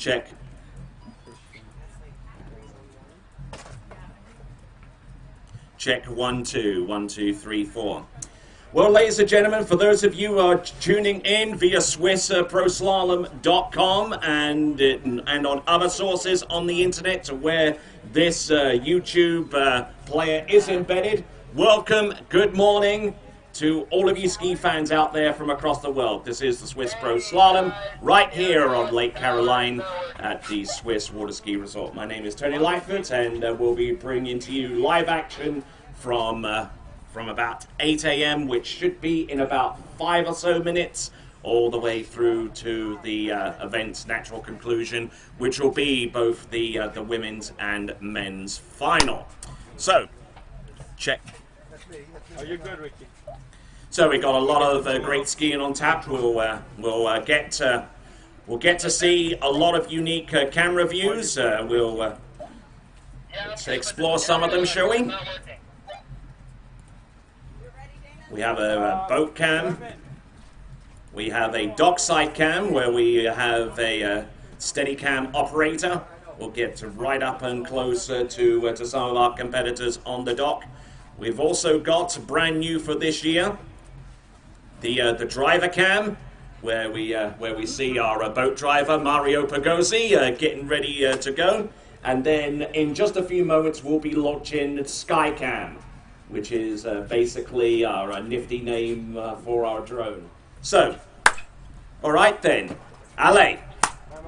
Check. Check 1 2 1 2 3 4. Well, ladies and gentlemen, for those of you who are tuning in via SwissProSlalom.com and on other sources on the internet to where this YouTube player is embedded, welcome, good morning to all of you ski fans out there from across the world. This is the Swiss Pro Slalom right here on Lake Caroline at the Swiss Water Ski Resort. My name is Tony Lightfoot, and we'll be bringing to you live action from about 8 a.m., which should be in about 5 or so minutes, all the way through to the event's natural conclusion, which will be both the women's and men's final. So, check. Are you good, Ricky? So we got a lot of great skiing on tap. We'll get to see a lot of unique camera views. Let's explore some of them, shall we? We have a boat cam. We have a dockside cam where we have a steady cam operator. We'll get right up and closer to some of our competitors on the dock. We've also got brand new for this year the driver cam, where we see our boat driver Mario Pagozzi getting ready to go, and then in just a few moments we'll be launching Skycam, which is basically our nifty name for our drone. So, all right then, allez,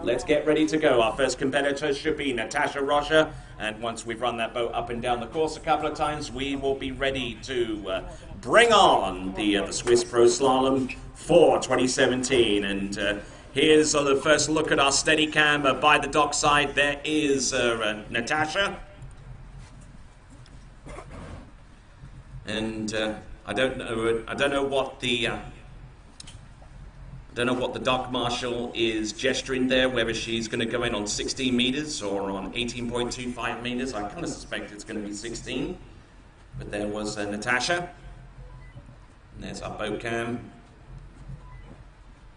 let's get ready to go. Our first competitor should be Natasha Rocha, and once we've run that boat up and down the course a couple of times, we will be ready to bring on the Swiss Pro Slalom for 2017. And here's the first look at our Steadicam by the dockside. There is Natasha. And I don't know what the dock marshal is gesturing there, whether she's going to go in on 16 meters or on 18.25 meters. I kind of suspect it's going to be 16. But there was Natasha. And there's our boat cam.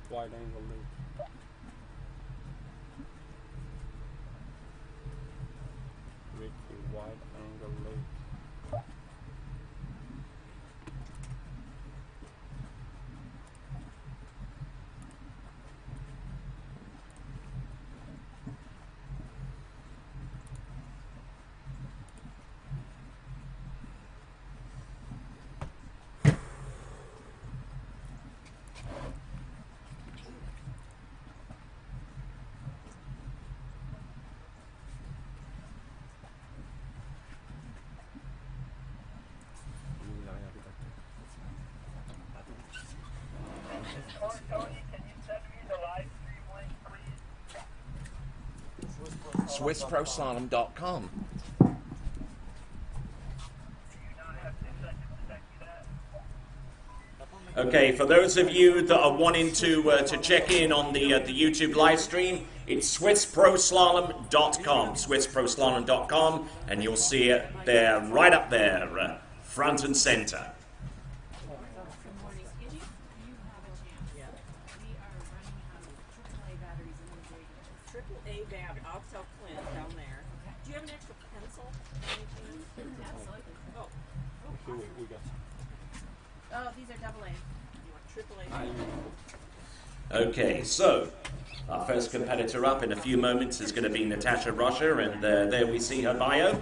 Wide angle loop. Ricky, wide angle loop. SwissProSlalom.com. Okay, for those of you that are wanting to check in on the YouTube live stream, it's SwissProSlalom.com, SwissProSlalom.com, and you'll see it there, right up there, front and center. Oh, these are double A. You want triple A? Okay, so our first competitor up in a few moments is going to be Natasha Rocha, and there we see her bio.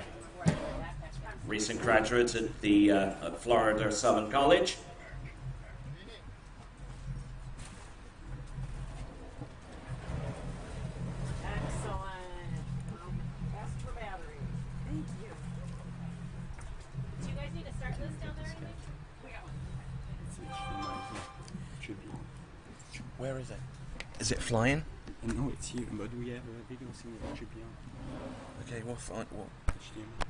Recent graduate at the Florida Southern College. Where is it? Is it flying? No, it's here, but we have a video signal that should be on. Okay, we'll find what. HDMI.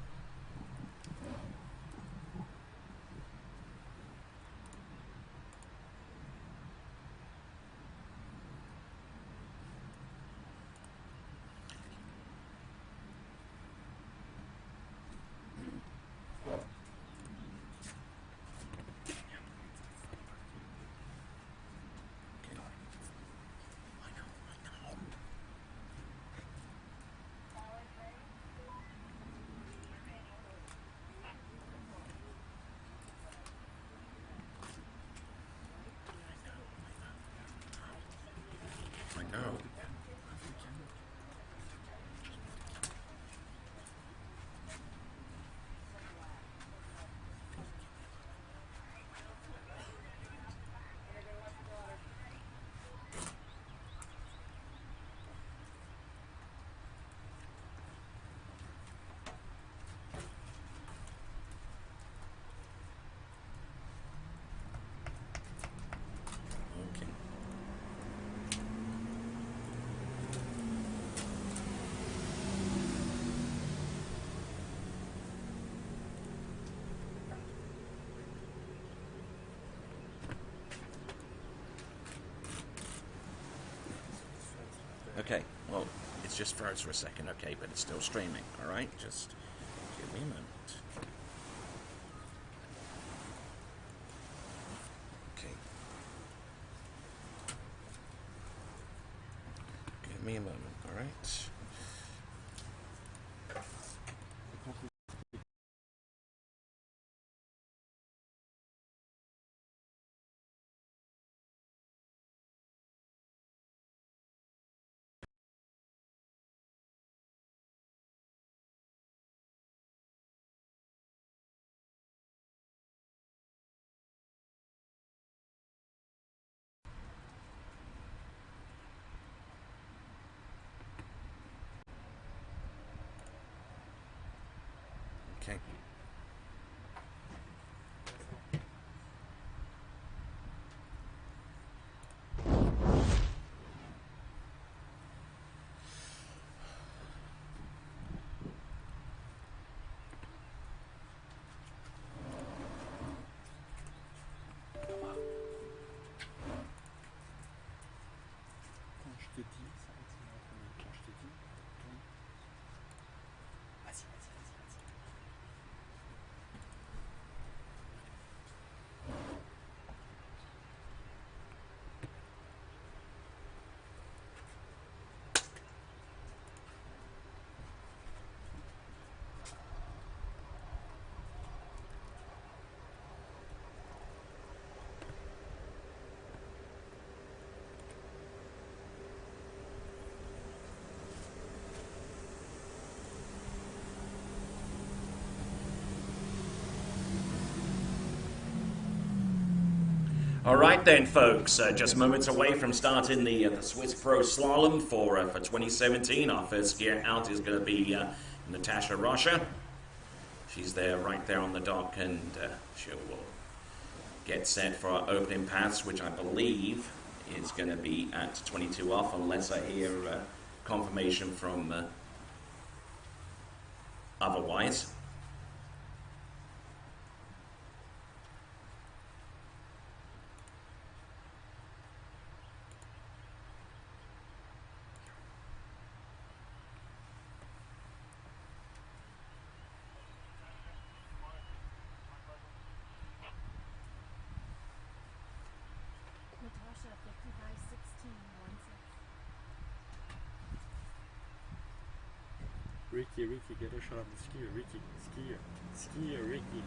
Okay, well, it's just froze for a second, okay, but it's still streaming, alright? Just give me a moment. Okay. Give me a moment, alright? Okay. Quand je te dis, ça va être quand je te dis, tourne. Vas-y. All right then, folks. Just moments away from starting the Swiss Pro Slalom for 2017. Our first skier out is going to be Natasha Rocha. She's there, right there on the dock, and she will get set for our opening pass, which I believe is going to be at 22 off, unless I hear confirmation from otherwise. Natasha, 55-16, 1-6. Ricky, get a shot of the skier. Ricky, skier, Ricky.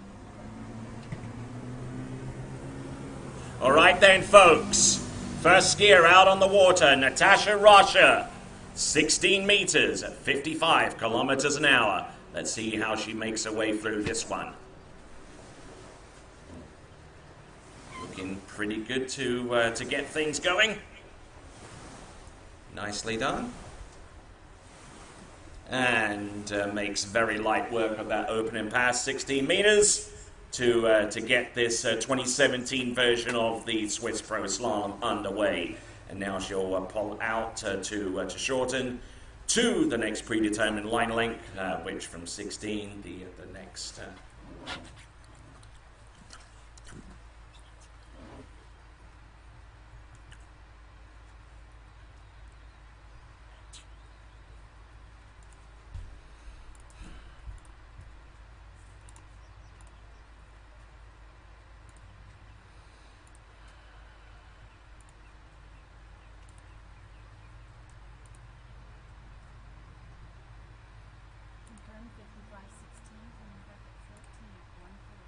All right then, folks. First skier out on the water, Natasha Rocha. 16 meters at 55 kilometers an hour. Let's see how she makes her way through this one. Looking pretty good to get things going. Nicely done. And makes very light work of that opening pass, 16 meters, to get this 2017 version of the Swiss Pro Slalom underway. And now she'll pull out to shorten to the next predetermined line length, which from 16, the next... Confirm 55-16, coming back at 14, 1-4.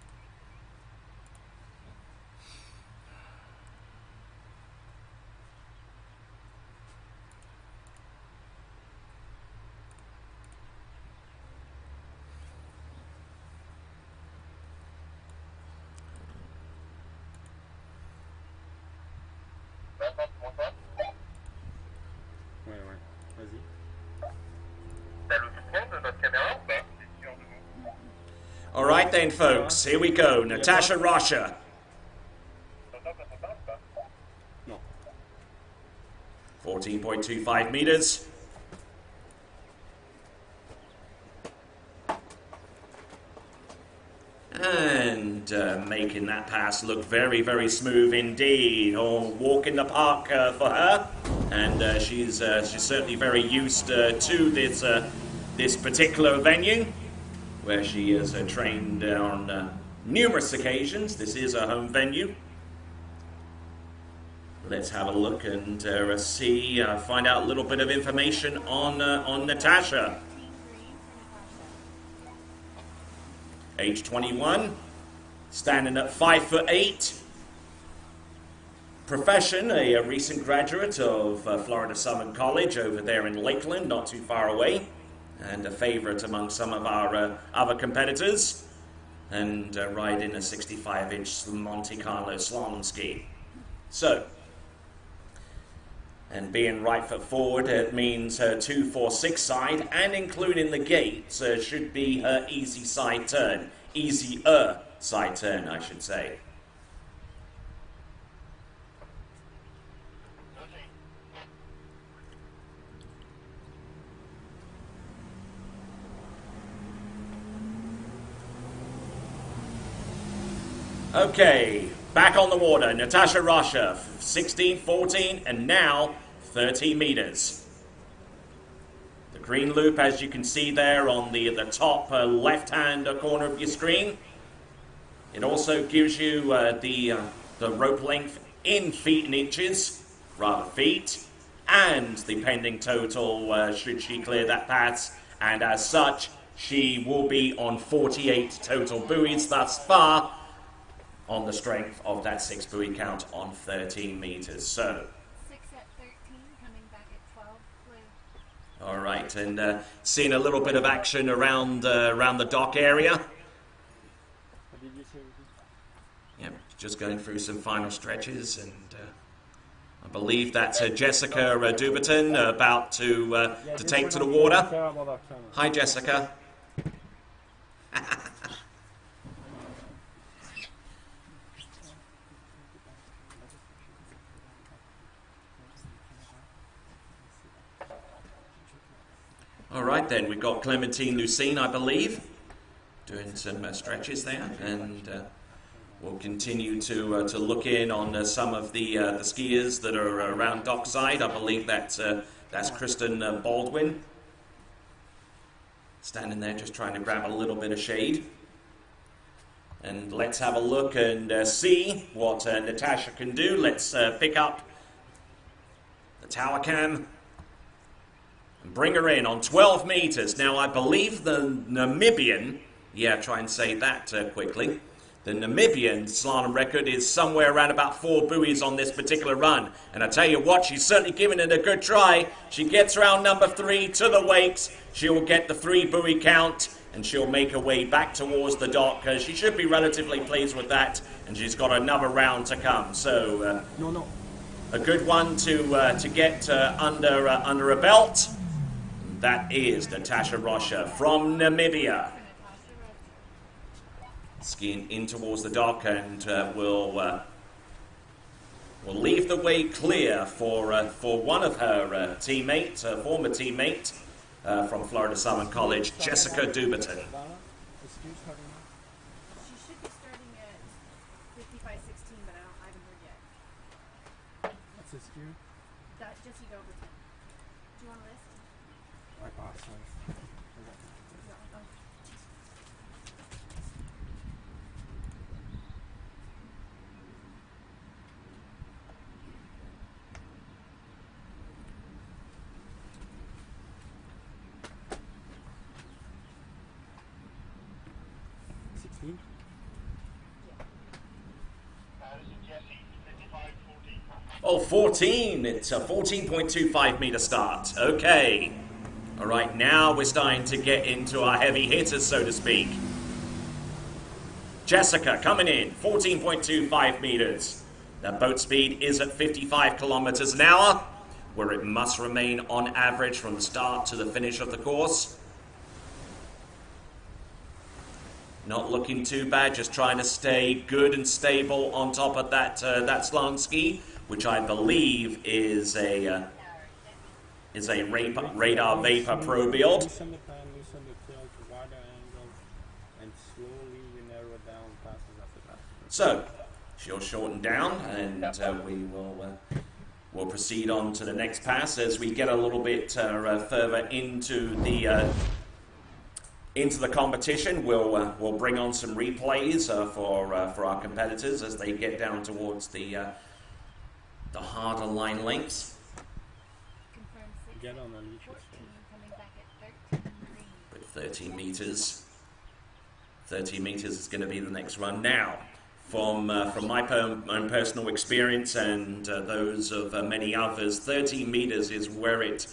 Ouais, vas-y. T'as le soutien de notre caméra ou pas? C'est sûr de nous. All right then, folks, here we go. Natasha Rocha. T'entends quand on parle ou pas? Non. 14.25 meters. And making that pass look very, very smooth indeed. Oh, walk in the park for her. And she's certainly very used to this particular venue, where she has trained on numerous occasions. This is a home venue. Let's have a look and see, find out a little bit of information on Natasha. Age 21, standing at 5'8". Profession, a recent graduate of Florida Southern College over there in Lakeland, not too far away, and a favorite among some of our other competitors, and riding a 65-inch Monte Carlo slalom ski. So, and being right foot forward, it means her 2-4-6 side, and including the gates, should be her easy side turn. Easier side turn, I should say. Okay, back on the water, Natasha Rasha, 16, 14, and now 30 meters. The green loop, as you can see there on the top left-hand corner of your screen. It also gives you the rope length in feet and inches, rather feet, and the pending total should she clear that pass. And as such, she will be on 48 total buoys thus far, on the strength of that 6 buoy count on 13 meters. So, 6 at 13, coming back at 12, blue. all right, and seeing a little bit of action around the dock area. What did you say? Yep, just going through some final stretches, and I believe that's Jessica Duberton about to take to the water. Hi, Jessica. All right, then, we've got Clementine Lucine, I believe, doing some stretches there, and we'll continue to look in on some of the skiers that are around dockside. I believe that's Kristen Baldwin, standing there just trying to grab a little bit of shade. And let's have a look and see what Natasha can do. Let's pick up the tower cam and bring her in on 12 meters. Now, I believe the Namibian, try and say that quickly. The Namibian slalom record is somewhere around about 4 buoys on this particular run. And I tell you what, she's certainly giving it a good try. She gets round number 3 to the wakes. She'll get the 3 buoy count, and she'll make her way back towards the dock. She should be relatively pleased with that, and she's got another round to come. So, a good one to get under a belt. That is Natasha Rasha from Namibia. Skiing in towards the dock, and we'll leave the way clear for one of her teammates, her former teammate from Florida Southern College, Jessica Duberton. She should be starting at 55.16, but I haven't heard yet. What's this skew? That Jessie Overton. Do you want a list? I passed. Yeah. Oh. 16? Oh, 14. It's a 14.25 meter start. Okay. All right, now we're starting to get into our heavy hitters, so to speak. Jessica coming in, 14.25 meters. That boat speed is at 55 kilometers an hour, where it must remain on average from the start to the finish of the course. Not looking too bad, just trying to stay good and stable on top of that slalom ski, which I believe is a radar vapor pro build. Loosen the tail to wider angle, and slowly we narrow down So she'll shorten down, and we'll proceed on to the next pass as we get a little bit further into the competition. We'll bring on some replays for our competitors as they get down towards the harder line lengths. Confirm Get on a leash. 14, coming back at 13 green. With 13 meters. 13 meters is going to be the next run. Now, from my own personal experience and those of many others, 13 meters is where it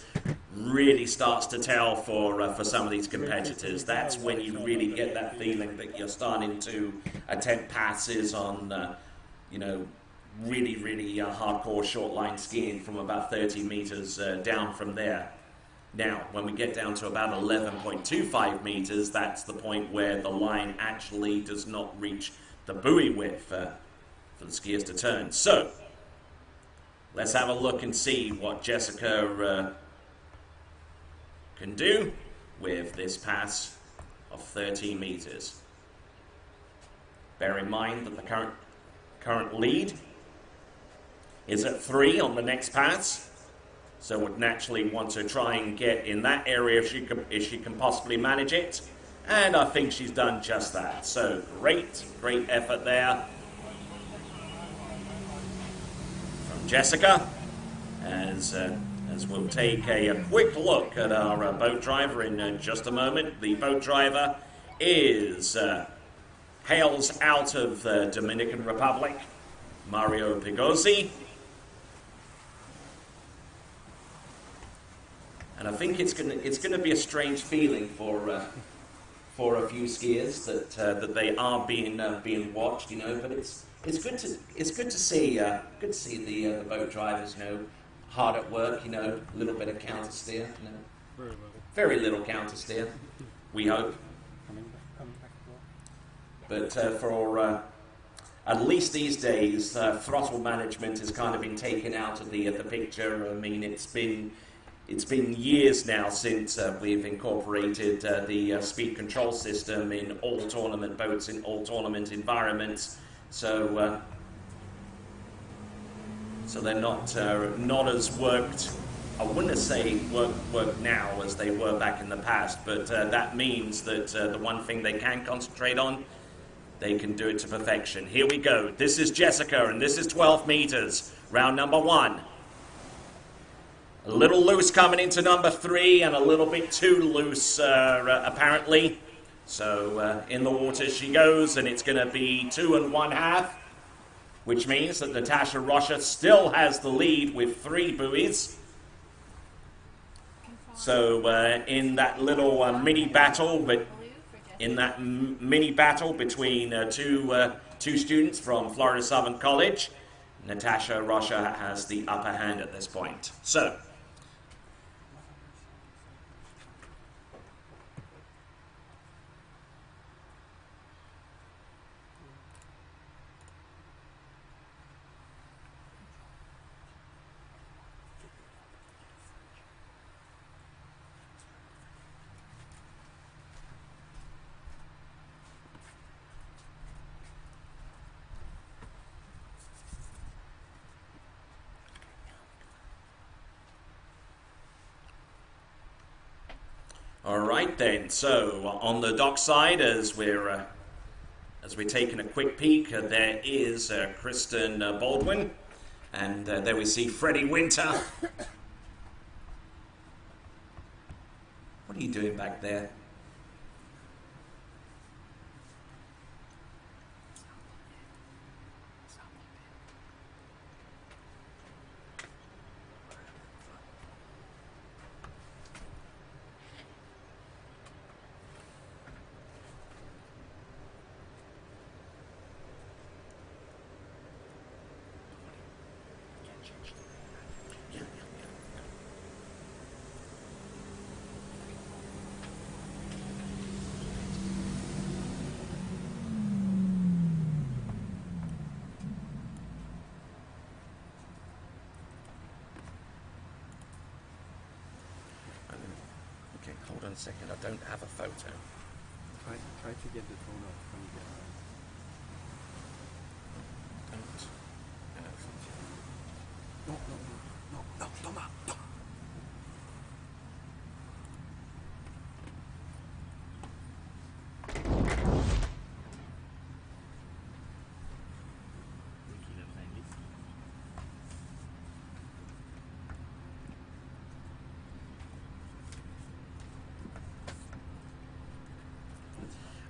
really starts to tell for some of these competitors. That's when you really get that feeling that you're starting to attempt passes on, really, really hardcore short line skiing from about 30 meters down from there. Now, when we get down to about 11.25 meters, that's the point where the line actually does not reach the buoy width for the skiers to turn. So, let's have a look and see what Jessica can do with this pass of 13 meters. Bear in mind that the current lead is at 3 on the next pass. So would naturally want to try and get in that area if she can possibly manage it. And I think she's done just that. So great effort there from Jessica. As we'll take a quick look at our boat driver in just a moment. The boat driver hails out of the Dominican Republic, Mario Pigozzi. And I think it's gonna be a strange feeling for a few skiers that they are being watched, But it's good to see the boat drivers, hard at work, a little bit of counter steer, very little counter steer, we hope. Coming back more. But for at least these days, throttle management has kind of been taken out of the picture. I mean, it's been years now since we've incorporated the speed control system in all tournament boats, in all tournament environments. So they're not as worked. I wouldn't say work now as they were back in the past, but that means that the one thing they can concentrate on, they can do it to perfection. Here we go. This is Jessica, and this is 12 meters, round number 1. A little loose coming into number 3 and a little bit too loose apparently. So in the water she goes, and it's going to be 2 1/2, which means that Natasha Rocha still has the lead with 3 buoys. So in that little mini battle, between two students from Florida Southern College, Natasha Rocha has the upper hand at this point. So. All right then, so on the dock side, as we're taking a quick peek, there is Kristen Baldwin, and there we see Freddie Winter. What are you doing back there? Hold on a second, I don't have a photo. Try to get the phone off from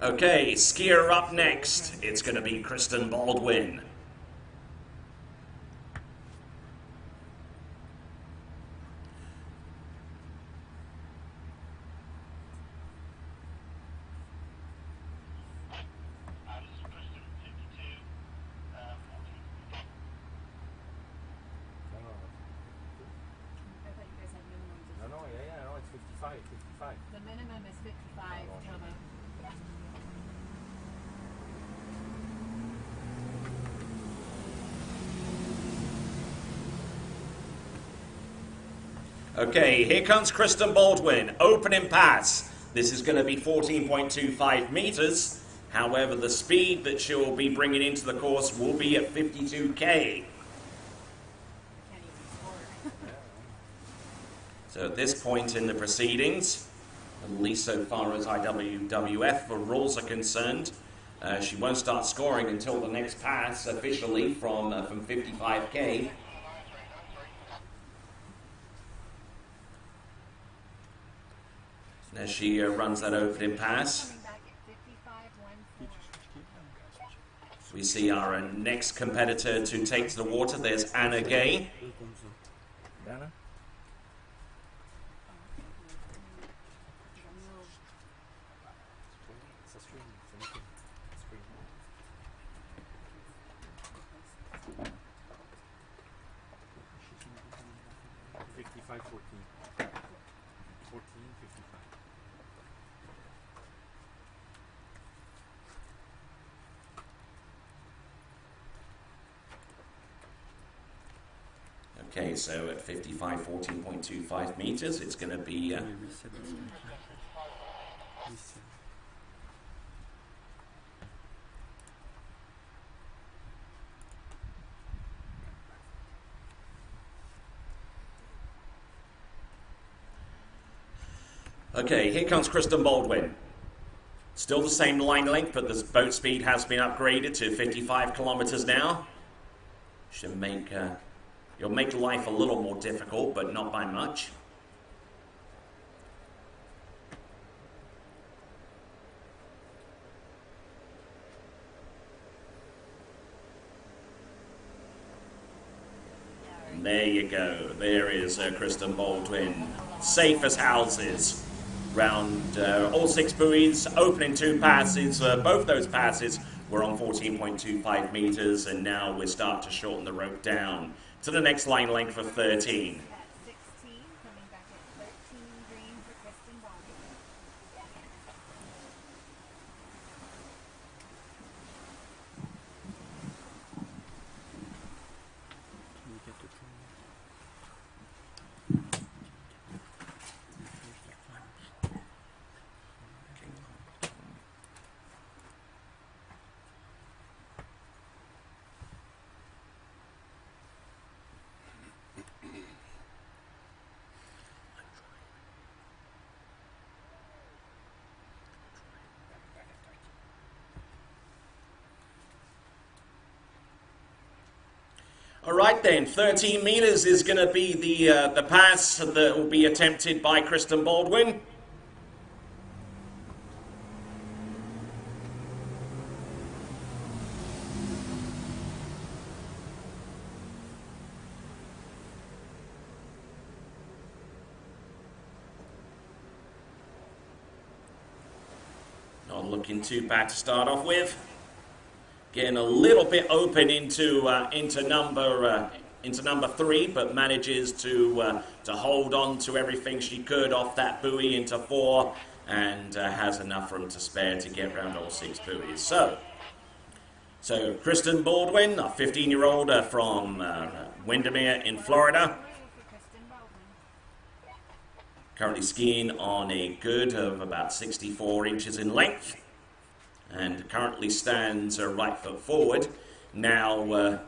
Okay, skier up next. It's going to be Kristen Baldwin. This is Kristen, 52. I thought you guys had minimums. No, yeah, no, it's 55, 55. The minimum is 55, Tomo. Okay, here comes Kristen Baldwin. Opening pass. This is going to be 14.25 meters. However, the speed that she'll be bringing into the course will be at 52K. I can't even score. So at this point in the proceedings, at least so far as IWWF rules are concerned, she won't start scoring until the next pass officially from 55K. As she runs that opening pass, Coming back at 55.14. we see our next competitor to take to the water. There's Anna Gay. Dana? It's a stream, it's anything. Stream. 55, 14. 14, 55. Okay, so at 55, 14.25 meters, it's going to be Reset this one. Reset. Okay, here comes Kristen Baldwin. Still the same line length, but the boat speed has been upgraded to 55 kilometers now. Should make you'll make life a little more difficult, but not by much. And there you go. There is Kristen Baldwin, safe as houses. Round all 6 buoys, opening 2 passes. Both those passes were on 14.25 meters, and now we start to shorten the rope down to the next line length of 13. At 16, coming back at 13 green for Kristen Baldwin. Can you get the train? All right then, 13 meters is going to be the pass that will be attempted by Kristen Baldwin. Not looking too bad to start off with. Getting a little bit open into number 3, but manages to hold on to everything she could off that buoy into 4, and has enough room to spare to get around all 6 buoys. So Kristen Baldwin, a 15-year-old from Windermere in Florida, For Kristen Baldwin. currently skiing on a good of about 64 inches in length, and currently stands right foot forward. Now,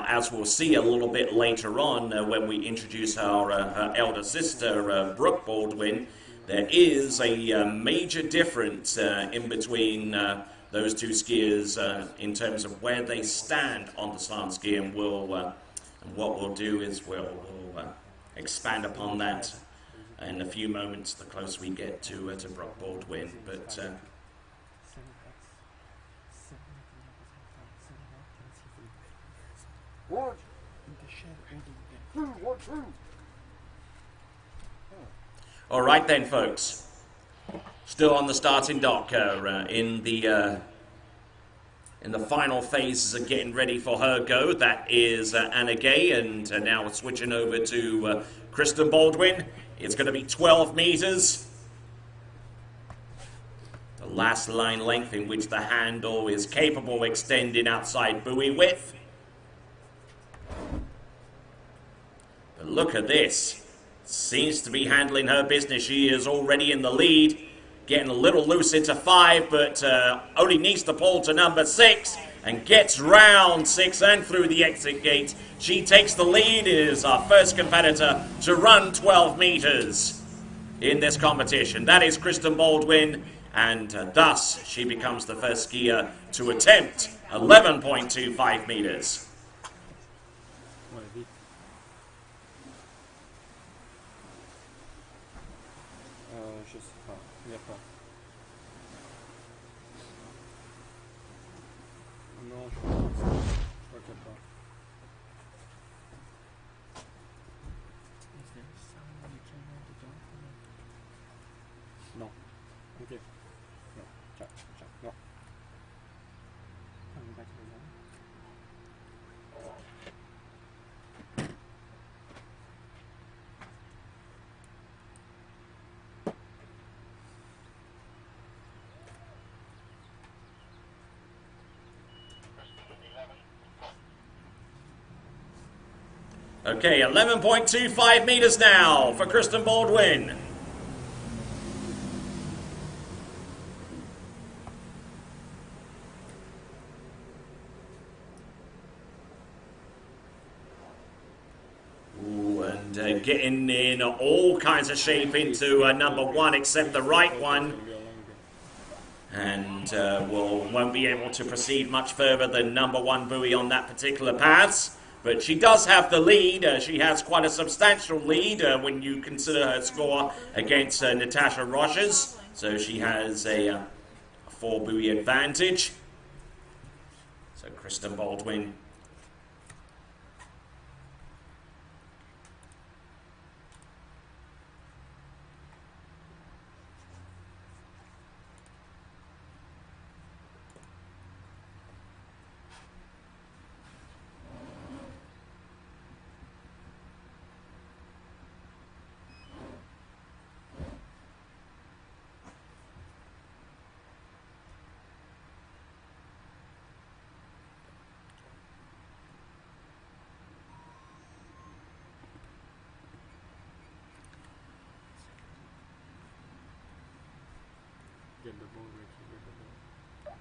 as we'll see a little bit later on when we introduce her elder sister, Brooke Baldwin, there is a major difference in between those 2 skiers in terms of where they stand on the slalom ski, and what we'll do is we'll expand upon that in a few moments the closer we get to Brooke Baldwin. But All right then, folks. Still on the starting dock in the final phases of getting ready for her go. That is Anna Gay, and now we're switching over to Kristen Baldwin. It's going to be 12 meters. The last line length in which the handle is capable of extending outside buoy width. But look at this. Seems to be handling her business. She is already in the lead. Getting a little loose into 5, but only needs to pull to number 6 and gets round 6 and through the exit gate. She takes the lead, is our first competitor to run 12 meters in this competition. That is Kristen Baldwin, and thus she becomes the first skier to attempt 11.25 meters. Ouais, vite. Je sais pas. Il n'y a pas. Non, je crois qu'il n'y a pas. Is there someone on the camera at the dock? Non. Ok. Non. Ciao. Ciao. Non. Coming back to the line. Okay, 11.25 meters now for Kristen Baldwin. Ooh, and getting in all kinds of shape into number 1 except the right one. And won't be able to proceed much further than number 1 buoy on that particular pass. But she does have the lead. She has quite a substantial lead when you consider her score against Natasha Rogers. So she has a 4 buoy advantage. So Kristen Baldwin. Get the ball, Ricky. Get the ball.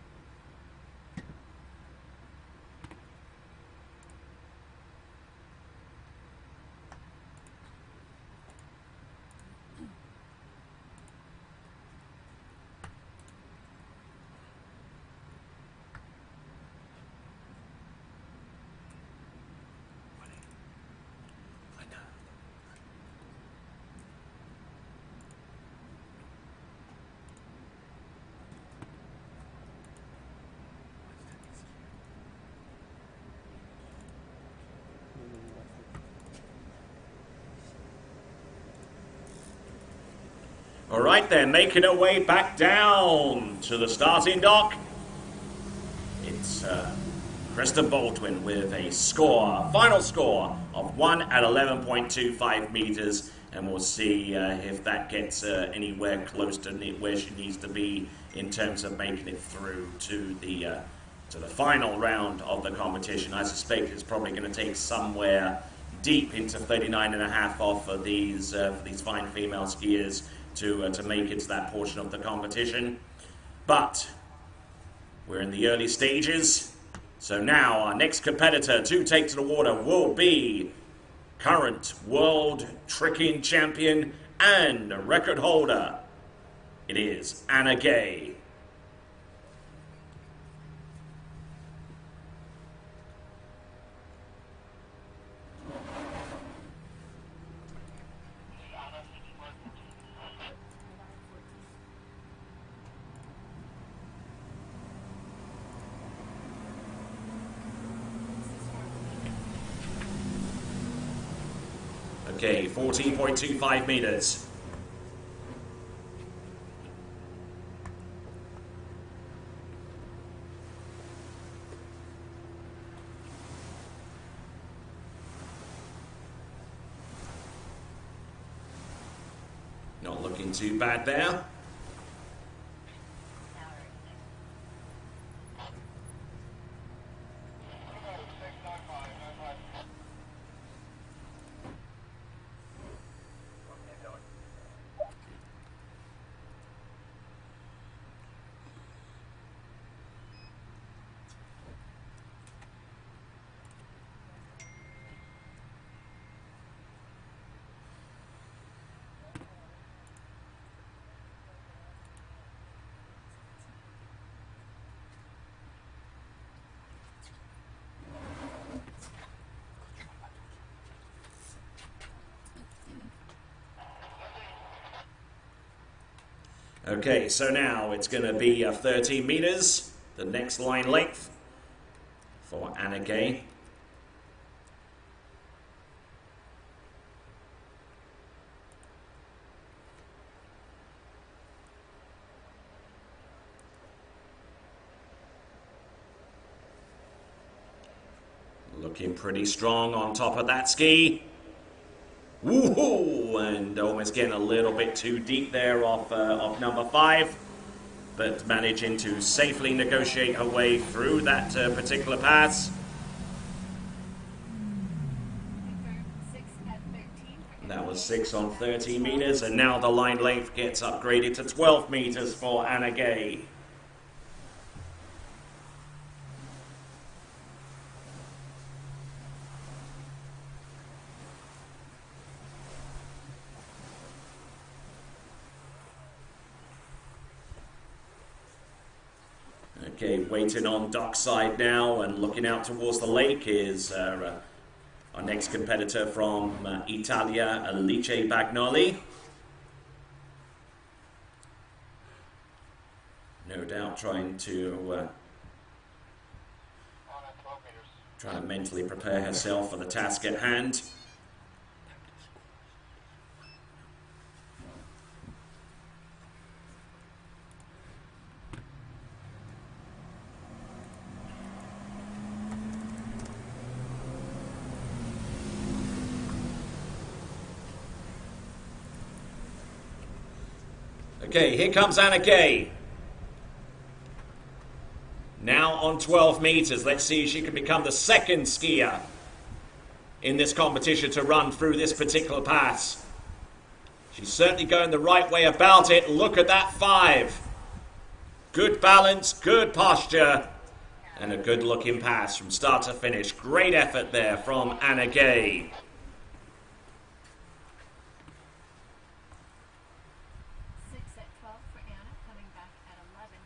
All right, they're making her way back down to the starting dock. It's Kristen Baldwin with a final score of 1 at 11.25 meters, and we'll see if that gets anywhere close to where she needs to be in terms of making it through to the final round of the competition. I suspect it's probably going to take somewhere deep into 39.5 off of these fine female skiers to make it to that portion of the competition. But we're in the early stages. So now our next competitor to take to the water will be current world tricking champion and record holder. It is Anna Gay. Okay, 14.25 meters. Not looking too bad there. Okay, so now it's going to be 13 meters, the next line length for Anna Gay. Looking pretty strong on top of that ski. Woohoo! And almost getting a little bit too deep there off number 5, but managing to safely negotiate her way through that particular pass. That was 6 on 13 meters, and now the line length gets upgraded to 12 meters for Anna Gay. Okay, waiting on dockside now and looking out towards the lake is our next competitor from Italia, Alice Bagnoli. No doubt trying to mentally prepare herself for the task at hand. Okay, here comes Anna Gay. Now on 12 meters. Let's see if she can become the second skier in this competition to run through this particular pass. She's certainly going the right way about it. Look at that 5. Good balance, good posture, and a good looking pass from start to finish. Great effort there from Anna Gay. 12 for Anna, coming back at 11.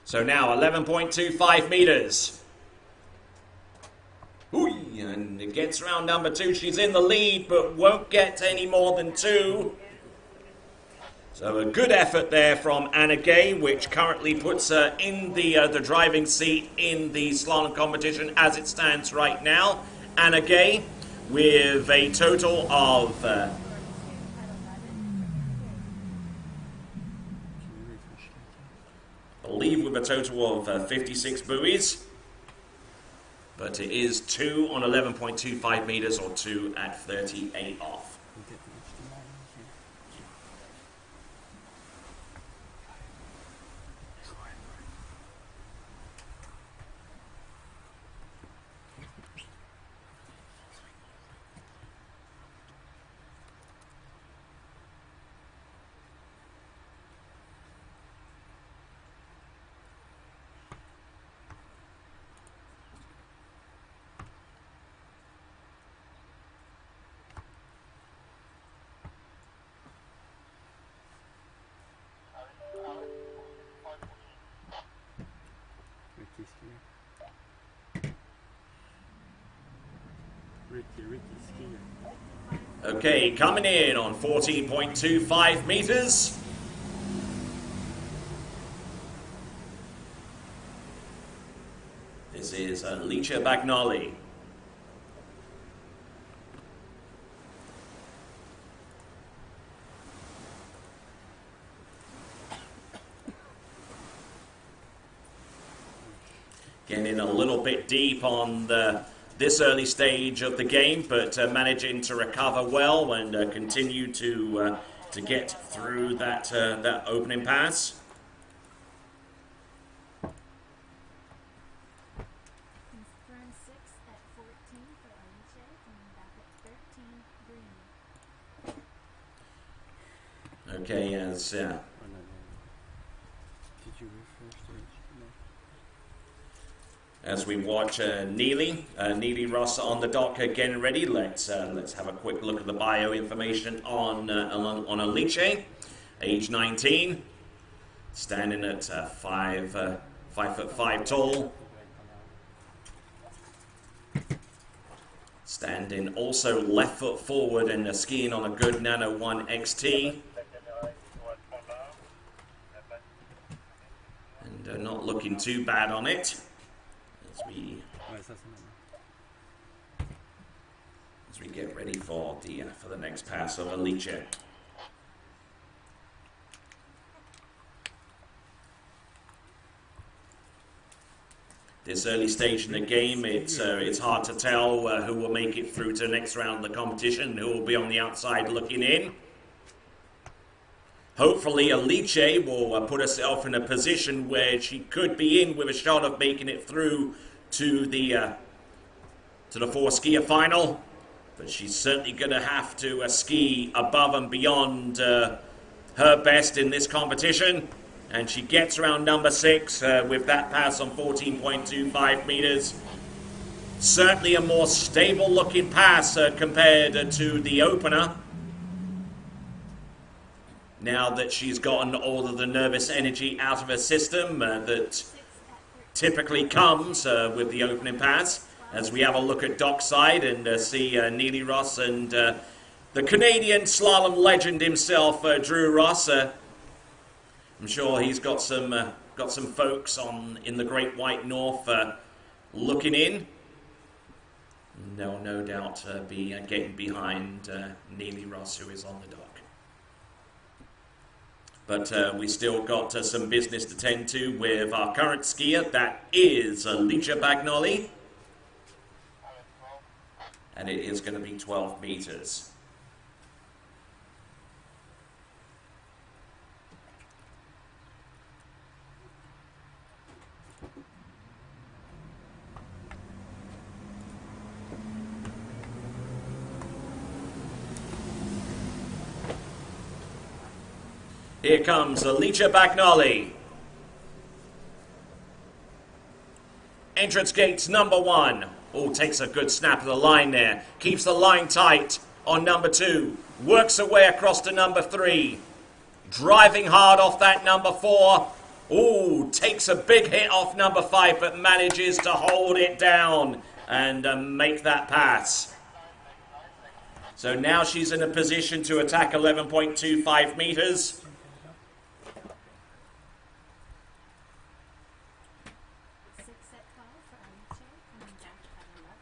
So now 11.25 meters. Ooh, and it gets around number 2. She's in the lead, but won't get any more than 2. So a good effort there from Anna Gay, which currently puts her in the driving seat in the slalom competition as it stands right now. Anna Gay with a total of believe with a total of 56 buoys. But it is 2 on 11.25 meters or 2 at 38 off. Vous êtes justement ici. Ricky skier. Ricky skier. Okay, coming in on 14.25 meters. This is Alicia Bagnoli. Getting a little bit deep on this early stage of the game, but managing to recover well and continue to get through that opening pass. Confirm 6 at 14 for Alicia, coming back at 13 green. Okay, as Oh, no, no. Did you refresh the no? as we watch Neely Ross on the dock getting ready, let's have a quick look at the bio information on Alicia, age 19, standing at 5'5" tall, standing also left foot forward and skiing on a good Nano 1 XT, and not looking too bad on it. Ouais, ça c'est normal. As we get ready for the next pass of Alicia. This early stage in the game, it's hard to tell who will make it through to the next round of the competition, who will be on the outside looking in. Hopefully, Alicia will put herself in a position where she could be in with a shot of making it through to the four skier final, but she's certainly going to have to ski above and beyond her best in this competition, and she gets around number 6 with that pass on 14.25 meters. Certainly a more stable looking pass compared to the opener, now that she's gotten all of the nervous energy out of her system that typically comes with the opening pass. As we have a look at dockside and see Neely Ross and the Canadian slalom legend himself, Drew Ross. I'm sure he's got some folks in the Great White North looking in. They'll no doubt be getting behind Neely Ross, who is on the dock. But we still got some business to tend to with our current skier. That is Alicia Bagnoli. And it is going to be 12 meters. Here comes Alicia Bagnoli. Entrance gates number 1. Oh, takes a good snap of the line there. Keeps the line tight on number 2. Works her way across to number 3. Driving hard off that number 4. Oh, takes a big hit off number 5, but manages to hold it down and make that pass. So now she's in a position to attack 11.25 meters. 6 at 12 for Alicia, coming back at 11.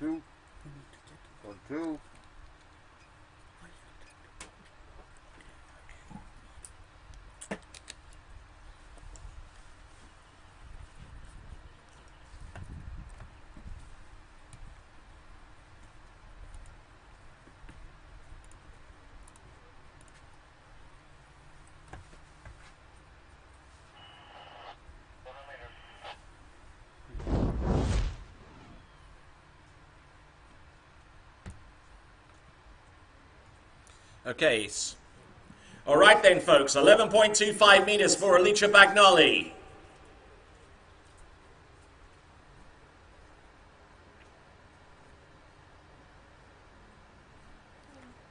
two. We need to get 1, 2. Okay. All right then, folks. 11.25 meters for Alicia Bagnoli.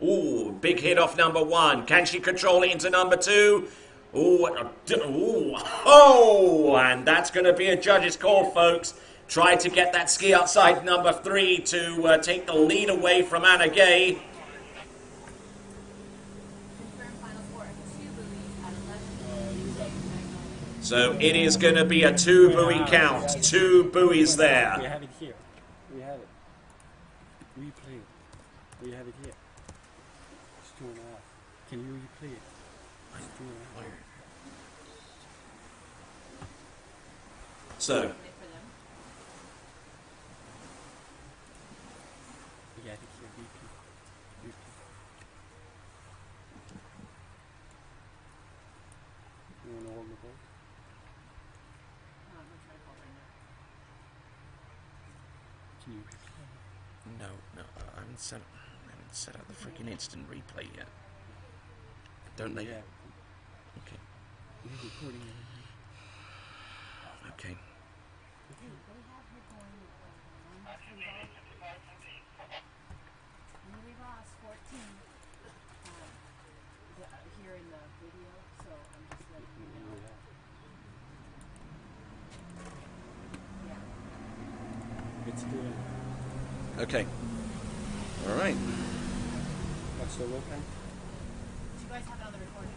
Ooh, big hit off number 1. Can she control it into number 2? Ooh, oh, and that's going to be a judge's call, folks. Try to get that ski outside number 3 to take the lead away from Anna Gay. Confirmed final score of 2 buoys at 11. So it is going to be a 2 buoy count. 2 buoys We there. have it here. We have it. Replay it. We have it here. It's 2.5. Can you replay it? It's 2.5. So, For them. We have it here. Replay. Replay. You want to hold the ball? I'm gonna try to call right now. Can you replay? No, I haven't set up the freaking instant replay yet. Don't they? Yeah. Okay. We're recording it. Okay. They have her going 1 free ball. Neely Ross, 14. Here in the video, so I'm just letting you know. Yeah. It's good. Okay. All right. What's the low time? Do you guys have it on the recording?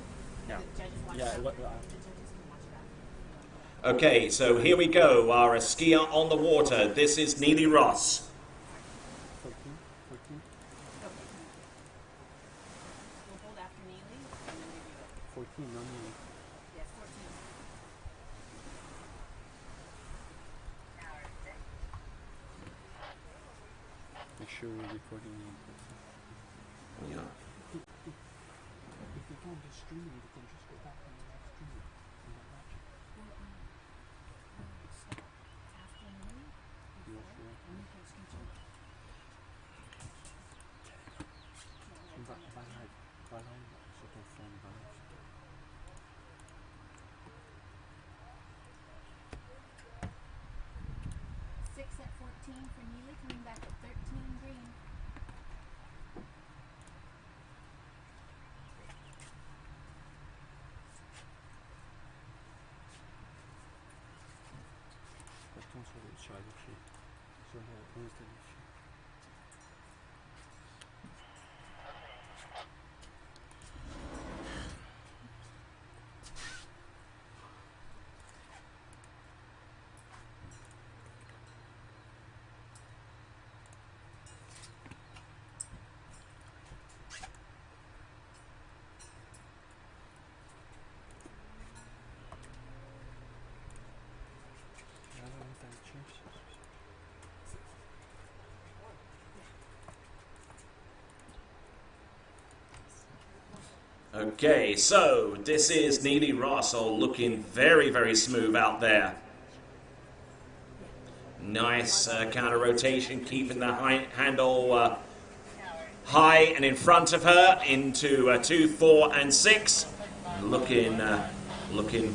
Yeah. The judges watch Yeah, it. what, The judges can watch it after. okay, so here we go. Our skier on the water. This is Neely Ross. 14? 14? Okay. We'll hold after Neely, and then review it. 14, not me. Yes, 14. Make sure we're recording it. Yeah. If they don't just stream it, they can just go back and live stream it. And then watch it. Stop after Neely, Yeah, before, sure. and you can switch it. Balai, c'est ton phone, balai. 6 at 14 for Neely, coming back at 13 green. Retourne sur la défi. Sur la hausse de défi. Okay, so this is Neely Ross, all looking very, very smooth out there. Nice counter rotation, keeping the handle high and in front of her into 2, 4, and 6. Looking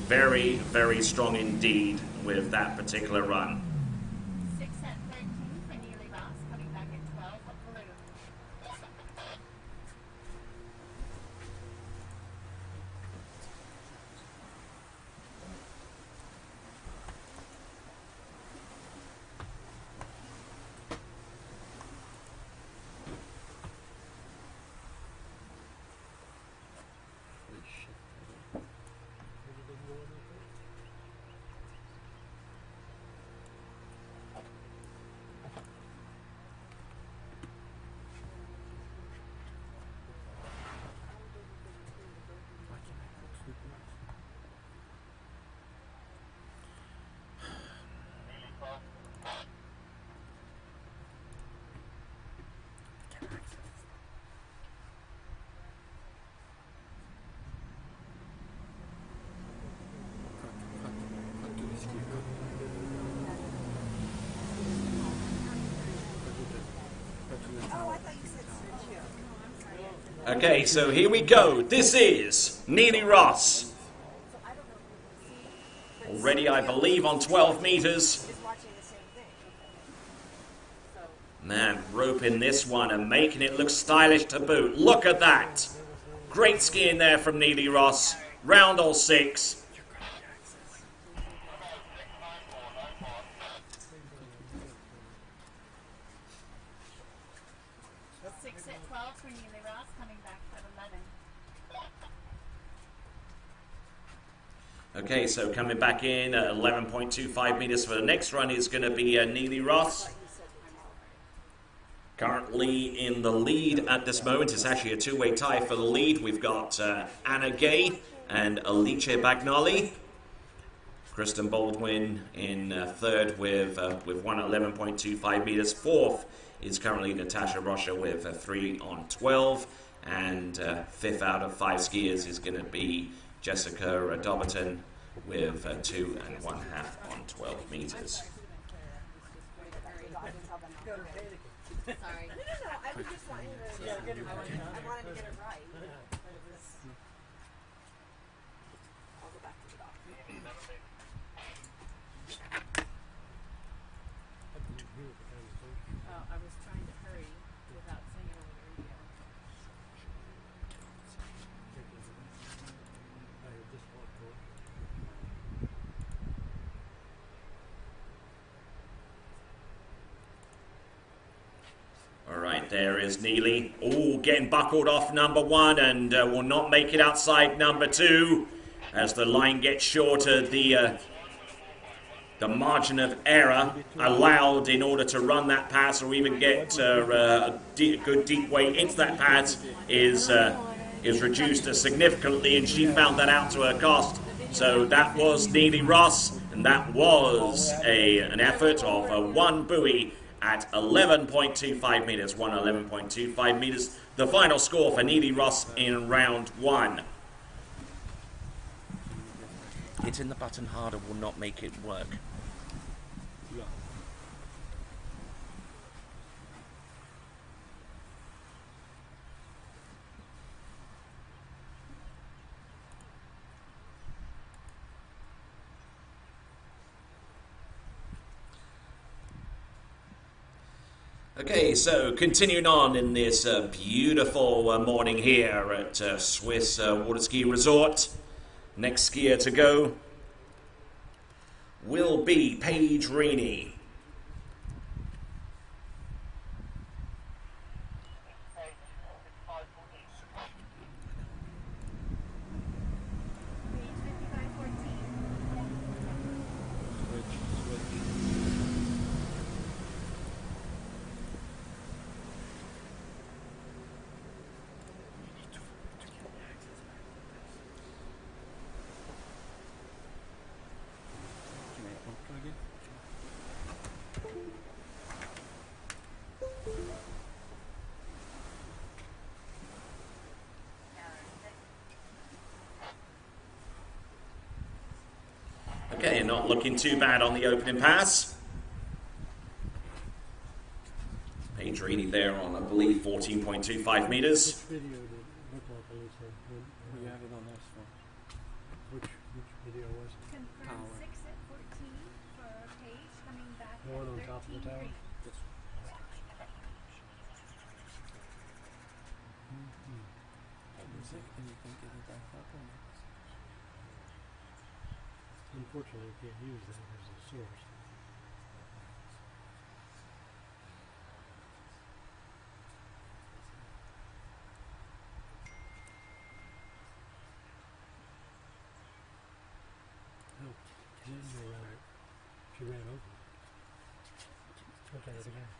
very, very strong indeed with that particular run. 6 at 13 for Neely Ross, coming back at 12 for blue. Holy shit. Okay, so here we go. This is Neely Ross. Already, I believe, on 12 meters. Is watching the same thing. So Man, roping this one and making it look stylish to boot. Look at that. Great skiing there from Neely Ross. Round all 6. six at 12 for Neely Ross, coming back at 11. Okay, so coming back in at 11.25 meters for the next run is going to be Neely Ross. Currently in the lead at this moment. It's actually a two-way tie for the lead. We've got Anna Gay and Alice Bagnoli. Kristen Baldwin in third with 11.25 meters. Fourth is currently Natasha Rocha with 3 on 12. And fifth out of 5 skiers is going to be Jessica Dobberton with 2 1/2 on 12 meters. Sorry. No, I was just wanting to. I wanted to get it right. But it was. I'll go back to the doc. Oh, I was trying to hurry without saying it over the radio. All right, there is Neely. Oh, getting buckled off number 1 and will not make it outside number 2 as the line gets shorter. The margin of error allowed in order to run that pass or even get a good deep way into that pass is reduced significantly, and she found that out to her cost. So that was Neely Ross, and that was an effort of 1 buoy at 11.25 meters, 11.25 meters. The final score for Neely Ross in round 1. Hitting the button harder will not make it work. Okay, so continuing on in this beautiful morning here at Swiss Water Ski Resort. Next skier to go will be Paige Reaney. Page 5514. Can I unplug it? Okay, not looking too bad on the opening pass. Paige Reaney there on, I believe, 14.25 meters. Video that looked like Alicia. We have it on this one. Which video was it? Confirmed Tower. 6 at 14 for Paige, coming back The one on at top of the tower? 13.3. Is it? And you can get it back up on it. Unfortunately, you can't use that as a source. No, she didn't go around it. She ran over it. Look at it again.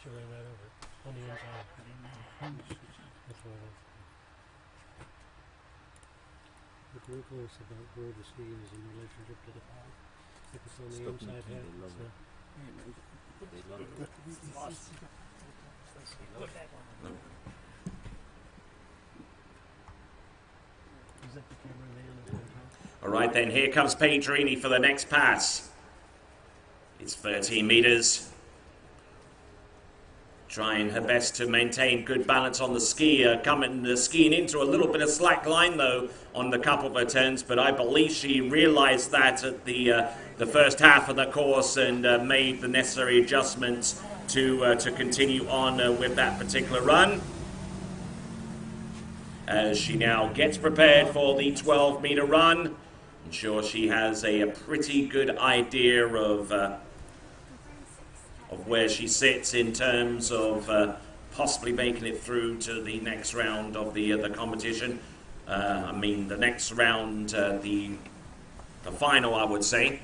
She ran right over it. On the inside. That's why that's. Look real close about where the ski is in relationship to the pile. If it's on the inside head, it's Is that the camera man up on top? All right, then here comes Paige Reaney for the next pass. It's 13 meters. trying her best to maintain good balance on the ski, skiing into a little bit of slack line though on the couple of her turns, but I believe she realized that at the first half of the course and made the necessary adjustments to continue on with that particular run. As she now gets prepared for the 12-meter run, I'm sure she has a pretty good idea of where she sits in terms of possibly making it through to the next round of the competition. I mean, the next round, the final, I would say.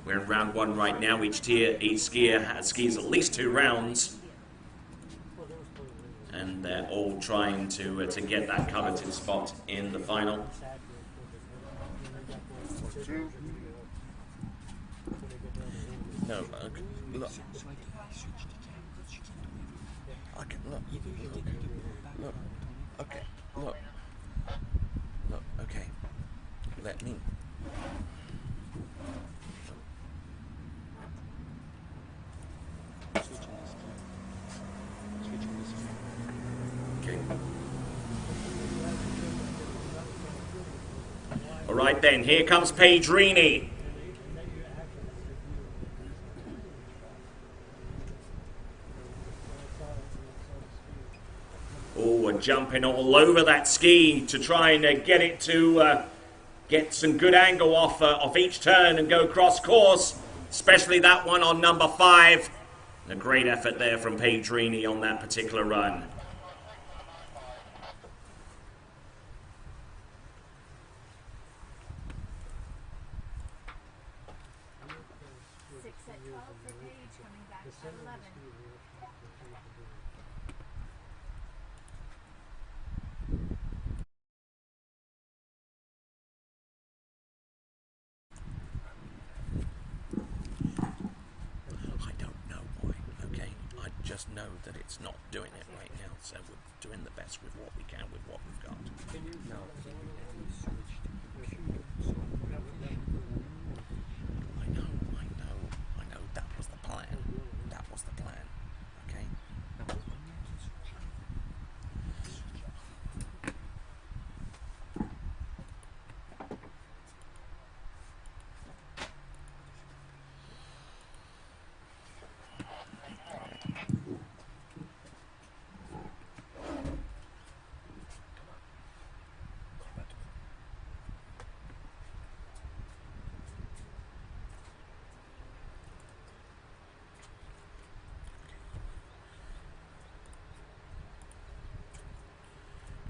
We're in round 1 right now. Each skier skis at least 2 rounds, and they're all trying to get that coveted spot in the final. No, look. Okay, look. Okay, look. Look, okay. Let me. Okay. All right then, here comes Pedrini. Oh, jumping all over that ski to try and get it to get some good angle off each turn and go cross course, especially that one on number 5. A great effort there from Pedrini on that particular run. Just know that it's not doing it right now, so we're doing the best with what we can with what we've got. I know. That was the plan. Okay.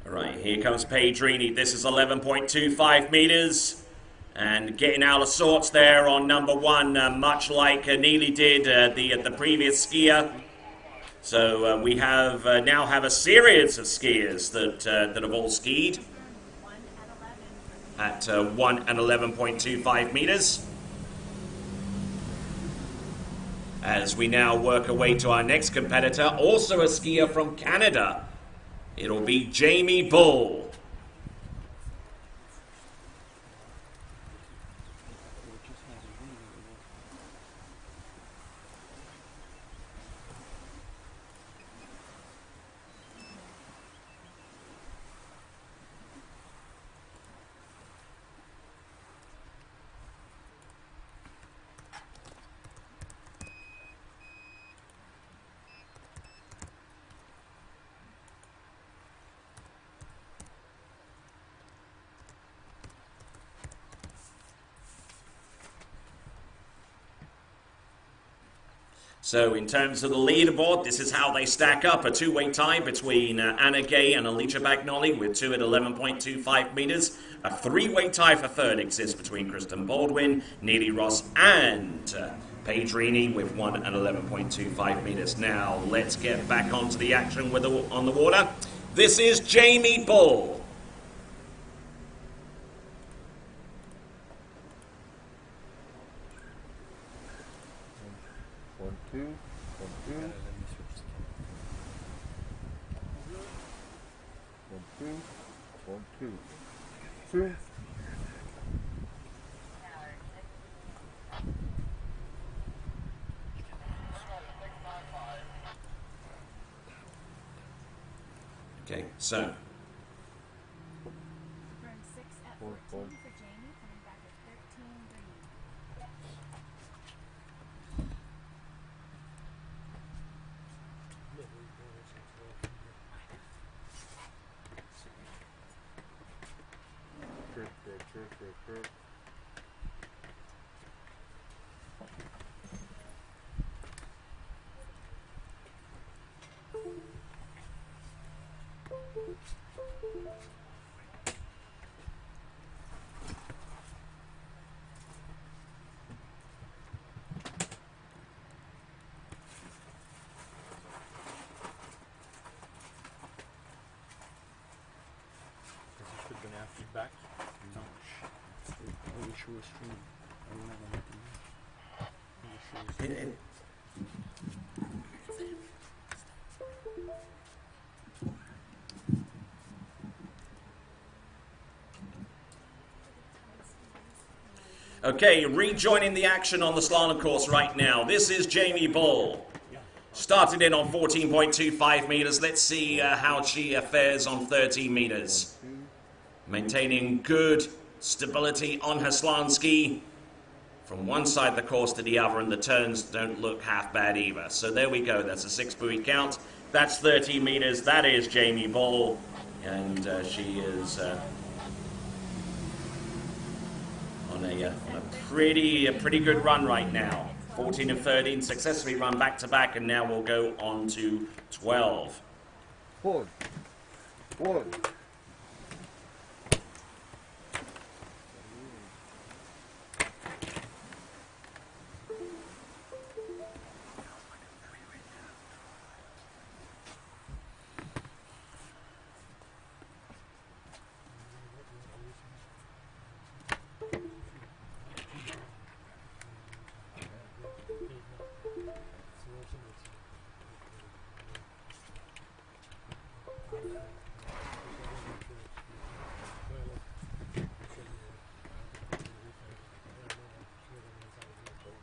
Right, here comes Pedrini. This is 11.25 meters. And getting out of sorts there on number 1, much like Neely did the previous skier. So we have now have a series of skiers that have all skied at 1 and 11.25 meters. As we now work our way to our next competitor, also a skier from Canada. It'll be Jamie Bull. So in terms of the leaderboard, this is how they stack up. A 2-way tie between Anna Gay and Alicia Bagnoli with 2 at 11.25 meters. A 3-way tie for third exists between Kristen Baldwin, Neely Ross and Pedrini with 1 at 11.25 meters. Now let's get back onto the action on the water. This is Jamie Bull. Okay, so Confirmed 6 at 14 for Jamie, coming back at 13 green. Should have been after you back. No, I wish it was true. I don't have anything. I wish it was okay, rejoining the action on the slalom course right now. This is Jamie Bull. Started in on 14.25 meters. Let's see how she fares on 13 meters. Maintaining good stability on her slalom ski from one side of the course to the other, and the turns don't look half bad either. So there we go. That's a 6 buoy count. That's 13 meters. That is Jamie Bull, and she is on a pretty good run right now. 14 and 13 successfully run back to back, and now we'll go on to 12. Forward. Forward.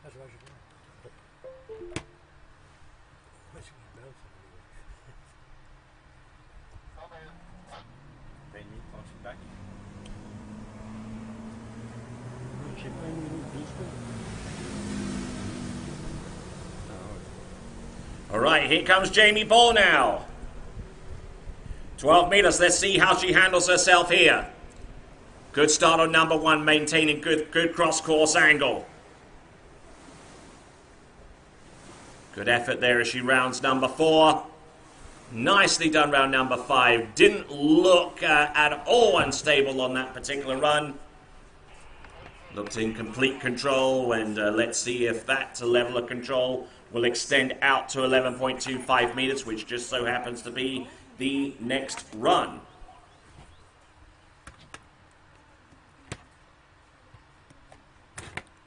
That's why she They need launching back. All right, here comes Jamie Bull now. 12 meters. Let's see how she handles herself here. Good start on number 1, maintaining good cross-course angle. Good effort there as she rounds number 4. Nicely done round number 5. Didn't look at all unstable on that particular run. Looked in complete control, and let's see if that level of control will extend out to 11.25 meters, which just so happens to be the next run.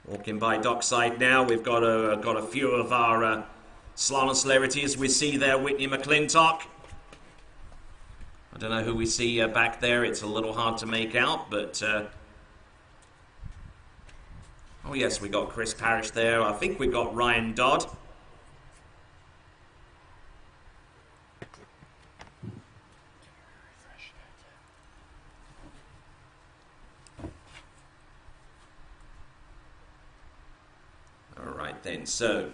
Walking by dockside now, we've got a few of our slalom celebrities. We see there Whitney McClintock. I don't know who we see back there. It's a little hard to make out, but oh yes, we got Chris Parrish there. I think we got Ryan Dodd. Then, so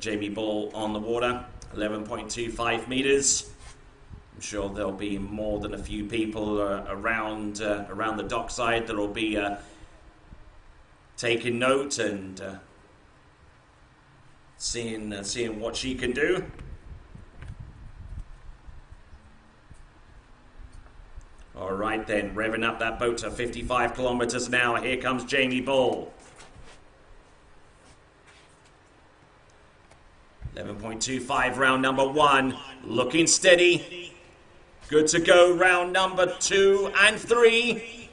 Jamie Bull on the water, 11.25 meters. I'm sure there'll be more than a few people around the dockside that'll be taking note and seeing what she can do. All right then, revving up that boat to 55 kilometers an hour. Here comes Jamie Bull. 11.25 round number 1, looking steady. Good to go round number 2 and 3.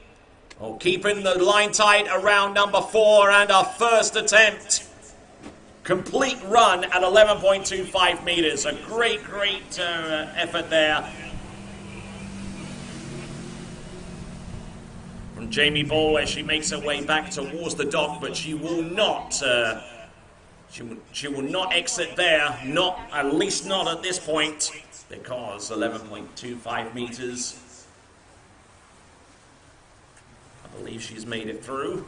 Oh, keeping the line tight around number 4, and our first attempt. Complete run at 11.25 meters. A great effort there from Jamie Bull as she makes her way back towards the dock, but she will not She will not exit there, not at least not at this point, because 11.25 meters. I believe she's made it through.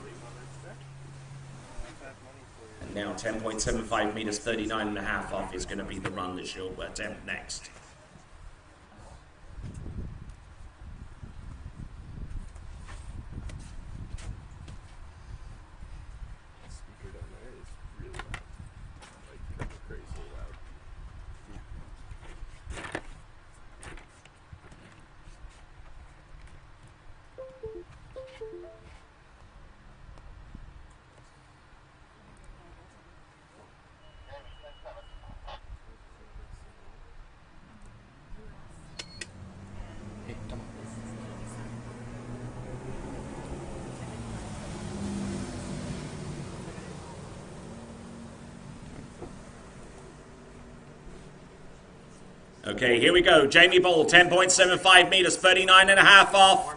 And now 10.75 meters, 39.5 off is going to be the run that she'll attempt next. Hey, come on. Okay, here we go. Jamie Bull, 10.75 meters, 39.5 off.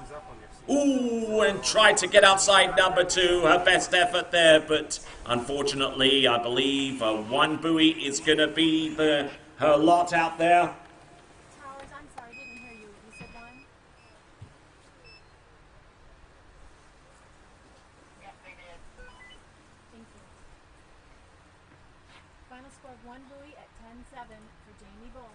Ooh, and tried to get outside number 2. Her best effort there, but unfortunately, I believe one buoy is going to be her lot out there. Towers, I'm sorry, I didn't hear you. You said one? Thank you. Final score of one buoy at 10-7 for Jamie Bull.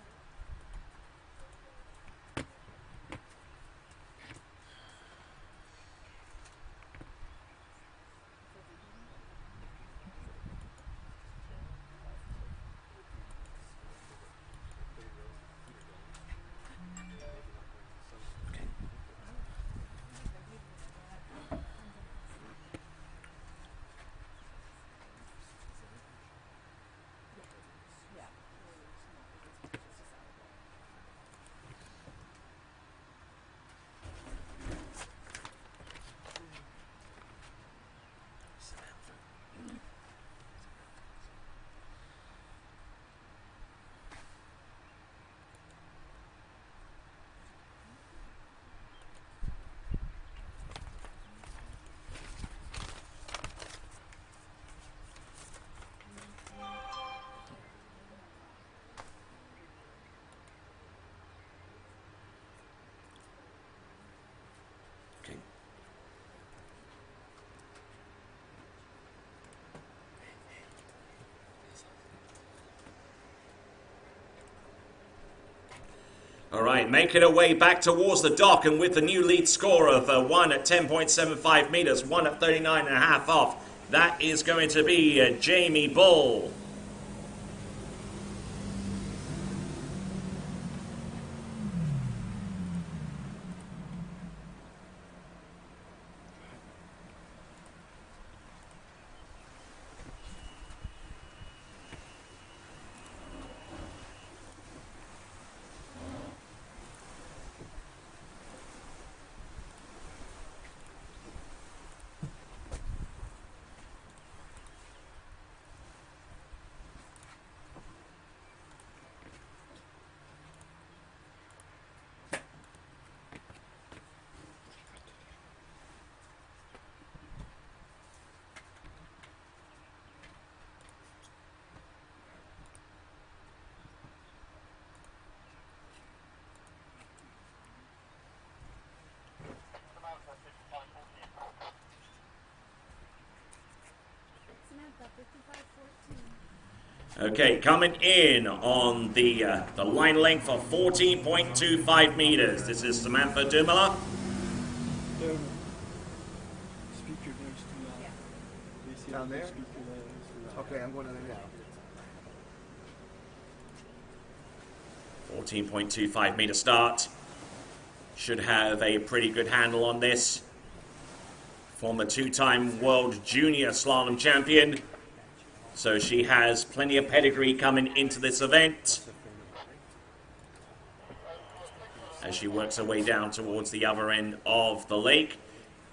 Okay. All right, making her way back towards the dock, and with the new lead score of 1 at 10.75 meters, 1 at 39.5 off, that is going to be Jamie Bull. Samantha, 55-14. Okay, coming in on the line length of 14.25 meters. This is Samantha Dumoulin. Speak your voice too loud. They say Down you there? speak your voice too loud. Okay, I'm going to there now. 14.25 meter start. Should have a pretty good handle on this. Former two-time world junior slalom champion. So she has plenty of pedigree coming into this event as she works her way down towards the other end of the lake,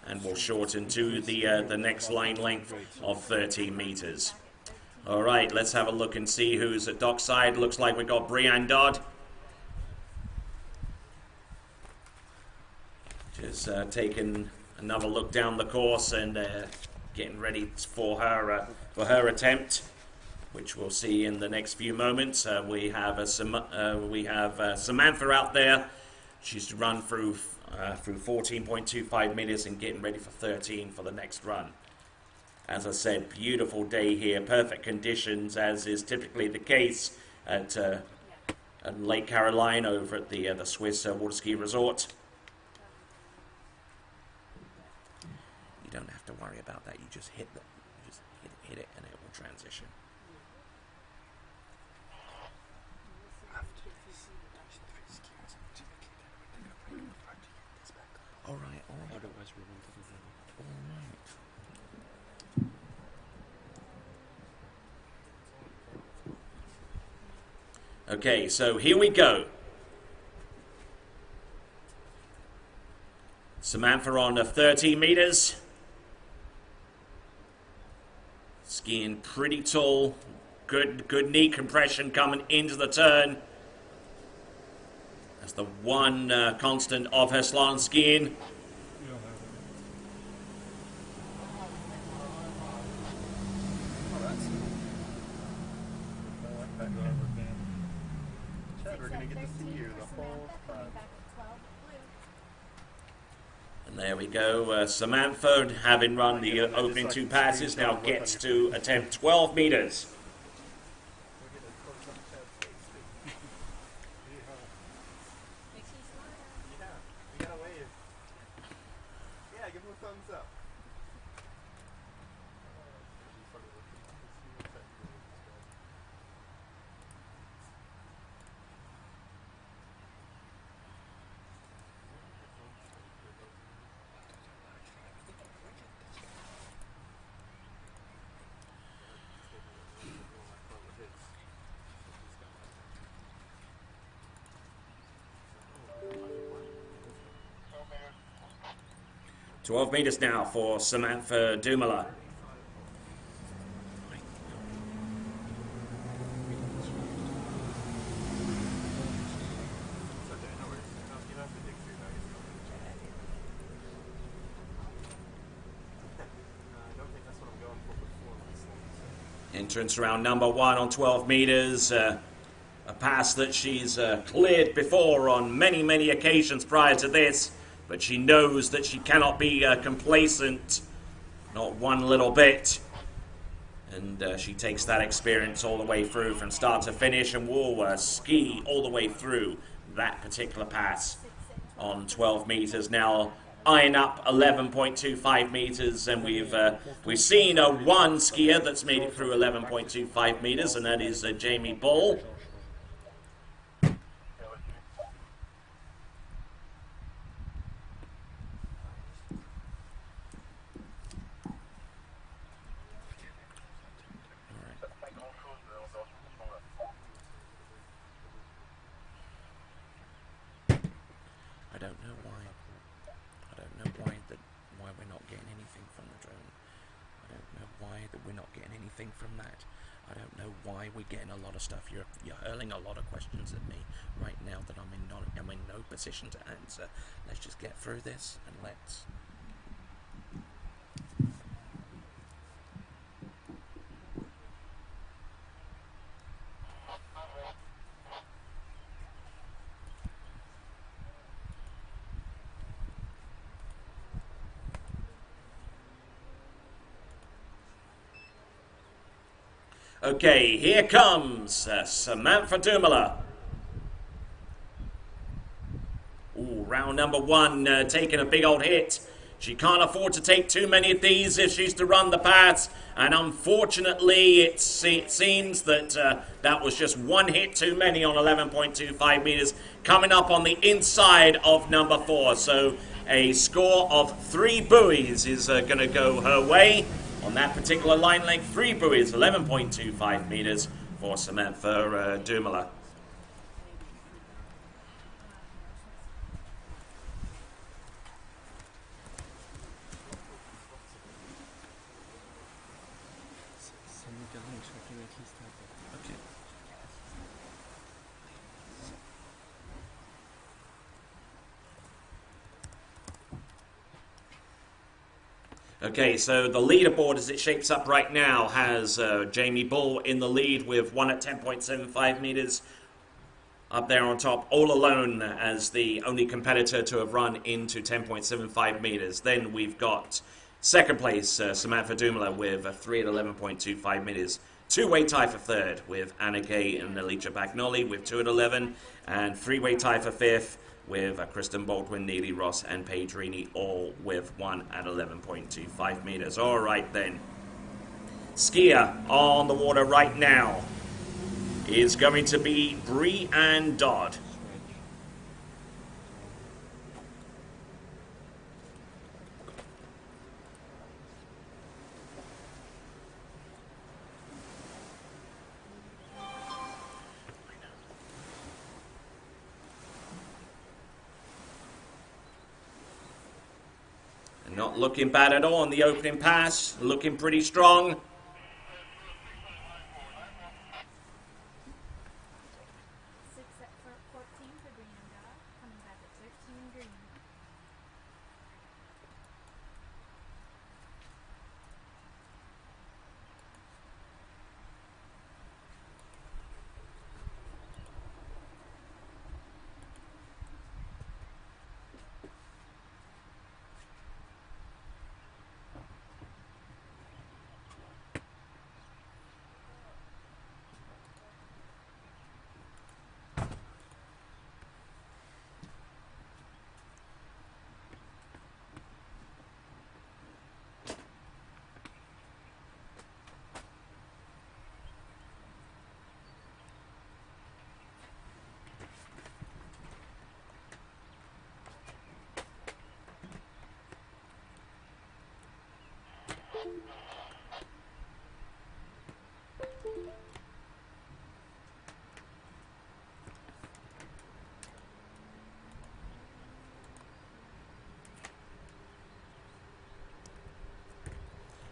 and will shorten to the next line length of 13 meters. All right, let's have a look and see who's at dockside. Looks like we've got Brianne Dodd. Just taking another look down the course and getting ready for her attempt. which we'll see in the next few moments. We have Samantha out there. She's to run through 14.25 meters and getting ready for 13 for the next run. As I said, beautiful day here, perfect conditions, as is typically the case at Lake Caroline over at the Swiss water ski resort. You don't have to worry about that. You just hit hit it, and it will transition. All right. Otherwise, we won't do that. All right. Okay, so here we go. Samantha on 13 meters. Skiing pretty tall. Good knee compression coming into the turn. That's the one constant of her slalom skiing. You don't have it. I like that rubber band. Chad, we're gonna get to see you the whole time. Back at 12, blue. And there we go. Samantha, having run the opening two passes, now gets to attempt 12 meters. We're gonna close up Chad's face, too. Makes you smile. Yeah, we gotta wave. Yeah, give him a thumbs up. Oh, 12 meters now for Samantha Dumoulin. Entrance round number 1 on 12 meters. A pass that she's cleared before on many occasions prior to this, but she knows that she cannot be complacent, not one little bit. And she takes that experience all the way through from start to finish, and will ski all the way through that particular pass on 12 meters. Now eyeing up 11.25 meters, and we've seen one skier that's made it through 11.25 meters, and that is Jamie Bull. pas grand chose en dehors du mouvement là. I don't know why. I don't know why we're not getting anything from the drone. I don't know why that we're not getting anything from that. I don't know why we're getting a lot of stuff. You're hurling a lot of questions at me right now that I'm in no position to answer. Let's just get through this and let's. Okay, here comes Samantha Dumoulin. Ooh, round number 1, taking a big old hit. She can't afford to take too many of these if she's to run the pass, and unfortunately it seems that that was just one hit too many on 11.25 meters, coming up on the inside of number 4. So a score of 3 buoys is going to go her way. On that particular line length, 3 buoys, 11.25 meters for Samantha Dumoulin. Send me down so I can at least have that. Okay. Okay, so the leaderboard as it shapes up right now has Jamie Bull in the lead with 1 at 10.75 meters. Up there on top, all alone as the only competitor to have run into 10.75 meters. Then we've got second place, Samantha Dumela with 3 at 11.25 meters. Two-way tie for third with Anna Gay and Alicia Bagnoli with 2 at 11. And three-way tie for fifth with Kristen Baldwin, Neely Ross, and Paige Reaney, all with 1 at 11.25 meters. All right then. Skier on the water right now is going to be Bree-Ann Dodd. And not looking bad at all on the opening pass, looking pretty strong. 6 at 14 for Brianda, coming back at 13 green.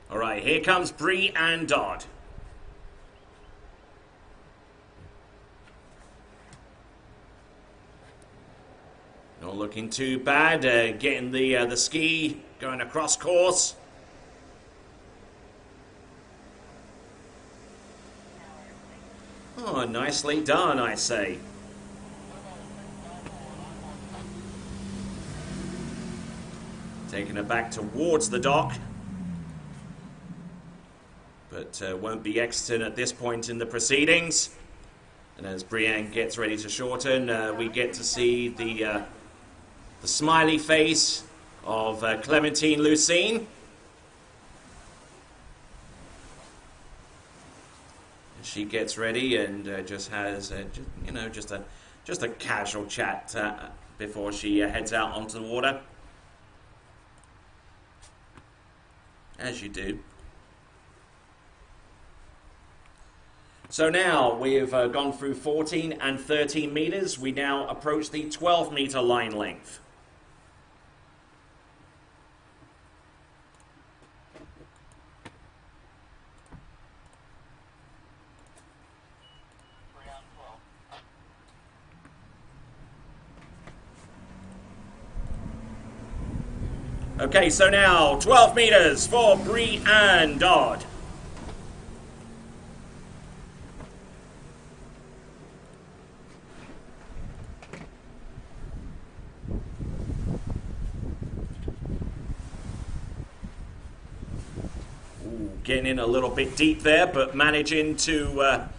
All right, here comes Bree-Ann Dodd. Not looking too bad, getting the ski going across course. Oh, nicely done, I say. Taking it back towards the dock. But won't be exiting at this point in the proceedings. And as Bree-Ann gets ready to shorten, we get to see the smiley face of Clementine Lucene. She gets ready and just has, just a casual chat before she heads out onto the water, as you do. So now we've gone through 14 and 13 meters. We now approach the 12-meter line length. Okay, so now 12 meters for Bree-Ann Dodd. Getting in a little bit deep there, but managing to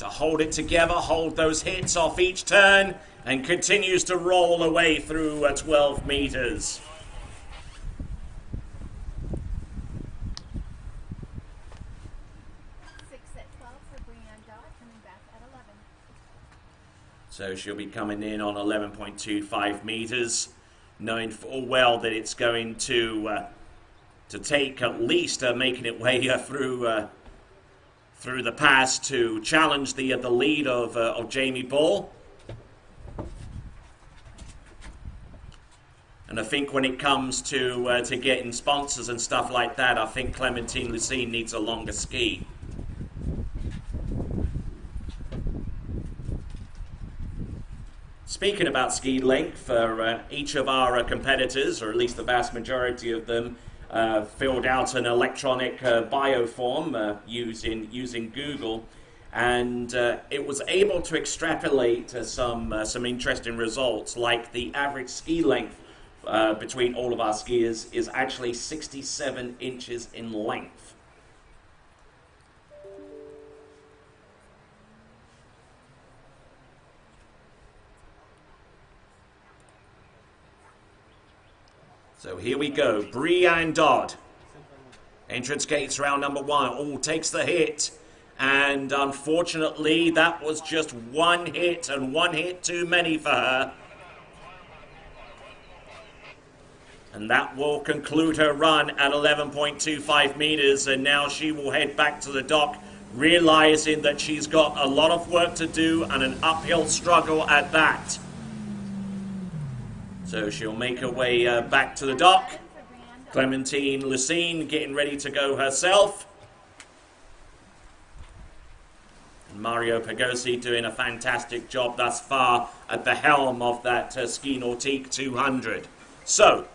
hold it together, hold those hits off each turn, and continues to roll away through 12 meters. So she'll be coming in on 11.25 meters, knowing full well that it's going to take at least making it way through the pass to challenge the lead of Jamie Bull. And I think when it comes to getting sponsors and stuff like that, I think Clementine Lucene needs a longer ski. Speaking about ski length, for each of our competitors, or at least the vast majority of them, filled out an electronic bioform using Google, and it was able to extrapolate some interesting results, like the average ski length between all of our skiers is actually 67 inches in length. So here we go, Brienne Dodd. Entrance gates round number 1. Oh, takes the hit. And unfortunately, that was just one hit, and one hit too many for her. And that will conclude her run at 11.25 meters. And now she will head back to the dock, realizing that she's got a lot of work to do and an uphill struggle at that. So she'll make her way back to the dock. Clementine Lucine getting ready to go herself. And Mario Pagosi doing a fantastic job thus far at the helm of that Ski Nautique 200. So,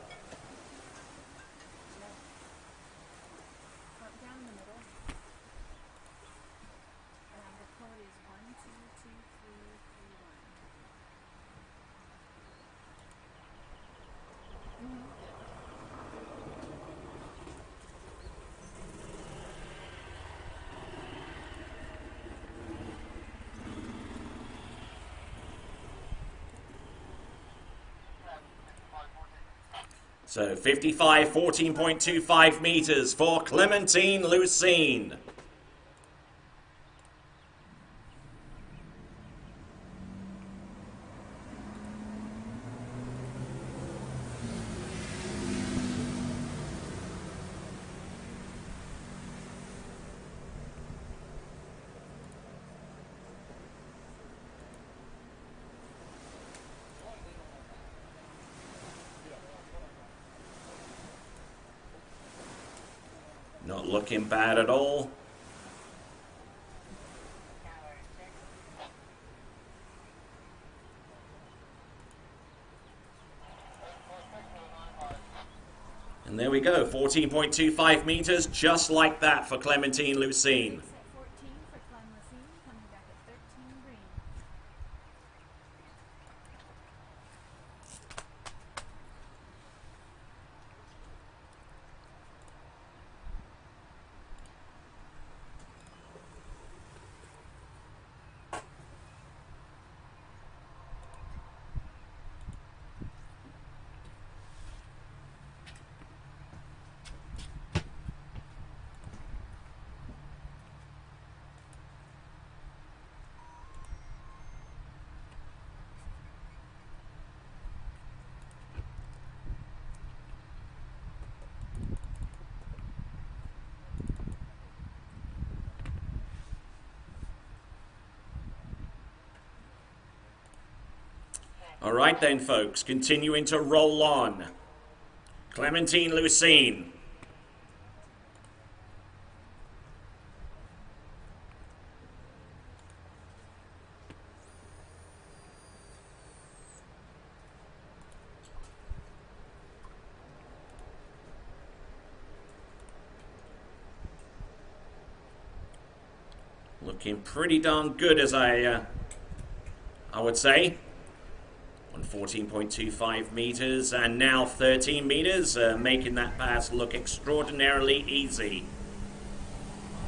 Down in the middle. The code is 122331. So 55, 14.25 meters for Clementine Lucine. Not looking bad at all. And there we go, 14.25 meters, just like that for Clementine Lucine. At 14 for Clem Lucine, coming back at 13 green. All right then, folks, continuing to roll on. Clementine Lucine. Looking pretty darn good, as I would say. On 14.25 meters and now 13 meters, making that pass look extraordinarily easy.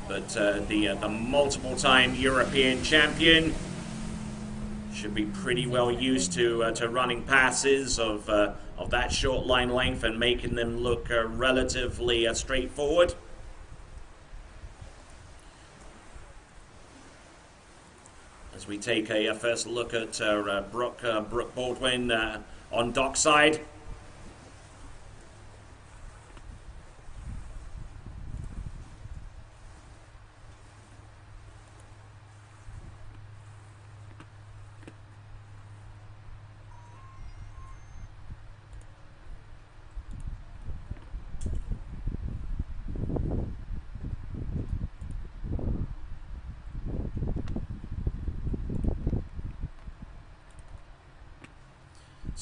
But the multiple-time European champion should be pretty well used to running passes of that short line length and making them look relatively straightforward. As we take a first look at Brooke Baldwin on dockside.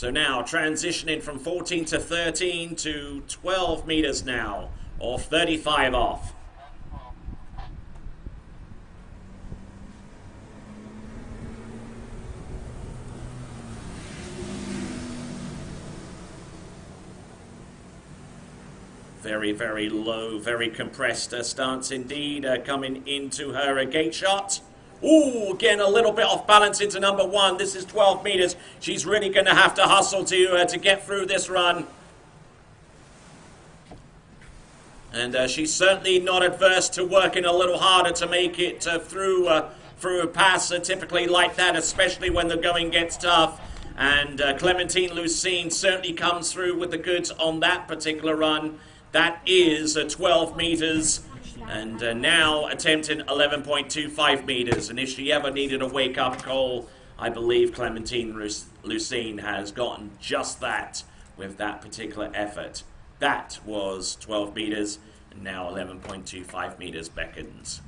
So now transitioning from 14 to 13 to 12 meters now, or 35 off. Very, very low, very compressed stance indeed, coming into her gate shot. Ooh, getting a little bit off balance into number one. This is 12 meters. She's really going to have to hustle to get through this run. And she's certainly not adverse to working a little harder to make it through a pass typically like that, especially when the going gets tough. And Clementine Lucine certainly comes through with the goods on that particular run. That is 12 meters, and now attempting 11.25 meters. And if she ever needed a wake-up call, I believe Clementine Lucine has gotten just that with that particular effort. That was 12 meters, and now 11.25 meters beckons.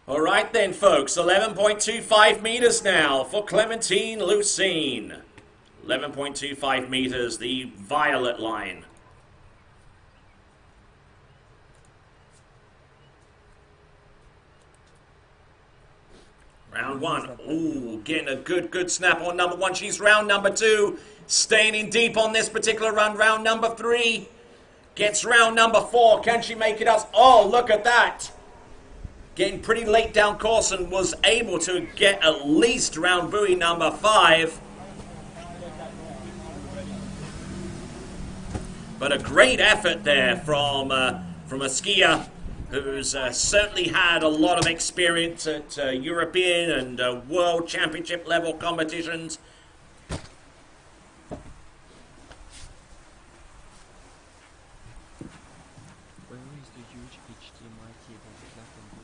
All right then, folks, 11.25 meters now for Clementine Lucine. 11.25 meters, the violet line. Round one. Ooh, getting a good snap on number one. She's round number two. Staying in deep on this particular run. Round number three. Gets round number four. Can she make it up? Oh, look at that. Getting pretty late down course and was able to get at least round buoy number 5. But a great effort there from a skier who's certainly had a lot of experience at European and World Championship level competitions. Where is the huge HDMI cable plug on the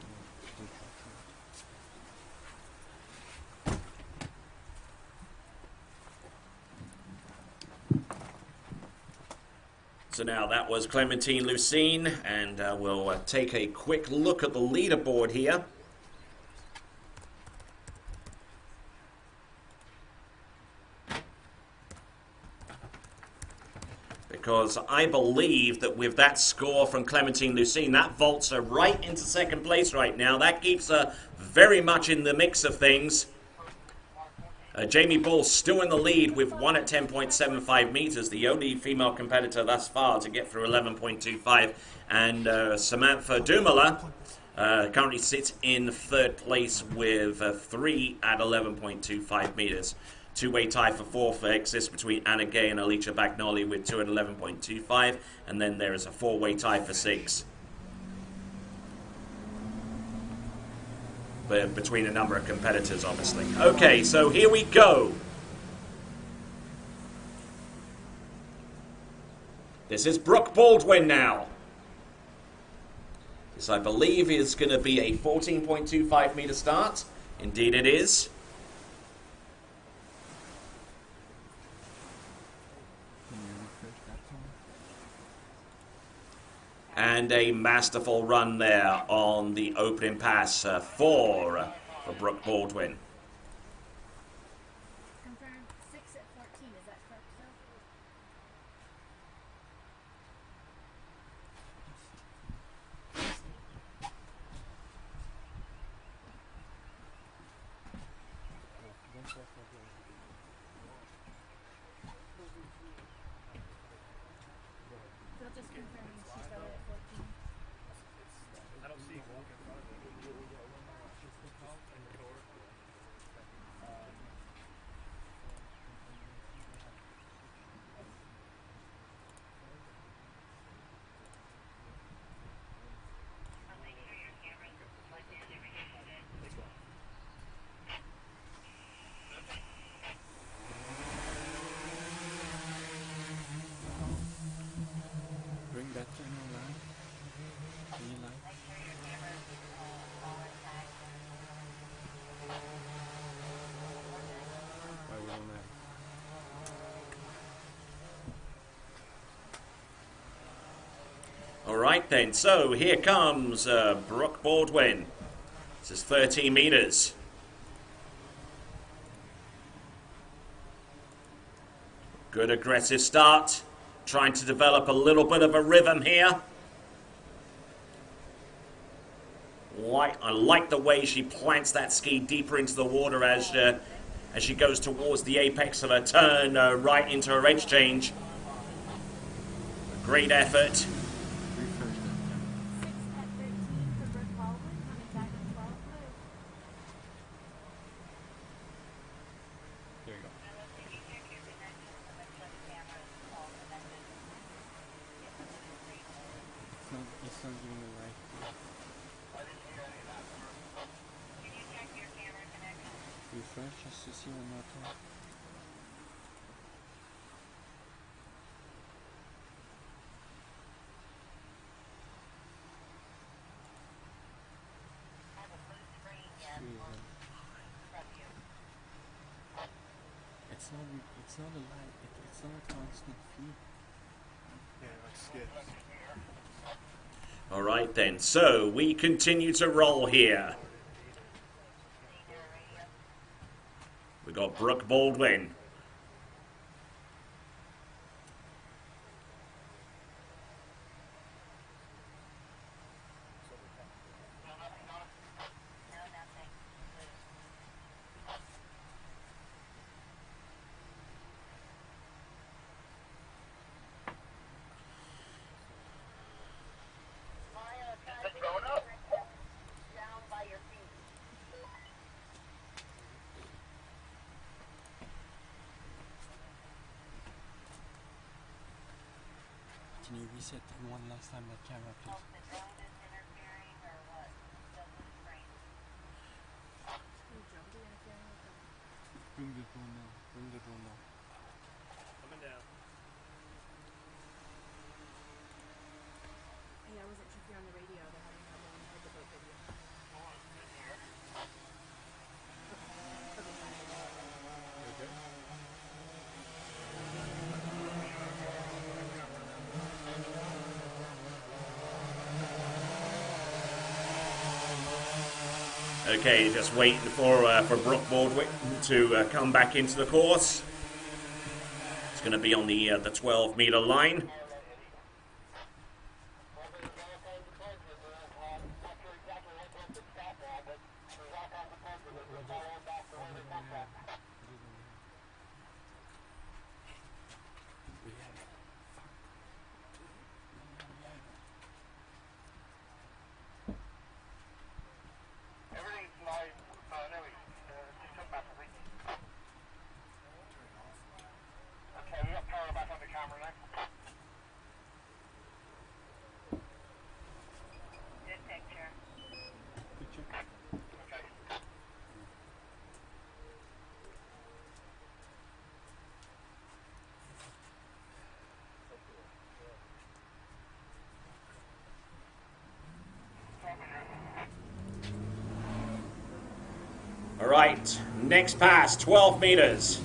So now that was Clementine Lucine, and we'll take a quick look at the leaderboard here. Because I believe that with that score from Clementine Lucine, that vaults her right into second place right now. That keeps her very much in the mix of things. Jamie Bull still in the lead with 1 at 10.75 meters, the only female competitor thus far to get through 11.25. And Samantha Dumoulin currently sits in third place with 3 at 11.25 meters. Two-way tie for fourth exists between Anna Gay and Alicia Bagnoli with 2 at 11.25. And then there is a four-way tie for 6. Between a number of competitors, obviously. Okay, so here we go. This is Brooke Baldwin now. This, I believe, is going to be a 14.25 meter start. Indeed it is. And a masterful run there on the opening pass for Brooke Baldwin. Confirm 6 at 14. Is that correct, Phil? Phil just confirming she started at 14. I don't see walk in front of me. right then, so here comes Brooke Baldwin. This is 13 meters. Good aggressive start. Trying to develop a little bit of a rhythm here. I like the way she plants that ski deeper into the water as she goes towards the apex of her turn, right into her edge change. Great effort. 6 at 13 for Brooke Baldwin, coming back at 12 blue. There you go. It's not giving the right. Refresh just to see one more time. It's not a light. It's not a constant feed. Yeah, like skips. All right then, so we continue to roll here. We got Brooke Baldwin. Can you reset one last time that camera, please? Bring the drone now. Bring the drone now. Coming down. Yeah, I wasn't sure if you're on the radio. They're having trouble when I heard the boat video. Okay. Okay, just waiting for Brooke Baldwin to come back into the course. It's going to be on the 12-meter line. Everything's live. No, just come back, I think. Okay, we got power back on the camera now. Good picture. Picture. Okay. All right, next pass, 12 meters.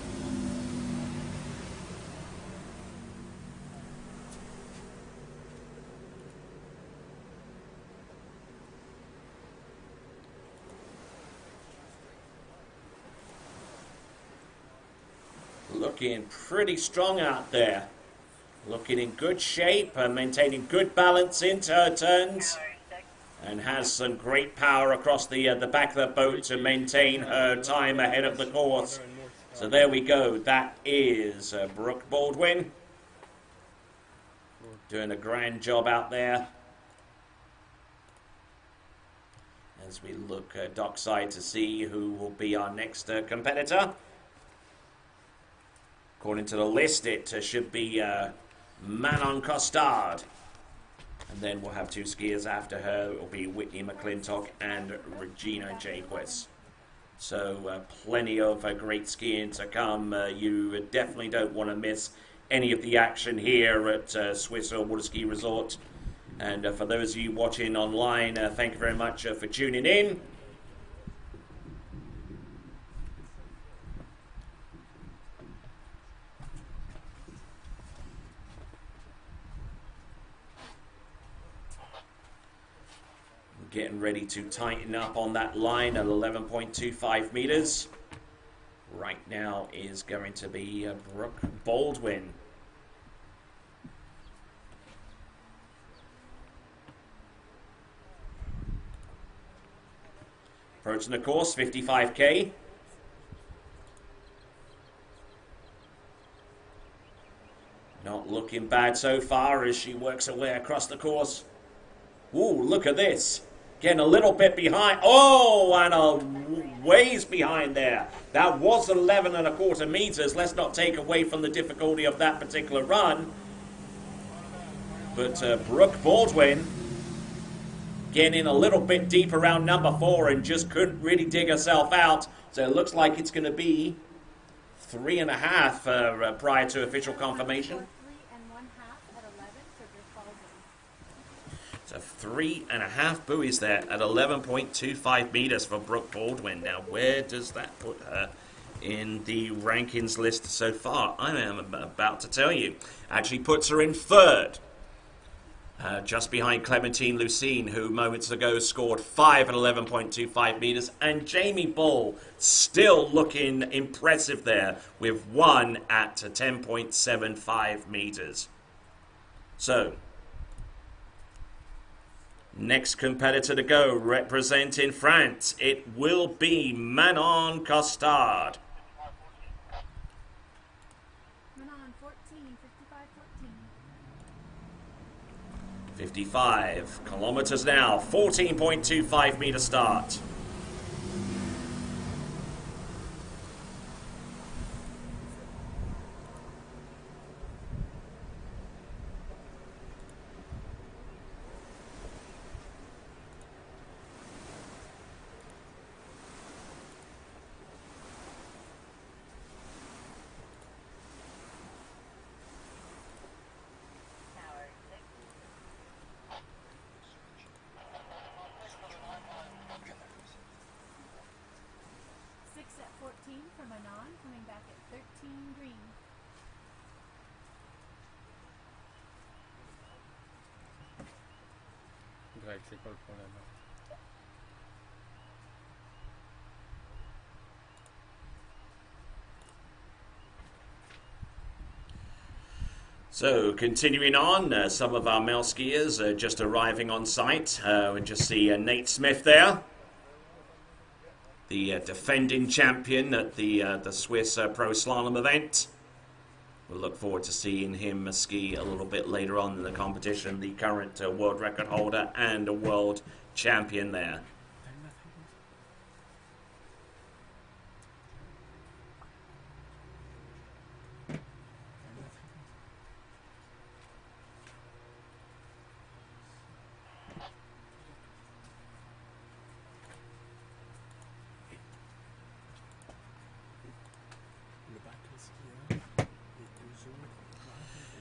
Looking pretty strong out there. Looking in good shape and maintaining good balance into her turns. And has some great power across the back of the boat to maintain her time ahead of the course. So there we go. That is Brooke Baldwin. Doing a grand job out there. As we look dockside to see who will be our next competitor. According to the list, it should be Manon Costard. And then we'll have two skiers after her. It will be Whitney McClintock and Regina Jaquez. So plenty of great skiing to come. You definitely don't want to miss any of the action here at Swiss Water Ski Resort. And for those of you watching online, thank you very much for tuning in. getting ready to tighten up on that line at 11.25 meters. Right now is going to be Brooke Baldwin. Approaching the course, 55K. Not looking bad so far as she works her way across the course. Ooh, look at this. Getting a little bit behind. Oh, and a ways behind there. That was 11.25 meters. Let's not take away from the difficulty of that particular run. But Brooke Baldwin getting in a little bit deep around number 4 and just couldn't really dig herself out. So it looks like it's going to be 3.5 prior to official confirmation. 3 1/2 at 11 for Brooke Baldwin. So 3.5 buoys there at 11.25 meters for Brooke Baldwin. Now, where does that put her in the rankings list so far? I am about to tell you. Actually puts her in 3rd. Just behind Clementine Lucine, who moments ago scored 5 at 11.25 meters. And Jamie Bull still looking impressive there with 1 at 10.75 meters. So, next competitor to go representing France, it will be Manon Costard. Manon 14, 55 14. 55 kilometers now, 14.25 meter start. At 14 for Manon, coming back at 13 green. Drag, c'est quoi le point là-bas? So, continuing on, some of our male skiers are just arriving on site. We just see Nate Smith there, the defending champion at the Swiss Pro Slalom event. We'll look forward to seeing him ski a little bit later on in the competition. The current world record holder and a world champion there.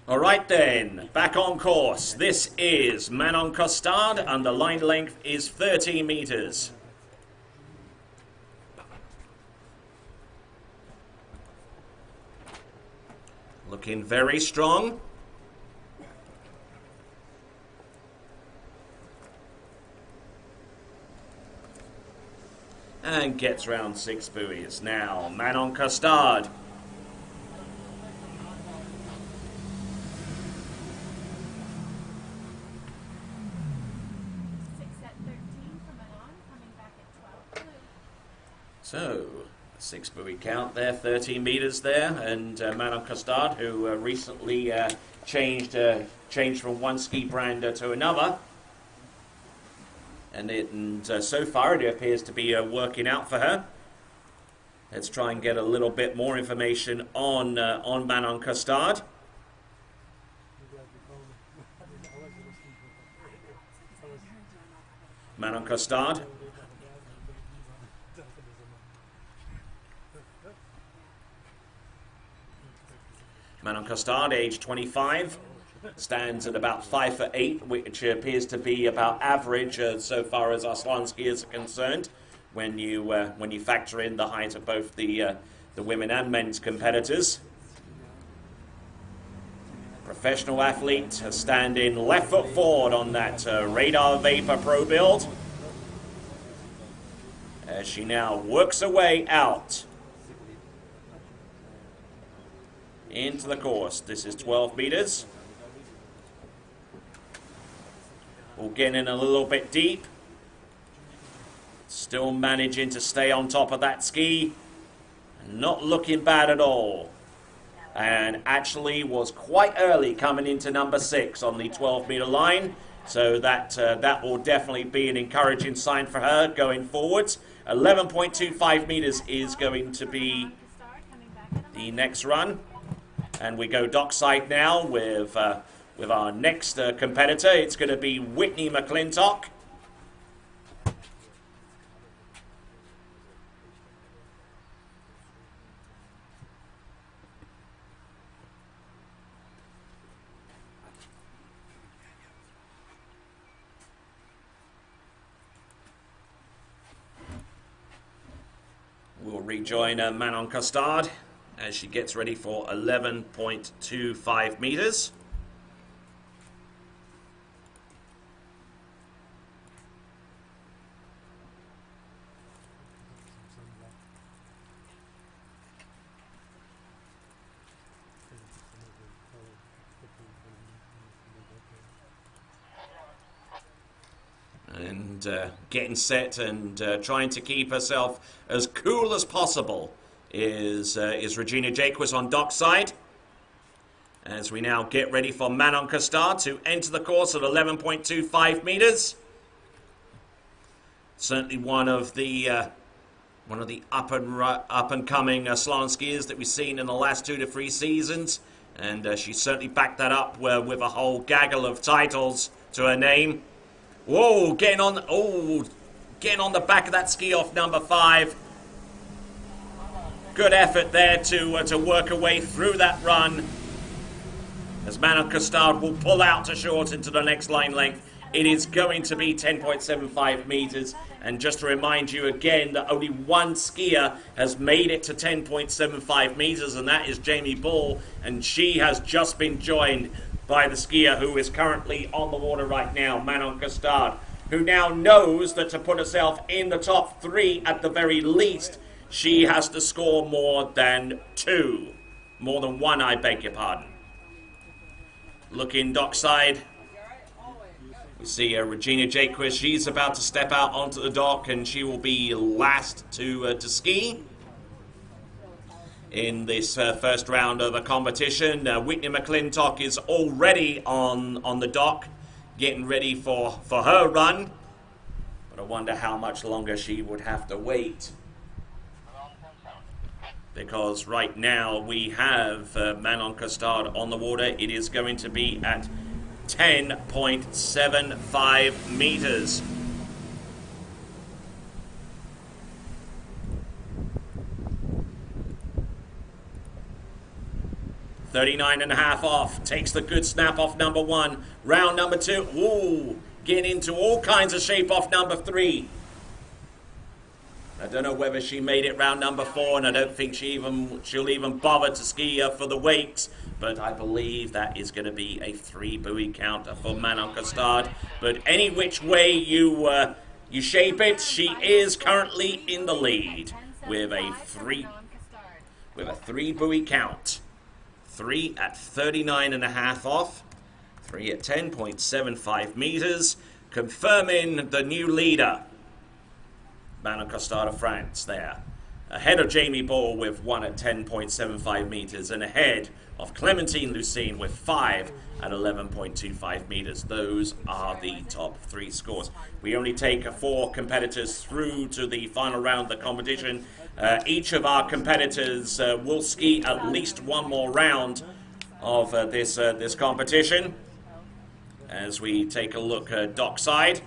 All right then, back on course. This is Manon Costard and the line length is 30 meters. Looking very strong. And gets round 6 buoys. Now, Manon Costard. So, 6 buoy count there, 13 meters there, and Manon Costard, who recently changed from one ski brand to another, and so far it appears to be working out for her. Let's try and get a little bit more information on Manon Costard. Manon Costard. Manon Costard, age 25, stands at about 5'8", which appears to be about average so far as our slalom skiers are concerned. When you factor in the height of both the women and men's competitors. Professional athlete standing left foot forward on that Radar Vapor Pro build. as she now works her way out into the course. This is 12 meters. We'll get in a little bit deep. Still managing to stay on top of that ski. Not looking bad at all. And actually was quite early coming into number 6 on the 12-meter line. So that will definitely be an encouraging sign for her going forwards. 11.25 meters is going to be the next run. And we go dockside now with our next competitor. It's going to be Whitney McClintock. We'll rejoin Manon Costard as she gets ready for 11.25 meters. And getting set and trying to keep herself as cool as possible is Regina Jaquez on dockside. As we now get ready for Manon Costard to enter the course at 11.25 meters. Certainly one of the up and coming slalom skiers that we've seen in the last 2 to 3 seasons, and she certainly backed that up with a whole gaggle of titles to her name. Whoa, getting on the back of that ski off number 5. Good effort there to work her way through that run. As Manon Costard will pull out to short into the next line length. It is going to be 10.75 meters. And just to remind you again that only one skier has made it to 10.75 meters, and that is Jamie Ball. And she has just been joined by the skier who is currently on the water right now, Manon Costard, who now knows that to put herself in the top 3 at the very least, she has to score more than 2. More than 1, I beg your pardon. Looking dockside, we see Regina Jaquez. She's about to step out onto the dock, and she will be last to ski in this first round of the competition. Whitney McClintock is already on the dock, getting ready for her run. But I wonder how much longer she would have to wait. Because right now we have Manon Costard on the water. It is going to be at 10.75 meters. $39.5 off. Takes the good snap off number 1. Round number 2. Ooh, getting into all kinds of shape off number 3. I don't know whether she made it round number 4, and I don't think she'll even bother to ski for the wakes. But I believe that is going to be a 3 buoy count for Manon Costard. But any which way you shape it, she is currently in the lead with a 3 buoy count. 3 at 39.5 off. 3 at 10.75 meters, confirming the new leader. Manon Costard of France there. Ahead of Jamie Ball with 1 at 10.75 meters, and ahead of Clementine Lucine with 5 at 11.25 meters. Those are the top 3 scores. We only take 4 competitors through to the final round of the competition. Each of our competitors will ski at least 1 more round of this competition. As we take a look dockside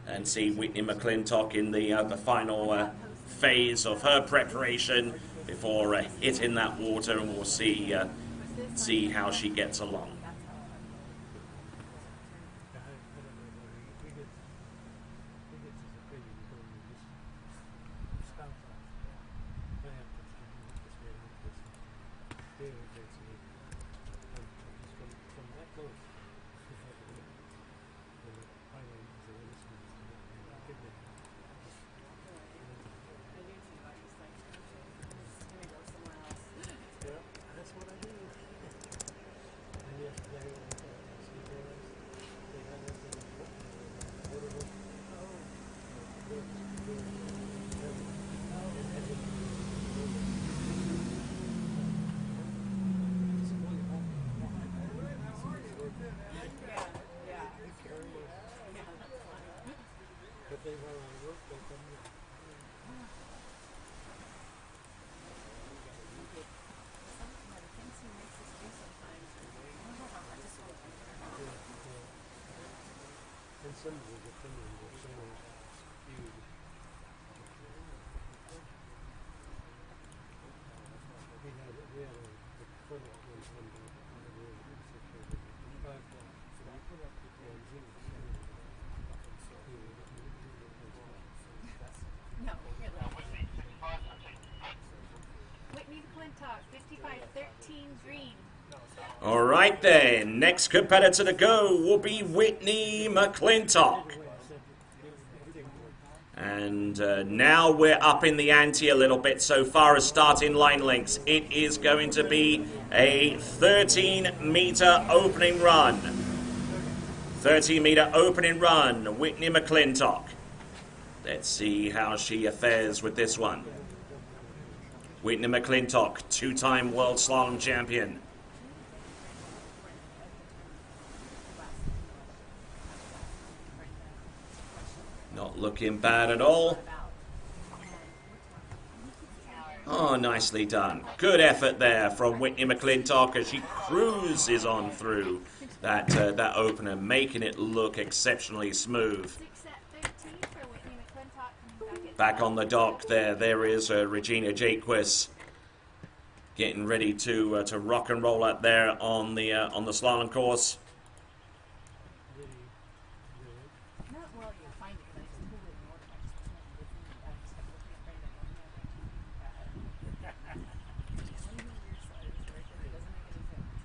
and see Whitney McClintock in the final phase of her preparation before hitting that water, and we'll see how she gets along. No, really. Whitney McClintock, 55-13 green. All right then, next competitor to go will be Whitney McClintock. And now we're up in the ante a little bit so far as starting line lengths. It is going to be a 13-meter opening run. 13-meter opening run, Whitney McClintock. Let's see how she fares with this one. Whitney McClintock, two-time World Slalom champion. Not looking bad at all. Oh, nicely done. Good effort there from Whitney McClintock as she cruises on through that opener, making it look exceptionally smooth. 6-13 for Whitney McClintock coming Back on the dock there is Regina Jaquist getting ready to rock and roll out there on the slalom course. Not well, you'll find it, but I just pulled it in order. I just kept looking at Brandon. One of your slides right there, it doesn't make any sense.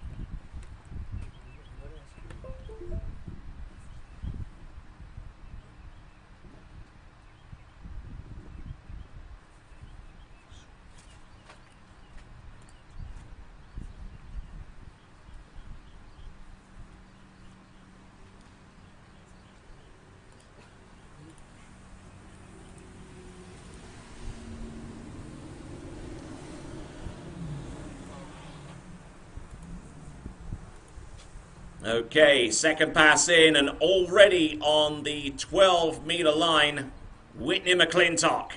Okay, second pass in and already on the 12-meter line, Whitney McClintock.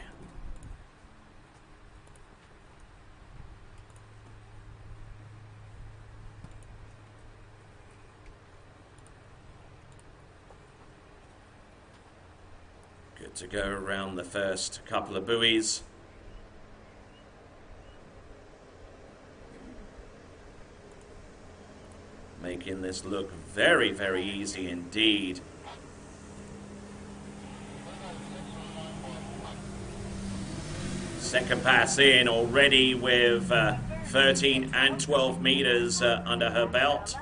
Good to go around the first couple of buoys. Making this look very, very easy indeed. Second pass in already with 13 and 12 meters under her belt.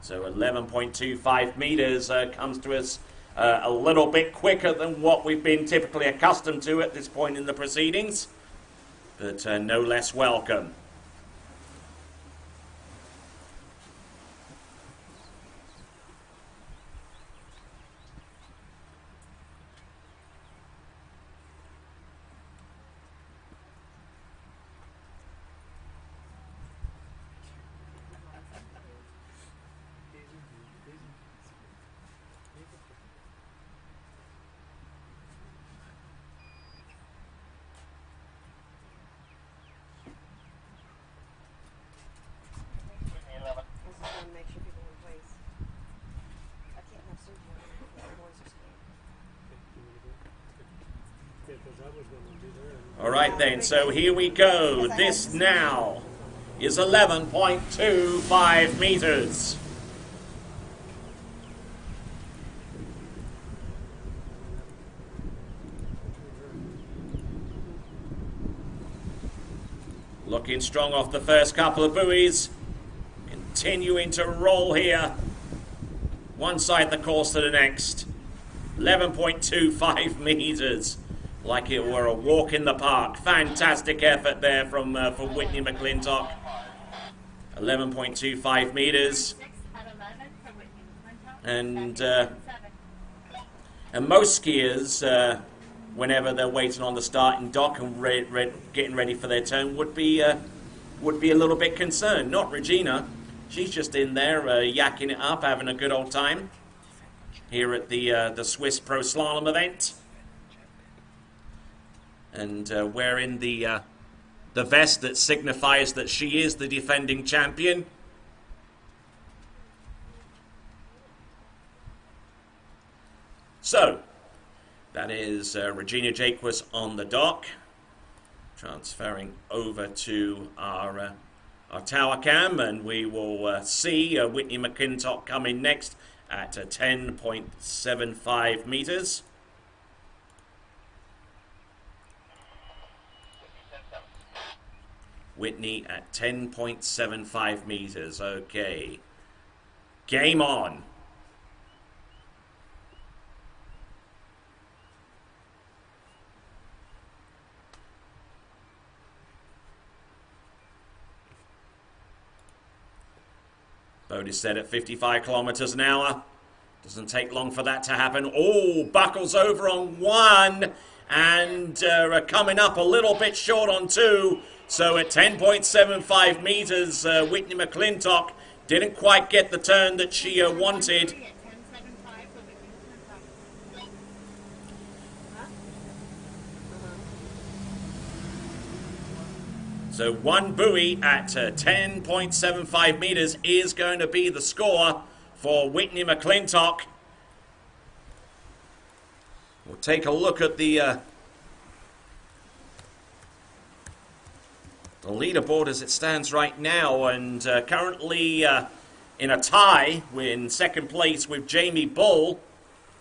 So 11.25 meters comes to us a little bit quicker than what we've been typically accustomed to at this point in the proceedings, but no less welcome. Make sure people in place. I can't have surgery on them because the boys are scared. All right then, so here we go. This now is 11.25 meters. Looking strong off the first couple of buoys. Continuing to roll here. One side the course to the next. 11.25 meters. Like it were a walk in the park. Fantastic effort there from Whitney McClintock. 11.25 meters. And most skiers, whenever they're waiting on the starting dock and getting ready for their turn, would be a little bit concerned. Not Regina. She's just in there yakking it up, having a good old time here at the Swiss Pro Slalom event. And wearing the vest that signifies that she is the defending champion. So, that is Regina Jaquist on the dock. Transferring over to our tower cam, and we will see Whitney McClintock coming next at 10.75 meters. Whitney at 10.75 meters. Okay. Game on. Boat is set at 55 kilometers an hour. Doesn't take long for that to happen. Oh, buckles over on one and coming up a little bit short on two. So at 10.75 meters, Whitney McClintock didn't quite get the turn that she wanted. So one buoy at 10.75 meters is going to be the score for Whitney McClintock. We'll take a look at the leaderboard as it stands right now, and currently in a tie. We're in second place with Jamie Bull,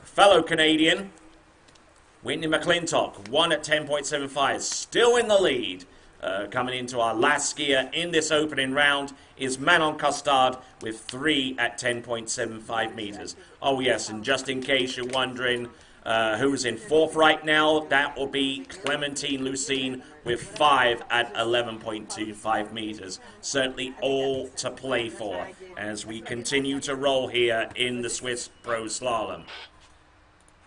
fellow Canadian. Whitney McClintock, 1 at 10.75, still in the lead. Coming into our last skier in this opening round is Manon Costard with 3 at 10.75 meters. Oh yes, and just in case you're wondering who's in fourth right now, that will be Clementine Lucine with 5 at 11.25 meters. Certainly all to play for as we continue to roll here in the Swiss Pro Slalom.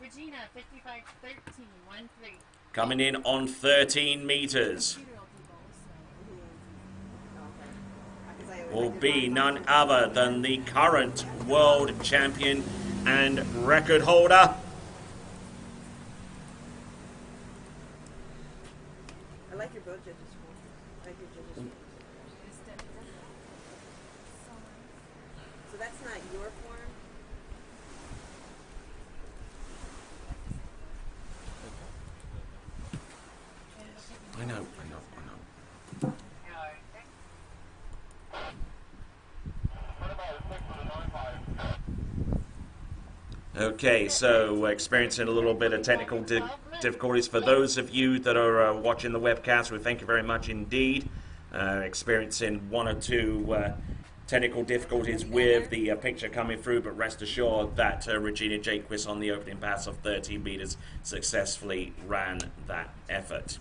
Regina, 55.13, 1-3. Coming in on 13 meters will be none other than the current world champion and record holder. I like your boat judges form. I like your judges form. So that's not your form? I know. Okay, so experiencing a little bit of technical difficulties. For those of you that are watching the webcast, we thank you very much indeed. Experiencing one or two technical difficulties with the picture coming through, but rest assured that Regina Jaquist on the opening pass of 13 meters successfully ran that effort.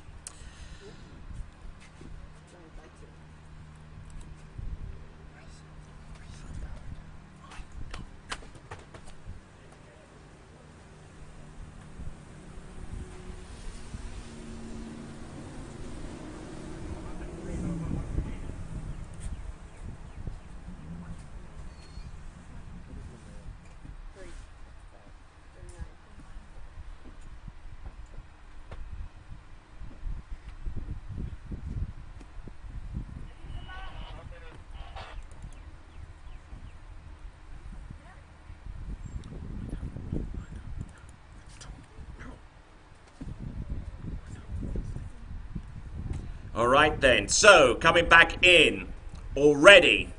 All right then, so coming back in already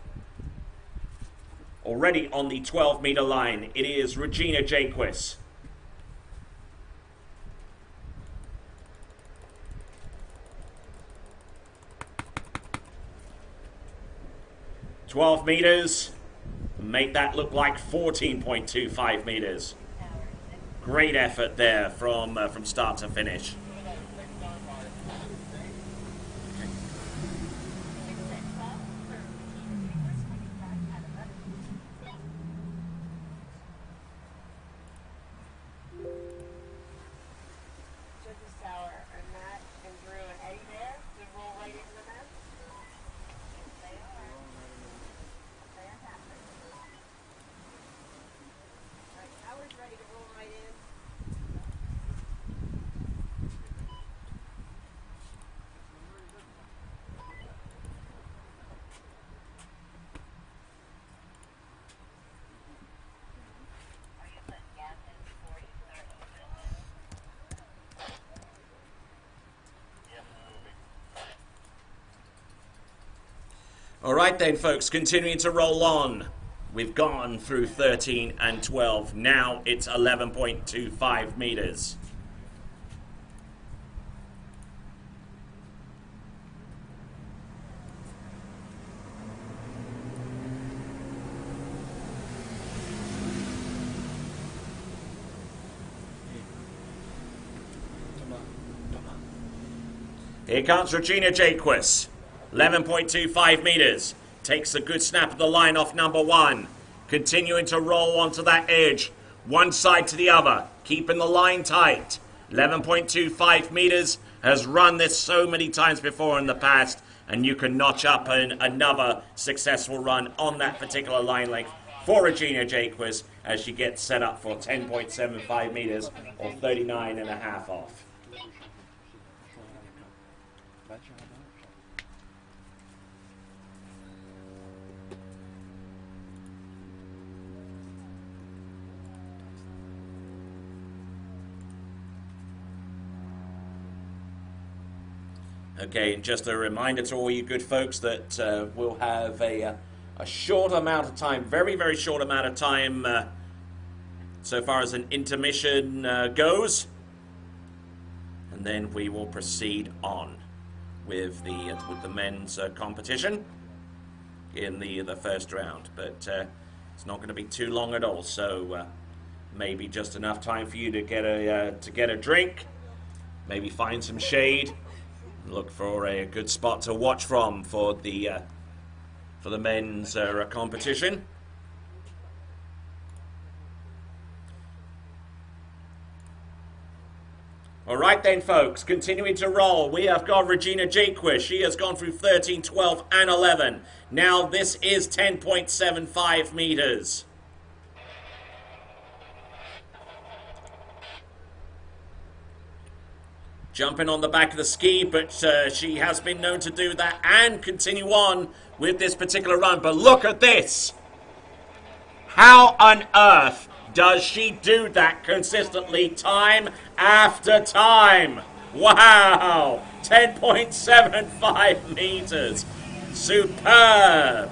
on the 12-meter line, it is Regina Jaquist. "12 meters, make that look like 14.25 meters. Great effort there from start to finish. All right then, folks, continuing to roll on. We've gone through 13 and 12. Now it's 11.25 meters. Here comes Regina Jaquis. 11.25 meters. Takes a good snap of the line off number one. Continuing to roll onto that edge. One side to the other. Keeping the line tight. 11.25 meters. Has run this so many times before in the past. And you can notch up another successful run on that particular line length for Regina Jaquis as she gets set up for 10.75 meters or 39.5 off. Okay, and just a reminder to all you good folks that we'll have a short amount of time, very, very short amount of time so far as an intermission goes. And then we will proceed on with the men's competition in the first round. But it's not going to be too long at all, so maybe just enough time for you to get a drink, maybe find some shade. Look for a good spot to watch from for the men's competition. All right then, folks, continuing to roll. We have got Regina Jaquis. She has gone through 13, 12, and 11. Now this is 10.75 meters. Jumping on the back of the ski, but she has been known to do that and continue on with this particular run. But look at this. How on earth does she do that consistently time after time? Wow. 10.75 meters. Superb.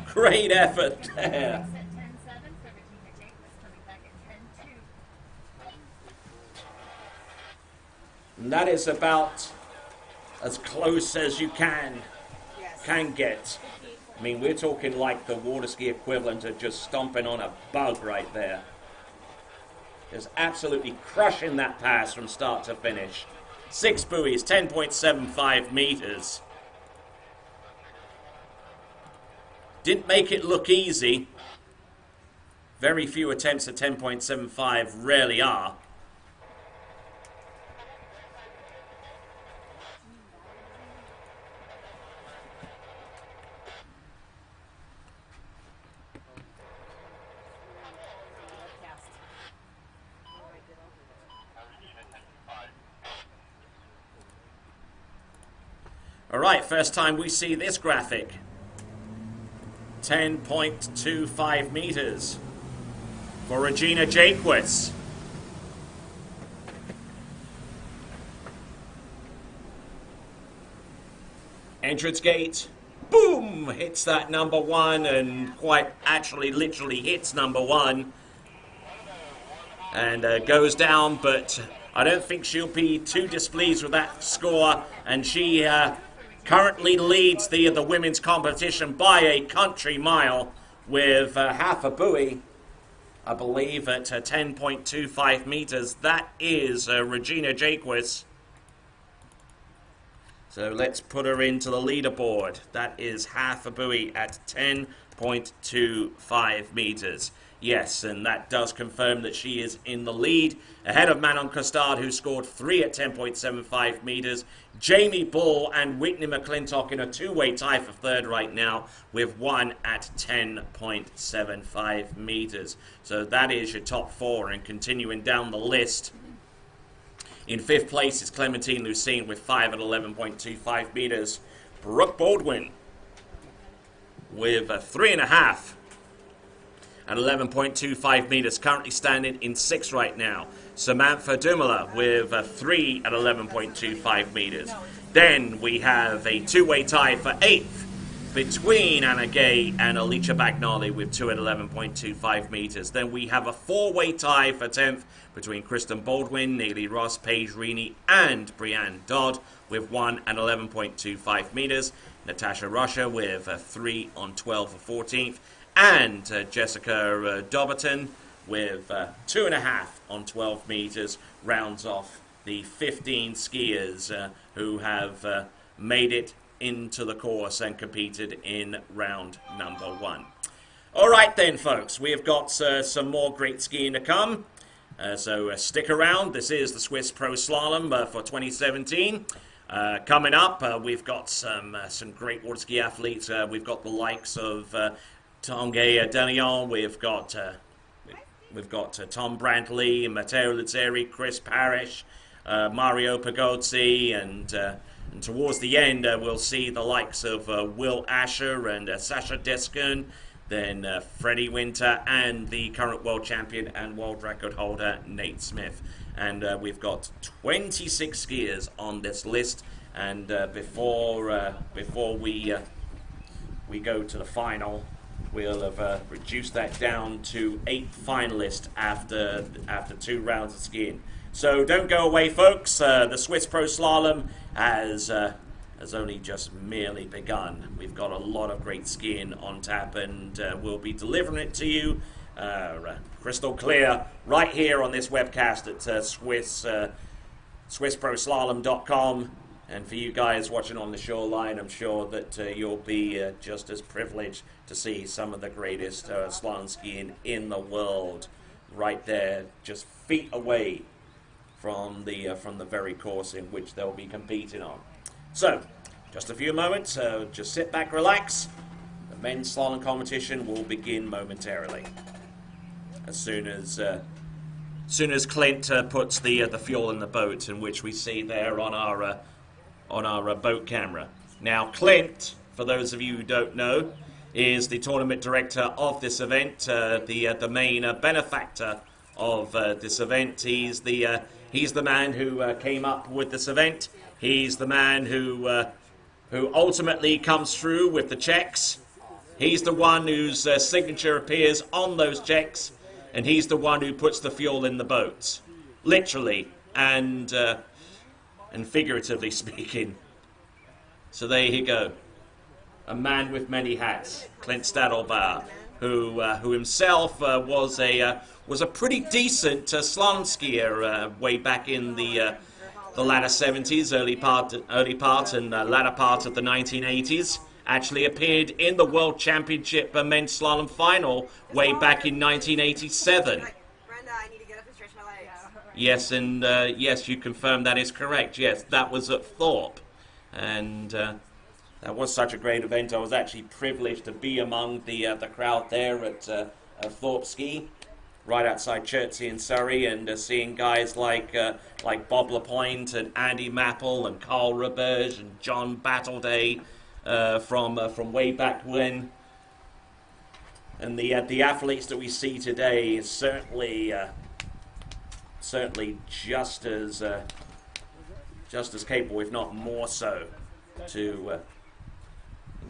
Great effort there. And that is about as close as you can get. I mean, we're talking like the water ski equivalent of just stomping on a bug right there. Just absolutely crushing that pass from start to finish. 6 buoys, 10.75 meters. Didn't make it look easy. Very few attempts at 10.75 rarely are. All right, first time we see this graphic. 10.25 meters for Regina Jaquis. Entrance gate, boom, hits that number one and quite actually literally hits number one. And goes down, but I don't think she'll be too displeased with that score. And she currently leads the women's competition by a country mile with half a buoy, I believe, at 10.25 meters. That is Regina Jaquis. So let's put her into the leaderboard. That is half a buoy at 10.25 meters. Yes, and that does confirm that she is in the lead, ahead of Manon Costard, who scored 3 at 10.75 meters. Jamie Bull and Whitney McClintock in a two-way tie for third right now, with 1 at 10.75 meters. So that is your top 4, and continuing down the list. In 5th place is Clementine Lucene with 5 at 11.25 meters. Brooke Baldwin with 3.5 at 11.25 meters, currently standing in 6th right now. Samantha Dumoulin with 3 at 11.25 meters. Then we have a two-way tie for 8th between Anna Gay and Alicia Bagnoli with 2 at 11.25 meters. Then we have a four-way tie for 10th between Kristen Baldwin, Neely Ross, Paige Reaney, and Brianne Dodd with 1 at 11.25 meters. Natasha Russia with 3 on 12 for 14th. And Jessica Dobberton with 2.5 on 12 meters rounds off the 15 skiers who have made it into the course and competed in round number 1. All right then, folks, we have got some more great skiing to come. So stick around. This is the Swiss Pro Slalom for 2017. Coming up, we've got some great water ski athletes. We've got the likes of Tanguy Delion. We've got Tom Brantley, Matteo Lazzeri, Chris Parrish, Mario Pagozzi, and towards the end we'll see the likes of Will Asher and Sasha Deskin, then Freddie Winter, and the current world champion and world record holder Nate Smith. And we've got 26 skiers on this list. And before we go to the final, we'll have reduced that down to 8 finalists after 2 rounds of skiing. So don't go away, folks. The Swiss Pro Slalom has only just merely begun. We've got a lot of great skiing on tap, and we'll be delivering it to you crystal clear right here on this webcast at SwissProSlalom.com. And for you guys watching on the shoreline, I'm sure that you'll be just as privileged to see some of the greatest slalom skiing in the world right there, just feet away from the very course in which they'll be competing on. So, just a few moments, just sit back, relax. The men's slalom competition will begin momentarily. As soon as Clint puts the fuel in the boat, in which we see there on our boat camera. Now, Clint, for those of you who don't know, is the tournament director of this event, the main benefactor of this event. He's the man who came up with this event. He's the man who ultimately comes through with the checks. He's the one whose signature appears on those checks, and he's the one who puts the fuel in the boats, literally and figuratively speaking. So there you go, a man with many hats, Clint Stadelbauer, who himself was a pretty decent slalom skier way back in the latter 70s, early part and latter part of the 1980s. Actually appeared in the World Championship men's slalom final way back in 1987. Brenda, I need to get up and stretch my legs. Yes, and yes, you confirm that is correct. Yes, that was at Thorpe, and that was such a great event. I was actually privileged to be among the crowd there at Thorpe Ski, right outside Chertsey in Surrey, and seeing guys like Bob Lapointe and Andy Mapple and Carl Roberge and John Battleday from way back when. And the athletes that we see today is certainly just as capable, if not more so, in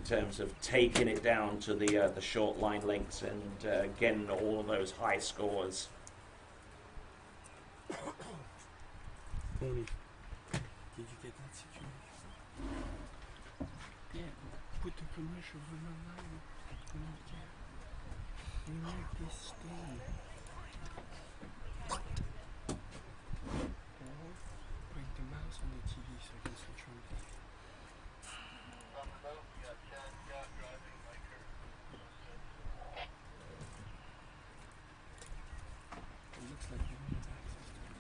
terms of taking it down to the short line lengths and getting all of those high scores. Tony, did you get that situation? Yeah, put the commercial on online. You make this stay. Bring the mouse on the TV so I can switch on. It looks like you don't have access to it.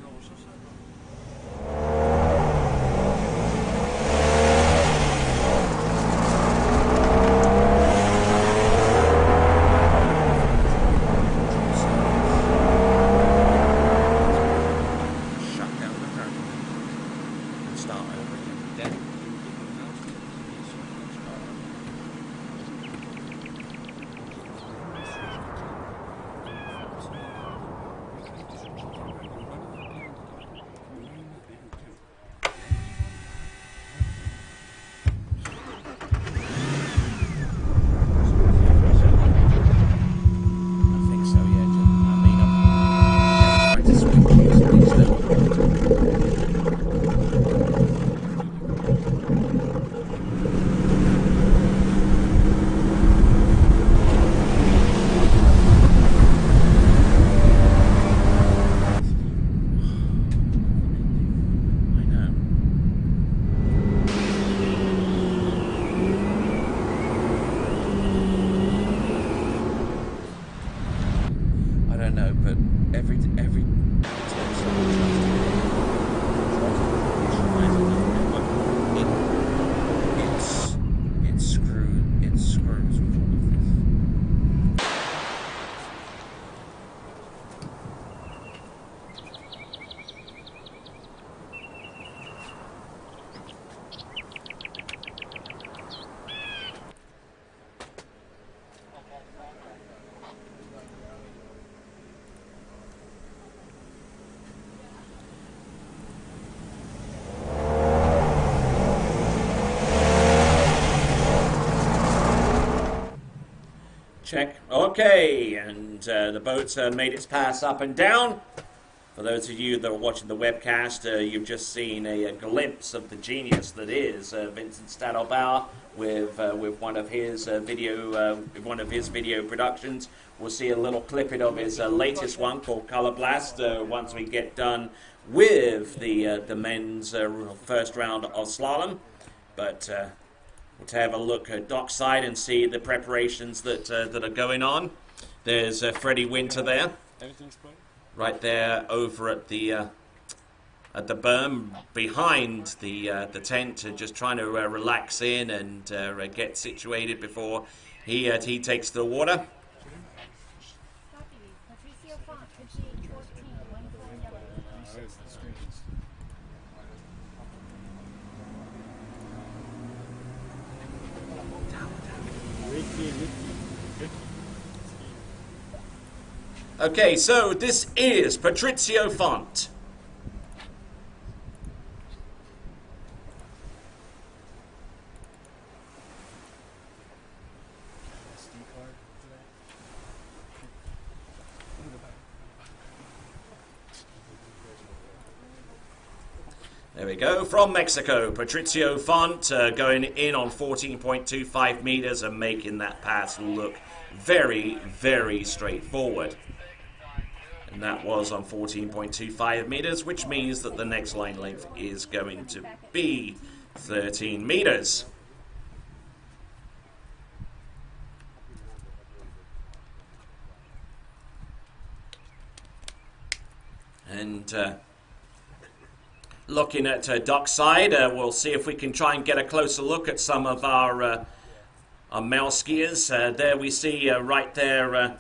No, so know, but every it screws with all of this. Check. Okay, and the boat's made its pass up and down. For those of you that are watching the webcast, you've just seen a glimpse of the genius that is Vincent Stadelbauer with one of his video productions. We'll see a little clipping of his latest one called Color Blast once we get done with the men's first round of slalom. But we'll have a look at dockside and see the preparations that are going on. There's Freddie Winter there. Everything's fine. Right there, over at the berm behind the tent, just trying to relax in and get situated before he takes the water. Copy. Patricio Font, 5814, one flying yellow. Where's the screens? Okay, so this is Patricio Font. SD card for that? There we go, from Mexico, Patricio Font going in on 14.25 meters and making that pass look very, very straightforward. And that was on 14.25 meters, which means that the next line length is going to be 13 meters. And looking at dockside, we'll see if we can try and get a closer look at some of our male skiers. There we see right there,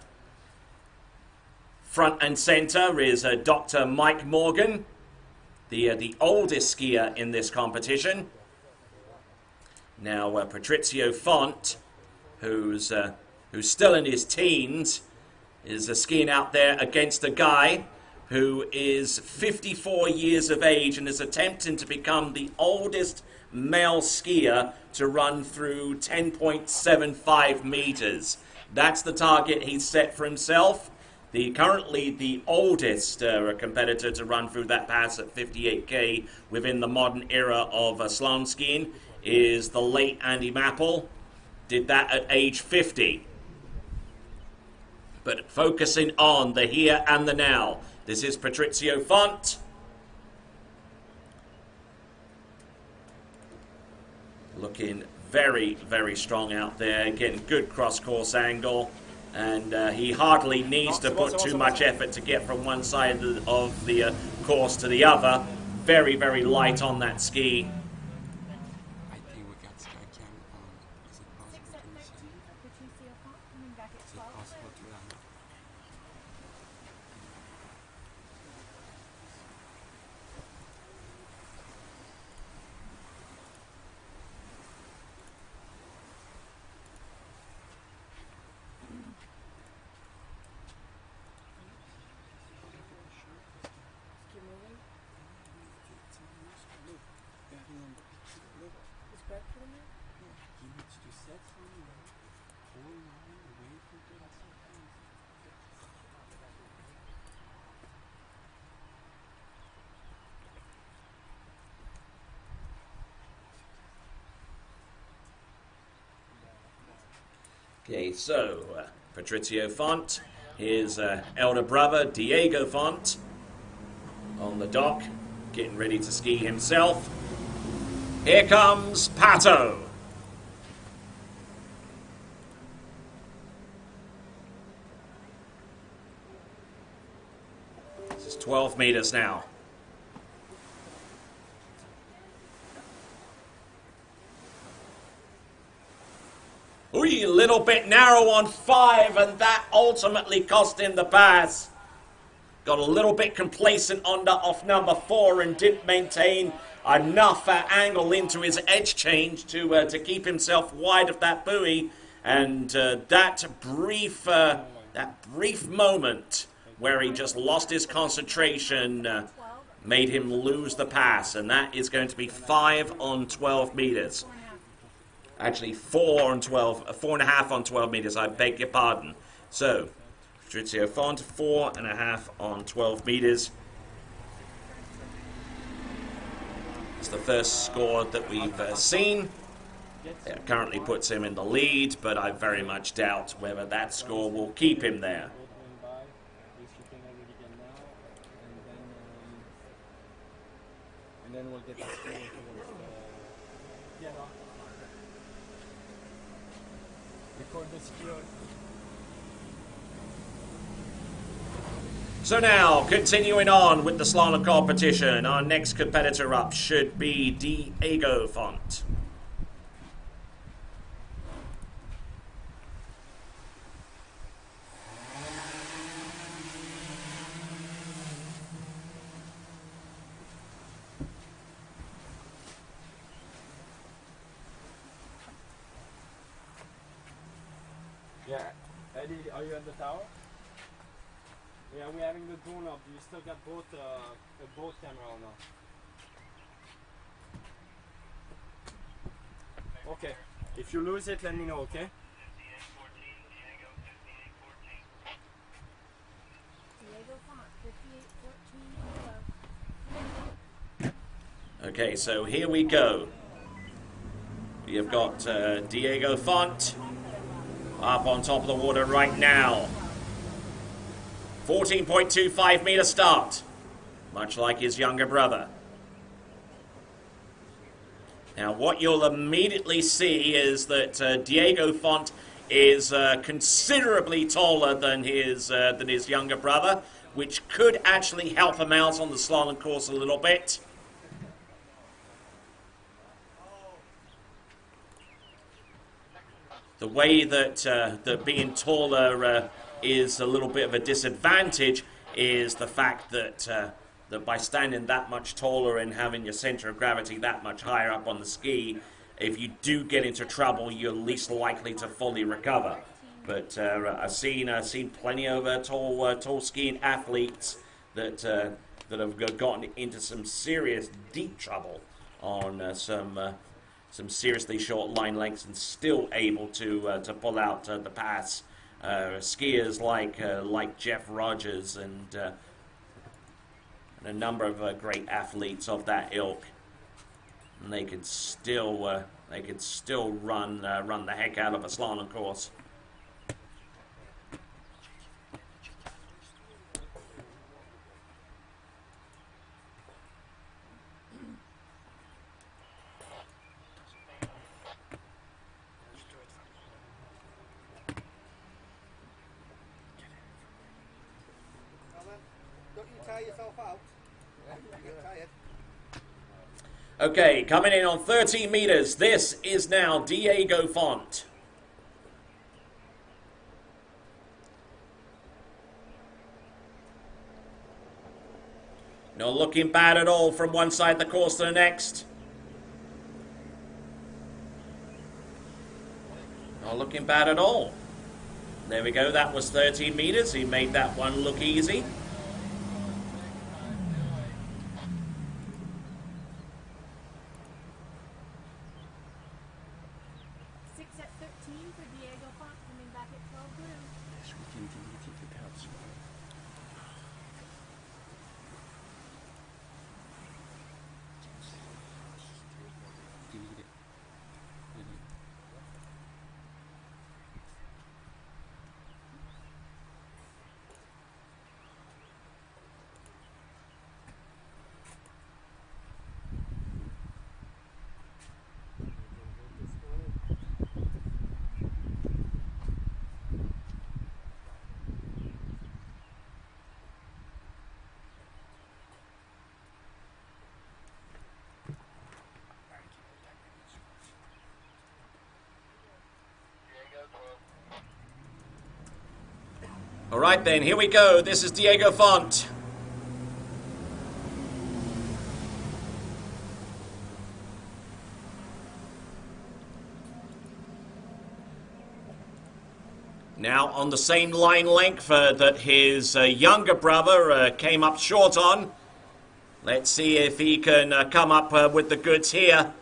front and center is Dr. Mike Morgan, the oldest skier in this competition. Now Patricio Font, who's still in his teens, is skiing out there against a guy who is 54 years of age and is attempting to become the oldest male skier to run through 10.75 meters. That's the target he's set for himself. Currently the oldest competitor to run through that pass at 58k within the modern era of slalom skiing is the late Andy Mapple. Did that at age 50. But focusing on the here and the now. This is Patricio Font. Looking very, very strong out there, getting good cross-course angle. And he hardly needs to put too much effort to get from one side of the course to the other. Very, very light on that ski. I think we got Skycam on. Is it possible 6 at to 13 send? for Patricio Font, coming back at Is it 12. possible to run? Keep moving. Look, look. Is Greg putting it? He needs to set somewhere, hold line, wait for 30 seconds. Okay, so Patricio Font, his elder brother Diego Font on the dock, getting ready to ski himself. Here comes Pato. 12 meters now. Ooh, a little bit narrow on 5, and that ultimately cost him the pass. Got a little bit complacent off number 4 and didn't maintain enough angle into his edge change to keep himself wide of that buoy. And that brief moment where he just lost his concentration made him lose the pass. And that is going to be 5 on 12 meters. Actually, 4.5 on 12 meters. I beg your pardon. So, Fabrizio Font, 4.5 on 12 meters. It's the first score that we've seen. It currently puts him in the lead, but I very much doubt whether that score will keep him there. And then we'll get the score towards record the skill. So now, continuing on with the slalom competition, our next competitor up should be Diego Font. Yeah, Eddie, are you at the tower? Yeah, we're having the drone up. Do you still got both a boat camera or not? Okay. If you lose it, let me know, okay? Diego Font, 58-14 below. Okay, so here we go. We have got Diego Font up on top of the water right now. 14.25 meter start, much like his younger brother. Now, what you'll immediately see is that Diego Font is considerably taller than his younger brother, which could actually help him out on the slalom course a little bit. The way that being taller is a little bit of a disadvantage is the fact that that by standing that much taller and having your center of gravity that much higher up on the ski, if you do get into trouble, you're least likely to fully recover. But I've seen plenty of tall skiing athletes that have gotten into some serious deep trouble on some seriously short line lengths and still able to pull out the pass. Skiers like Jeff Rogers and a number of great athletes of that ilk, and they could still run the heck out of a slalom course. Don't you tire yourself out? You get tired. Okay, coming in on 13 meters, this is now Diego Font. Not looking bad at all from one side of the course to the next. Not looking bad at all. There we go, that was 13 meters. He made that one look easy. All right then, here we go. This is Diego Font. Now on the same line length that his younger brother came up short on. Let's see if he can come up with the goods here.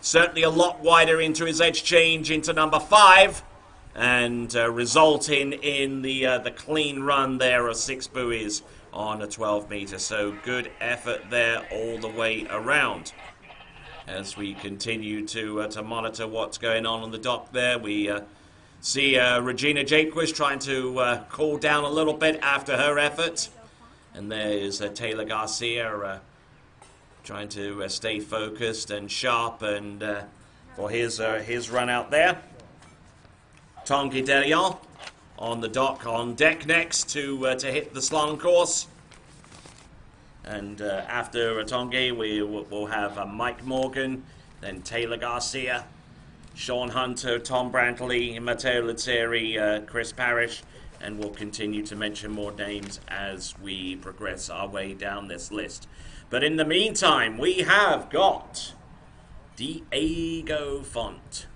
Certainly a lot wider into his edge change into number 5. And resulting in the clean run there of 6 buoys on a 12 meter. So good effort there all the way around. As we continue to monitor what's going on the dock there, we see Regina Jaquist trying to cool down a little bit after her effort. And there's Taylor Garcia trying to stay focused and sharp and for his run out there. Tanguy Delion on the dock, on deck next to hit the slalom course. And after Tanguy, we'll have Mike Morgan, then Taylor Garcia, Sean Hunter, Tom Brantley, Matteo Lazzeri, Chris Parrish, and we'll continue to mention more names as we progress our way down this list. But in the meantime, we have got Diego Font.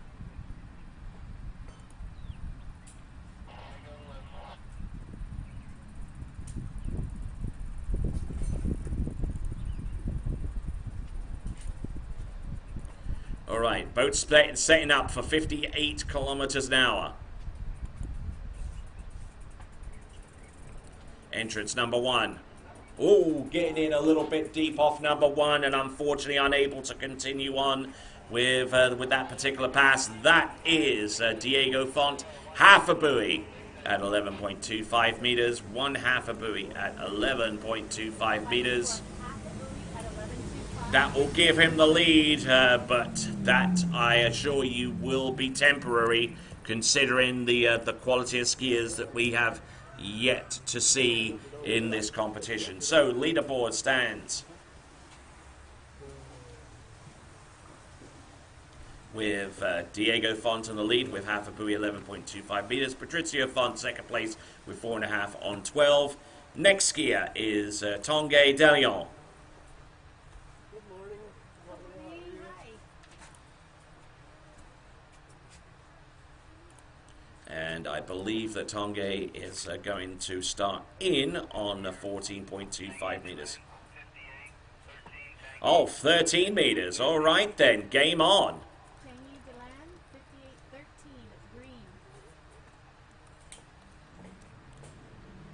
All right, boat setting up for 58 kilometers an hour. Entrance number 1. Oh, getting in a little bit deep off number 1 and unfortunately unable to continue on with that particular pass. That is Diego Font, half a buoy at 11.25 meters, 1/2 a buoy at 11.25 meters. That will give him the lead, but that, I assure you, will be temporary, considering the quality of skiers that we have yet to see in this competition. So, leaderboard stands with Diego Font in the lead with half a buoy, 11.25 meters. Patricio Font, second place with 4.5 on 12. Next skier is Tanguy Delion. And I believe that Tanguy is going to start in on 14.25 meters. Oh, 13 meters. All right then, game on.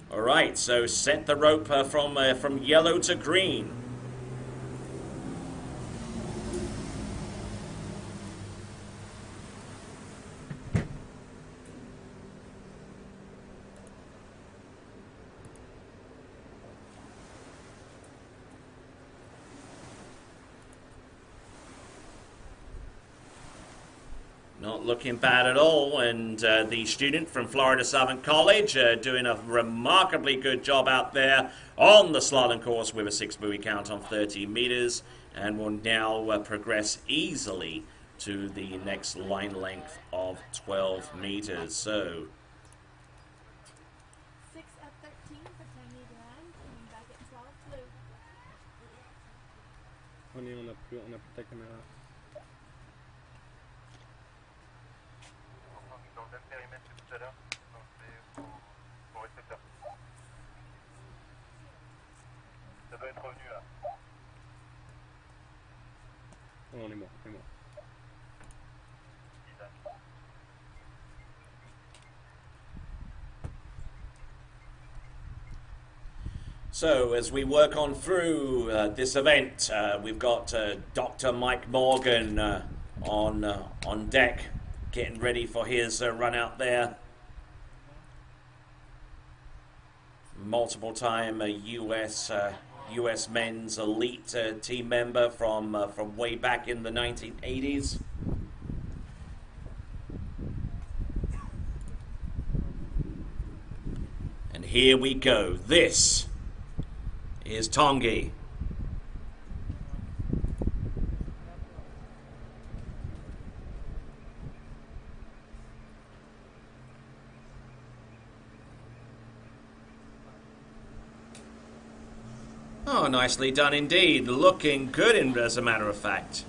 All right, so set the rope from yellow to green. Not looking bad at all, and the student from Florida Southern College doing a remarkably good job out there on the slalom course with a 6 buoy count on 13 meters, and will now progress easily to the next line length of 12 meters. So 6 at 13 for Tanguy Delion, coming back at 12 blue. On a plus ta caméra. Dans le même périmètre que tout à l'heure, donc c'est pour récepteur. Ça doit être revenu là. Oh, on est mort, on est mort. So as we work on through this event, we've got Dr. Mike Morgan on deck, getting ready for his run out there. Multiple-time U.S. men's elite team member from way back in the 1980s. And here we go. This is Tanguy. Oh, nicely done indeed. Looking good, as a matter of fact.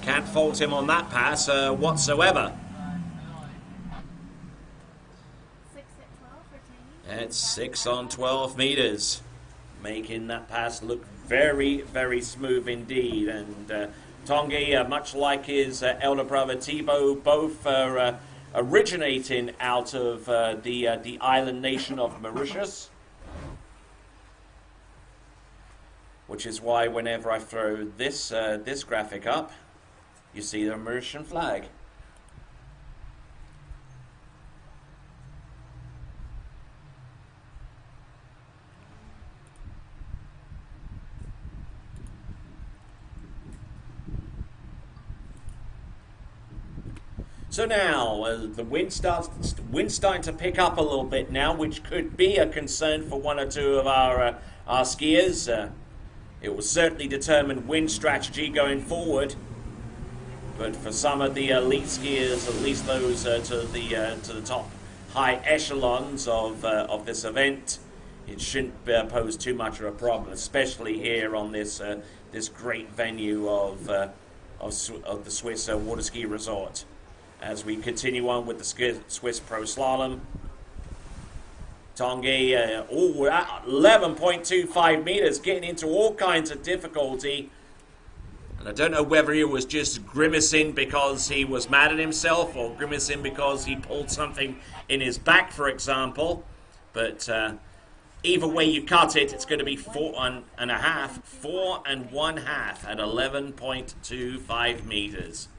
Can't fault him on that pass whatsoever. 6 at 12 for Tangy. It's 6 on 12 meters. Making that pass look very, very smooth indeed. And Tanguy, much like his elder brother Thibaut, both are originating out of the island nation of Mauritius. Which is why whenever I throw this this graphic up, you see the Mauritian flag. So now the wind's starting to pick up a little bit now, which could be a concern for one or two of our skiers. It will certainly determine wind strategy going forward. But for some of the elite skiers, at least those to the top high echelons of this event, it shouldn't pose too much of a problem, especially here on this this great venue of the Swiss water ski resort. As we continue on with the Swiss Pro Slalom, Tanguy, 11.25 meters, getting into all kinds of difficulty. And I don't know whether he was just grimacing because he was mad at himself or grimacing because he pulled something in his back, for example. But either way you cut it, it's going to be 4.5 at 11.25 meters.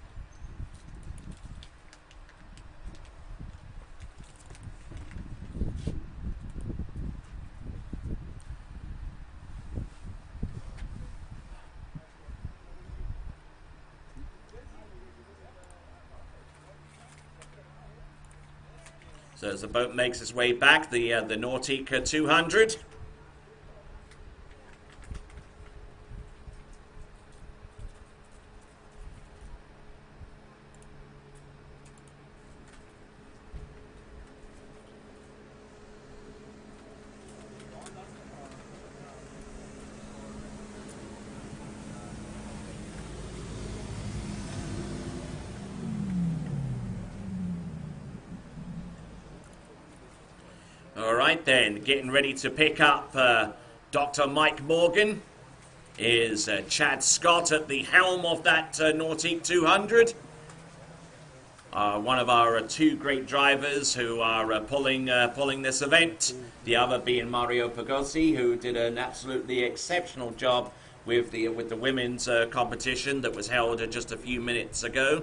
So as the boat makes its way back, the Nautique 200. All right then, getting ready to pick up Dr. Mike Morgan is Chad Scott at the helm of that Nautique 200. One of our two great drivers who are pulling this event. The other being Mario Pagossi, who did an absolutely exceptional job with the women's competition that was held just a few minutes ago.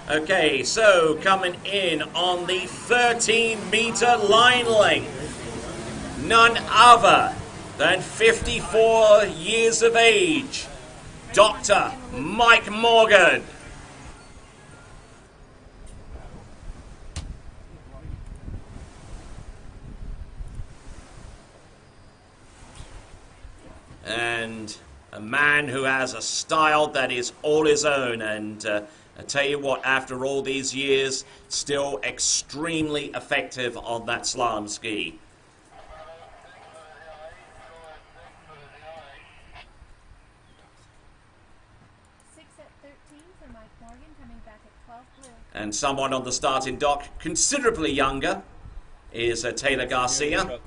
Okay, so coming in on the 13-meter line length, none other than 54 years of age, Dr. Mike Morgan. And a man who has a style that is all his own, and I tell you what, after all these years, still extremely effective on that slalom ski. At 13 for Mike Morgan, coming back at 12 blue. And someone on the starting dock, considerably younger, is Taylor Garcia.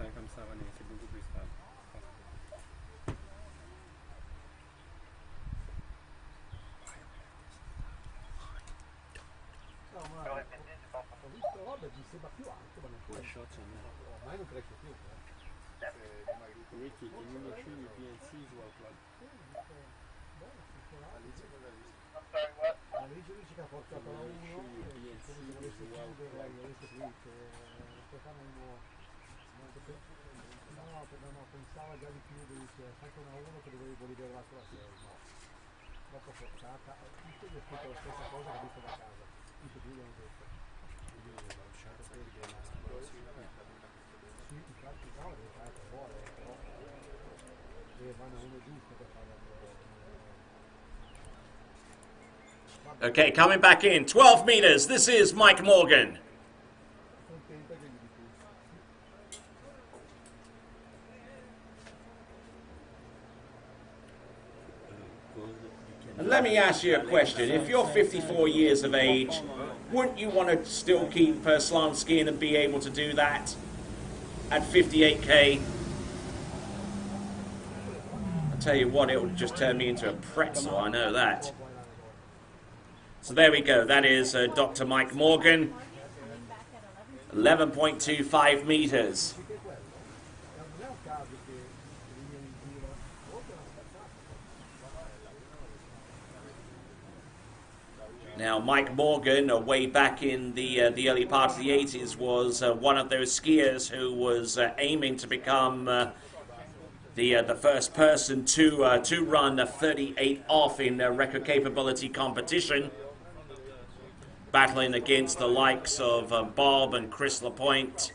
Pensava già di chiudere, anche una 1 che dovevi liberare la sua serie, no. Troppo forzata, tutto gli ho scritto la stessa cosa che ho visto da casa. Okay, coming back in, 12 meters. This is Mike Morgan. And let me ask you a question. If you're 54 years of age, wouldn't you want to still keep slalom skiing and be able to do that at 58k? I'll tell you what, it would just turn me into a pretzel, I know that. So there we go. That is Dr. Mike Morgan, 11.25 meters. Now, Mike Morgan, way back in the early part of the 80s, was one of those skiers who was aiming to become the first person to run a 38 off in record capability competition, battling against the likes of Bob and Chris Lapointe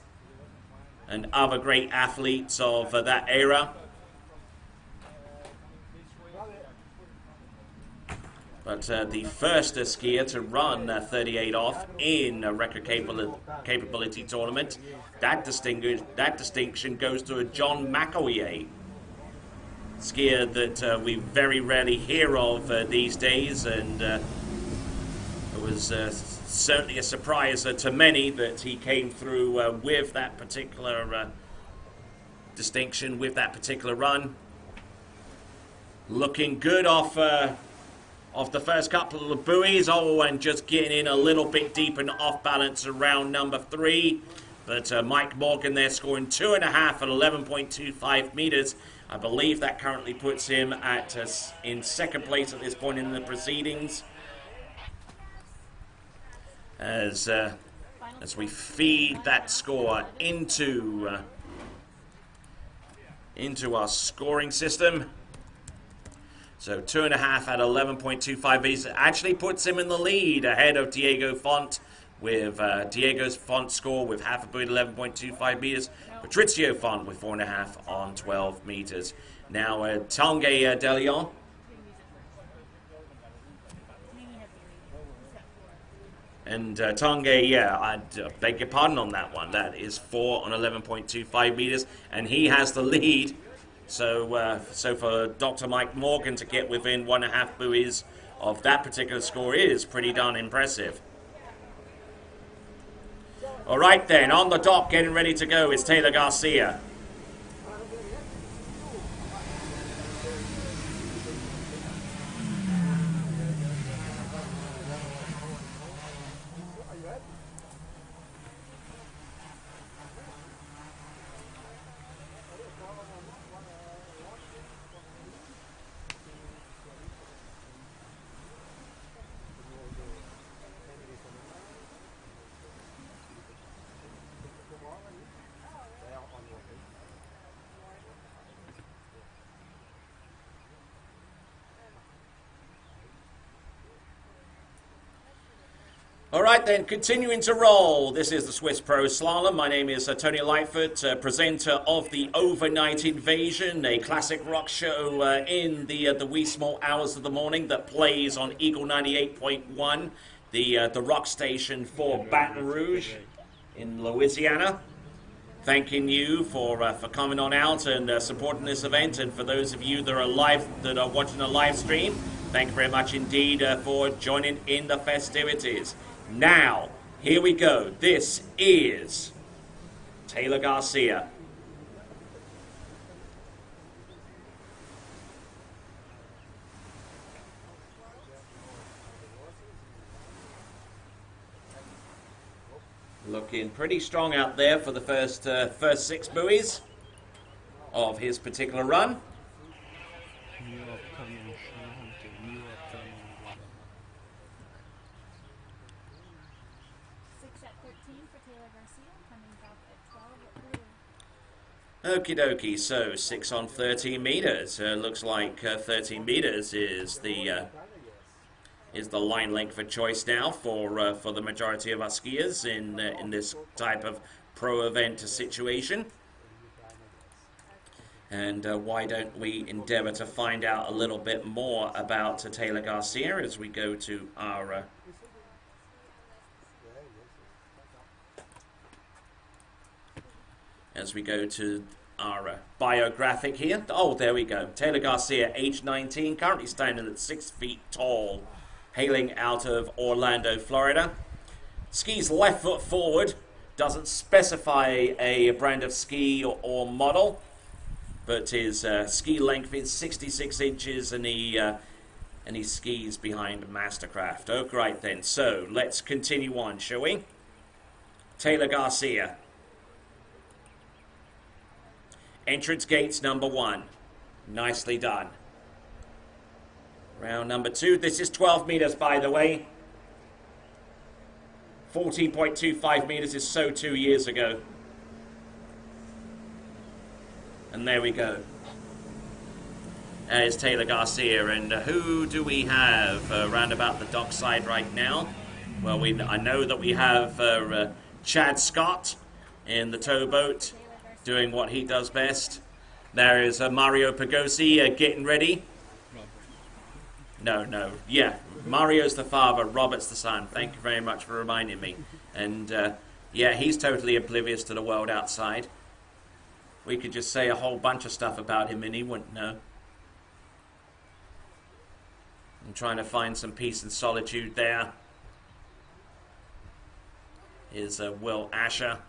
and other great athletes of that era. But the first skier to run 38 off in a record capability tournament, that distinction goes to a John McElwee, skier that we very rarely hear of these days, and it was certainly a surprise to many that he came through with that particular distinction, with that particular run. Looking good off the first couple of buoys. Oh, and just getting in a little bit deep and off balance around number 3. But Mike Morgan there scoring 2.5 at 11.25 meters. I believe that currently puts him at in second place at this point in the proceedings. As we feed that score into our scoring system. So 2.5 at 11.25 meters actually puts him in the lead ahead of Diego Font, with Diego's Font score with half a buoy at 11.25 meters. Patrizio Font with 4.5 on 12 meters. Now Tanguy de Leon. And Tanguy, yeah, I beg your pardon on that one. That is 4 on 11.25 meters, and he has the lead. So, so for Dr. Mike Morgan to get within 1.5 buoys of that particular score is pretty darn impressive. All right then, on the dock, getting ready to go is Taylor Garcia. All right then, continuing to roll. This is the Swiss Pro Slalom. My name is Tony Lightfoot, presenter of the Overnight Invasion, a classic rock show in the wee small hours of the morning that plays on Eagle 98.1, the rock station for Baton Rouge in Louisiana. Thanking you for coming on out and supporting this event, and for those of you that are watching the live stream, thank you very much indeed for joining in the festivities. Now, here we go. This is Taylor Garcia. Looking pretty strong out there for the first 6 buoys of his particular run. 13 for Taylor Garcia, coming back at 12 at blue. Okie dokie, so 6 on 13 meters. Looks like 13 meters is the is the line length of choice now for the majority of our skiers in this type of pro event situation. And why don't we endeavour to find out a little bit more about Taylor Garcia as we go to our biographic here. Oh, there we go. Taylor Garcia, age 19, currently standing at 6 feet tall, hailing out of Orlando, Florida. Skis left foot forward, doesn't specify a brand of ski or model, but his ski length is 66 inches and he skis behind Mastercraft. Oh, right then. So let's continue on, shall we? Taylor Garcia. Entrance gates number 1. Nicely done. Round number 2. This is 12 meters, by the way. 14.25 meters is so 2 years ago. And there we go. There's Taylor Garcia. And who do we have around about the dockside right now? Well, I know that we have Chad Scott in the towboat doing what he does best. There is Mario Pagosi getting ready. No. Yeah, Mario's the father, Robert's the son. Thank you very much for reminding me. And yeah, he's totally oblivious to the world outside. We could just say a whole bunch of stuff about him and he wouldn't know. I'm trying to find some peace and solitude there. Here's Will Asher.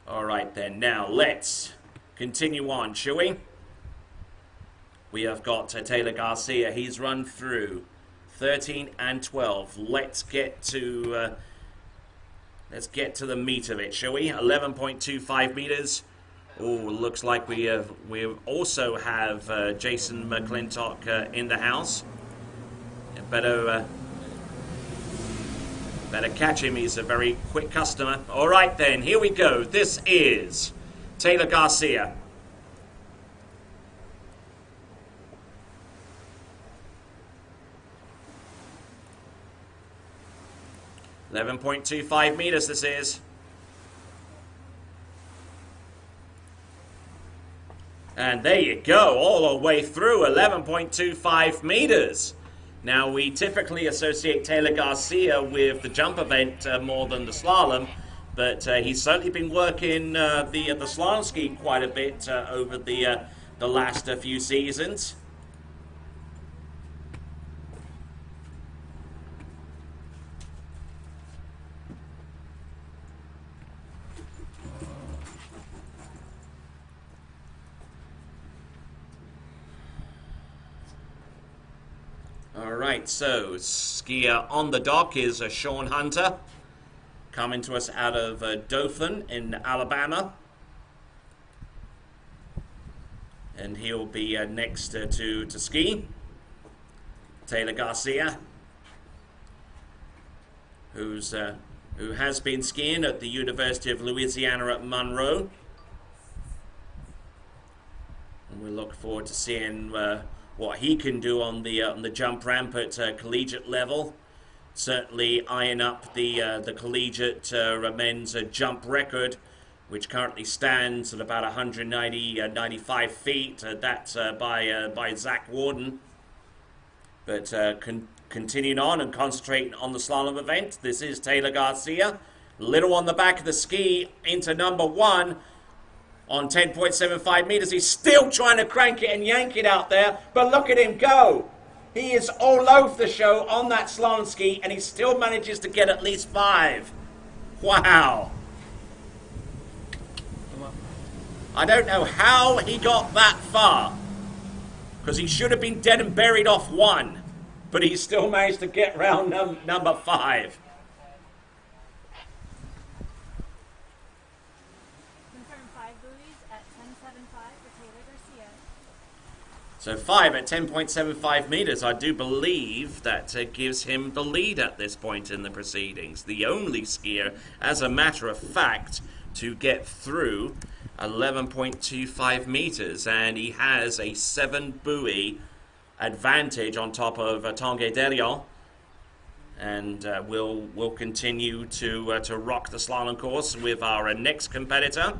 All right then, now let's continue on, shall we? We have got Taylor Garcia. He's run through 13 and 12. Let's get to the meat of it, shall we? 11.25 meters. Oh, looks like we also have Jason McClintock in the house. Better catch him. He's a very quick customer. All right then, here we go. This is Taylor Garcia. .25 meters this is. And there you go, all the way through, 11.25 meters. Now, we typically associate Taylor Garcia with the jump event more than the slalom, but he's certainly been working the slalom ski quite a bit over the last few seasons. Alright, so skier on the dock is Sean Hunter, coming to us out of Dothan in Alabama. And he'll be next to ski. Taylor Garcia, who has been skiing at the University of Louisiana at Monroe. And we look forward to seeing what he can do on the jump ramp at collegiate level. Certainly eyeing up the collegiate men's jump record, which currently stands at about 95 feet. That's by Zach Warden. But continuing on and concentrating on the slalom event, this is Taylor Garcia. Little on the back of the ski into number 1. On 10.75 meters, he's still trying to crank it and yank it out there, but look at him go. He is all over the show on that slalom ski, and he still manages to get at least 5. Wow. I don't know how he got that far, because he should have been dead and buried off 1, but he still managed to get round number 5. So 5 at 10.75 meters, I do believe that gives him the lead at this point in the proceedings. The only skier, as a matter of fact, to get through 11.25 meters. And he has a 7 buoy advantage on top of Tanguy Delion. And we'll continue to rock the slalom course with our next competitor.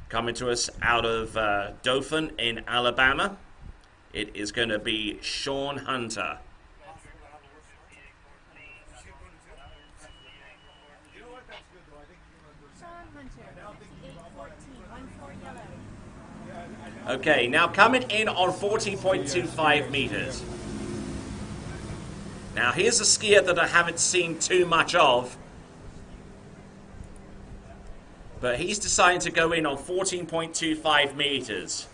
Coming to us out of Dothan in Alabama, it is going to be Sean Hunter. Sean Hunter, 58.14, 1-4 yellow. Okay, now coming in on 40.25 meters. Now here's a skier that I haven't seen too much of, but he's deciding to go in on 14.25 meters,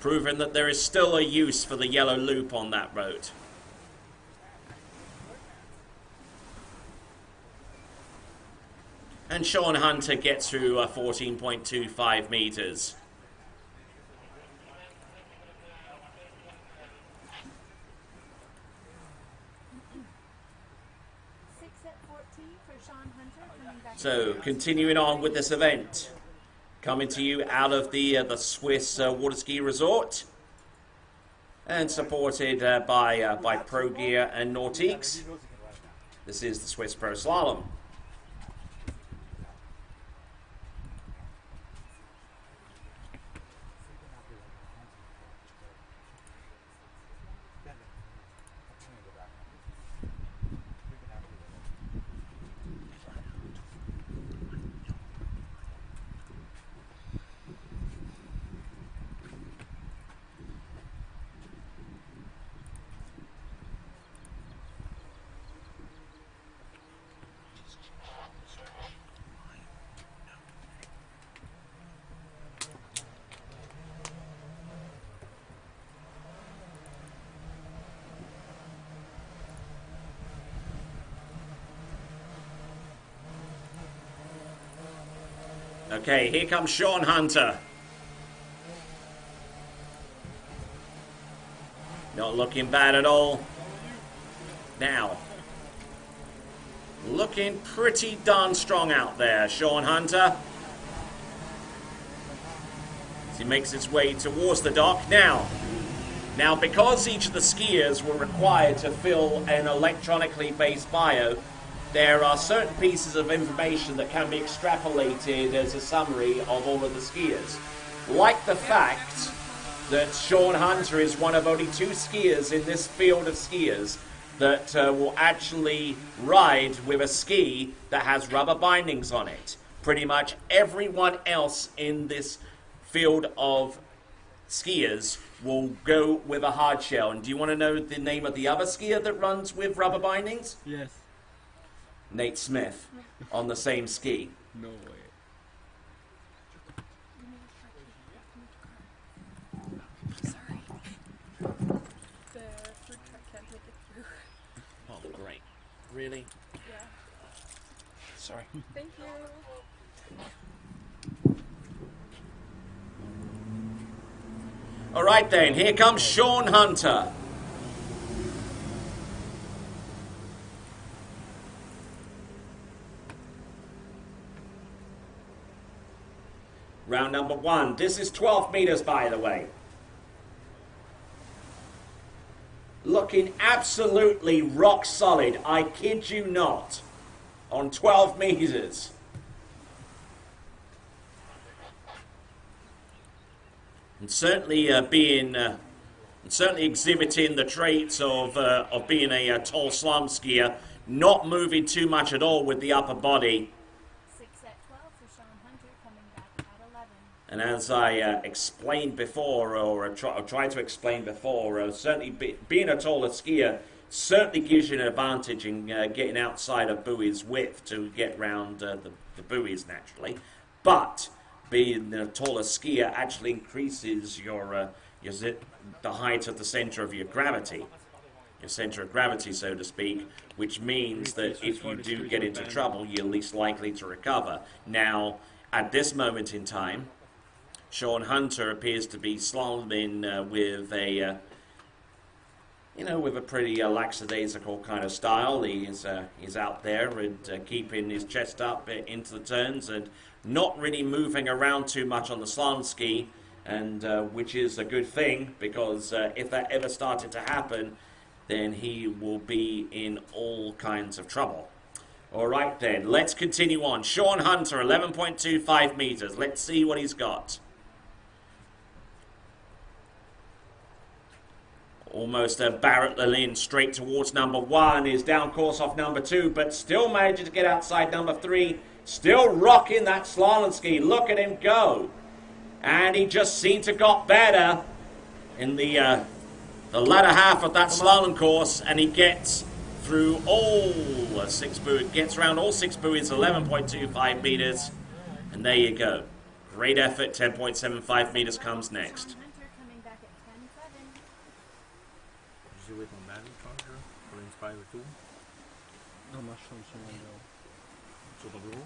proving that there is still a use for the yellow loop on that road. And Sean Hunter gets through 14.25 meters. So, continuing on with this event, coming to you out of the Swiss water ski resort, and supported by Pro Gear and Nautiques. This is the Swiss Pro Slalom. Okay, here comes Sean Hunter. Not looking bad at all. Now, looking pretty darn strong out there, Sean Hunter. As he makes his way towards the dock. Now, because each of the skiers were required to fill an electronically based bio, there are certain pieces of information that can be extrapolated as a summary of all of the skiers. Like the fact that Sean Hunter is one of only 2 skiers in this field of skiers that will actually ride with a ski that has rubber bindings on it. Pretty much everyone else in this field of skiers will go with a hard shell. And do you want to know the name of the other skier that runs with rubber bindings? Yes. Nate Smith, on the same ski. No way. Sorry. The food truck can't make it through. Oh, great. Really? Yeah. Sorry. Thank you. All right then, here comes Sean Hunter. Round number 1. This is 12 meters, by the way. Looking absolutely rock solid, I kid you not, on 12 meters. And certainly certainly exhibiting the traits of being a tall slalom skier, not moving too much at all with the upper body. 6 at 12 for Sean Hunter, coming back at 11. And as I explained before, or tried to explain before, certainly being a taller skier certainly gives you an advantage in getting outside of buoy's width to get round the buoys naturally. But being a taller skier actually increases the height of the center of your gravity, so to speak, which means that if you do get into trouble, you're least likely to recover. Now, at this moment in time, Sean Hunter appears to be slaloming with a pretty lackadaisical kind of style. He's out there and keeping his chest up into the turns and not really moving around too much on the slalom ski, and which is a good thing, because if that ever started to happen, then he will be in all kinds of trouble. All right, then, let's continue on. Sean Hunter, 11.25 meters. Let's see what he's got. Almost a Barrett Lalin straight towards number 1. Is down course off number 2, but still manages to get outside number 3. Still rocking that slalom ski. Look at him go. And he just seemed to got better in the latter half of that slalom course, and he gets through all 6 buoys, gets around all 6 buoys, 11.25 meters, and there you go. Great effort. 10.75 meters comes next. Sean Hunter coming back at 10.7. Jouer ton battle charger pour l'Inspire Tour Non, moi je suis sur mon bureau. sur ton bureau.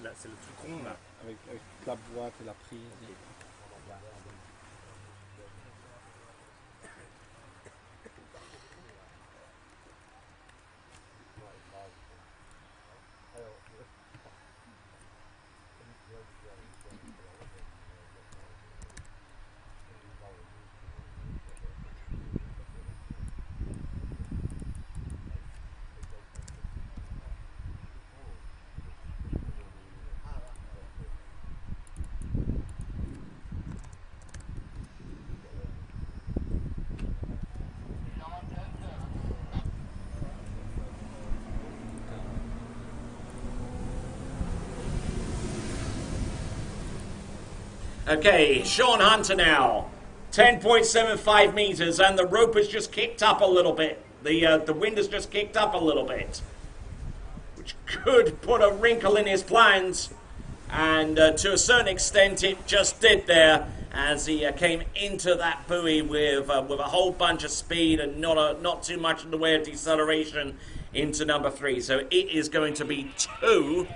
Là, c'est le truc rond là. Avec toute la boîte et la prise. Okay, Sean Hunter now. 10.75 meters, and the rope has just kicked up a little bit. The wind has just kicked up a little bit, which could put a wrinkle in his plans. And to a certain extent, it just did there, as he came into that buoy with a whole bunch of speed and not too much in the way of deceleration into number 3. So it is going to be 2.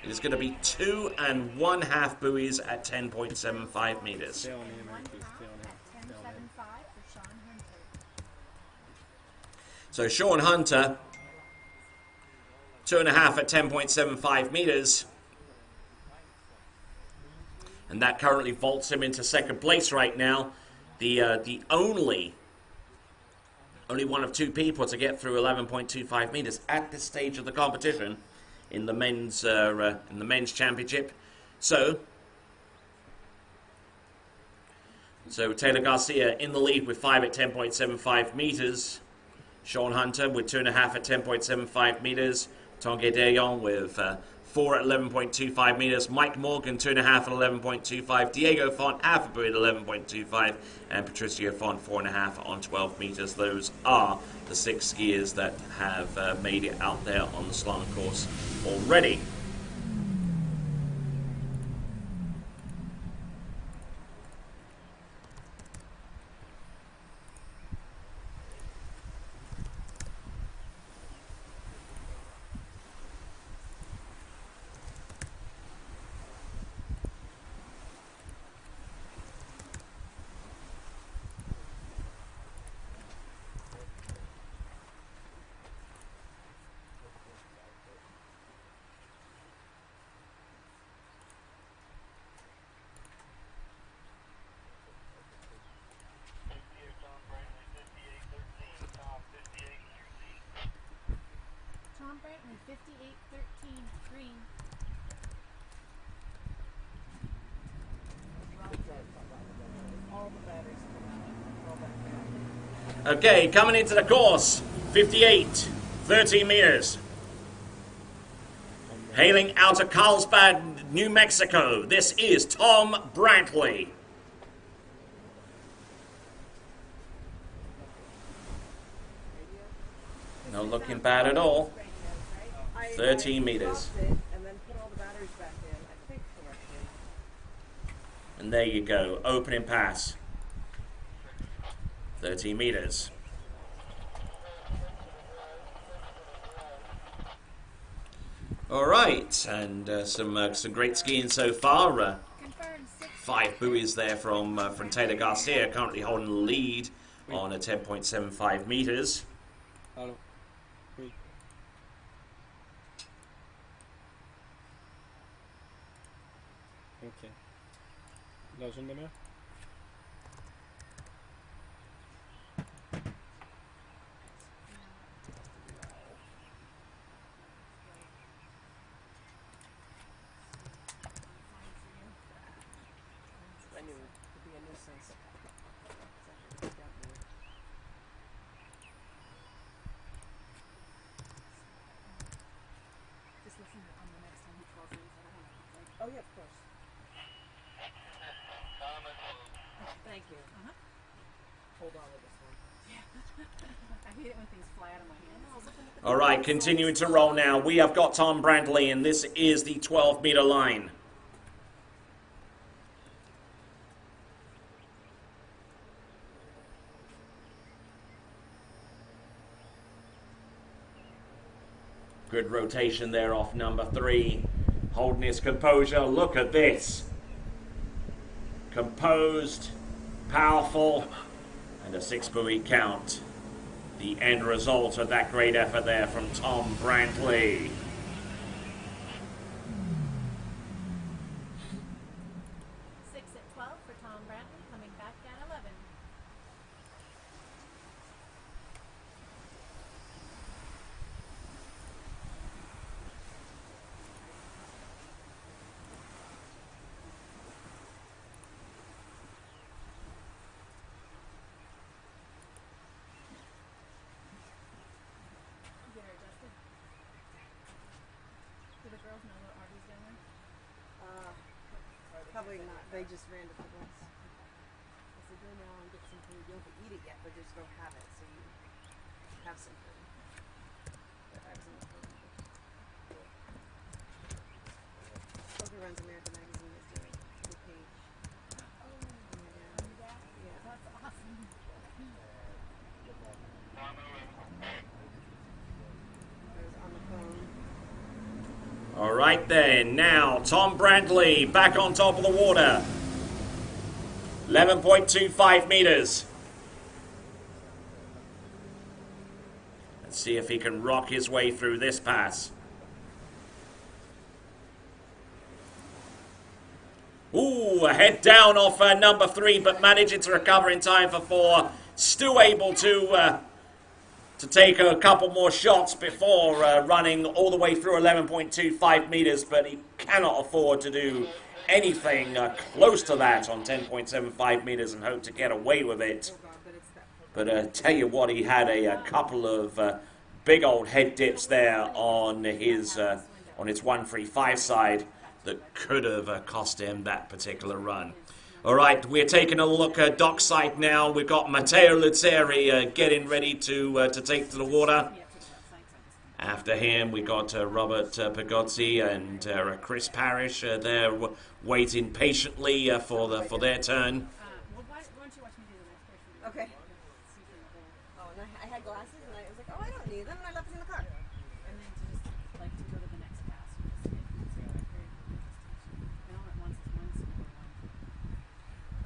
It is going to be 2 1/2 buoys at 10.75 meters. Stay on him at 10.75 for Sean Hunter. So Sean Hunter, 2.5 at 10.75 meters. And that currently vaults him into second place right now. The only one of 2 people to get through 11.25 meters at this stage of the competition in the men's championship. So Taylor Garcia in the lead with 5 at 10.75 meters. Sean Hunter with 2.5 at 10.75 meters. Tanguy Dayon with 4 at 11.25 meters. Mike Morgan 2.5 at 11.25. Diego Font half a buoy at 11.25, and Patricio Font 4.5 on 12 meters. Those are the 6 skiers that have made it out there on the slalom course already. Tom Brantley, 58.13, green. Okay, coming into the course, 58.13 meters. Hailing out of Carlsbad, New Mexico, this is Tom Brantley. Not looking bad at all. 13 meters. And then put all the batteries back in, I think correctly. And there you go, opening pass. 13 meters. All right, and some great skiing so far. Confirmed 6. 5 buoys there from Taylor Garcia, currently holding the lead on a 10.75 meters. Allô? Oui. Ok. Dans une demi-heure? canoe. It could be a nuisance. It's actually pretty deadly. Just listen on the next time he calls me. I don't want to complain. Oh yeah, of course. Thank you. Uh-huh. Hold on with this one. I hate it when things fly out of my hands. All right, continuing to roll now. We have got Tom Brantley, and this is the 12-meter line. Good rotation there off number 3. Holding his composure. Look at this. Composed, powerful, and a 6-buoy count. The end result of that great effort there from Tom Brantley. Six at 12 for Tom Brantley, coming back at 11. Get her adjusted. Do the girls know that Arby's down there? Probably not. They just ran to the bus. I said, go now and get some food. You don't have to eat it yet, but just go have it so you have some food. But I was in the phone. Who runs American Magazine is doing the page. Oh, Yeah. Yeah. that's awesome. I was on the phone. All right then, now Tom Brantley back on top of the water. 11.25 meters. Let's see if he can rock his way through this pass. Ooh, a head down off number 3, but managing to recover in time for 4. Still able to take a couple more shots before running all the way through 11.25 meters, but he cannot afford to do anything close to that on 10.75 meters and hope to get away with it. But tell you what, he had a couple of big old head dips there on his 135 side that could have cost him that particular run. All right, we're taking a look at dockside now. We've got Matteo Luzzeri getting ready to take to the water. After him, we got Robert Pagozzi and Chris Parrish there waiting patiently for their turn. Well, why don't you watch me do the next picture? Okay. See from the whole. Oh, and I had glasses and I was like, oh, I don't need them, and I left them in the car. And then to just like to go to the next pass. Just hit zero. Very interesting. And all at once it's one.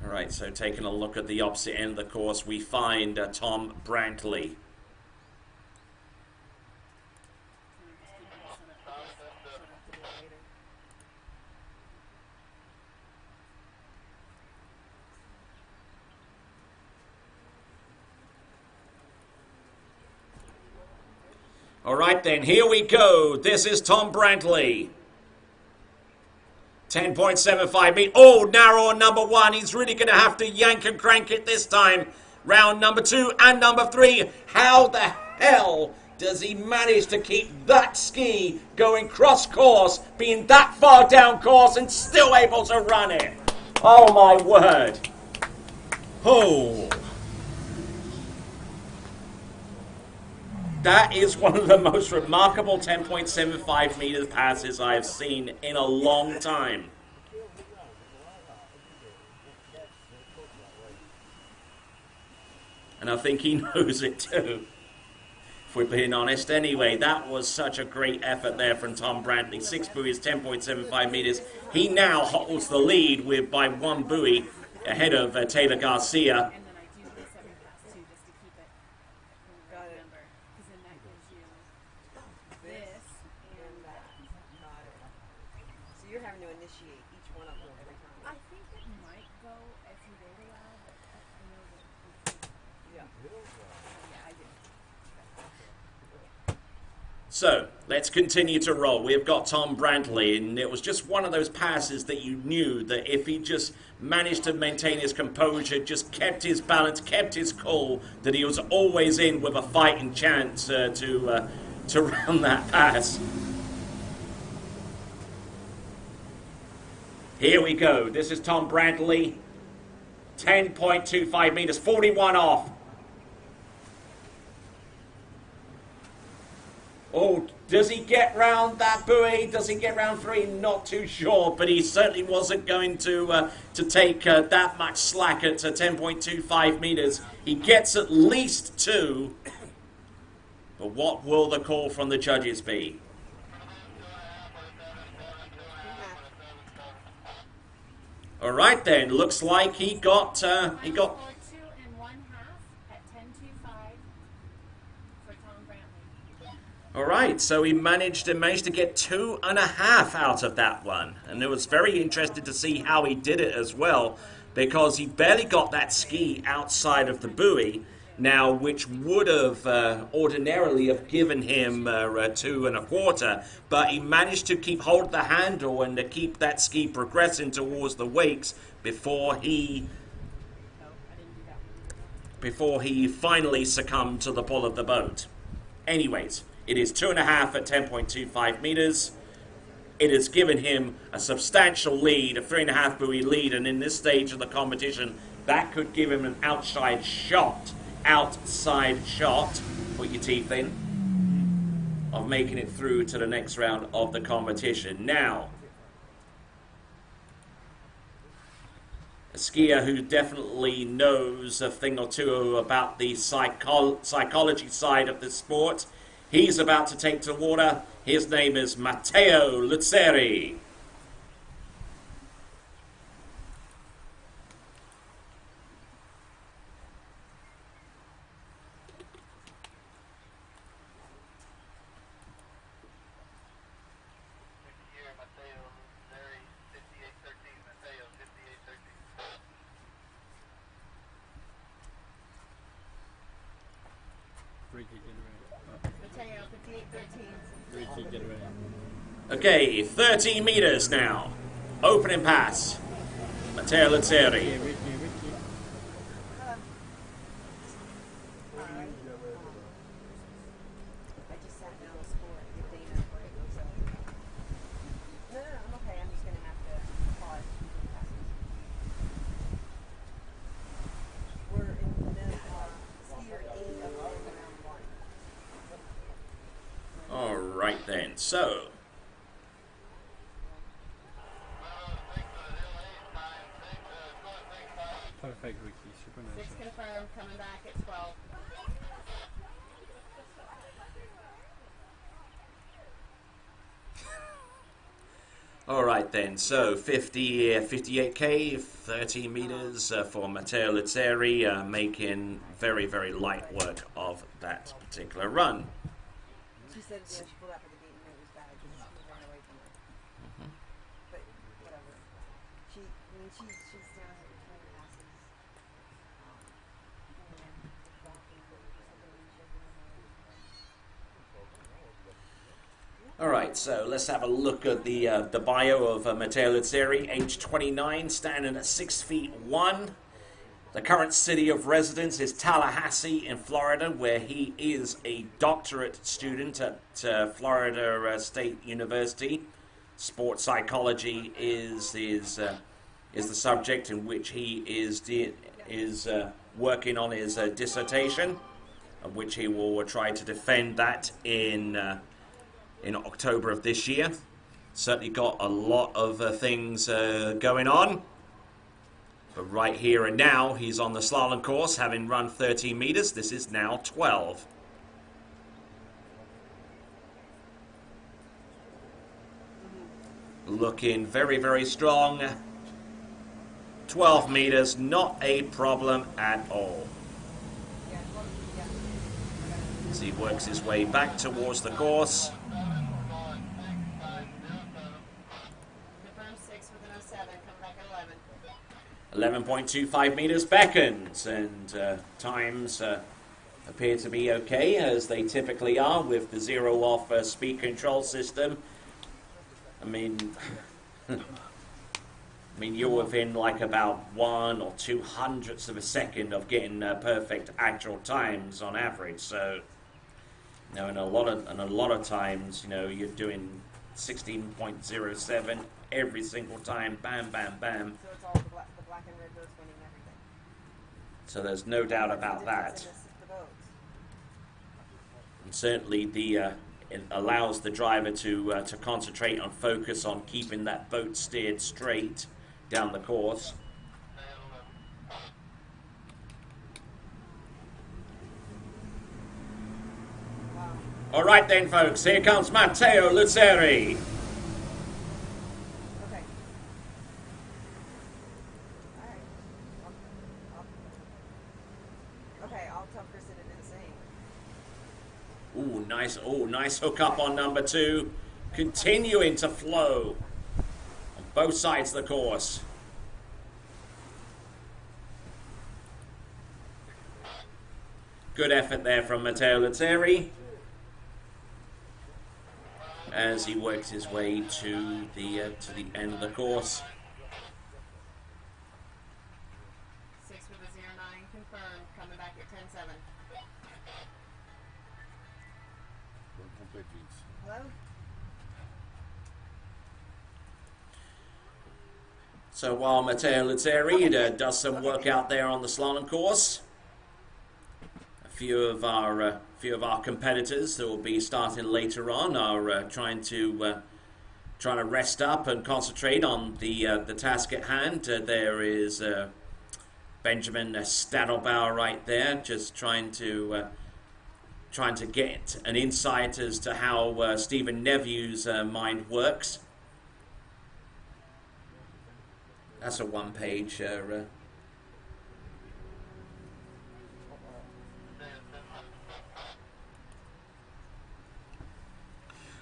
All right, so taking a look at the opposite end of the course, we find Tom Brantley. All right then, here we go. This is Tom Brantley. 10.75 meters. Oh, narrow on number 1. He's really going to have to yank and crank it this time. Round number 2 and number 3. How the hell does he manage to keep that ski going cross course, being that far down course and still able to run it? Oh my word. Oh. That is one of the most remarkable 10.75 meters passes I have seen in a long time. And I think he knows it too, if we're being honest. Anyway, that was such a great effort there from Tom Brantley. 6 buoys, 10.75 meters. He now holds the lead by 1 buoy ahead of Taylor Garcia. And then I do the 7 pass too, just to keep it in the right number. Because then that gives you this and that. Got it. So you're having to initiate each one of them every time. I think it might go as you wait a while, but I know that Yeah. yeah, I do. So, let's continue to roll. We've got Tom Brantley, and it was just one of those passes that you knew that if he just managed to maintain his composure, just kept his balance, kept his cool, that he was always in with a fighting chance to run that pass. Here we go. This is Tom Brantley. 10.25 meters, 41 off. Oh, does he get round that buoy? Does he get round 3? Not too sure, but he certainly wasn't going to take that much slack at 10.25 meters. He gets at least 2. But what will the call from the judges be? All right then. Looks like he got 2 1/2 at 10.25 for Tom Brantley. All right, so he managed to get 2.5 out of that one, and it was very interesting to see how he did it as well, because he barely got that ski outside of the buoy now, which would have ordinarily have given him 2.25, but he managed to keep hold of the handle and to keep that ski progressing towards the wakes before he finally succumbed to the pull of the boat. Anyways, it is 2.5 at 10.25 meters. It has given him a substantial lead, a 3.5 buoy lead, and in this stage of the competition, that could give him an outside shot, put your teeth in, of making it through to the next round of the competition. Now, a skier who definitely knows a thing or two about the psychology side of the sport. He's about to take to water. His name is Matteo Luzzeri. Mateo, 58-13. Ricky, get ready. Okay, 13 meters now. Opening pass. Matteo Luzzeri. Ricky. I just sat down to score and give Dana a break. So. No, I'm okay. I'm just going to have to pause between passes. We're in the steer 8 of round 1. All right then, so Perfect, Ricky. Super nice. 6 confirmed, coming back at 12. all right then, so 58k, 13 meters for Matteo Luzzeri, making very, very light work of that particular run. She said she pulled out for the gate and it was bad because he ran away from her. But whatever. She's down at 20 passes. All right, so let's have a look at the bio of Matteo Luzzeri, age 29, standing at 6 feet 1. The current city of residence is Tallahassee in Florida, where he is a doctorate student at Florida State University. Sports psychology is the subject in which he is working on his dissertation, of which he will try to defend that in October of this year. Certainly got a lot of things going on. But right here and now, he's on the slalom course, having run 13 meters. This is now 12. Looking very, very strong. 12 meters, not a problem at all. As he works his way back towards the course. Confirmed 6 with an 07, coming back at 11. 11.25 meters beckons, and times appear to be okay, as they typically are with the zero-off speed control system. I mean, you're within like about 1 or 2 hundredths of a second of getting perfect actual times on average. So, you know, and a lot of times, you know, you're doing 16.07 every single time. Bam, bam, bam. So it's all the black and red boats winning everything. So there's no doubt about that. The boats. And certainly it allows the driver to concentrate and focus on keeping that boat steered straight down the course. Wow. All right then, folks, here comes Matteo Luzzeri. Okay. Okay, I'll tell Krista to do the same. Ooh, nice hook up on number 2. Continuing to flow on both sides of the course. Good effort there from Matteo Luzzeri as he works his way to the end of the course. 6 with a 09 confirmed, coming back at 10-7. Hello? So while Matteo Luzzeri does some work out there on the slalom course, a few of our competitors that will be starting later on are trying to rest up and concentrate on the task at hand. There is Benjamin Stadelbauer right there, just trying to get an insight as to how Stephen Neview's mind works. That's a one-page.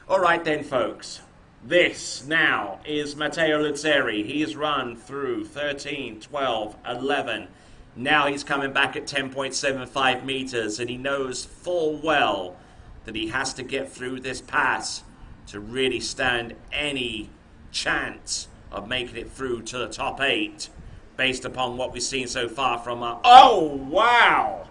All right then, folks. This now is Matteo Luzzeri. He's run through 13, 12, 11. Now he's coming back at 10.75 meters, and he knows full well that he has to get through this pass to really stand any chance of making it through to the top 8, based upon what we've seen so far from oh, wow!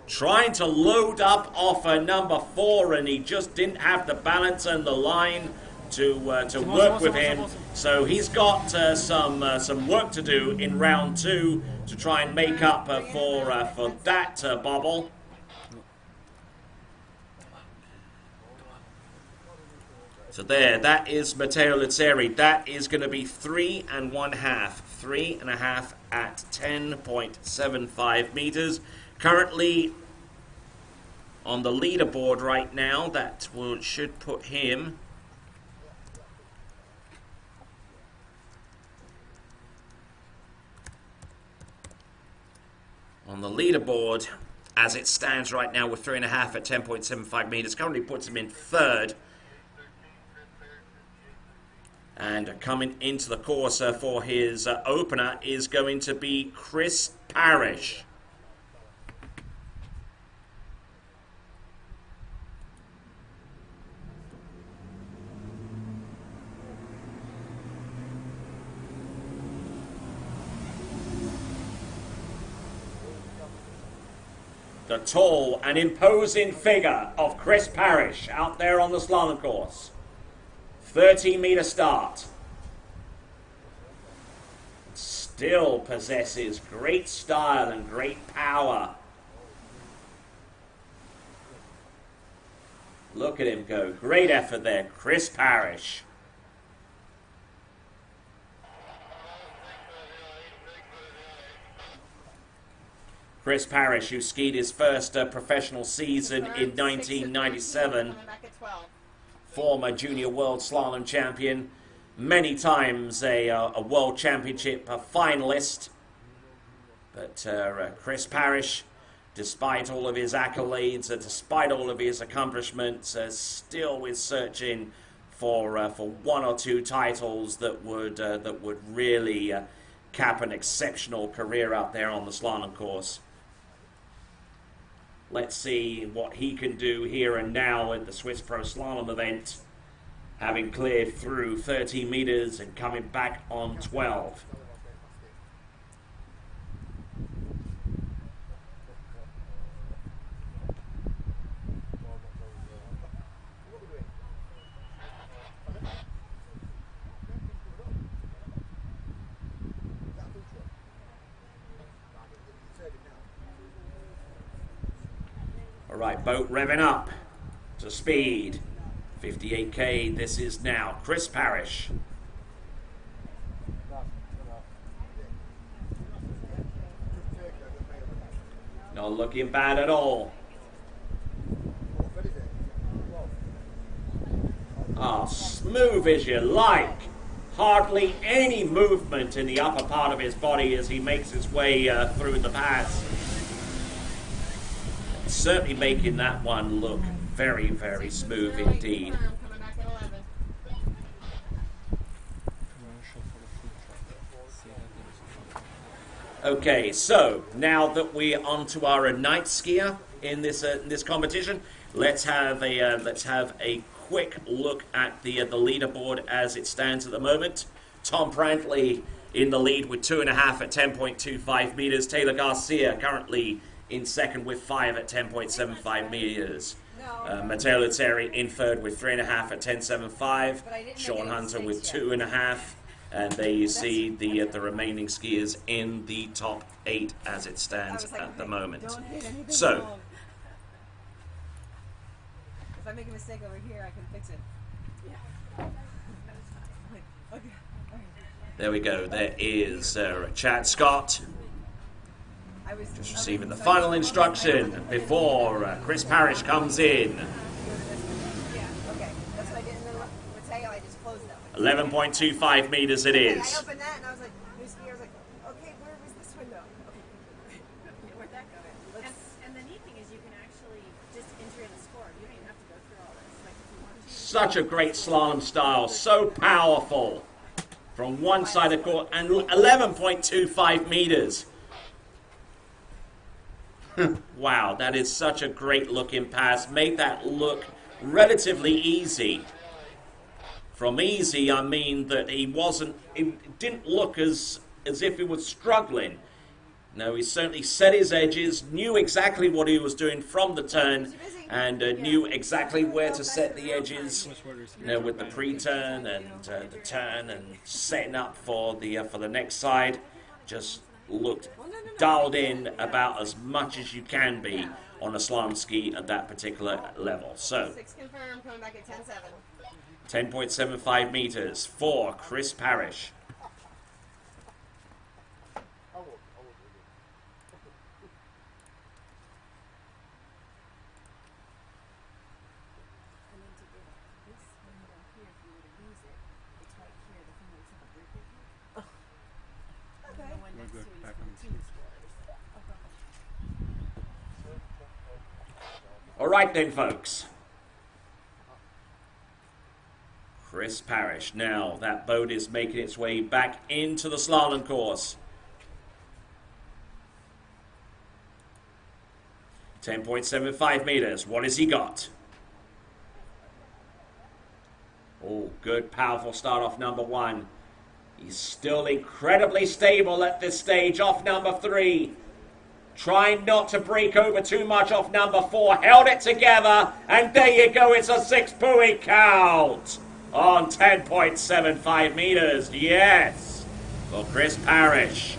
Trying to load up off a number 4, and he just didn't have the balance and the line to work with him. So he's got some work to do in round 2 to try and make up for that bobble. So there, that is Matteo Luzzeri. That is going to be 3.5. 3.5 at 10.75 meters. Currently on the leaderboard right now, that should put him on the leaderboard as it stands right now with 3.5 at 10.75 meters. Currently puts him in 3rd. And coming into the course for his opener is going to be Chris Parrish. The tall and imposing figure of Chris Parrish out there on the slalom course. 30-meter start. Still possesses great style and great power. Look at him go. Great effort there, Chris Parrish. Chris Parrish, who skied his first professional season in 1997. Former junior world slalom champion, many times a world championship finalist. But Chris Parrish, despite all of his accolades, despite all of his accomplishments, still is searching for 1 or 2 titles that would really cap an exceptional career out there on the slalom course. Let's see what he can do here and now at the Swiss Pro Slalom event, having cleared through 13 meters and coming back on 12. All right, boat revving up to speed. 58K, this is now Chris Parrish. Not looking bad at all. Ah, smooth as you like. Hardly any movement in the upper part of his body as he makes his way through the pass. Certainly making that one look very, very smooth indeed. Coming back at 11. Okay, so now that we're onto our night skier in this competition, let's have a quick look at the leaderboard as it stands at the moment. Tom Brantley in the lead with 2.5 at 10.25 meters. Taylor Garcia currently in second with 5 at 10.75 meters. Matteo Luteri in third with 3.5 at 10.75. Sean Hunter with 2.5. And there you see the remaining skiers in the top 8 as it stands at the moment. So, if I make a mistake over here, I can fix it. Yeah. Okay. there we go. There is Chad Scott just receiving the final instruction before Chris Parrish comes in. Yeah, okay. That's what I did. And then Mateo, I just closed that one. 11.25 meters it I is. opened that and I was like, new skier. I was like, okay, where was this window? Okay. Where'd that go? And the neat thing is you can actually just enter in a score. You don't even have to go through all this. Like if you want to. Such a great slalom style, so powerful. From one side of court, and 11.25 meters. Wow, that is such a great looking pass. Made that look relatively easy. From easy, I mean that it didn't look as if he was struggling. No, he certainly set his edges, knew exactly what he was doing from the turn, and knew exactly where to set the edges, with the pre-turn and the turn, and setting up for the next side. Just looked dialed in about as much as you can be on a slalom ski at that particular level. So, 6 confirmed, coming back at 10.7. 10.75 meters for Chris Parrish. And then to get this window here, if you were to use it, it's right here, the thing where it's like a brick with you. And the one next to it is for the team scores. All right then, folks. Chris Parrish. Now that boat is making its way back into the slalom course. 10.75 meters. What has he got? Oh, good, powerful start off number 1. He's still incredibly stable at this stage off number 3. Trying not to break over too much off number 4. Held it together, and there you go. It's a 6-buoy count on 10.75 meters. Yes, for Chris Parrish.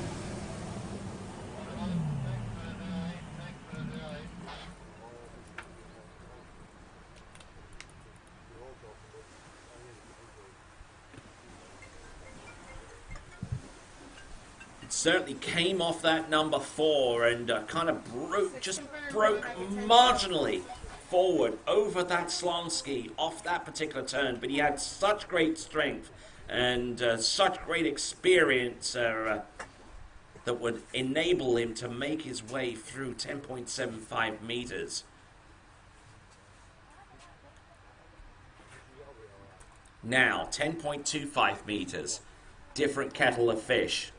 Certainly came off that number 4 and kind of broke marginally forward over that slalom ski off that particular turn, but he had such great strength and such great experience that would enable him to make his way through 10.75 meters. Now 10.25 meters, different kettle of fish.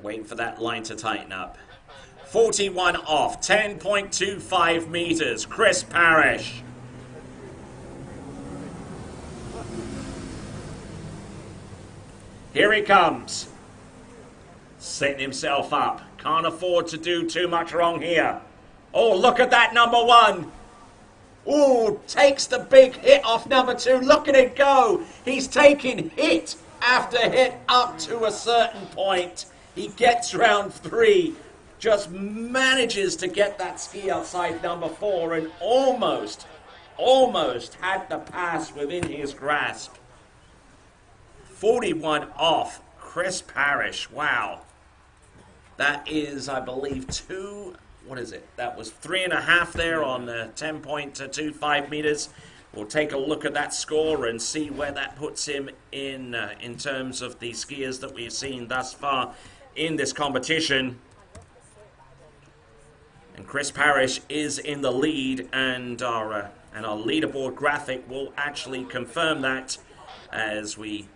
waiting for that line to tighten up. 41 off, 10.25 meters. Chris Parrish. Here he comes. Setting himself up. Can't afford to do too much wrong here. Oh, look at that number one. Ooh, takes the big hit off number two. Look at it go. He's taking hit after hit up to a certain point. He gets round three, just manages to get that ski outside number four and almost had the pass within his grasp. 41 off, Chris Parrish. Wow. That is, I believe, what is it? That was 3.5 there on 10.25 meters. We'll take a look at that score and see where that puts him in terms of the skiers that we've seen thus far in this competition. And Chris Parrish is in the lead, and our leaderboard graphic will actually confirm that as we.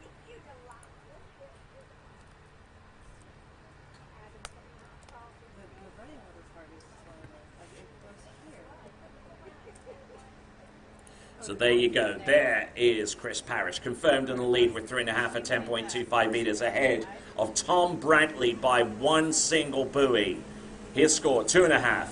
So there you go. There is Chris Parrish, confirmed in the lead with 3.5 at 10.25 meters, ahead of Tom Brantley by one single buoy. His score, 2.5.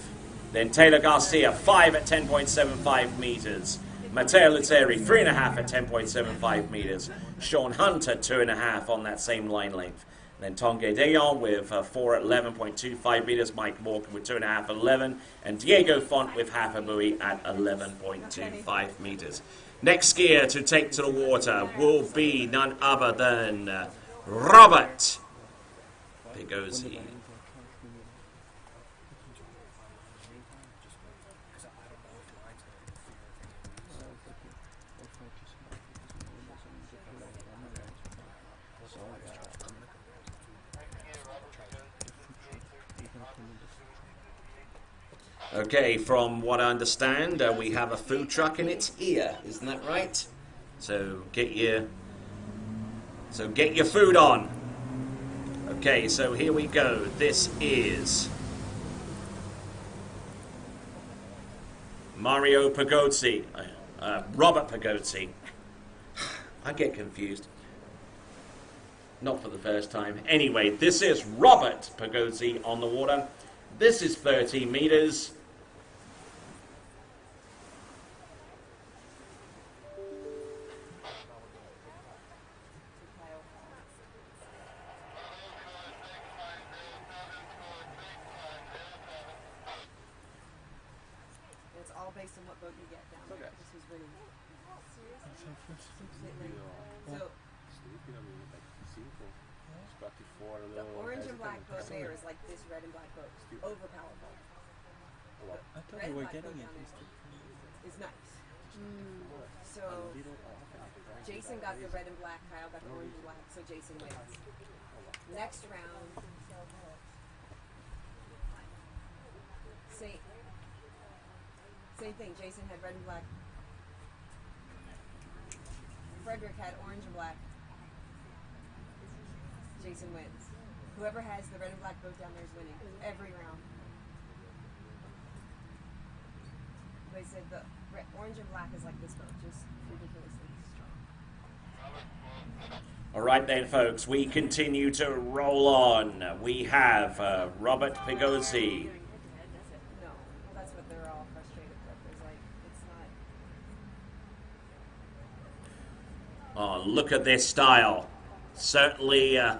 Then Taylor Garcia, 5 at 10.75 meters. Matteo Luteri, 3.5 at 10.75 meters. Sean Hunter, 2.5 on that same line length. Then Tonge Deyon with 4 at 11.25 meters. Mike Morgan with 2.5 at 11. And Diego Font with half a buoy at 11.25 meters. Next skier to take to the water will be none other than Robert Pigozzi. Okay, from what I understand, we have a food truck and it's here, isn't that right? So get your food on. Okay, so here we go. This is Mario Pigozzi, Robert Pigozzi. I get confused. Not for the first time. Anyway, this is Robert Pigozzi on the water. This is 30 meters. Based on what boat you get down there. This was winning. The orange and black boat there is like this red and black boat. Overpowerful. I thought we were getting it. Is nice. So Jason got the red and black, Kyle got the orange and black, so Jason wins. Next round, same thing. Jason had red and black. Frederick had orange and black. Jason wins. Whoever has the red and black boat down there is winning every round. They said the orange and black is like this boat, just ridiculously strong. All right then, folks, we continue to roll on. We have Robert Pigozzi. Oh, look at this style. Certainly a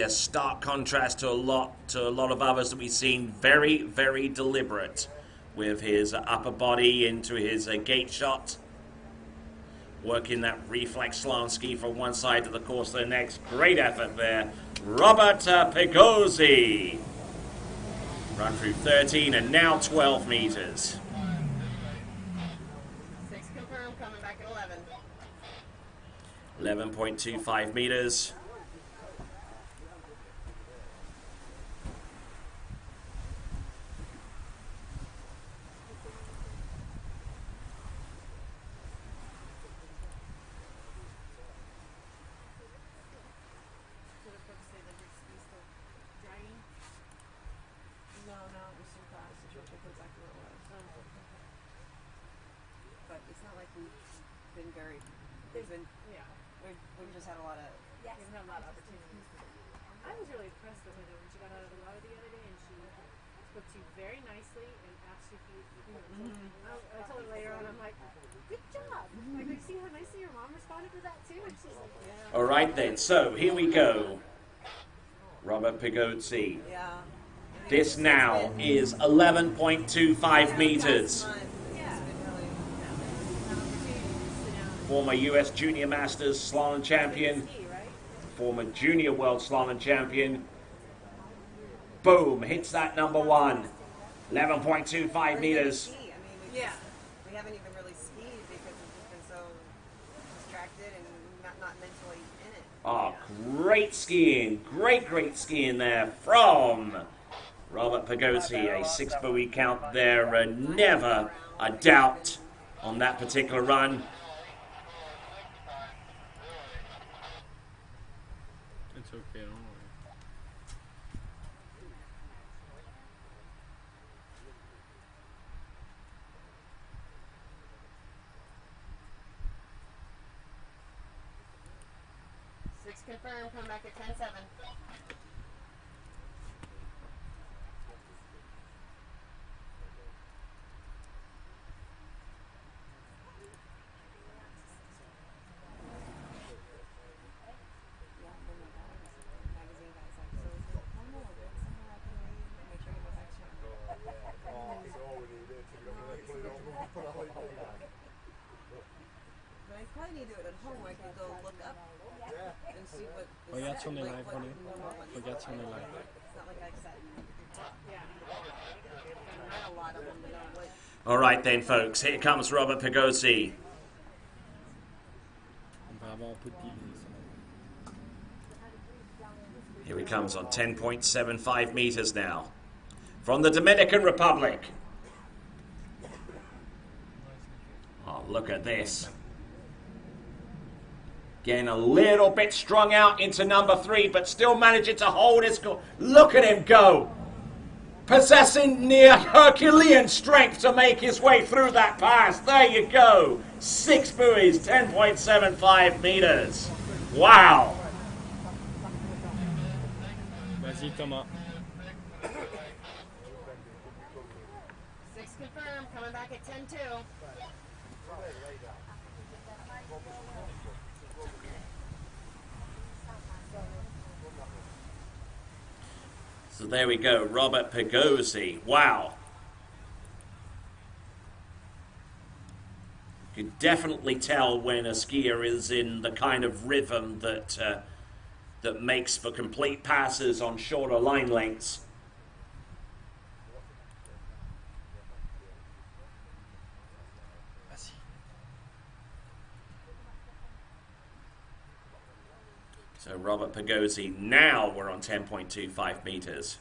stark contrast to a lot of others that we've seen. Very, very deliberate with his upper body into his gate shot. Working that reflex slalom ski from one side to the course to the next. Great effort there. Robert Pigozzi. Run through 13 and now 12 meters. 6 confirmed, coming back at 11. 11.25 meters. very. There's been. Yeah. We've just had a lot of. We haven't had a lot of opportunities. I was really impressed with her though when she got out of the water the other day and she spoke to you very nicely and asked you if you I told her later on, I'm like, good job. Like, you see how nicely your mom responded to that too? And she's like, yeah. All right then, so here we go. Robert Pigozzi. Yeah. This now is 11.25 meters. Yeah. Former US Junior Masters Slalom Champion. Former Junior World Slalom Champion. Boom, hits that number one. 11.25 meters. Yeah. We haven't even really skied because we've just been so distracted and not mentally in it. Oh, great skiing. Great skiing there from Robert Pigozzi. A 6 buoy count there. Never a doubt on that particular run. It's okay, don't worry. Six confirmed, come back at 10-7. I probably need to do it at home where I can go look up and see what is Regarde said, sur les like lives, what René. normal ones Regarde look sur les like. lives. It's not like I've said. Yeah. Not a lot of them, but like. All right then, folks. Here comes Robert Pigozzi. On va avoir un peu de pilier, ça. Here he comes on 10.75 meters now. From the Dominican Republic. Oh, look at this. Getting a little bit strung out into number 3, but still managing to hold his score. Look at him go. Possessing near Herculean strength to make his way through that pass. There you go. 6 buoys, 10.75 meters. Wow. Vas-y, Thomas. 6 confirmed, coming back at 10-2. So there we go, Robert Pigozzi. Wow. You can definitely tell when a skier is in the kind of rhythm that that makes for complete passes on shorter line lengths. So Robert Pigozzi, now we're on 10.25 meters.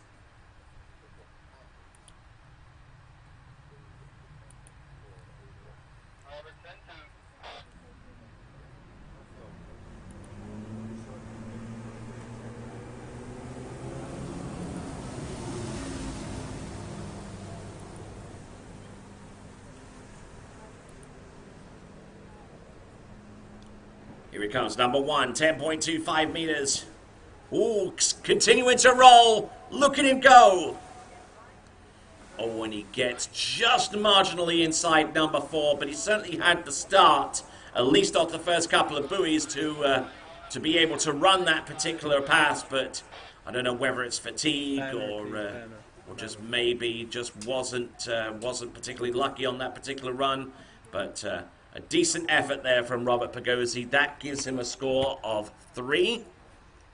Here he comes, number 1, 10.25 meters. Ooh, continuing to roll. Look at him go. Oh, and he gets just marginally inside number 4, but he certainly had the start, at least off the first couple of buoys, to be able to run that particular pass. But I don't know whether it's fatigue or just maybe just wasn't particularly lucky on that particular run. But a decent effort there from Robert Pigozzi. That gives him a score of 3.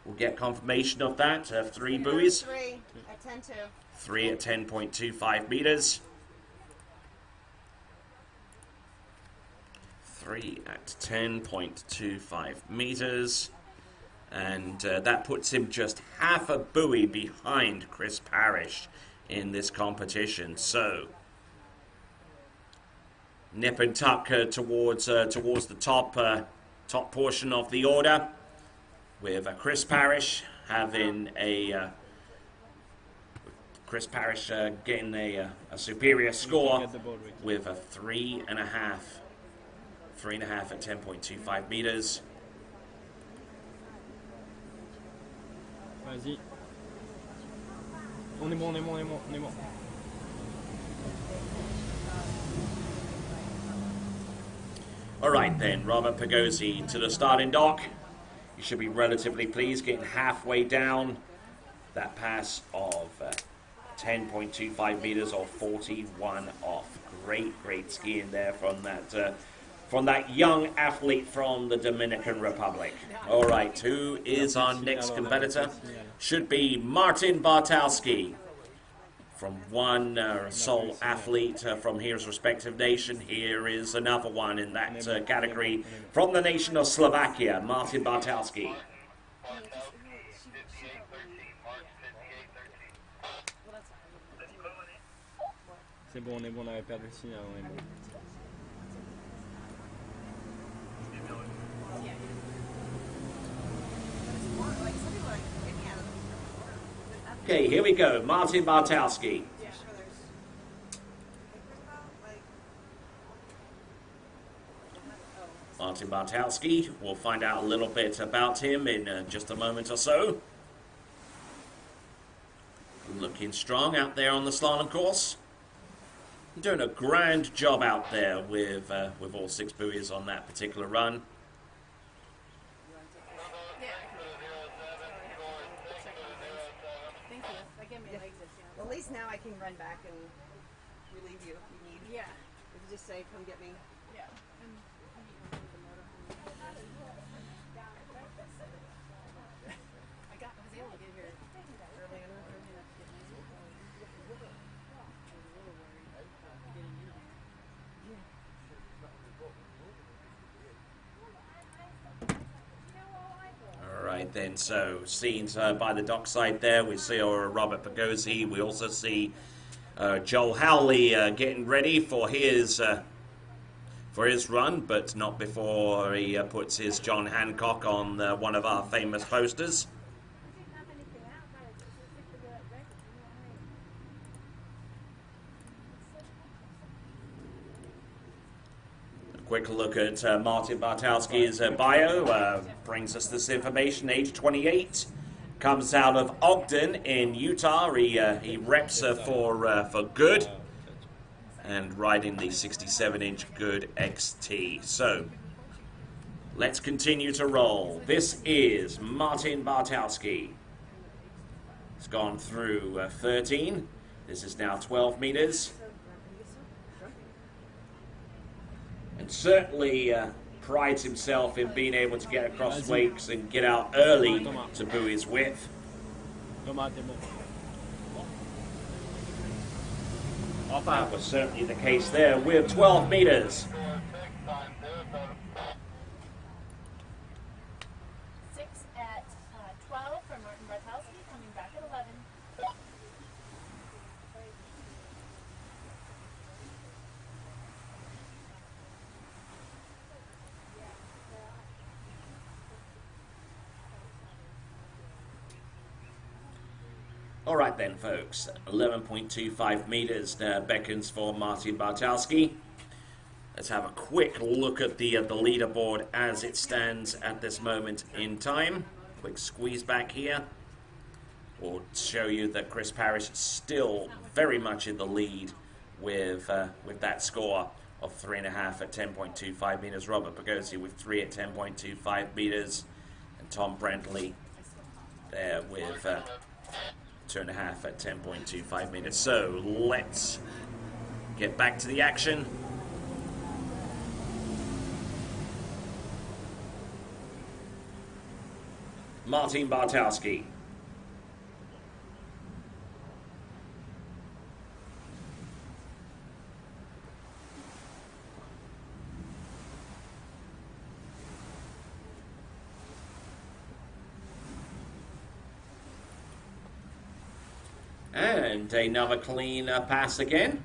We'll get confirmation of that. 3 buoys. 3 at 10-2. 3 at 10.25 meters. 3 at 10.25 meters. And that puts him just half a buoy behind Chris Parrish in this competition. So nip and tuck towards the top portion of the order, with Chris Parrish having getting a superior score with a 3.5 3.5 at 10.25 meters. Vas-y. On est bon, on est bon, on est bon, on est bon. All right then, Robert Pagozzi to the starting dock. You should be relatively pleased, getting halfway down that pass of 10.25 meters or 41 off. Great skiing there from that young athlete from the Dominican Republic. All right, who is our next competitor? Should be Martin Bartowski. From one sole athlete from his respective nation, here is another one in that category from the nation of Slovakia, Martin Bartowski. C'est bon, on est bon, on avait perdu le signal, on est bon. Okay, here we go. Martin Bartowski. Martin Bartowski. We'll find out a little bit about him in just a moment or so. Looking strong out there on the slalom course. Doing a grand job out there with all 6 buoys on that particular run. Well, at least now I can run back and relieve you if you need. Yeah. If you just say, come get me. Yeah. I was able to get here early enough to get my school. I was a little worried getting in there. All right then, so scenes by the dockside there. We see Robert Pagozzi. We also see Joel Howley getting ready for his run, but not before he puts his John Hancock on one of our famous posters. Quick look at Martin Bartowski's bio. Brings us this information. Age 28. Comes out of Ogden in Utah. He reps for Good. And riding the 67-inch Good XT. So, let's continue to roll. This is Martin Bartowski. It's gone through 13. This is now 12 meters. And certainly prides himself in being able to get across wakes and get out early to buoy his width. That was certainly the case there with 12 meters. 6 at 12 for Martin Bartowski, coming back at 11. All right then, folks. 11.25 meters beckons for Martin Bartowski. Let's have a quick look at the leaderboard as it stands at this moment in time. Quick squeeze back here. We'll show you that Chris Parrish is still very much in the lead with that score of 3.5 at 10.25 meters. Robert Pagozzi with 3 at 10.25 meters. And Tom Brentley there with 2.5 at 10.25 meters. So let's get back to the action. Martin Bartowski. And another clean pass again.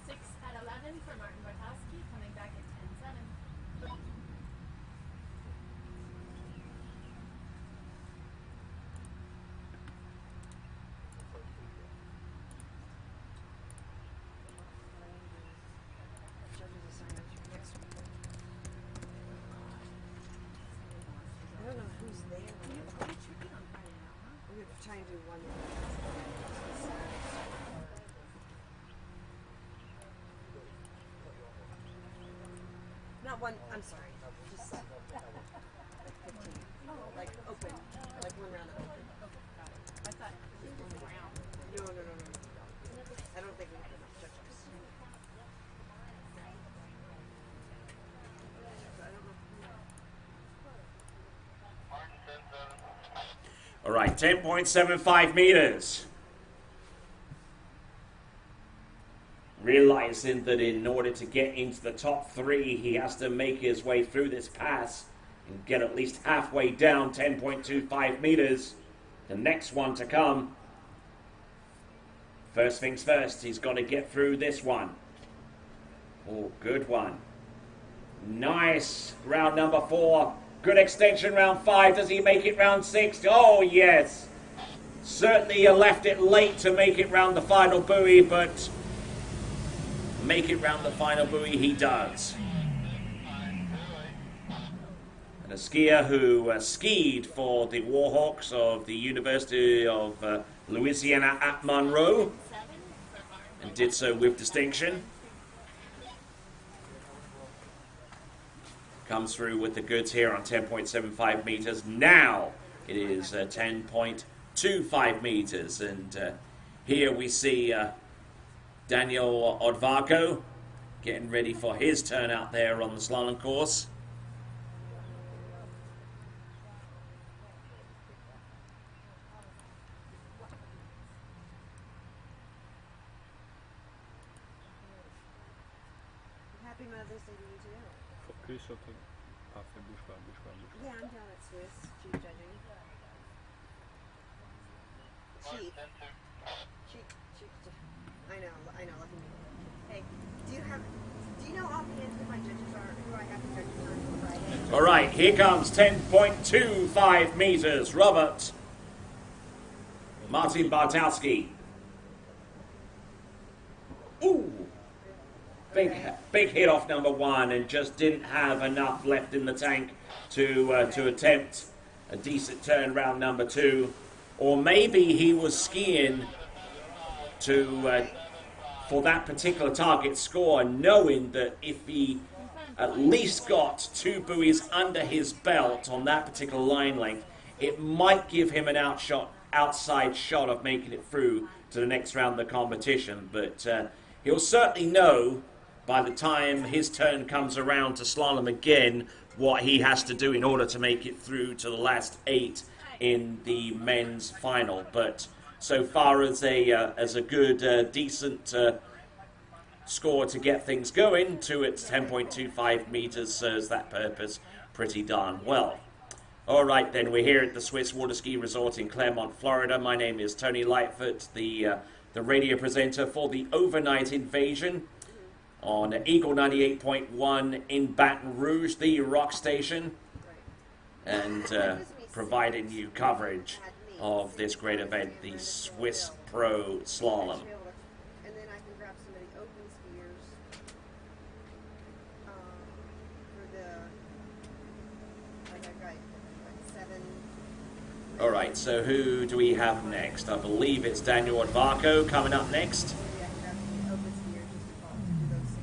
At 11 for Martin Bartowski, coming back at 10.7. do one more. Not one, I'm sorry, just set. Like 15. Like open. Like one round of open. I thought just one round. No. I don't think we have enough judges. I don't know. All right, 10.75 meters. Realizing that in order to get into the top three, he has to make his way through this pass and get at least halfway down 10.25 meters. The next one to come. First things first, he's got to get through this one. Oh, good one. Nice. Round number 4. Good extension, round 5. Does he make it round 6? Oh, yes. Certainly left it late to make it round the final buoy, but make it round the final buoy he does. And a skier who skied for the Warhawks of the University of Louisiana at Monroe and did so with distinction. Comes through with the goods here on 10.75 meters. Now it is 10.25 meters. And here we see Daniel Odvarko getting ready for his turn out there on the slalom course. Happy Mother's Day to you too. Focus sur ton... Parfait, bouge pas. Yeah, I'm down at Swiss, chief judging. Chief. I know, lucky me. Hey, do you know offhand who my judges are? Who I have the judges on Friday? All right, here comes 10.25 meters. Robert Martin Bartowski. Ooh. Big hit off number 1 and just didn't have enough left in the tank to attempt a decent turn round number 2. Or maybe he was skiing to for that particular target score, knowing that if he at least got 2 buoys under his belt on that particular line length, it might give him an outside shot of making it through to the next round of the competition. But he'll certainly know by the time his turn comes around to slalom again what he has to do in order to make it through to the last 8 in the men's final. But so far as a good, decent score to get things going to its 10.25 meters serves that purpose pretty darn well. All right, then, we're here at the Swiss Water Ski Resort in Clermont, Florida. My name is Tony Lightfoot, the radio presenter for the Overnight Invasion on Eagle 98.1 in Baton Rouge, the rock station, and providing you coverage of this great event, the Swiss Pro Slalom. And then I can grab some of the open skiers for the, like I got 7. All right, so who do we have next? I believe it's Daniel Odvarko coming up next. Maybe I can grab some of the open skiers just to do those 6,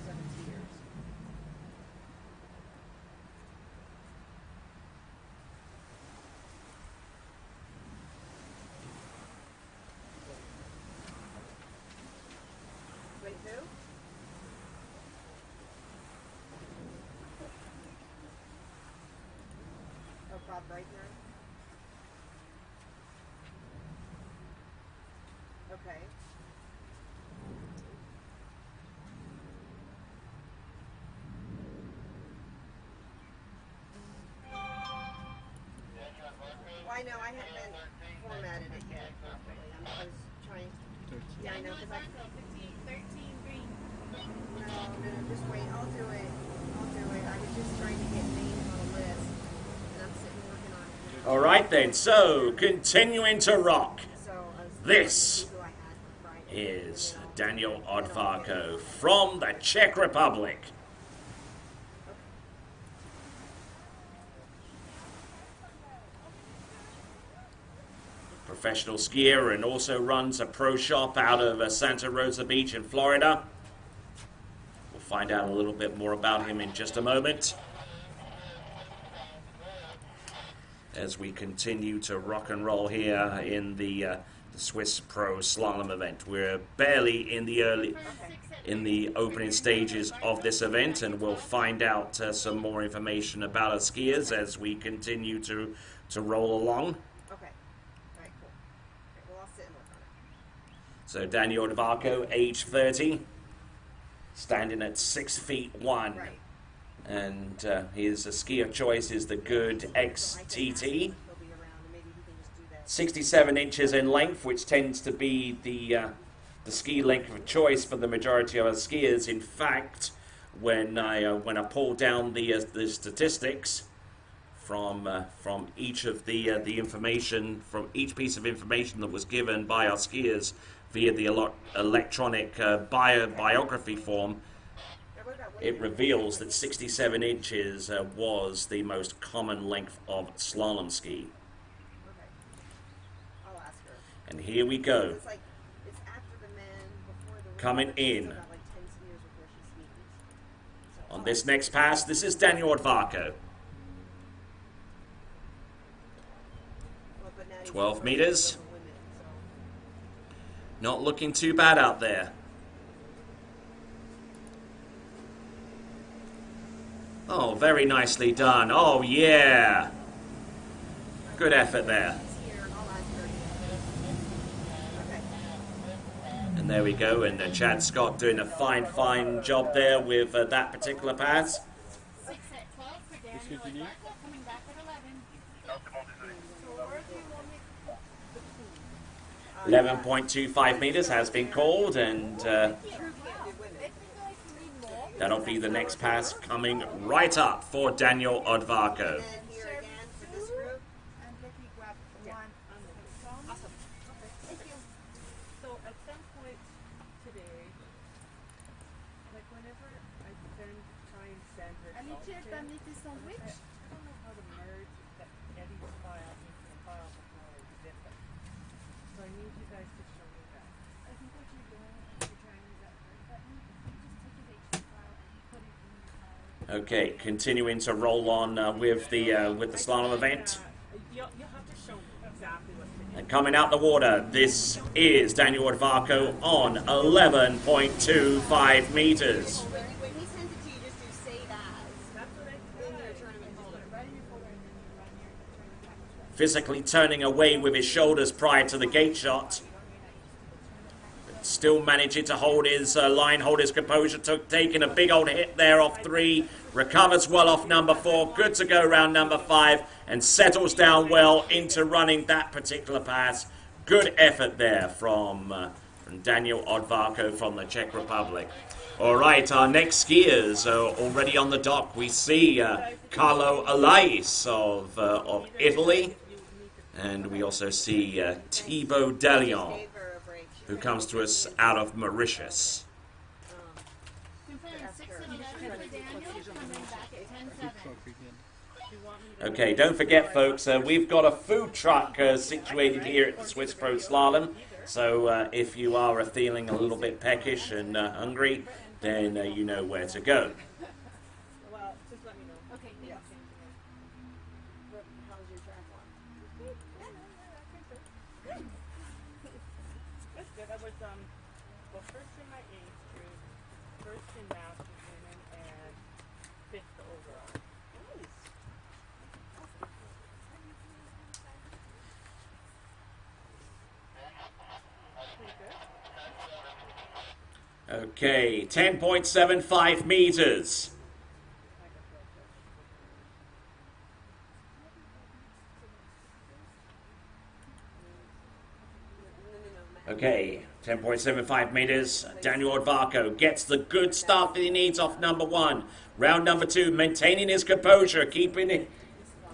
7 skiers. Wait, who? Oh, Bob Breitner. Okay. Well, I know I haven't formatted it yet properly. I was trying. Yeah, I know because I. 13 green. No, just wait. I'll do it. I was just trying to get names on a list, and I'm sitting working on it. All right, then, so continuing to rock. So This who I had for Friday. is Daniel Odvarko from the Czech Republic. professional skier and also runs a pro shop out of Santa Rosa Beach in Florida. We'll find out a little bit more about him in just a moment, as we continue to rock and roll here in the Swiss Pro Slalom event. We're barely in the opening stages of this event, and we'll find out some more information about our skiers as we continue to roll along. Okay. Alright, cool. Okay, well, I'll sit and work on it. So Daniel Dvarko, age 30, standing at 6 feet 1. Right. And his ski of choice is the Good XTT. He'll be around, and maybe he can just do that. 67 inches in length, which tends to be the ski length of choice for the majority of our skiers. In fact, when I pulled down the statistics from each of the information, from each piece of information that was given by our skiers via the electronic biography form, it reveals that 67 inches was the most common length of slalom ski. Okay. I'll ask her. And here we go. It's like, it's after the men, before the women. Coming but she's in. still got like 10 years before she skis. So On this next pass, this is Daniel Dvarko. well, but now he's 12 working meters. for the women, so. Not looking too bad out there. Oh, very nicely done. Oh, yeah. Good effort there. She's here, I'll ask her. Okay. And there we go. And Chad Scott doing a fine job there with that particular pass. 6 at 12 for Daniel continue. Dvarko, coming back at 11. Non, c'est bon, désolé. So where do you want me? 11.25 meters has been called, and that'll be the next pass coming right up for Daniel Dvarko. And here again for this group. And Vicky grabbed one. Awesome. Thank you. So at some point today, like whenever I try and send her Amici, something, t'as mis tes sandwichs? I don't know how to merge that Eddie's file into the file before I zip it. So I need you guys to show me that. I think what you're doing is you're trying to use that first button. You just take his HP file and put it in your file. Okay, continuing to roll on with the slalom event. You'll have to show me exactly what's in it. And coming out the water, this is Daniel Dvarko on 11.25 meters. When he sends it to you, just do save as That's what I in your tournament folder. Right in your folder and then you run your tournament package. Physically turning away with his shoulders prior to the gate shot. Still managing to hold his line, hold his composure, taking a big old hit there off 3, recovers well off number 4, good to go round number 5, and settles down well into running that particular pass. Good effort there from Daniel Dvarko from the Czech Republic. All right, our next skiers are already on the dock. We see Carlo Alais of Italy, and we also see Thibaut Delion, Gave her a break. She who said, comes to us out of Mauritius. Confirm 6 and 11 for Daniel, coming back at 10-7. Okay, don't forget, folks, we've got a food truck situated here at the Swiss Pro Slalom. So if you are feeling a little bit peckish and hungry, then you know where to go. Well, just let me know. Okay, thanks. But how's your triathlon? That's good. I was well, first in my age group, first in masters women, and 5th overall. Nice. Okay, 10.75 meters. Okay, 10.75 meters. Daniel Dvarko gets the good start that he needs off number 1. Round number 2, maintaining his composure, keeping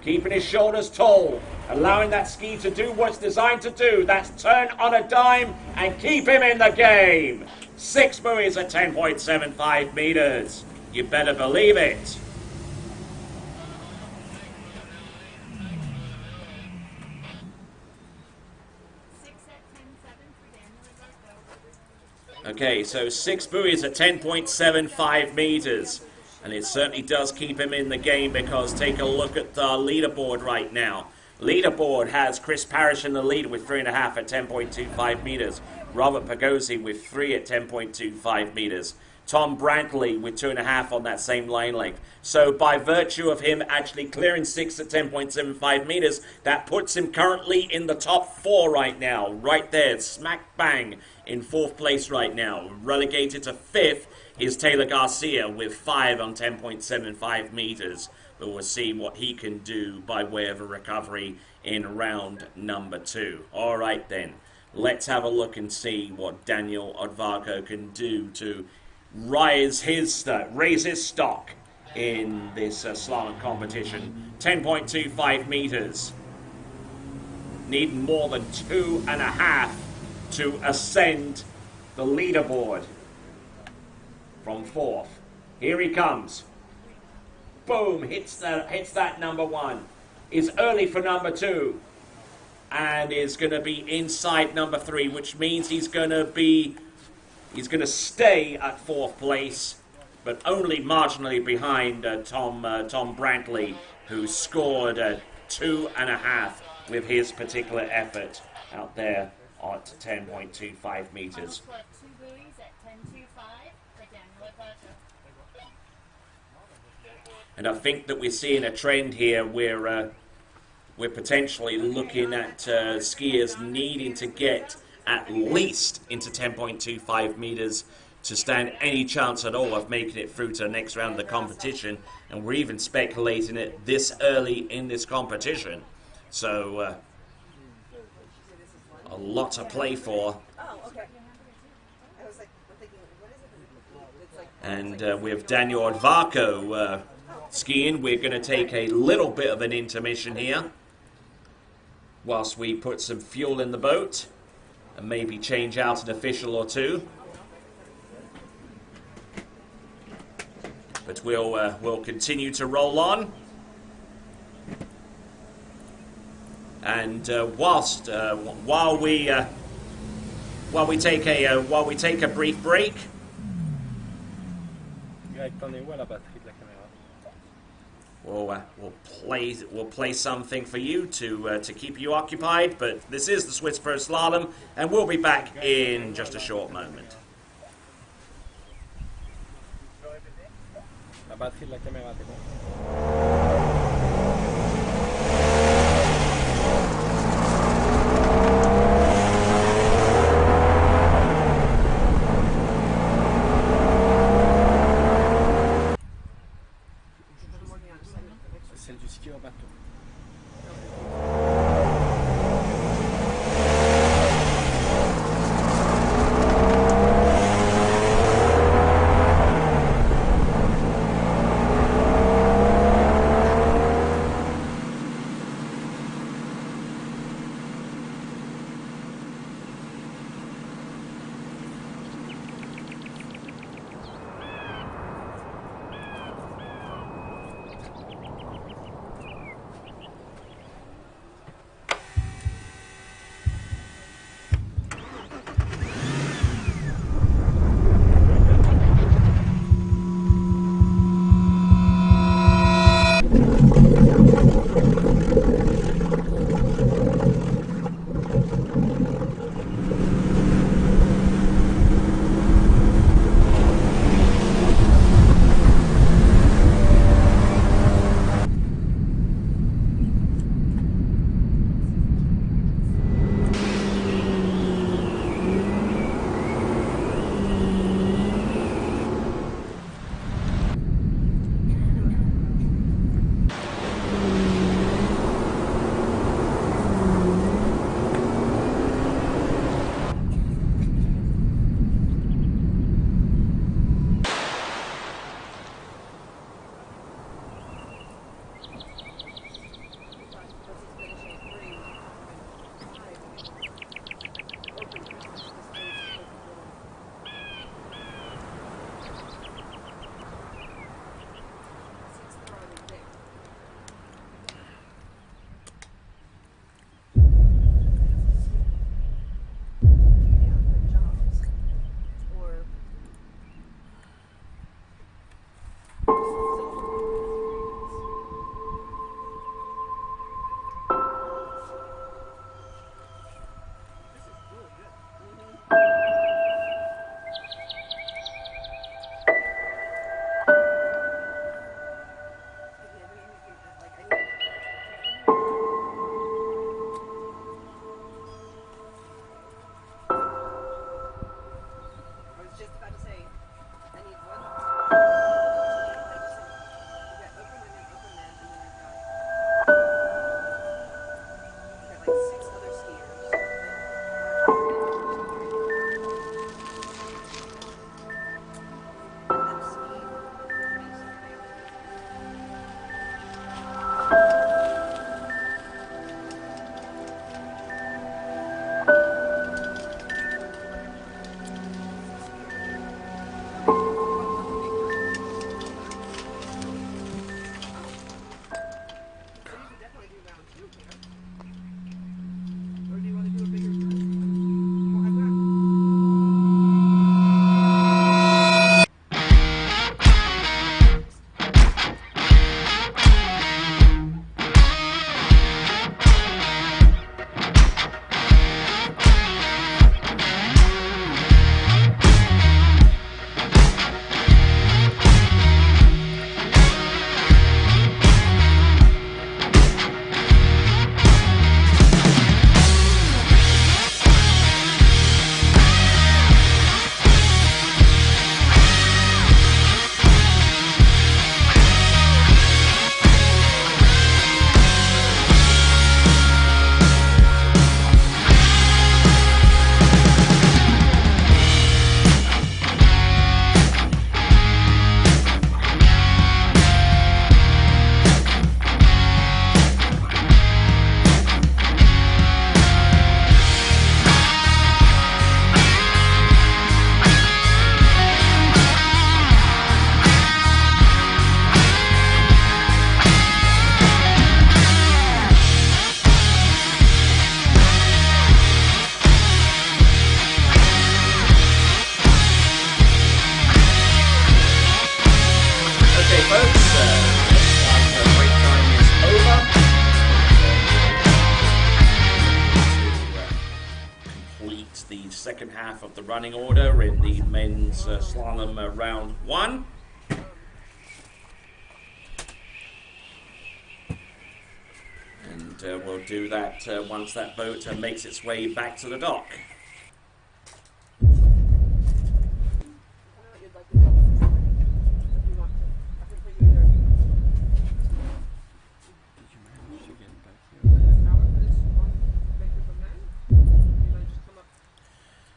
his shoulders tall, allowing that ski to do what's designed to do. That's turn on a dime and keep him in the game. 6 buoys at 10.75 meters. You better believe it. Okay, so 6 buoys at 10.75 meters. And it certainly does keep him in the game because take a look at the leaderboard right now. Leaderboard has Chris Parrish in the lead with 3.5 at 10.25 meters. Robert Pagozzi with 3 at 10.25 meters. Tom Brantley with 2.5 on that same line length. So by virtue of him actually clearing 6 at 10.75 meters, that puts him currently in the top 4 right now. Right there, smack bang in 4th place right now. Relegated to 5th is Taylor Garcia with 5 on 10.75 meters. But we'll see what he can do by way of a recovery in round number 2. All right then, let's have a look and see what Daniel Odvarko can do to raise his stock in this slalom competition. 10.25 meters. Need more than 2.5 to ascend the leaderboard from 4th. Here he comes. Boom, hits that number 1. Is early for number 2. And is going to be inside number 3, which means he's going to stay at 4th place, but only marginally behind Tom Brantley, who scored 2.5 with his particular effort out there at 10.25 meters. Almost left 2 buoys at 10.25 for Daniel Odvarko. And I think that we're seeing a trend here where we're potentially looking at skiers needing to get at least into 10.25 meters to stand any chance at all of making it through to the next round of the competition. And we're even speculating it this early in this competition. So a lot to play for. Oh, okay. I was like, I'm thinking, what is it? It's like, And with Daniel Odvarko skiing, we're going to take a little bit of an intermission here whilst we put some fuel in the boat and maybe change out an official or two. But we'll continue to roll on. And while we take a brief break, we'll play something for you to keep you occupied. But this is the Swiss Pro Slalom, and we'll be back in just a short moment. La batterie de la caméra, t'es bon? Celle du ski au bateau. second half of the running order in the men's slalom round 1. And we'll do that once that boat makes its way back to the dock. I know what you'd like to do. If you want to. I can put you there. Did you manage to get back here? Hour for this one. Make it from then. You might just come up.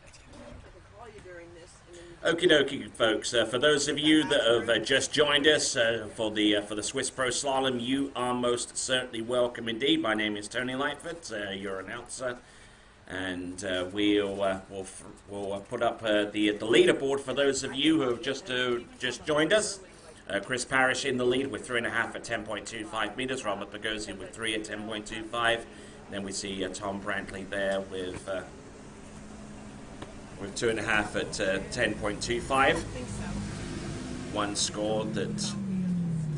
I can call you during this. And then Okie dokie, folks. For those of you that have just joined us for the Swiss Pro Slalom, you are most certainly welcome indeed. My name is Tony Lightfoot, your announcer, and we'll put up the leaderboard for those of you who have just joined us. Chris Parrish in the lead with 3.5 at 10.25 meters. Robert Bogosian with 3 at 10.25. Then we see Tom Brantley there with 2.5 at 10.25. One score that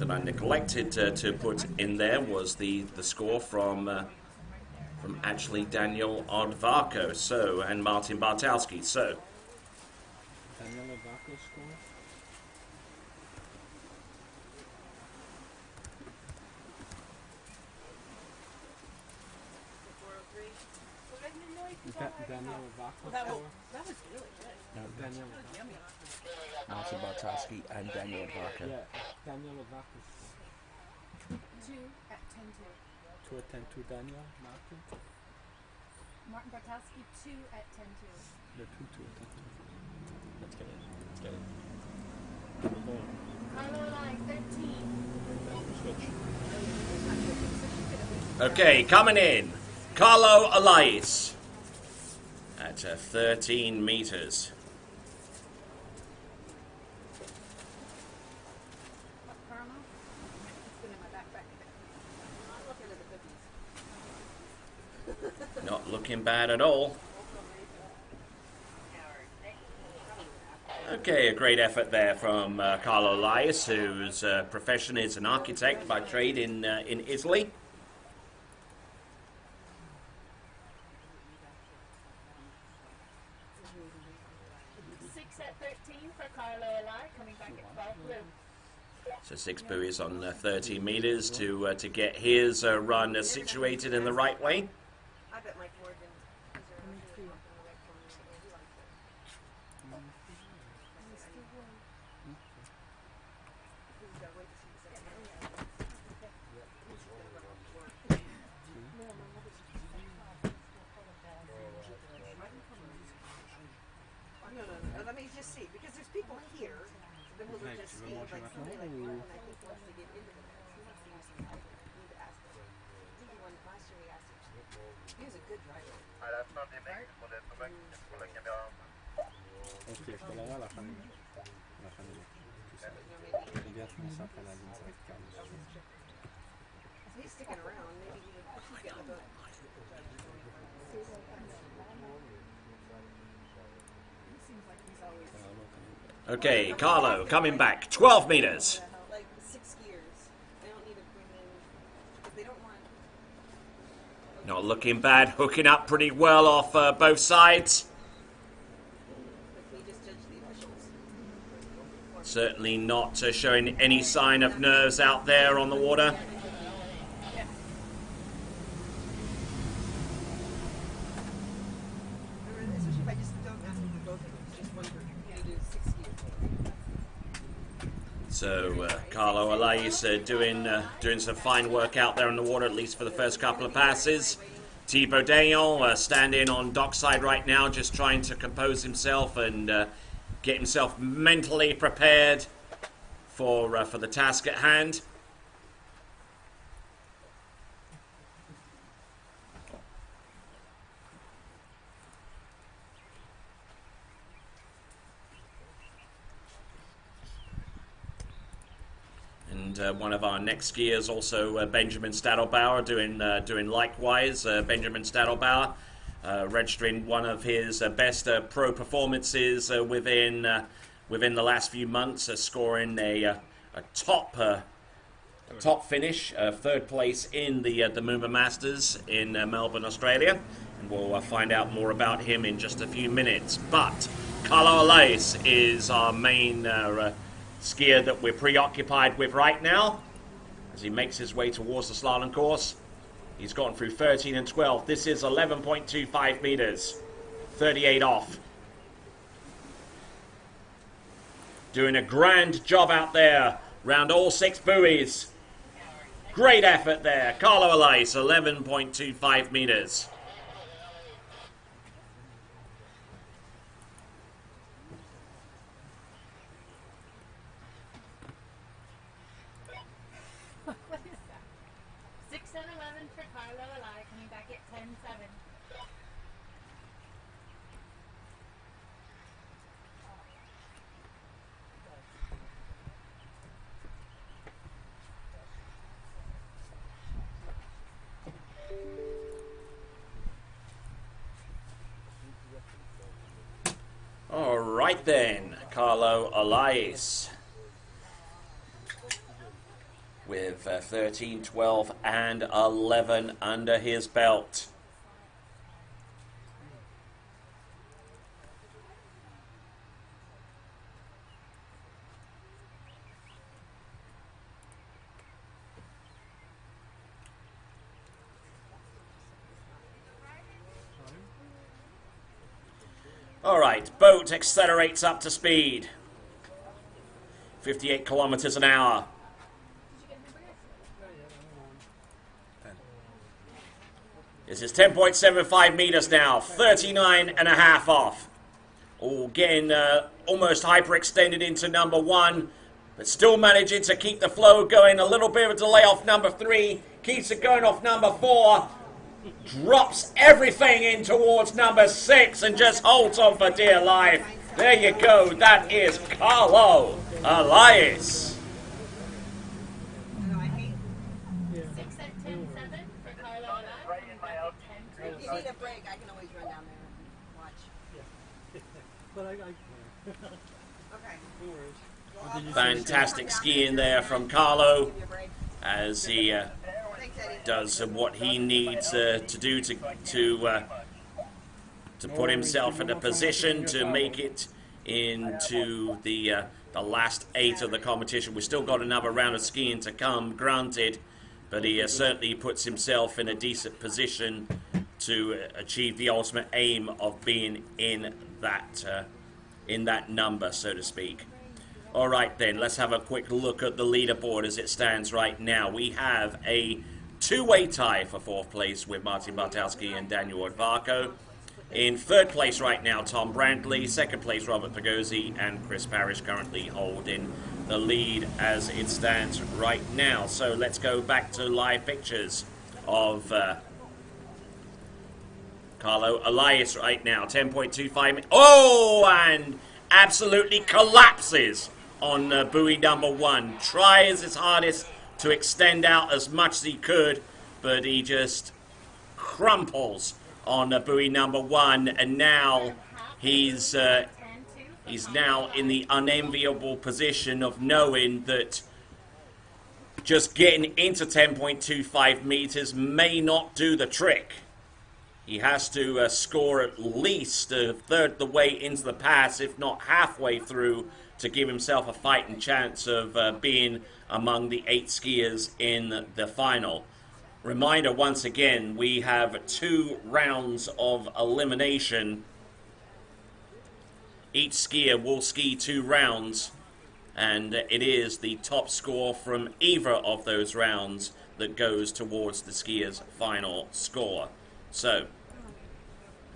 I neglected to put in there was the score from actually Daniel Odvarko and Martin Bartowski. So Daniel Odvarko score? Daniel Odvarko that score? was really good. No, Daniel Martin Bartowski and Daniel Odvarko. Yeah, Daniel Odvarko. 2 at 10-2. 2 at 10 to Daniel, Martin. Martin Bartowski 2 at 10-2. The 2 to 10 to. Let's get it. Let's get it. Carlo Lai 13. okay, coming in, Carlo Elias at 13 meters. Carlo. It's been in my backpack. I'm looking at the 50s. Not looking bad at all. Okay, a great effort there from Carlo Elias, whose profession is an architect by trade in Italy. 6 at 13 for Carlo Eli, coming back at 12 blue. So 6 buoys on 13 meters to get his run situated in the right way. I bet Mike Morgan is No, let me just see, because there's people here, then we'll just see, like somebody like Martin, I think wants to get into the mix. He wants to use some help. We need to ask him. I think he won last year, we asked him. He was a good driver. À la fin des mecs, on est pas pour la caméra. Ok, je peux l'avoir à la fin des mecs. À la fin des mecs. Tout ça. J'ai bien fini ça après la ligne, ça va être calme. If he's sticking around, maybe he would get the boat. He seems like he's always Okay, Carlo coming back, 12 meters. like 6 gears. They don't need to bring in, because they don't want. Not looking bad, hooking up pretty well off both sides. But we just judge the officials. Certainly not showing any sign of nerves out there on the water. Especially if I just don't ask them to go through them. Just one group. They do 6 gears. So Carlo Elias doing some fine work out there on the water, at least for the first couple of passes. Thibaut Dayon standing on dockside right now, just trying to compose himself and get himself mentally prepared for the task at hand. And one of our next skiers, also Benjamin Stadelbauer, doing likewise. Benjamin Stadelbauer registering one of his best pro performances within the last few months, scoring a top finish, third place in the Moomba Masters in Melbourne, Australia. And we'll find out more about him in just a few minutes. But Carlo Alais is our main skier that we're preoccupied with right now as he makes his way towards the slalom course. He's gone through 13 and 12. This is 11.25 meters, 38 off. Doing a grand job out there round all 6 buoys. Great effort there. Carlo Alais, 11.25 meters. What is that? 6 and 11 for Carlo Alais, coming back at 10-7. All right then, Carlo Alais with 13, 12 and 11 under his belt. All right, boat accelerates up to speed. 58 kilometers an hour. This is 10.75 meters now, 39 and a half off. Oh, getting almost hyperextended into number 1, but still managing to keep the flow going. A little bit of a delay off number 3, keeps it going off number 4. Drops everything in towards number 6 and just holds on for dear life. There you go. That is Carlo Alais. 6 at 10-7 for Carlo Alais, coming back at 10-2. If you need a break, I can always run down there and watch. But I Okay. no worries. Fantastic skiing there from Carlo Give you a break. as he Thanks, Eddie. does what he needs to do to put himself in a position to make it into the last 8 of the competition. We've still got another round of skiing to come, granted, but he certainly puts himself in a decent position to achieve the ultimate aim of being in that number, so to speak. All right, then, let's have a quick look at the leaderboard as it stands right now. We have a 2-way tie for 4th place with Martin Bartowski and Daniel Odvarko. In 3rd place right now, Tom Brantley. 2nd place, Robert Pagozzi and Chris Parrish currently holding the lead as it stands right now. So let's go back to live pictures of Carlo Alais right now. 10.25. Oh, and absolutely collapses on buoy number 1. Tries his hardest to extend out as much as he could, but he just crumples on buoy number 1, and now he's now in the unenviable position of knowing that just getting into 10.25 meters may not do the trick. He has to score at least a third the way into the pass, if not halfway through, to give himself a fighting chance of being among the 8 skiers in the final. Reminder once again, we have 2 rounds of elimination. Each skier will ski 2 rounds, and it is the top score from either of those rounds that goes towards the skier's final score. So,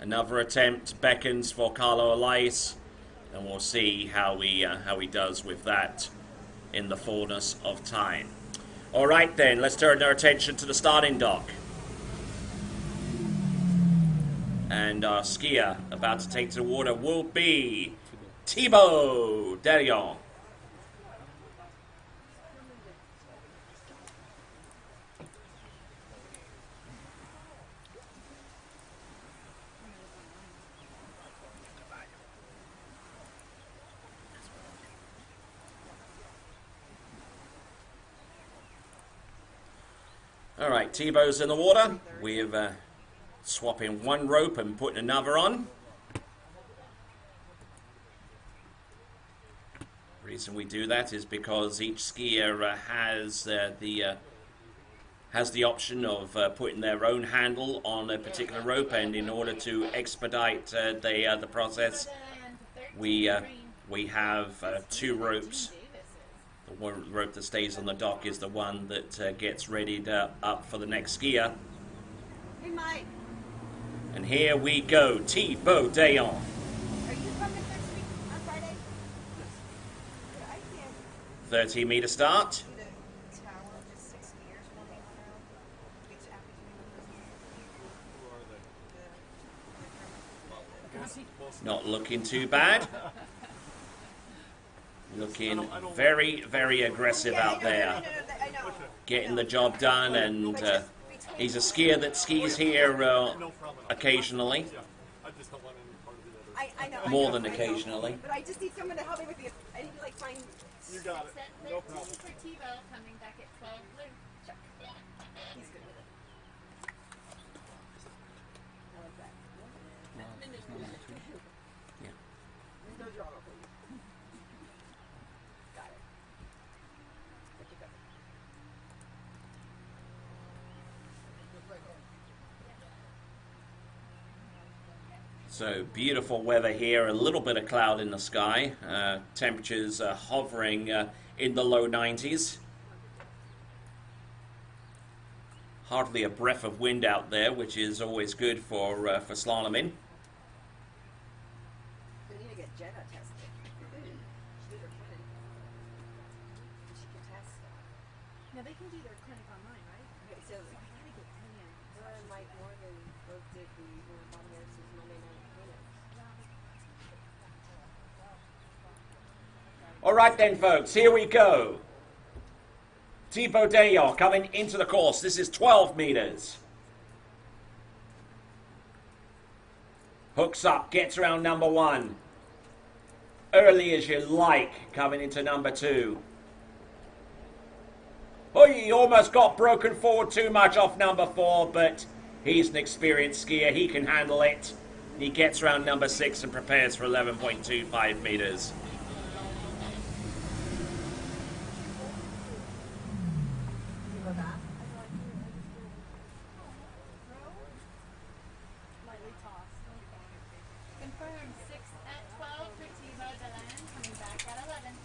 another attempt beckons for Carlo Alais, and we'll see how he does with that in the fullness of time. All right then, let's turn our attention to the starting dock. And our skier about to take to the water will be Thibaut Derion. All right, Thibaut's in the water. We've swapping one rope and putting another on. The reason we do that is because each skier has the option of putting their own handle on a particular rope, and in order to expedite the process, we have two ropes. The one rope that stays on the dock is the one that gets readied up for the next skier. Hey, Mike. And here we go, Thibaut Dayon. Are you coming next week on Friday? Yeah, I can't 30-meter start. do the tower, just 6 skiers walking around. Each after Not looking too bad. Looking very, very aggressive out there. I know. Getting the job done, and he's a skier that skis here occasionally. I know. More than occasionally. But I just need someone to help me with the. I need to like find. You got it. Set No 13 problem. for Tebow coming back at 12 blue. Check. He's good with it. I like that. Yeah. Windows are all open. Got it. What you got? So beautiful weather here, a little bit of cloud in the sky. Temperatures hovering in the low 90s. Hardly a breath of wind out there, which is always good for slaloming. We need to get Jenna tested. She did her clinic. She can test. Now they can do their clinic online, right? Okay, so her and Mike Morgan both did the Bobby Harris's Monday night clinic. All right then, folks, here we go. Thibaut Dayon coming into the course. This is 12 meters. Hooks up, gets around number 1. Early as you like, coming into number 2. Oh, he almost got broken forward too much off number 4, but he's an experienced skier. He can handle it. He gets around number 6 and prepares for 11.25 meters. Lightly tossed. Confirmed 6 at 12 for Tebow Dayan coming back at 11.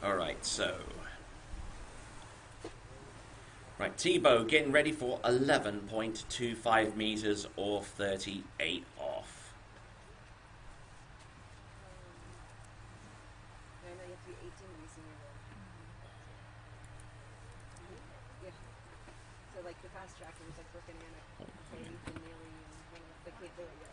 All right, so. Right, Thibaut getting ready for 11.25 meters or 38 off. I know you have to be 18 to be senior though. Yeah. So like the fast track, it was like working in a cave and Neely and one of the kid there, yeah.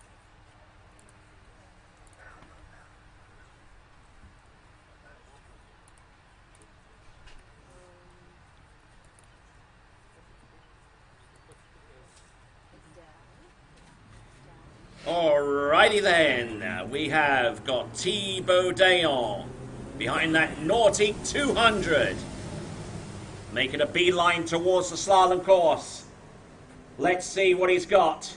Alrighty then, we have got Thibaut Dayon behind that naughty 200. Making a beeline towards the slalom course. Let's see what he's got.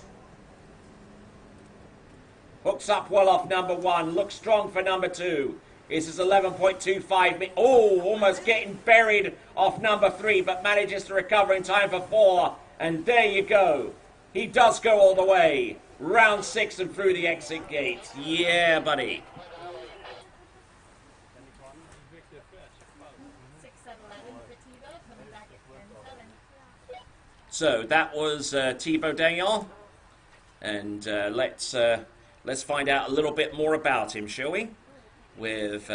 Hooks up well off number 1, looks strong for number 2. This is 11.25. Oh, almost getting buried off number 3, but manages to recover in time for 4. And there you go. He does go all the way. Round 6 and through the exit gate. Yeah, buddy. 6 at 11 for Tebow coming back at 10-7. So that was Thibaut Dayon. And let's find out a little bit more about him, shall we? With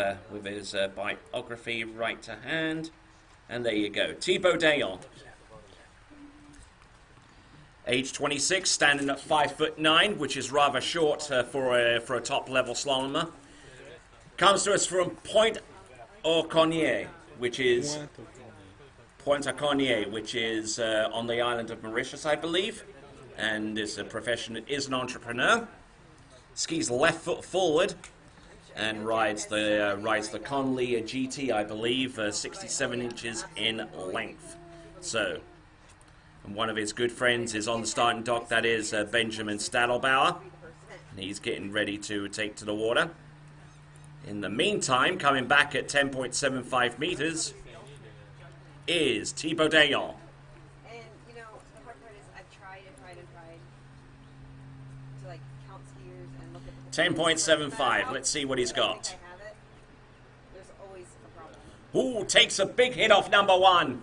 his biography right to hand. And there you go. Thibaut Dayon. Age 26, standing at 5'9", which is rather short for a top-level slalomer. Comes to us from Pointe-aux-Cogniers, which is on the island of Mauritius, I believe, and is a an entrepreneur. Skis left foot forward and rides the Conley GT, I believe, 67 inches in length. So And one of his good friends is on the starting dock. That is Benjamin Stadelbauer. And he's getting ready to take to the water. In the meantime, coming back at 10.75 meters is Thibaut Dayon. And you know, the hard part is I've tried to like count skiers and look at the 10.75. Let's see what he's I don't got. think I have it. There's always a problem. Ooh, takes a big hit off number 1.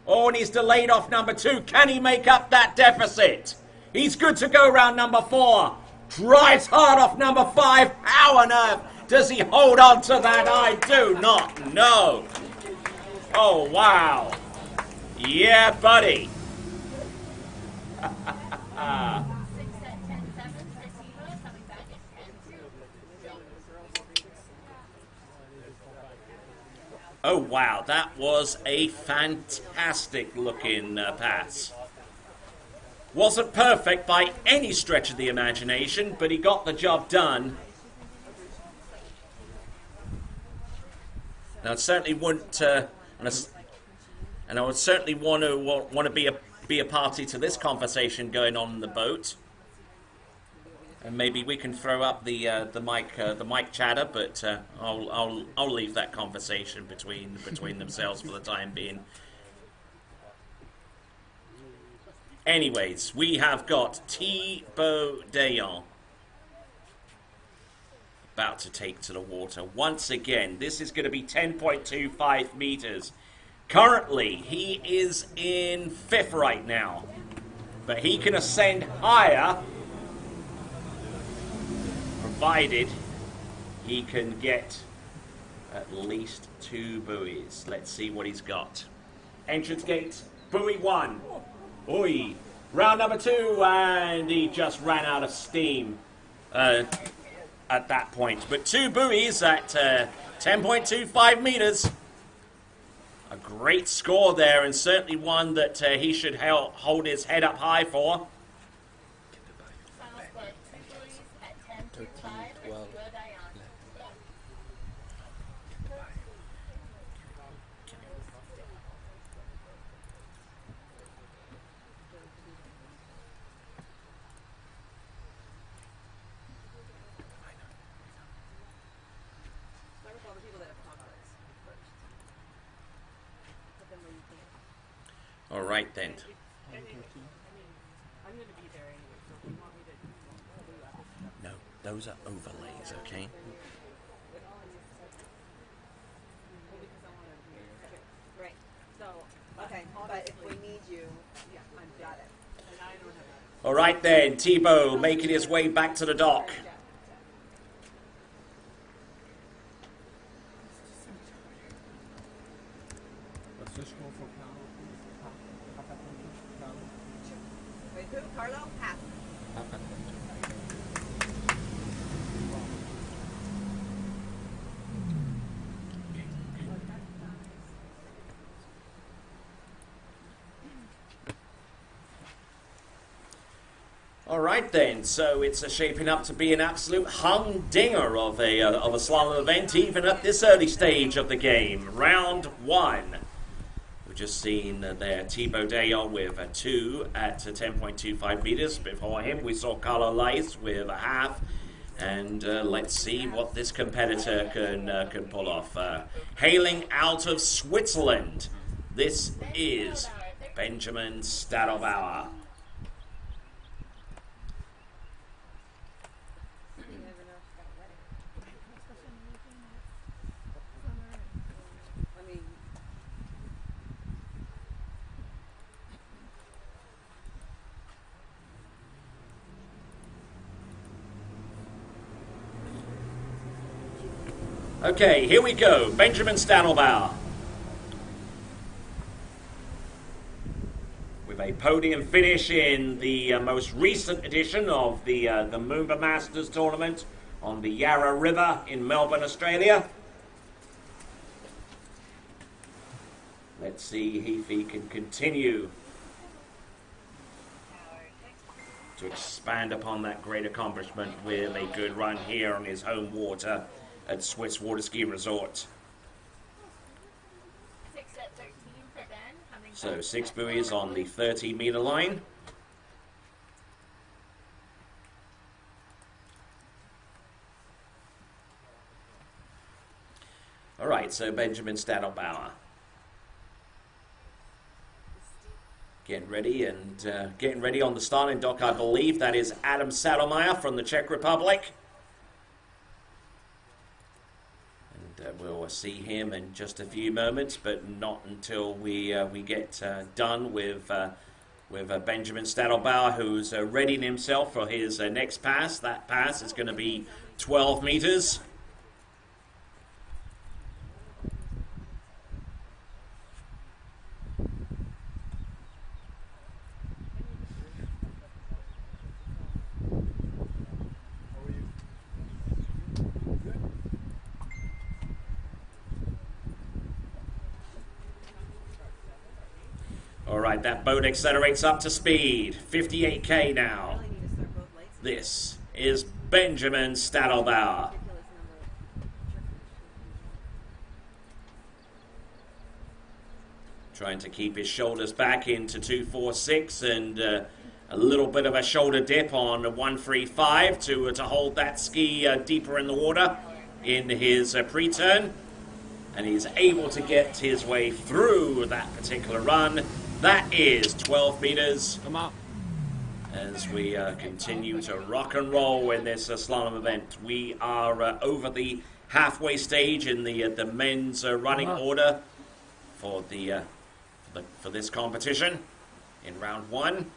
Oh, and he's delayed off number 2. Can he make up that deficit? He's good to go round number 4. Drives hard off number 5. How on earth does he hold on to that? I do not know. Oh, wow. Yeah, buddy. 6 at 10.7 for Siva, coming back at 10.2. Oh, wow. That was a fantastic looking pass. Wasn't perfect by any stretch of the imagination, but he got the job done. Now, I certainly wouldn't, and I would certainly want to be a party to this conversation going on in the boat. And maybe we can throw up the mic chatter, but I'll leave that conversation between themselves for the time being. Anyways, we have got Thibaut Dayon about to take to the water once again. This is going to be 10.25 meters. Currently, he is in 5th right now, but he can ascend higher provided he can get at least 2 buoys. Let's see what he's got. Entrance gate, buoy 1. Oi, round number 2, and he just ran out of steam at that point. But 2 buoys at 10.25 meters. A great score there, and certainly one that he should hold his head up high for. Final score, 2 buoys at 10.25 for Siva Dayan. Start with all the people that have conflicts first. Put them where you can. All right then. I'm going to be there anyway, so if you want me to do that. No, those are overlays, okay? Right. So, okay, but if we need you, yeah, I've got it. And I don't have All right then, Thibaut making his way back to the dock. What's the score for Carlo? Wait, who? Carlo? Half. All right then, so it's shaping up to be an absolute humdinger of a slalom event, even at this early stage of the game. Round 1. We've just seen there Thibaut Dayon with a 2 at 10.25 meters. Before him, we saw Carlo Leis with a half. And let's see what this competitor can pull off. Hailing out of Switzerland, this is Benjamin Stadelbauer. You never know if she's got a wedding. I mean, Okay, here we go. Benjamin Stadelbauer. With a podium finish in the most recent edition of the Moomba Masters tournament on the Yarra River in Melbourne, Australia. Let's see if he can continue to expand upon that great accomplishment with a good run here on his home water at Swiss Water Ski Resort. 6 at 13 for Ben, coming So 6 buoys on the 30-meter line. All right, so Benjamin Stadelbauer getting ready and getting ready on the starting dock, I believe. That is Adam Sadelmeyer from the Czech Republic. And we'll see him in just a few moments, but not until we get done with Benjamin Stadelbauer, who's readying himself for his next pass. That pass is going to be 12 meters. All right, that boat accelerates up to speed. 58K now. Really need to start both legs. This is Benjamin Stadelbauer. Ridiculous number of Trying to keep his shoulders back into 246 and a little bit of a shoulder dip on 135 to hold that ski deeper in the water in his pre-turn. And he's able to get his way through that particular run. That is 12 meters. Come on. As we continue to rock and roll in this slalom event. We are over the halfway stage in the men's running order for for this competition in round 1.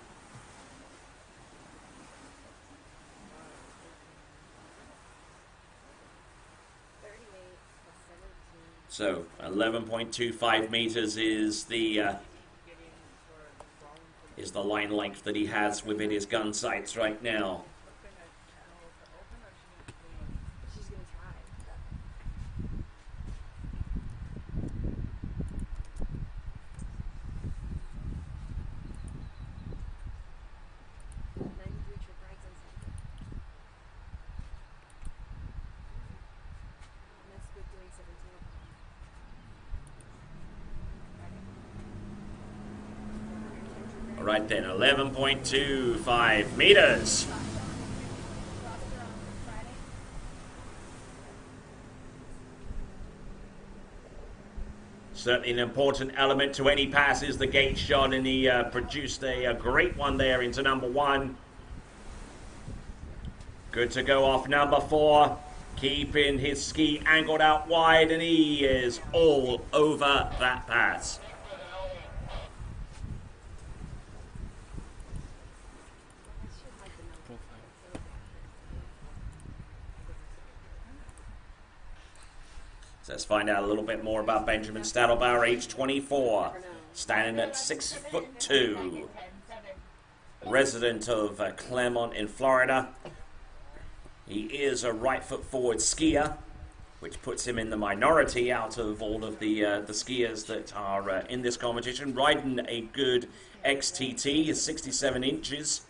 So 11.25 meters is the line length that he has within his gun sights right now. She's gonna try. 93 trip rides on Sunday. And that's good doing 17. All right then, 11.25 meters. Certainly an important element to any pass is the gate shot, and he produced a great one there into number 1. Good to go off number 4. Keeping his ski angled out wide, and he is all over that pass. So let's find out a little bit more about Benjamin Stadelbauer, age 24, standing at 6'2", resident of Clermont in Florida. He is a right foot forward skier, which puts him in the minority out of all of the skiers that are in this competition. Riding a good XTT, is 67 inches.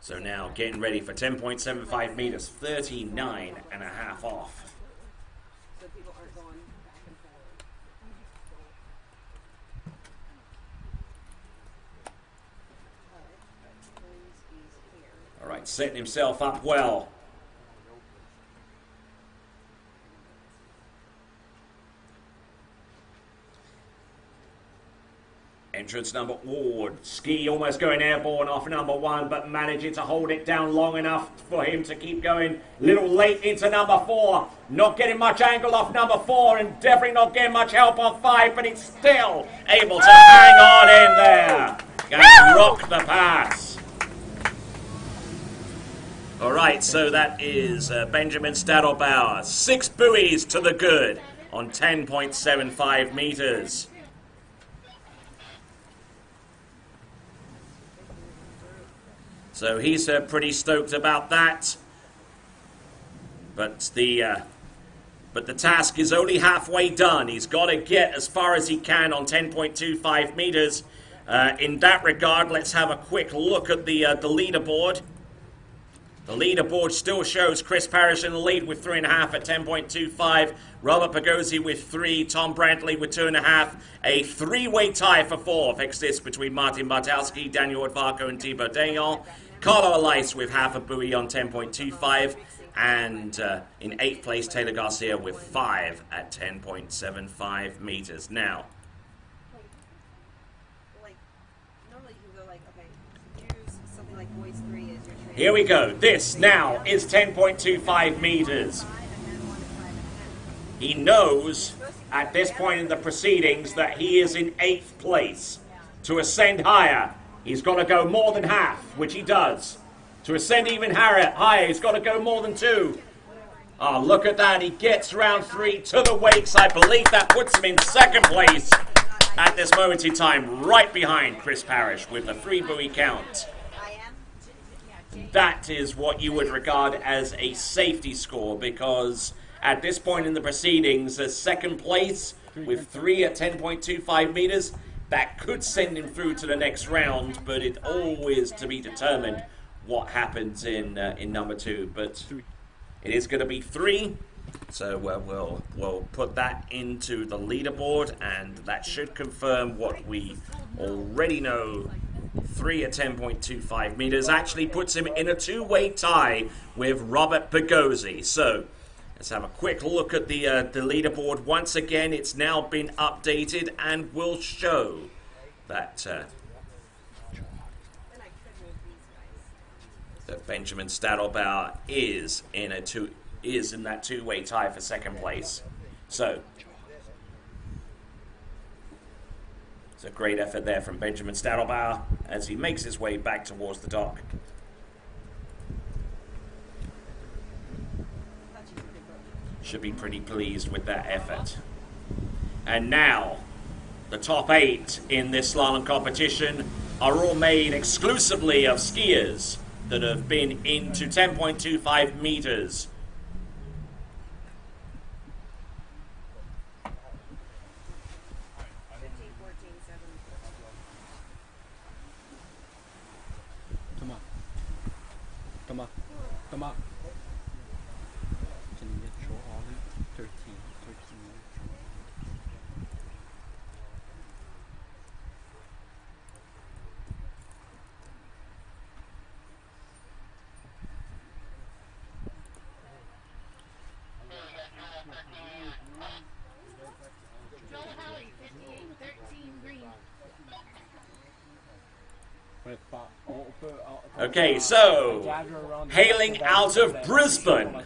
So now getting ready for 10.75 meters, 39 and a half off. So people aren't going back and forth. All right, setting himself up well. Entrance number, Ward. Ski almost going airborne off number 1, but managing to hold it down long enough for him to keep going. Little late into number 4. Not getting much angle off number 4, and definitely not getting much help on 5, but it's still able to hang on in there. And rock the pass. All right, so that is Benjamin Stadelbauer. 6 buoys to the good on 10.75 meters. So he's pretty stoked about that. But the But the task is only halfway done. He's got to get as far as he can on 10.25 meters. In that regard, let's have a quick look at the leaderboard. The leaderboard still shows Chris Parrish in the lead with 3.5 at 10.25. Robert Pagozzi with 3. Tom Brantley with 2.5. A three-way tie for 4th exists between Martin Bartowski, Daniel Odvarco, and Thibaut Dayon. Carlo Elias with half a buoy on 10.25. And in 8th place, Taylor Garcia with 5 at 10.75 meters. Now, Like, normally you go like, okay, use something like voice 3 as your training. here we go. This now is 10.25 meters. He knows at this point in the proceedings that he is in 8th place. To ascend higher, he's got to go more than half, which he does. To ascend even higher, he's got to go more than 2. Oh, look at that. He gets round 3 to the wakes. I believe that puts him in 2nd place at this moment in time, right behind Chris Parrish with a 3 buoy count. That is what you would regard as a safety score, because at this point in the proceedings, a 2nd place with 3 at 10.25 meters, that could send him through to the next round, but it always to be determined what happens in number 2. But it is going to be 3, so we'll put that into the leaderboard, and that should confirm what we already know. 3 at 10.25 meters actually puts him in a 2-way tie with Robert Pagozzi. So let's have a quick look at the leaderboard. Once again, it's now been updated and will show that that Benjamin Stadelbauer is in that 2-way tie for 2nd place. So it's a great effort there from Benjamin Stadelbauer as he makes his way back towards the dock. Should be pretty pleased with that effort. And now, the top 8 in this slalom competition are all made exclusively of skiers that have been into 10.25 meters. Come on. Can you get show all the 13 Joel Halley, 58-13 green. Okay, so hailing out of Brisbane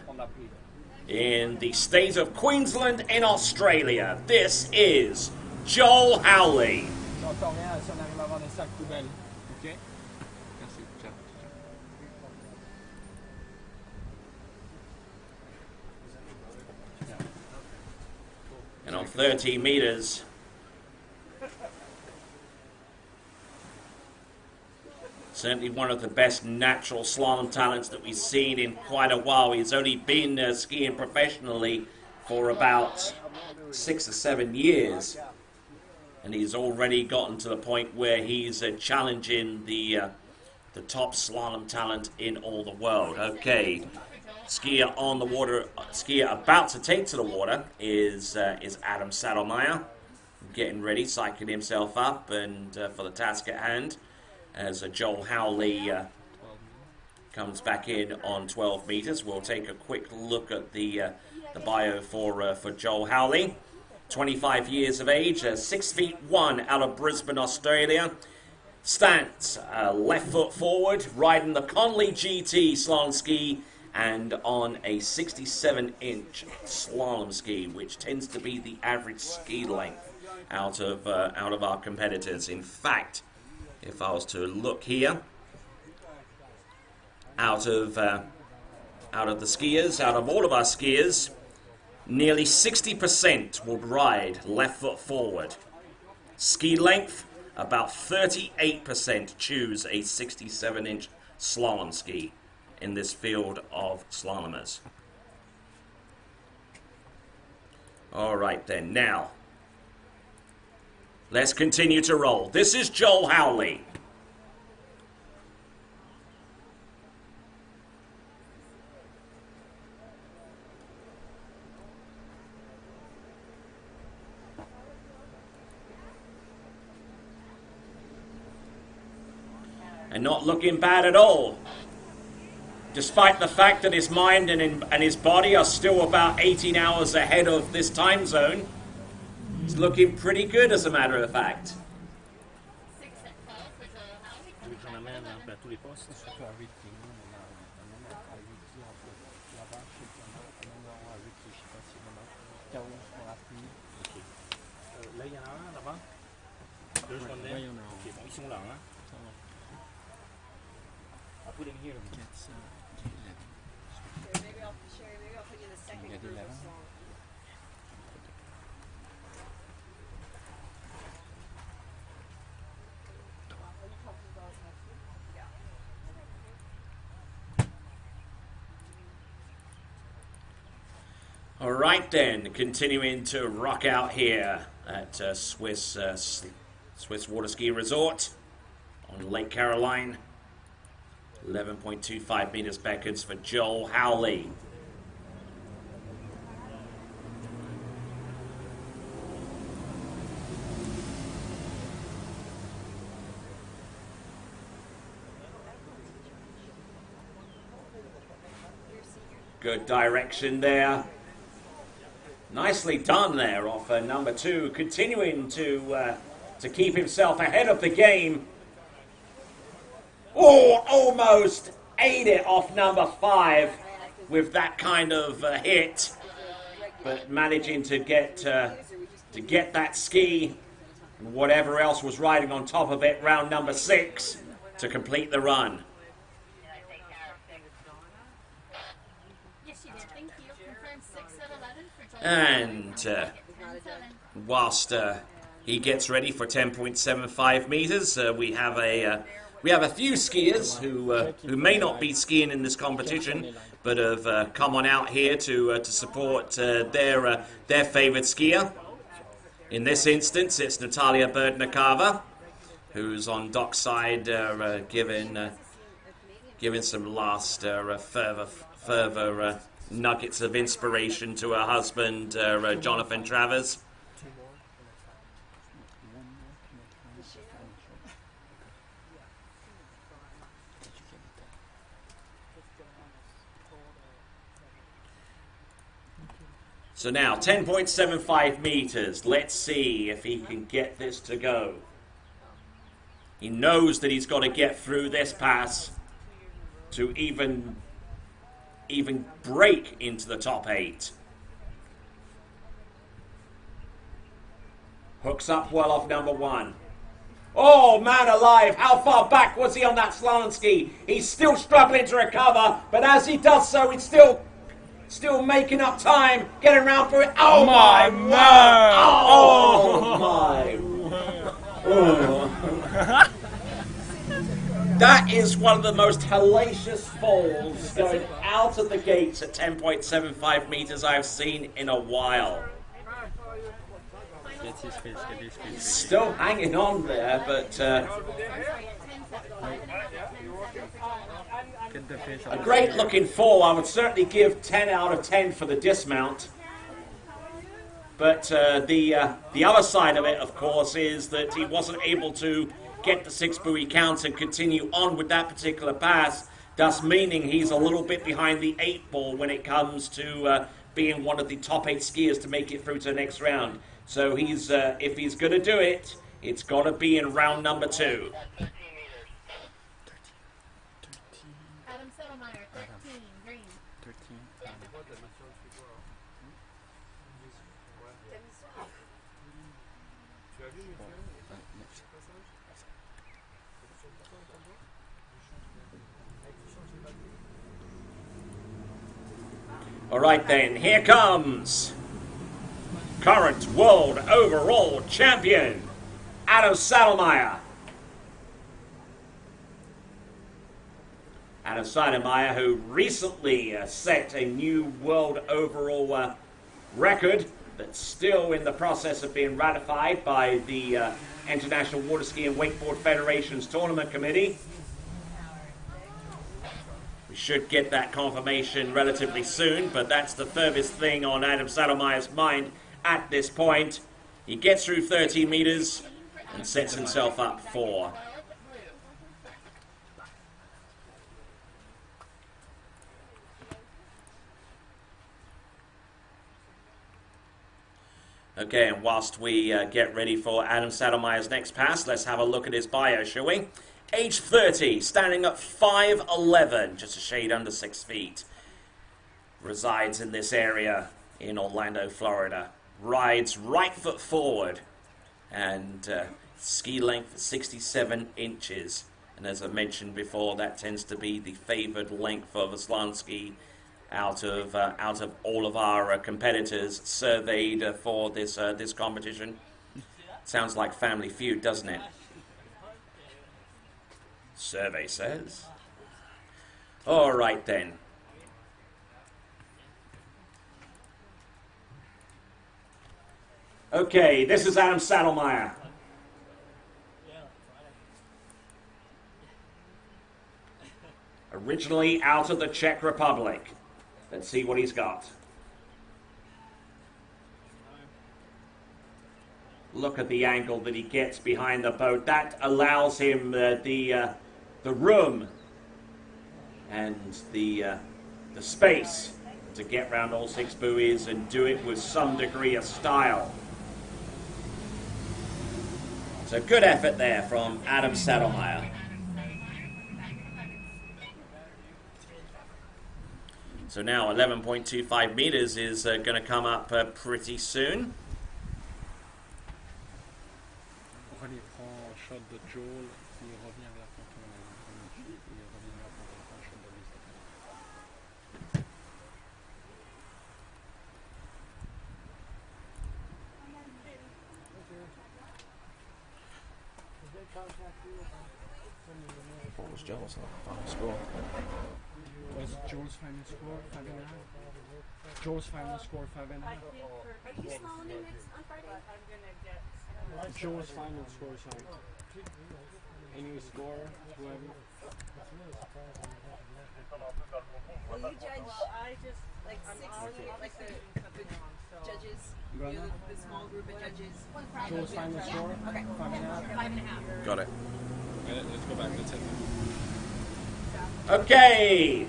in the state of Queensland in Australia, this is Joel Howley. J'entends rien si on arrive à avoir des sacs poubelles. Ok? Merci. Ciao. And on 13 meters, certainly one of the best natural slalom talents that we've seen in quite a while. He's only been skiing professionally for about 6 or 7 years. And he's already gotten to the point where he's challenging the top slalom talent in all the world. Okay, skier on the water, skier about to take to the water is Adam Saddlemeyer, getting ready, cycling himself up and for the task at hand. As Joel Howley comes back in on 12 meters. We'll take a quick look at the bio for Joel Howley. 25 years of age, 6'1" out of Brisbane, Australia. Stance, left foot forward, riding the Conley GT slalom ski and on a 67-inch slalom ski, which tends to be the average ski length out of our competitors. In fact, if I was to look here, out of the skiers, out of all of our skiers, nearly 60% will ride left foot forward. Ski length, about 38% choose a 67-inch slalom ski in this field of slalomers. All right then, now let's continue to roll. This is Joel Howley. And not looking bad at all, despite the fact that his mind and his body are still about 18 hours ahead of this time zone. He's looking pretty good, as a matter of fact. Tu veux que j'en amène à tous les postes? Surtout à 8 qui nous, on a à 8 qui entre là-bas, chez Clermont, on a 8 qui, je sais pas si vraiment, K.O. on a pris. Ok. Là, il y en a un là-bas? Deux, je connais. Il y en a un. Ok, bon, ils sont là, hein? I'll put him here. It's Maybe I'll put you the second group of slalom. All right then, continuing to rock out here at Swiss Water Ski Resort on Lake Caroline. 11.25 meters backwards for Joel Howley. Good direction there. Nicely done there off number 2, continuing to keep himself ahead of the game. Oh, almost ate it off number 5 with that kind of hit, but managing to get that ski and whatever else was riding on top of it, round number 6, to complete the run. Yes, you did. Thank you. Confirmed 6 of 11 for Joel. And whilst he gets ready for 10.75 meters, we have a few skiers who may not be skiing in this competition, but have come on out here to support their favorite skier. In this instance, it's Natalia Berdnikova, who's on dockside, giving some last further nuggets of inspiration to her husband, Jonathan Travers. So now, 10.75 meters. Let's see if he can get this to go. He knows that he's got to get through this pass to even break into the top 8. Hooks up well off number 1. Oh, man alive, how far back was he on that slalom ski? He's still struggling to recover, but as he does so, he's still making up time, getting around for it. Oh my word! Oh my! Oh. That is one of the most hellacious falls going out of the gates at 10.75 meters I've seen in a while. He's still hanging on there, but a great looking fall. I would certainly give 10 out of 10 for the dismount. But the other side of it, of course, is that he wasn't able to get the 6 buoy count and continue on with that particular pass, thus meaning he's a little bit behind the 8 ball when it comes to being one of the top 8 skiers to make it through to the next round. So he's if he's going to do it, it's got to be in round number 2. Adam Settlemeyer, 13, green. 13. All right then, here comes current world overall champion, Adam Settlemeyer. Adam Settlemeyer, who recently set a new world overall record that's still in the process of being ratified by the International Water Ski and Wakeboard Federation's Tournament Committee. We should get that confirmation relatively soon, but that's the furthest thing on Adam Saddlemeyer's mind at this point. He gets through 13 meters and sets himself up for okay, and whilst we get ready for Adam Saddlemeyer's next pass, let's have a look at his bio, shall we? Age 30, standing at 5'11", just a shade under 6 feet. Resides in this area in Orlando, Florida. Rides right foot forward and ski length 67 inches. And as I mentioned before, that tends to be the favored length of a slalom ski out of all of our competitors surveyed for this competition. Sounds like Family Feud, doesn't it? Survey says. All right then. Okay, this is Adam Saddlemeyer. Originally out of the Czech Republic. Let's see what he's got. Look at the angle that he gets behind the boat. That allows him the room and the space to get around all 6 buoys and do it with some degree of style. So good effort there from Adam Saddlemeyer. So now 11.25 meters is going to come up pretty soon. René prend un shot de Joel et revient vers ton tour et reviendra pour un shot de liste. What was Joel's final score? Was Joel's final score 5.5? Joel's final score 5.5. Are you slaloming next on Friday? I'm gonna get Joel's final score is on. Any score, whoever. Will you judge I just like I'm 6, already like the something wrong, so judges? Got You know, it? the small group of judges. Joel's final score? Okay. 5.5. Got it. Let's go back to 10. Okay.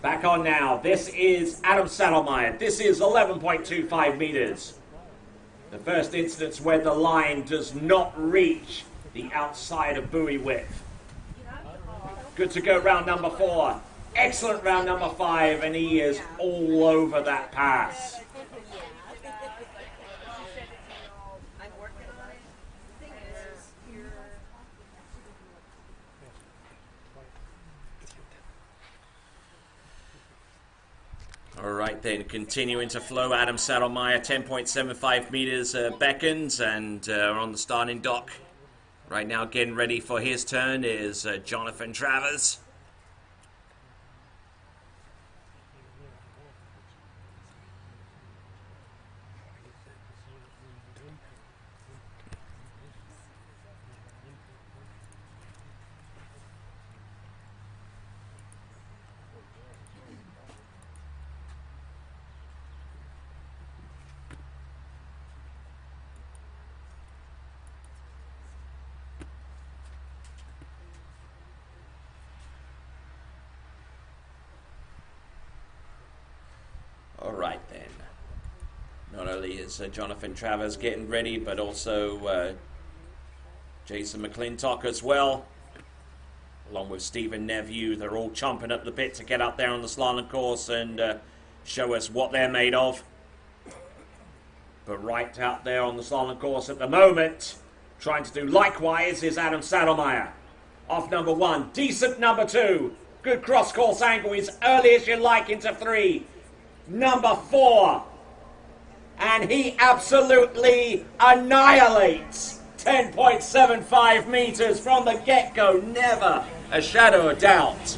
Back on now. This is Adam Saddlemeyer. This is 11.25 meters. The first instance where the line does not reach the outside of buoy width. Good to go round number 4. Excellent round number 5, and he is all over that pass. I'm working on it. The thing is, you're All right then, continuing to flow, Adam Saddlemeyer, 10.75 meters beckons and on the starting dock. Right now getting ready for his turn is Jonathan Travers. All right then. Not only is Jonathan Travers getting ready, but also Jason McClintock as well, along with Stephen Neville. They're all chomping at the bit to get up there on the slalom course and show us what they're made of. But right out there on the slalom course at the moment, trying to do likewise, is Adam Saddlemeyer. Off number 1, decent number 2. Good cross-course angle, as early as you like into 3. Number 4. And he absolutely annihilates 10.75 meters from the get-go. Never a shadow of doubt.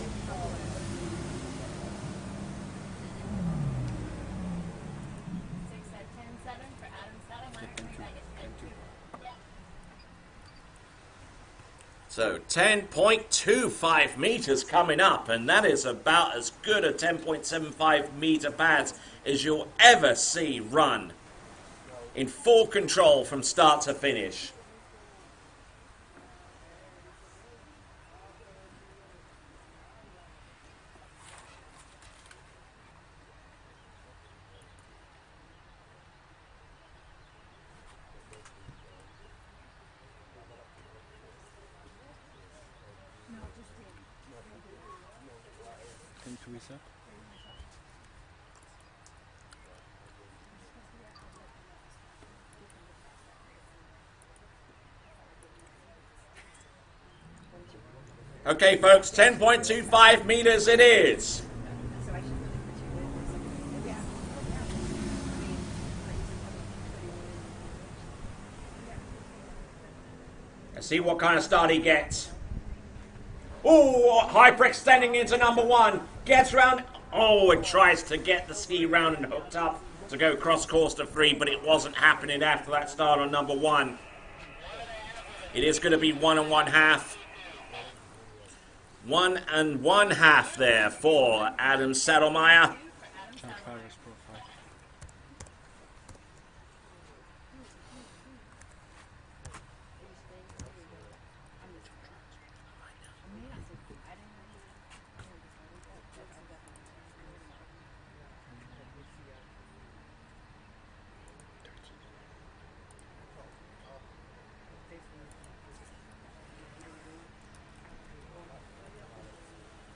So 10.25 meters coming up, and that is about as good a 10.75 meter pass as you'll ever see run. In full control from start to finish. Can twist up. Okay, folks, 10.25 meters it is. So I should really put you in or something. Yeah. Let's see what kind of start he gets. Oh, hyperextending into number one. Gets round. Oh, and tries to get the ski round and hooked up to go cross course to 3, but it wasn't happening after that start on number 1. It is going to be 1 1/2. 1 1/2 there for Adam Saddlemeyer. John Travers profile.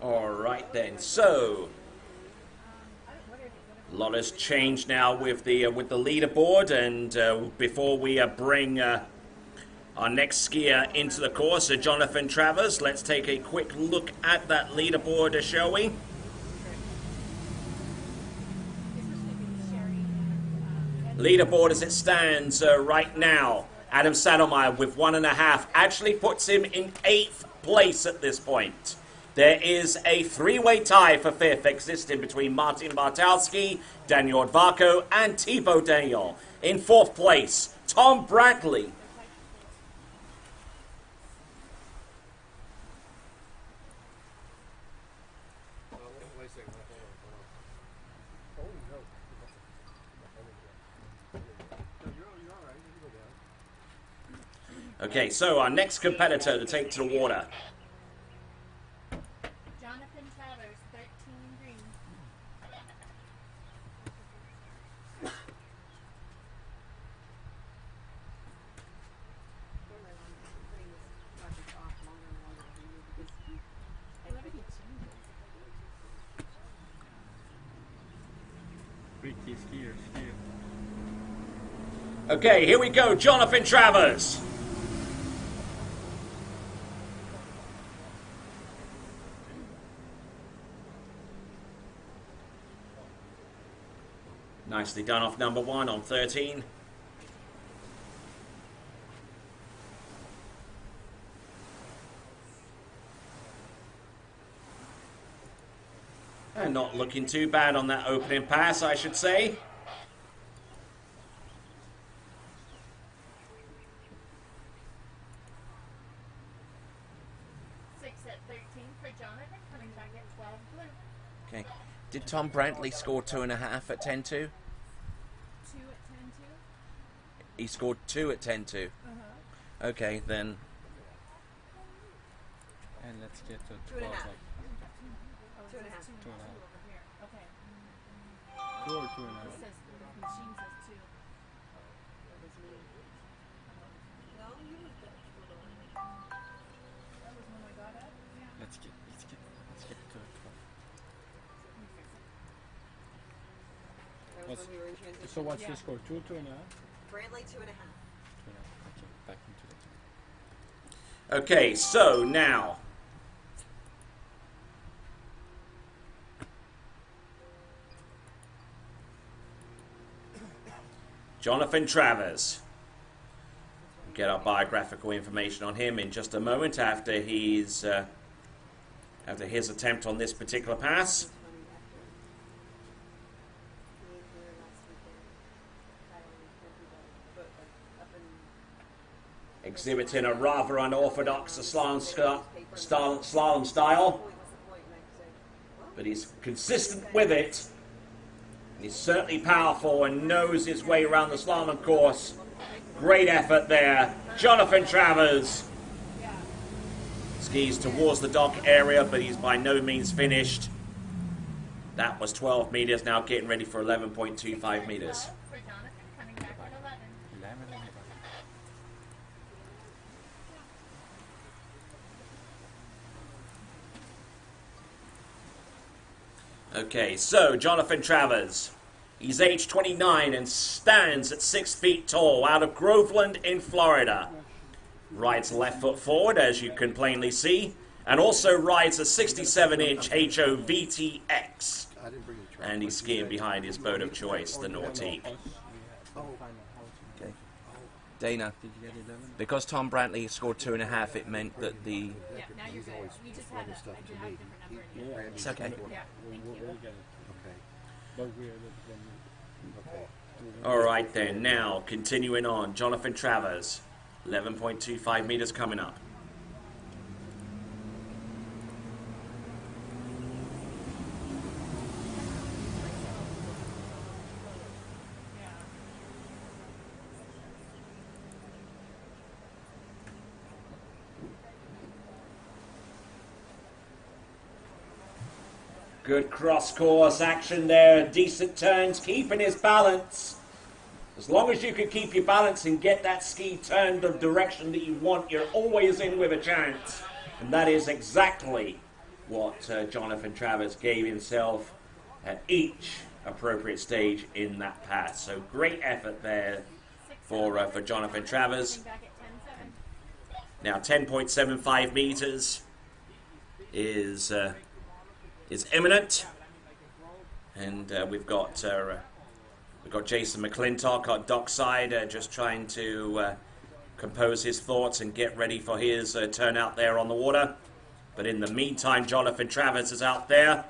All right then. So a lot has changed now with the leaderboard, and before we bring our next skier into the course, Jonathan Travers, let's take a quick look at that leaderboard, shall we? Leaderboard as it stands right now. Adam Saddlemeyer with 1 1/2 actually puts him in 8th place at this point. There is a 3-way tie for 5th existing between Martin Bartowski, Daniel Odvarko, and Thibaut Daniel. In 4th place, Tom Brantley. Okay, so our next competitor to take to the water. Jonathan Travers, 13 green. Pretty skiers here. Okay, here we go, Jonathan Travers. Nicely done off number 1 on 13. And not looking too bad on that opening pass, I should say. At 13 for Jonathan, coming back at 12 blue. Okay. Did Tom Brantley score 2 1/2 at 10-2? 2 at 10-2. He scored 2 at 10-2. Okay, then. And let's get to 2 12. 1/2. Like 2 1/2. 2 1/2. Over here. Okay. 2 or 2 It 1/2. says, the machine says 2. No, you looked at it. That was when I got it. Yeah. Let's get to 12. That was when we were in transition. So what's Yeah. the score? 2 2 1/2? Brantley 2 1/2. 2 1/2. Okay, back into the time. Okay, so now. Jonathan Travers. We'll get our biographical information on him in just a moment after his attempt on this particular pass. exhibiting a rather unorthodox slalom style. But he's consistent with it. He's certainly powerful and knows his way around the slalom course. Great effort there. Jonathan Travers skis towards the dock area, but he's by no means finished. That was 12 meters, now getting ready for 11.25 meters. For Jonathan, coming back at 11. Okay, so Jonathan Travers. He's age 29 and stands at 6 feet tall out of Groveland in Florida. Rides left foot forward, as you can plainly see, and also rides a 67-inch HOVTX. And he's skiing behind his boat of choice, the Nautique. Okay. Dana, because Tom Brantley scored 2.5, it meant that the... Yeah, now you're good. We just had a different number in here. It's okay. Yeah, thank you. All right then, now continuing on, Jonathan Travers, 11.25 meters coming up. Good cross-course action there, decent turns, keeping his balance. As long as you can keep your balance and get that ski turned the direction that you want, you're always in with a chance. And that is exactly what Jonathan Travers gave himself at each appropriate stage in that pass. So great effort there for Jonathan Travers. Back at 10-7. Now 10.75 meters is imminent, and we've got Jason McClintock on dockside, just trying to compose his thoughts and get ready for his turn out there on the water. But in the meantime, Jonathan Travers is out there,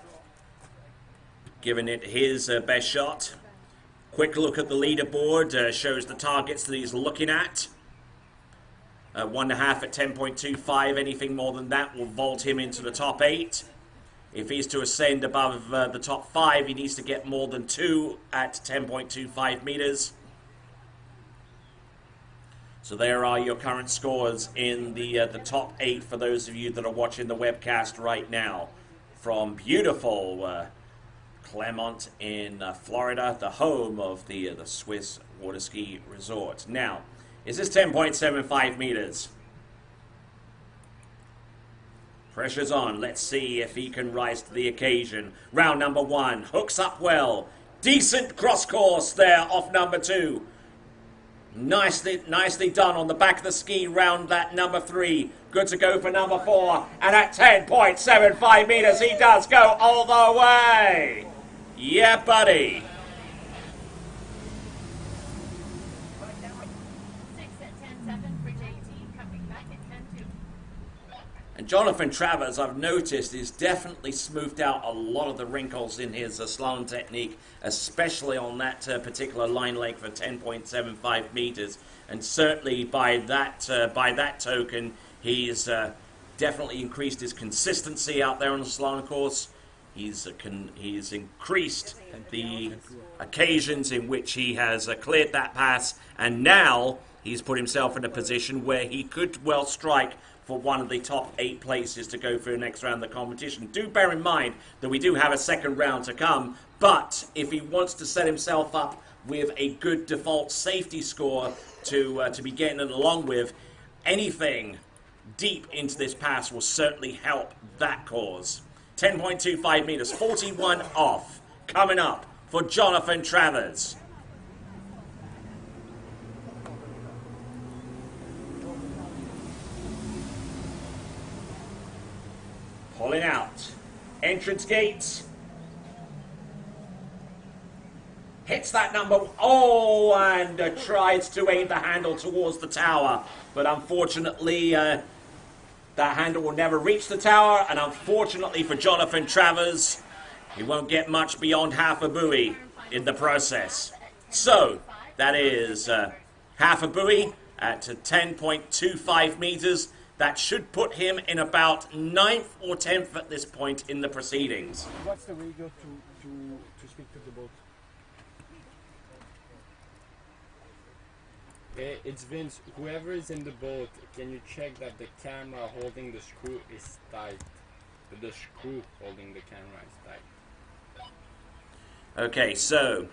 giving it his best shot. Quick look at the leaderboard shows the targets that he's looking at. 1.5 at 10.25. Anything more than that will vault him into the top 8. If he's to ascend above the top 5, he needs to get more than 2 at 10.25 meters. So there are your current scores in the top 8 for those of you that are watching the webcast right now from beautiful Clermont in Florida, the home of the Swiss water ski resort. Now, is this 10.75 meters? Pressure's on. Let's see if he can rise to the occasion. Round number 1. Hooks up well. Decent cross course there off number 2. Nicely done on the back of the ski round that number 3. Good to go for number 4. And at 10.75 meters, he does go all the way. Yeah, buddy. 6 at 10-7 for JT, coming back at 10-2. And Jonathan Travers, I've noticed, is definitely smoothed out a lot of the wrinkles in his slalom technique, especially on that particular line length for 10.75 meters. And certainly by that token, he's definitely increased his consistency out there on the slalom course. He's increased the occasions in which he has cleared that pass, and now he's put himself in a position where he could well strike for one of the top 8 places to go through the next round of the competition. Do bear in mind that we do have a second round to come, but if he wants to set himself up with a good default safety score to be getting it along with, anything deep into this pass will certainly help that cause. 10.25 meters, 41 off, coming up for Jonathan Travers. Pulling out. Entrance gates. Hits that number. Oh, and tries to aim the handle towards the tower. But unfortunately, that handle will never reach the tower. And unfortunately for Jonathan Travers, he won't get much beyond half a buoy in the process. So, that is half a buoy at 10.25 meters. That should put him in about 9th or 10th at this point in the proceedings. What's the way you go to speak to the boat? It's Vince. Whoever is in the boat, can you check that the camera holding the screw is tight? The screw holding the camera is tight. Okay, so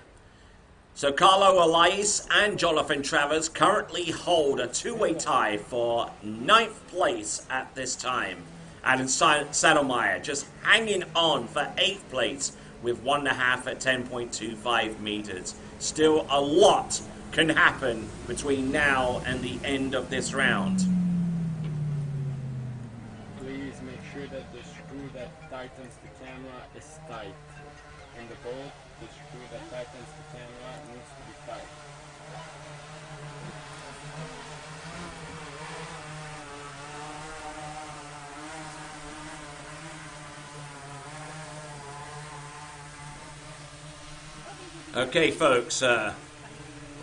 Carlo Elias and Jonathan Travers currently hold a two-way tie for 9th place at this time. Adam Saddlemeyer just hanging on for 8th place with 1.5 at 10.25 meters. Still a lot can happen between now and the end of this round. Please make sure that the screw that tightens the camera is tight. In the boat, the screw that tightens the camera needs to be tight. Okay, folks, we're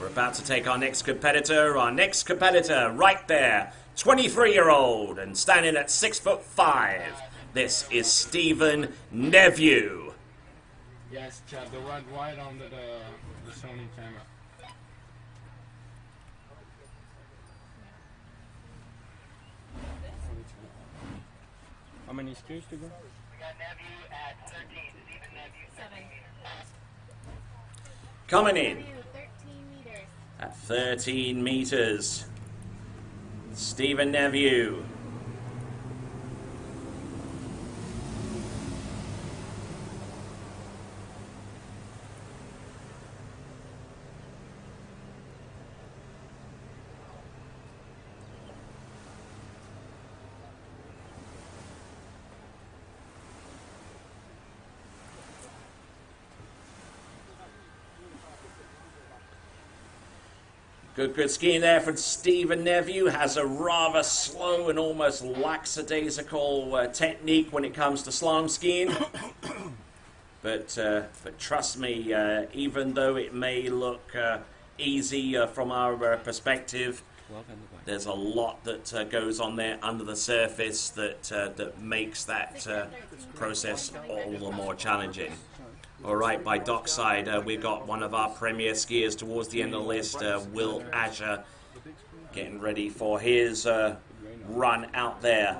about to take our next competitor. Our next competitor, right there, 23-year-old and standing at 6'5". This is Stephen Neveu. Yes, Chad, the red wide under the Sony camera. How many screws to go? We got Neveu at 13. Stephen Neveu, 7. Coming in 13 meters. at 13 meters, Stephen Neveu. Good skiing there from Stephen Neveu. Has a rather slow and almost lackadaisical technique when it comes to slalom skiing. But trust me, even though it may look easy from our perspective, there's a lot that goes on there under the surface that makes that process all the more challenging. All right, by dockside, we've got one of our premier skiers towards the end of the list, Will Asher, getting ready for his run out there.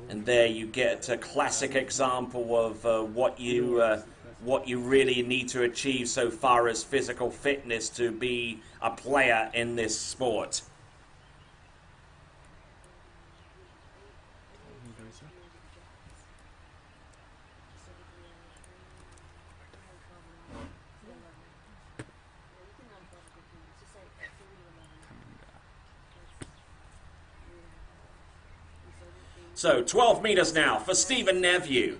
And there you get a classic example of what you really need to achieve so far as physical fitness to be a player in this sport. So 12 meters now for Stephen Neveu.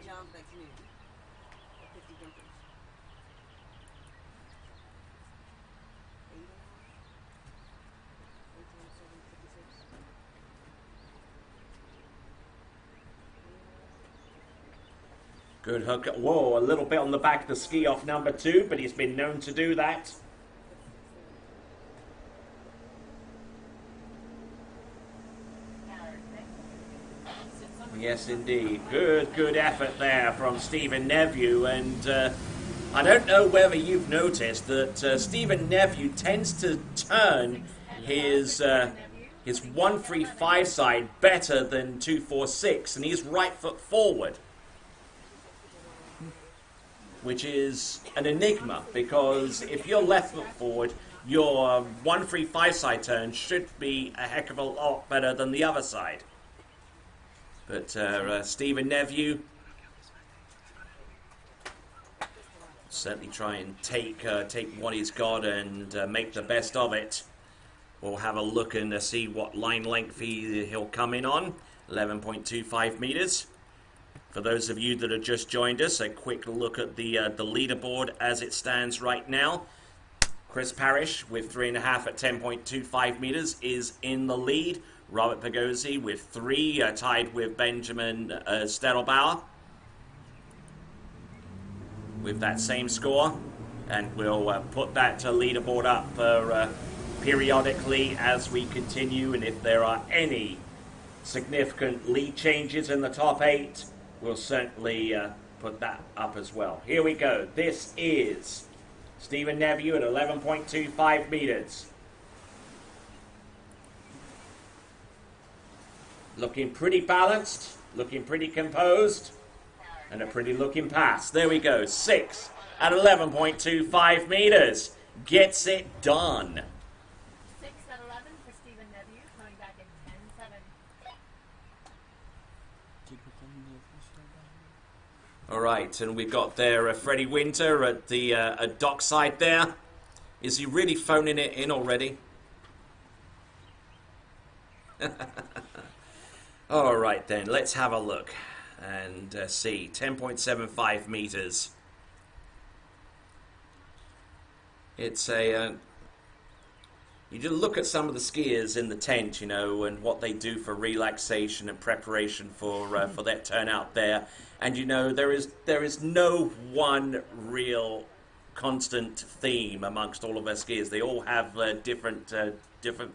Good hook. Whoa, a little bit on the back of the ski off number 2, but he's been known to do that. Yes, indeed. Good effort there from Stephen Neveu. And I don't know whether you've noticed that Stephen Neveu tends to turn his 135 side better than 246, and he's right foot forward, which is an enigma, because if you're left foot forward, your 135 side turn should be a heck of a lot better than the other side. But Stephen Neveu certainly try and take what he's got and make the best of it. We'll have a look and see what line length he'll come in on. 11.25 meters. For those of you that have just joined us, a quick look at the leaderboard as it stands right now. Chris Parrish with 3.5 at 10.25 meters is in the lead. Robert Pagozzi with 3, tied with Benjamin Stettelbauer with that same score. And we'll put that leaderboard up for periodically as we continue, and if there are any significant lead changes in the top 8, we'll certainly put that up as well. Here we go. This is Stephen Neville at 11.25 meters. Looking pretty balanced, looking pretty composed, and a pretty looking pass. There we go. 6 at 11.25 meters. Gets it done. 6 at 11 for Stephen Neville, coming back at 10-7. All right, and we've got there Freddie Winter at the dockside there. Is he really phoning it in already? All right then, let's have a look and see. 10.75 meters. It's a... you just look at some of the skiers in the tent, you know, and what they do for relaxation and preparation for their turn out there. And, you know, there is no one real constant theme amongst all of our skiers. They all have different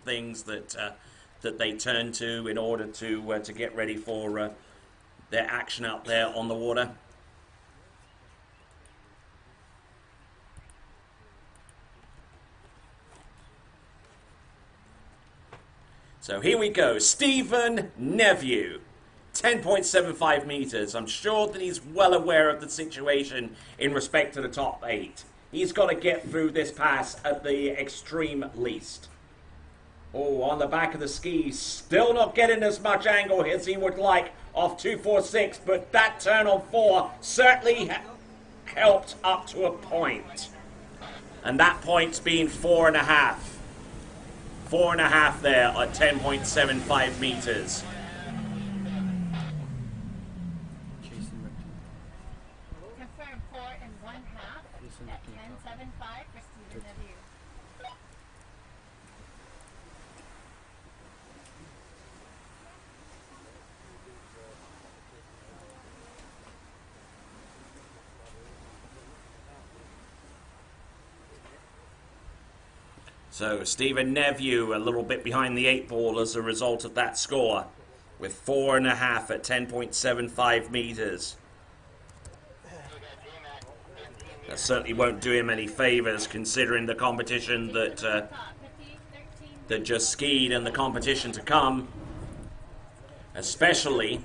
things that they turn to in order to get ready for their action out there on the water. So here we go, Stephen Neville, 10.75 meters. I'm sure that he's well aware of the situation in respect to the top 8. He's got to get through this pass at the extreme least. Oh, on the back of the skis, still not getting as much angle as he would like off 246, but that turn on 4 certainly helped up to a point. And that point's been 4.5. 4.5 there at 10.75 meters. Confirmed 4 1/2 at 10.75 for Stephen Neville. So Stephen Neville a little bit behind the 8 ball as a result of that score, with 4.5 at 10.75 meters. That certainly won't do him any favors considering the competition that just skied and the competition to come, especially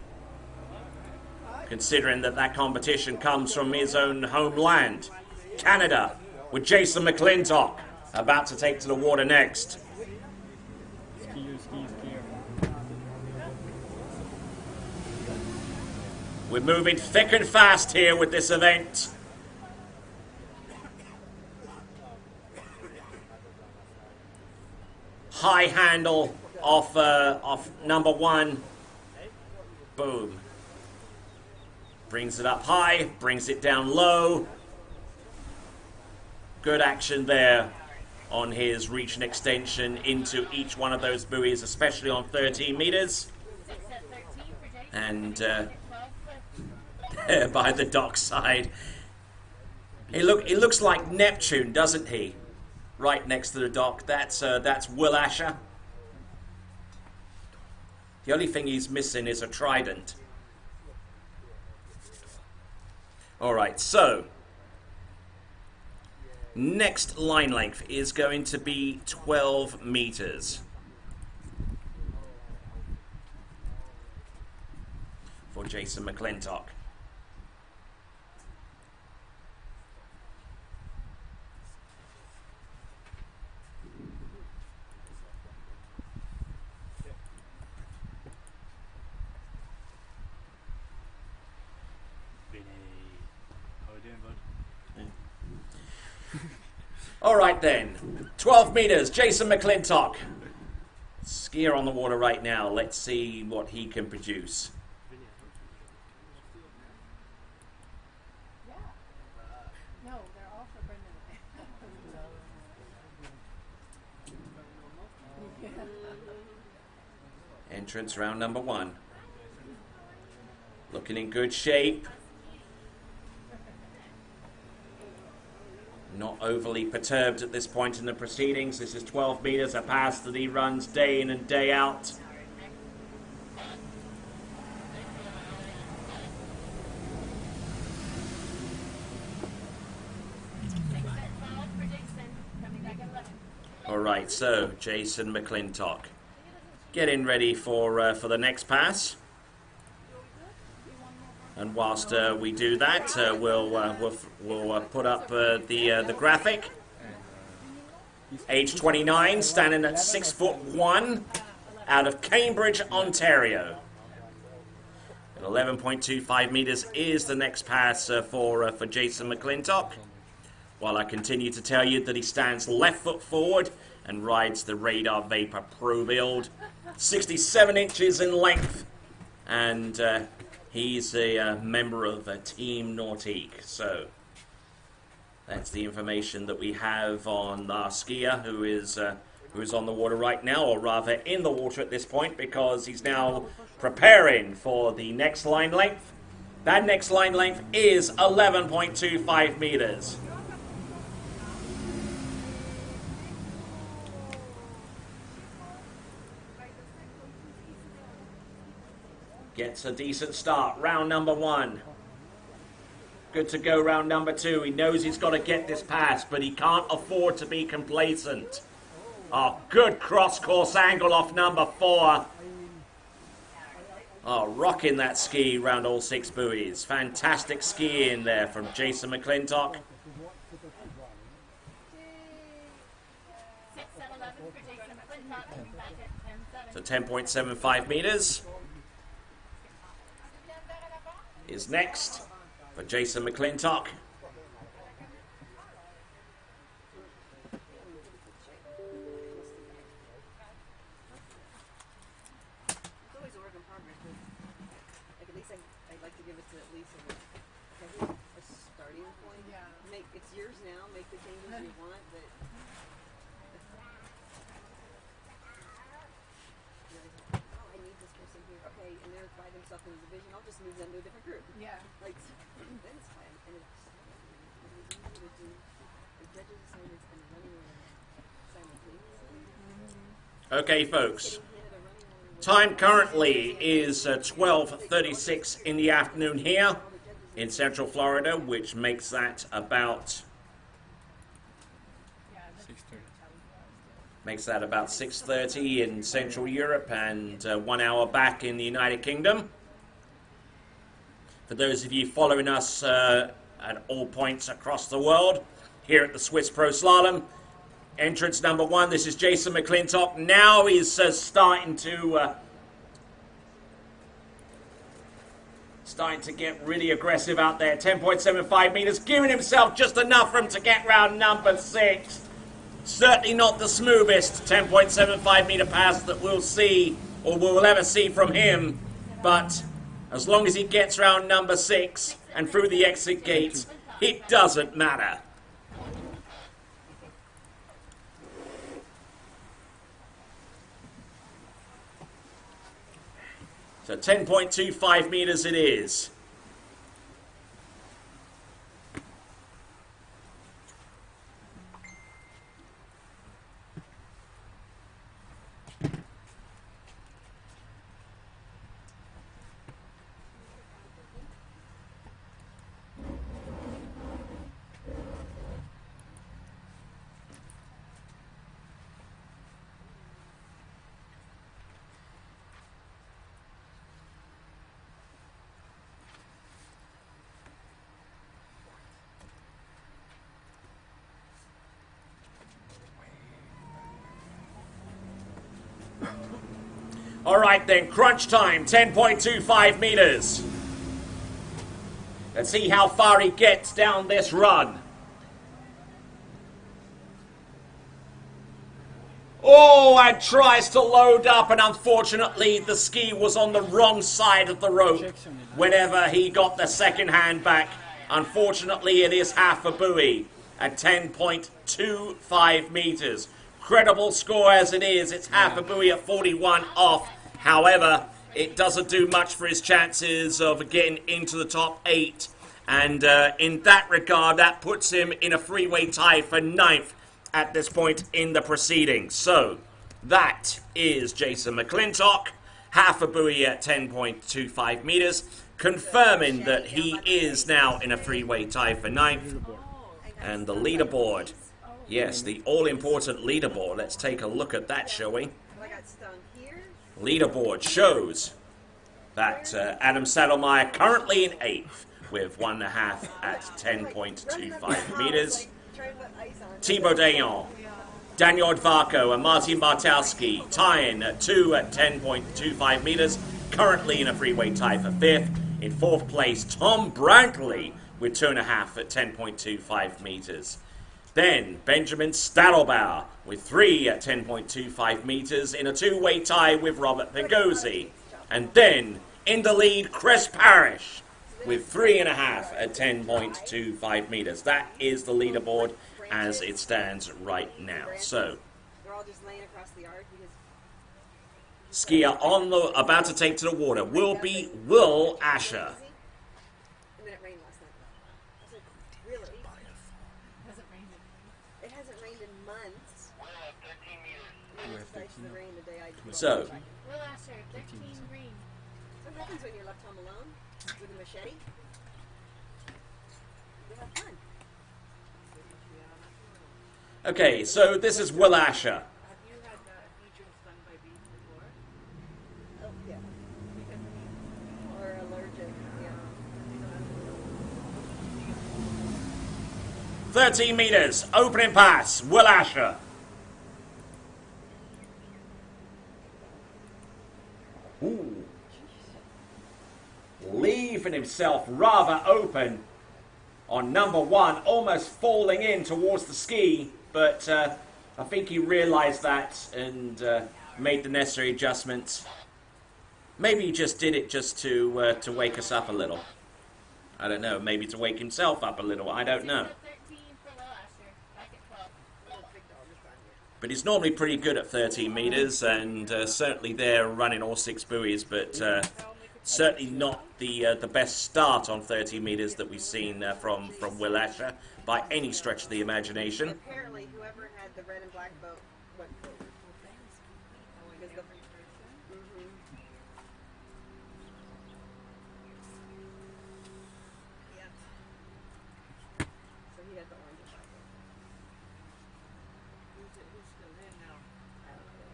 considering that competition comes from his own homeland, Canada, with Jason McClintock about to take to the water next. We're moving thick and fast here with this event. High handle off number 1. Boom. Brings it up high, brings it down low. Good action there on his reach and extension into each one of those buoys, especially on 13 meters. 6 at 13 for Jason. And 12 there by the dockside, he looks like Neptune, doesn't he? Right next to the dock. That's Will Asher. The only thing he's missing is a trident. All right, so next line length is going to be 12 meters for Jason McClintock. All right then, 12 meters, Jason McClintock. Skier on the water right now. Let's see what he can produce. Yeah. No, they're all for Brendan. Entrance round number 1. Looking in good shape. Not overly perturbed at this point in the proceedings. This is 12 meters, a pass that he runs day in and day out. All right, so Jason McClintock getting ready for the next pass. And whilst we do that, we'll put up the graphic. Age 29, standing at 6'1", out of Cambridge, Ontario. At 11.25 meters is the next pass for Jason McClintock. While I continue to tell you that he stands left foot forward and rides the Radar Vapor Pro build, 67 inches in length, and he's a member of Team Nautique. So that's the information that we have on our skier who is on the water right now, or rather in the water at this point, because he's now preparing for the next line length. That next line length is 11.25 meters. Gets a decent start. Round number 1. Good to go round number 2. He knows he's got to get this pass, but he can't afford to be complacent. Oh, good cross-course angle off number 4. Oh, rocking that ski round all 6 buoys. Fantastic skiing there from Jason McClintock. 6'11" for Jason McClintock, coming back at 10'7". So 10.75 meters is next for Jason McClintock. It's always a work in progress, but like at least I'd like to give it to at least a starting point. Yeah. It's yours now. Make the changes you want, but oh, I need this person here. Okay, and they're by themselves in the division. I'll just move them to a different group. Yeah. Like then it's fine, and it's easy to do the judges' assignments and running simultaneously. Okay, folks. Time currently is 12:36 in the afternoon here in Central Florida, which makes that about 6:30 in Central Europe, and 1 hour back in the United Kingdom. For those of you following us at all points across the world, here at the Swiss Pro Slalom, entrance number 1, this is Jason McClintock. Now he's starting to get really aggressive out there. 10.75 meters, giving himself just enough for him to get round number 6. Certainly not the smoothest 10.75 meter pass that we'll see, or we'll ever see from him, but as long as he gets round number 6 and through the exit gate, it doesn't matter. So 10.25 meters it is. All right then, crunch time, 10.25 meters. Let's see how far he gets down this run. Oh, and tries to load up, and unfortunately the ski was on the wrong side of the rope whenever he got the second hand back. Unfortunately, it is half a buoy at 10.25 meters. Credible score as it is, it's half a buoy at 41 off. However, it doesn't do much for his chances of getting into the top 8 And in that regard, that puts him in a three-way tie for 9th at this point in the proceedings. So that is Jason McClintock, half a buoy at 10.25 meters, confirming that he is now in a three-way tie for 9th. And the leaderboard, yes, the all-important leaderboard. Let's take a look at that, shall we? I got stung here. Leaderboard shows that Adam Saddlemeyer currently in 8th with 1.5 at 10.25 meters. Thibaut Dayan, Daniel Dvarko and Martin Bartowski tying at 2 at 10.25 meters, currently in a three-way tie for 5th. In 4th place, Tom Brantley with 2.5 at 10.25 meters. Then Benjamin Stadelbauer with 3 at 10.25 meters in a two-way tie with Robert Pigozzi. And then in the lead, Chris Parrish with 3.5 at 10.25 meters. That is the leaderboard as it stands right now. So, They're all just laying across the yard because skier on the about to take to the water will be Will Asher. and then it rained last night. I was like, really? Hasn't rained in It hasn't rained in months. And then it starts to rain the day I So, Will Asher, 13 green. What happens when you're left home alone with a machete? You have fun. okay, so this is Will Asher. Have you had features stung by bees before? Oh, yeah. Because of bees? Or allergic, yeah. 13 meters, opening pass, Will Asher. Ooh. Leaving himself rather open on number 1, almost falling in towards the ski, but I think he realized that and made the necessary adjustments. Maybe he just did it just to wake us up a little. I don't know, maybe to wake himself up a little, I don't know. 13 for Will Asher, back at 12. But he's normally pretty good at 13 meters, and certainly they're running all 6 buoys, but certainly not the best start on 13 meters that we've seen from Will Asher by any stretch of the imagination. Apparently, whoever had the red and black boat went forward. Because yeah. So he had the orange and black boat. Who's still in now? I don't know.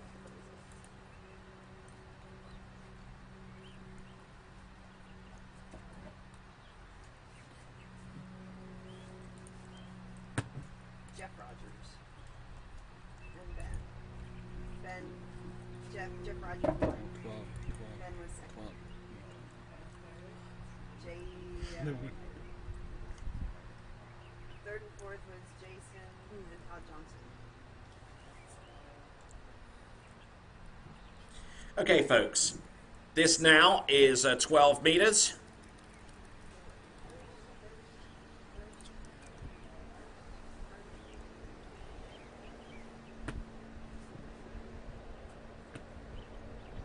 Jeff Rogers and Ben, Jeff Rogers won. 12, 12, Ben was second. 12. Jay, third and fourth was Jason and Todd Johnson. Okay, folks, this now is 12 meters.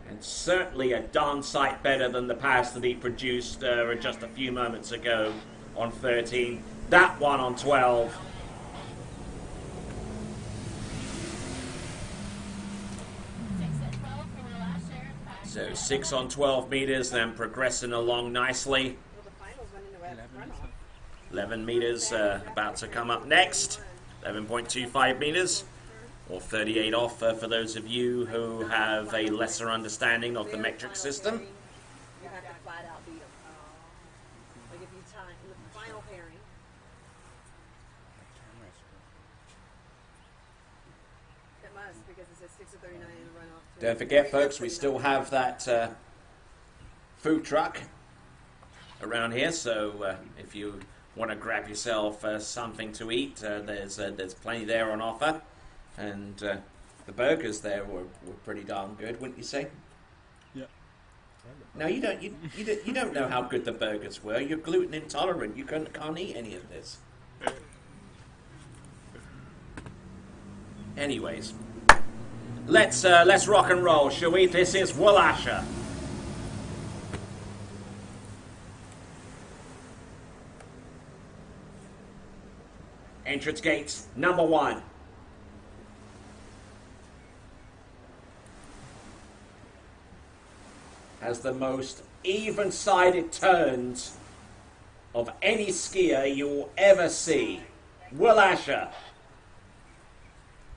And certainly a darn sight better than the pass that he produced just a few moments ago on 13. That one on 12. So 6 on 12 meters, then progressing along nicely. Well, the finals went into a runoff. 11 meters about to come up next. 11.25 meters, or 38 off for those of you who have a lesser understanding of the metric system. You have to flat out beat them. Like if you tie in the final pairing, it must because it says 6 to 39 in the runoff. Don't forget, folks, we still have that food truck around here, so if you want to grab yourself something to eat, there's plenty there on offer. And the burgers there were pretty darn good, wouldn't you say? Yeah. No, you don't know how good the burgers were. You're gluten intolerant. You can't eat any of this. Anyways, let's rock and roll, shall we? This is Will Asher. Entrance gates number 1. Has the most even-sided turns of any skier you'll ever see. Will Asher.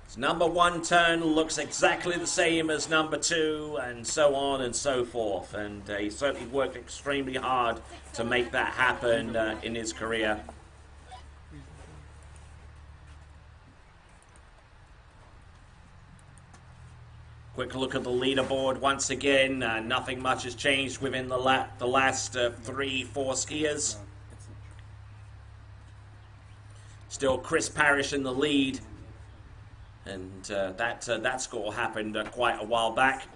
His number 1 turn looks exactly the same as number 2, and so on and so forth. And he certainly worked extremely hard to make that happen in his career. Quick look at the leaderboard once again. Nothing much has changed within the last 3-4 skiers. Still Chris Parrish in the lead. And that score happened quite a while back.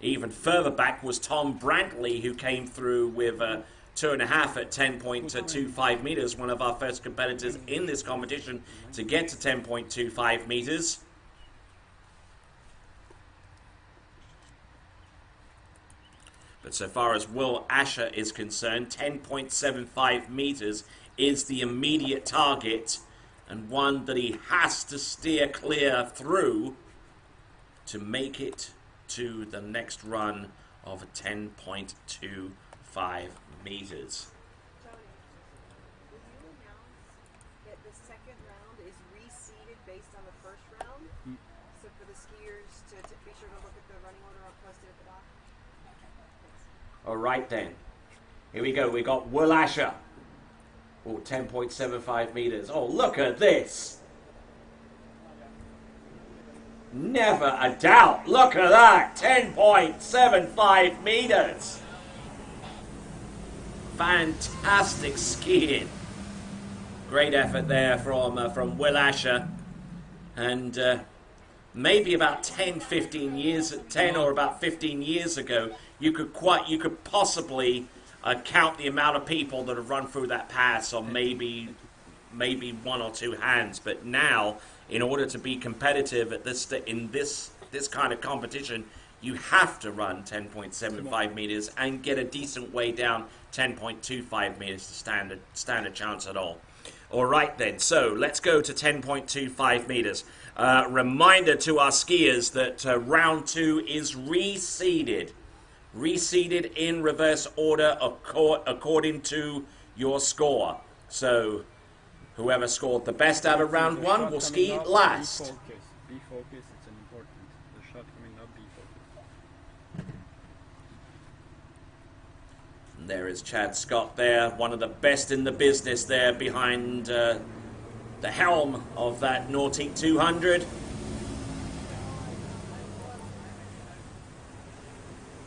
Even further back was Tom Brantley, who came through with 2.5 at 10.25 meters, one of our first competitors in this competition to get to 10.25 meters. But so far as Will Asher is concerned, 10.75 meters is the immediate target, and one that he has to steer clear through to make it to the next run of 10.25 meters. Tony, will you announce that the second round is reseeded based on the first round? So for the skiers to be sure to look at the running order posted at the dock? All right then. Here we go. We got Will Asher. Oh, 10.75 meters. Oh, look at this. Never a doubt. Look at that. 10.75 meters. Fantastic skiing. Great effort there from Will Asher. And maybe about 10 or about 15 years ago, you could possibly count the amount of people that have run through that pass on maybe 1 or 2 hands. But now, in order to be competitive at this kind of competition, you have to run 10.75 meters and get a decent way down 10.25 meters to stand a chance at all. All right then, so let's go to 10.25 meters. Reminder to our skiers that round 2 is reseeded. Reseeded in reverse order according to your score. So whoever scored the best out of round 1 will ski last. Be focused, it's an important. The shot coming up, be focused. And there is Chad Scott there, one of the best in the business there behind the helm of that Nautique 200.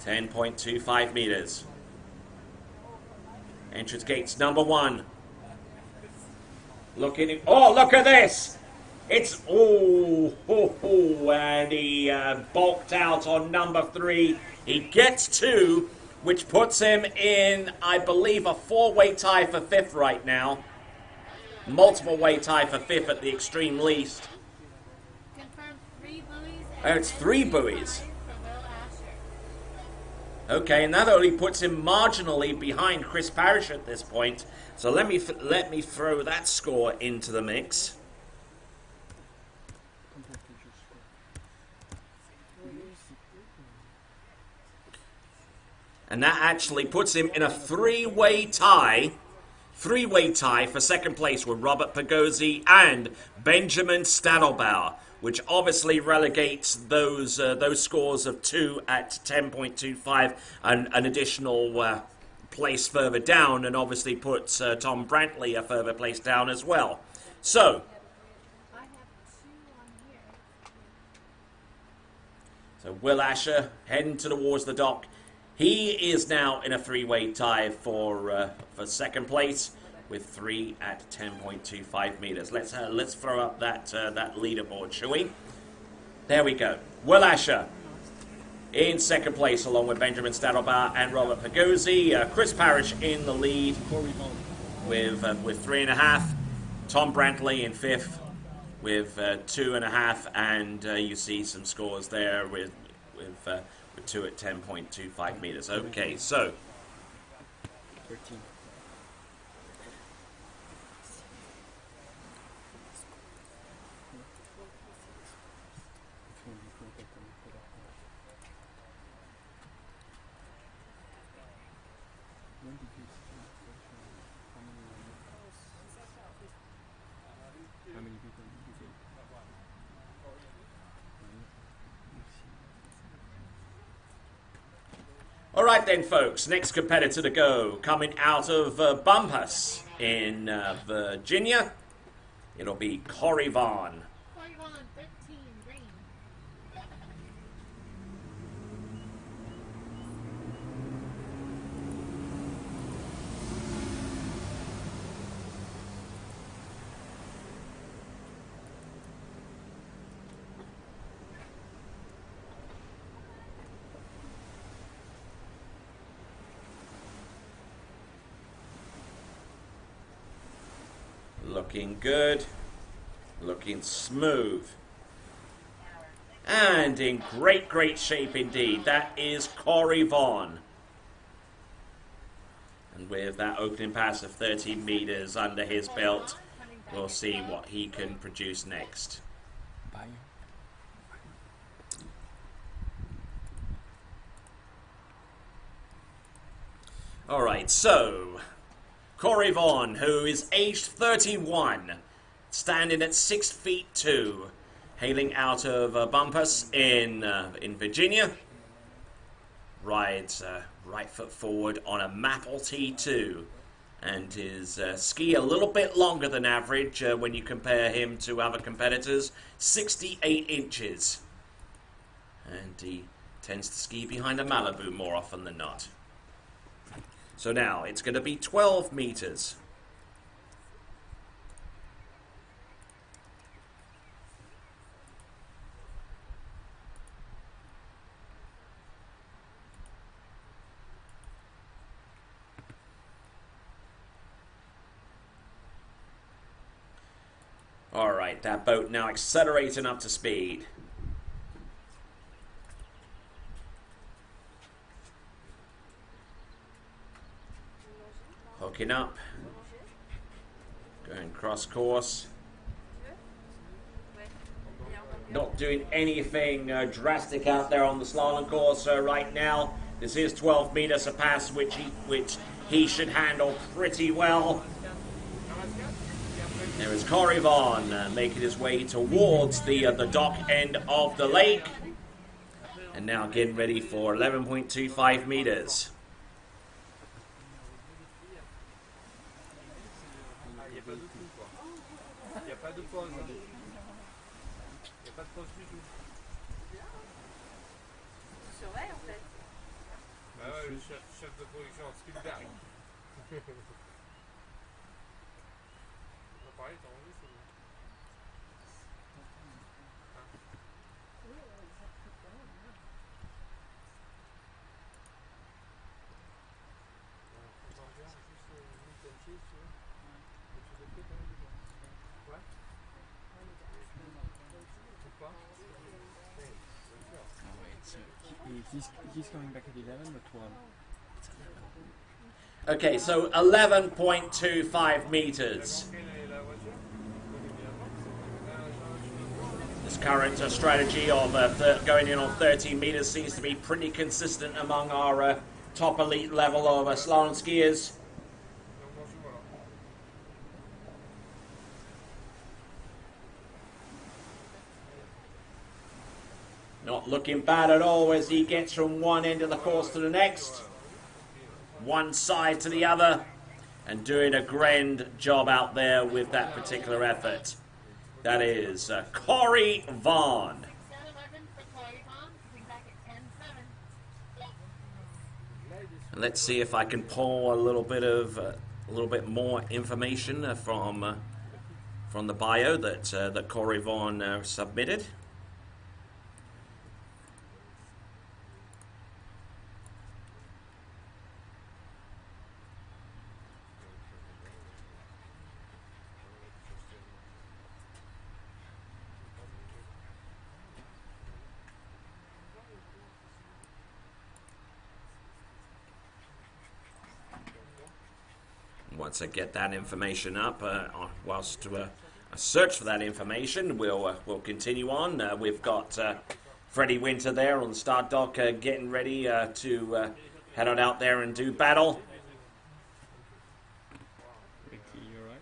10.25 meters. Entrance gates number 1. Look at this! It's and he bulked out on number 3. He gets 2, which puts him in, I believe, a 4-way tie for 5th right now. Multiple way tie for 5th at the extreme least. Confirm 3 buoys. Oh, it's 3 buoys. Okay, and that only puts him marginally behind Chris Parrish at this point. So let me throw that score into the mix. And that actually puts him in a 3-way tie. 3-way tie for second place with Robert Pagozzi and Benjamin Stadelbauer, which obviously relegates those scores of 2 at 10.25 and an additional place further down, and obviously puts Tom Brantley a further place down as well. So, I have 2 on here. so Will Asher heading towards the dock. He is now in a 3-way tie for second place with 3 at 10.25 meters. Let's throw up that leaderboard, shall we? There we go. Will Asher in second place, along with Benjamin Stadelbauer and Robert Pagozzi. Chris Parrish in the lead with 3.5. Tom Brantley in 5th with 2.5, and you see some scores there with 2 at 10.25 meters. Okay, so 13. Alright then, folks, next competitor to go, coming out of Bumpus in Virginia, it'll be Corey Vaughn. 41, 13, green. Looking good, looking smooth, and in great shape indeed. That is Corey Vaughn. And with that opening pass of 13 meters under his belt, we'll see what he can produce next. Bye. Alright, so Corey Vaughn, who is aged 31, standing at 6 feet 2, hailing out of Bumpus in Virginia, rides right foot forward on a Maple T2, and his ski a little bit longer than average when you compare him to other competitors, 68 inches. And he tends to ski behind a Malibu more often than not. So now it's going to be 12 meters. All right, that boat now accelerating up to speed. Hooking up, going cross course, not doing anything drastic out there on the slalom course right now. This is 12 meters a pass, which he should handle pretty well. There is Corey Vaughn making his way towards the dock end of the lake, and now getting ready for 11.25 meters. Chef de production en Spielberg. Pareil, t'as envie, c'est bon. He's going back at 11 or 12? Okay, so 11.25 meters. This current strategy of going in on 13 meters seems to be pretty consistent among our top elite level of slalom skiers. Not looking bad at all as he gets from one end of the course to the next, one side to the other, and doing a grand job out there with that particular effort. That is Corey Vaughn. 11 for Corey Vaughn. He's back at 10-7. And let's see if I can pull a little bit more information from the bio that Corey Vaughn submitted. Once I get that information up, whilst I search for that information, we'll continue on. We've got Freddie Winter there on the start dock getting ready to head on out there and do battle. Ricky, you alright?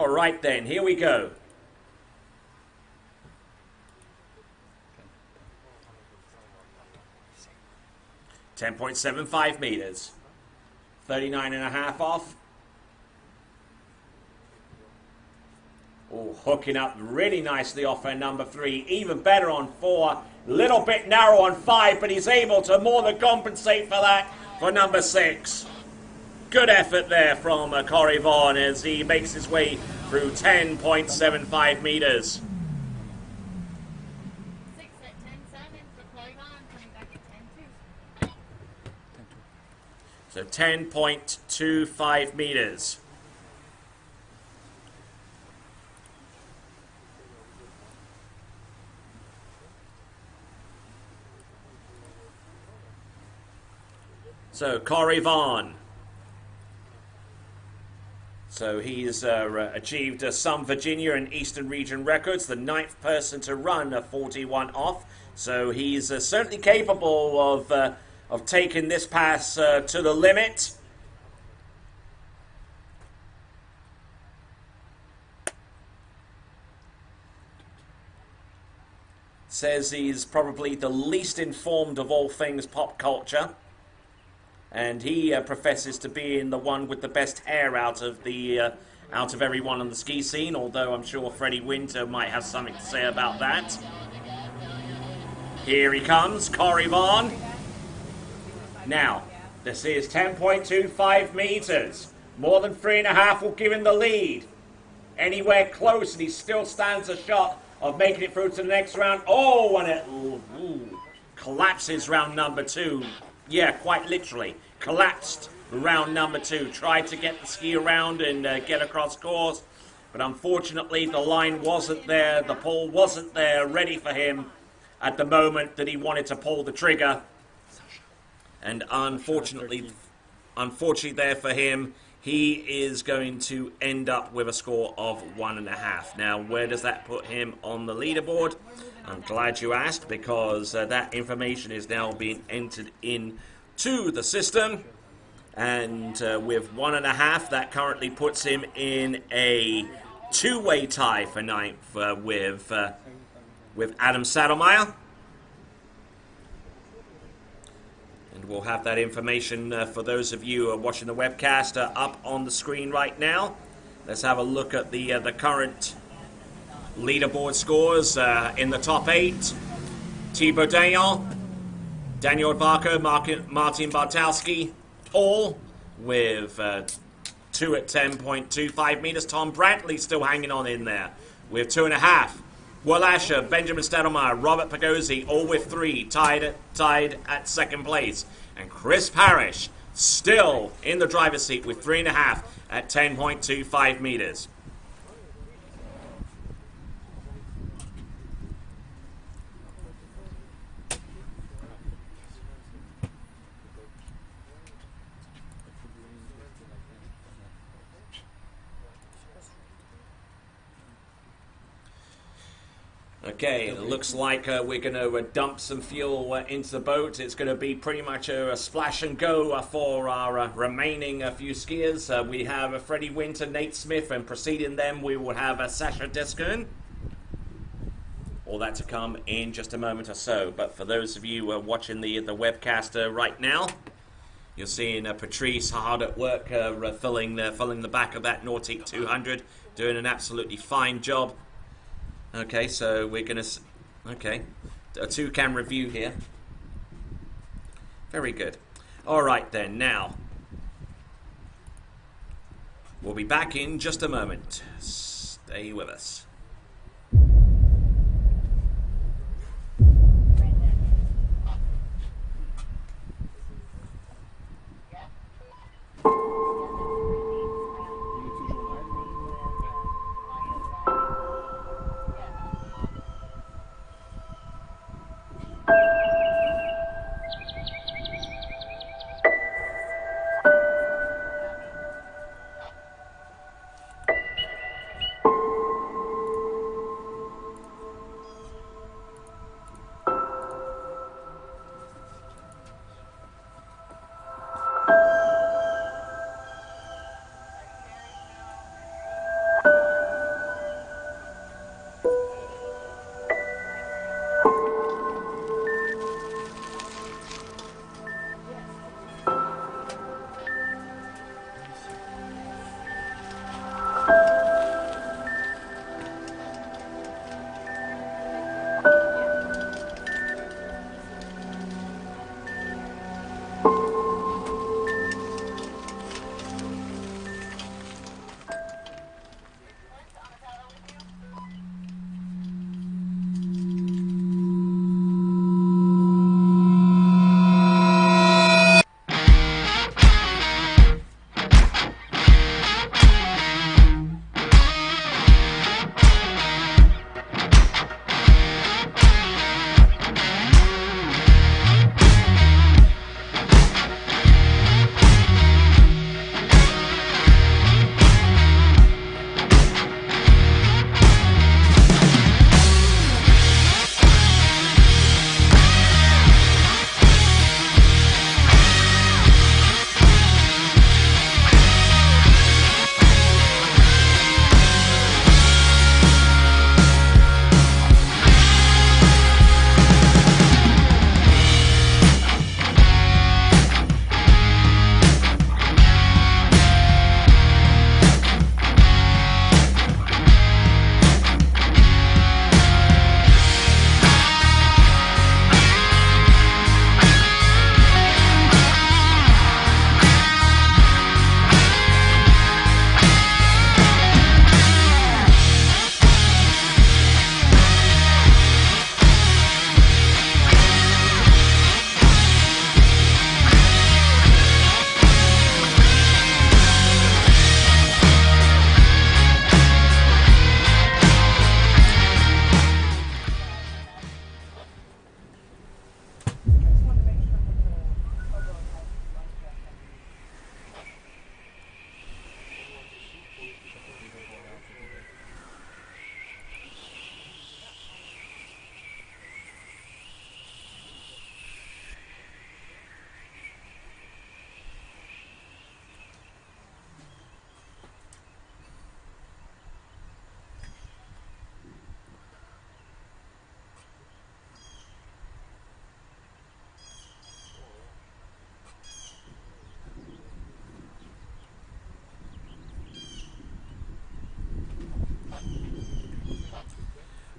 All right then, here we go. .75 meters. 39.5 off. Oh, hooking up really nicely off for number 3. Even better on 4. Little bit narrow on 5, but he's able to more than compensate for that for number 6. Good effort there from Corey Vaughan as he makes his way through 10.75 meters. 6 at 10.7 for Clermont, coming back at 10.2. So 10.25 meters. So Corey Vaughan. So he's achieved some Virginia and Eastern Region records, the 9th person to run a 41 off. So he's certainly capable of taking this pass to the limit. Says he's probably the least informed of all things pop culture. And he professes to be the one with the best hair out of everyone on the ski scene, although I'm sure Freddie Winter might have something to say about that. Here he comes, Corey Vaughan. Now, this is 10.25 meters. More than 3.5 will give him the lead. Anywhere close, and he still stands a shot of making it through to the next round. Oh, and it collapses round number 2. Yeah, quite literally. Collapsed round number 2. Tried to get the ski around and get across course. But unfortunately, the line wasn't there. The pull wasn't there ready for him at the moment that he wanted to pull the trigger. And unfortunately there for him, he is going to end up with a score of 1.5. Now, where does that put him on the leaderboard? I'm glad you asked, because that information is now being entered into the system. And with 1.5, that currently puts him in a two-way tie for 9th with Adam Saddlemeyer. And we'll have that information for those of you watching the webcast up on the screen right now. Let's have a look at the current leaderboard scores in the top 8. Thibaut Dayan, Daniel Barker, Martin Bartowski, all with 2 at 10.25 meters. Tom Brantley still hanging on in there with 2.5. Will Asher, Benjamin Stadelmeyer, Robert Pagozzi, all with 3, tied at second place. And Chris Parrish still in the driver's seat with 3.5 at 10.25 meters. Okay, it looks like we're going to dump some fuel into the boat. It's going to be pretty much a splash and go for our remaining few skiers. We have Freddie Winter, Nate Smith, and preceding them we will have Sasha Deskern. All that to come in just a moment or so. But for those of you watching the webcast right now, you're seeing Patrice hard at work filling the back of that Nautic 200, doing an absolutely fine job. Okay, so we're going to... Okay, a 2-camera view here. Very good. All right then, now. We'll be back in just a moment. Stay with us.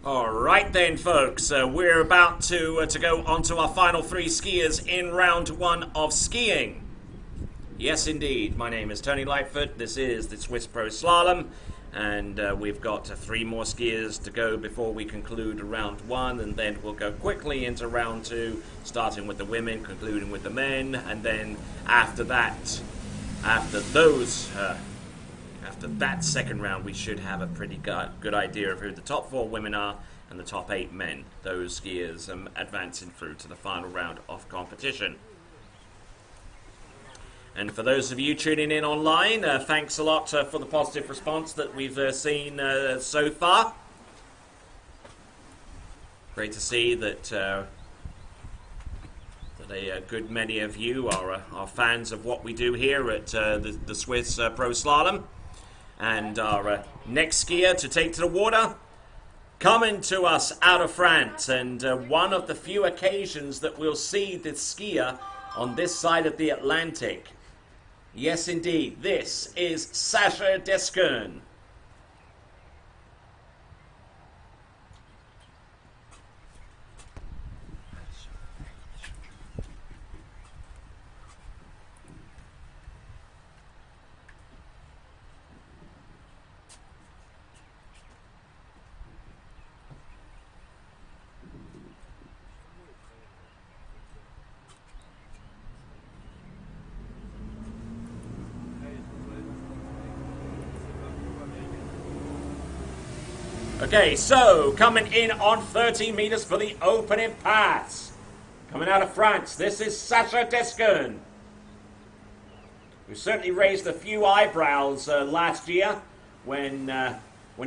All right then, folks. We're about to go on to our final three skiers in round one of skiing. Yes, indeed. My name is Tony Lightfoot. This is the Swiss Pro Slalom, and we've got three more skiers to go before we conclude round one, and then we'll go quickly into round two, starting with the women, concluding with the men, and then after that, after that second round, we should have a pretty good idea of who the top four women are and the top 8 men, those skiers advancing through to the final round of competition. And for those of you tuning in online, thanks a lot for the positive response that we've seen so far. Great to see that a good many of you are fans of what we do here at the Swiss Pro Slalom. And our next skier to take to the water, coming to us out of France, and one of the few occasions that we'll see this skier on this side of the Atlantic. Yes, indeed, this is Sacha Descoun. Okay, so coming in on 30 meters for the opening pass. Coming out of France, this is Sacha Descoun, who certainly raised a few eyebrows last year when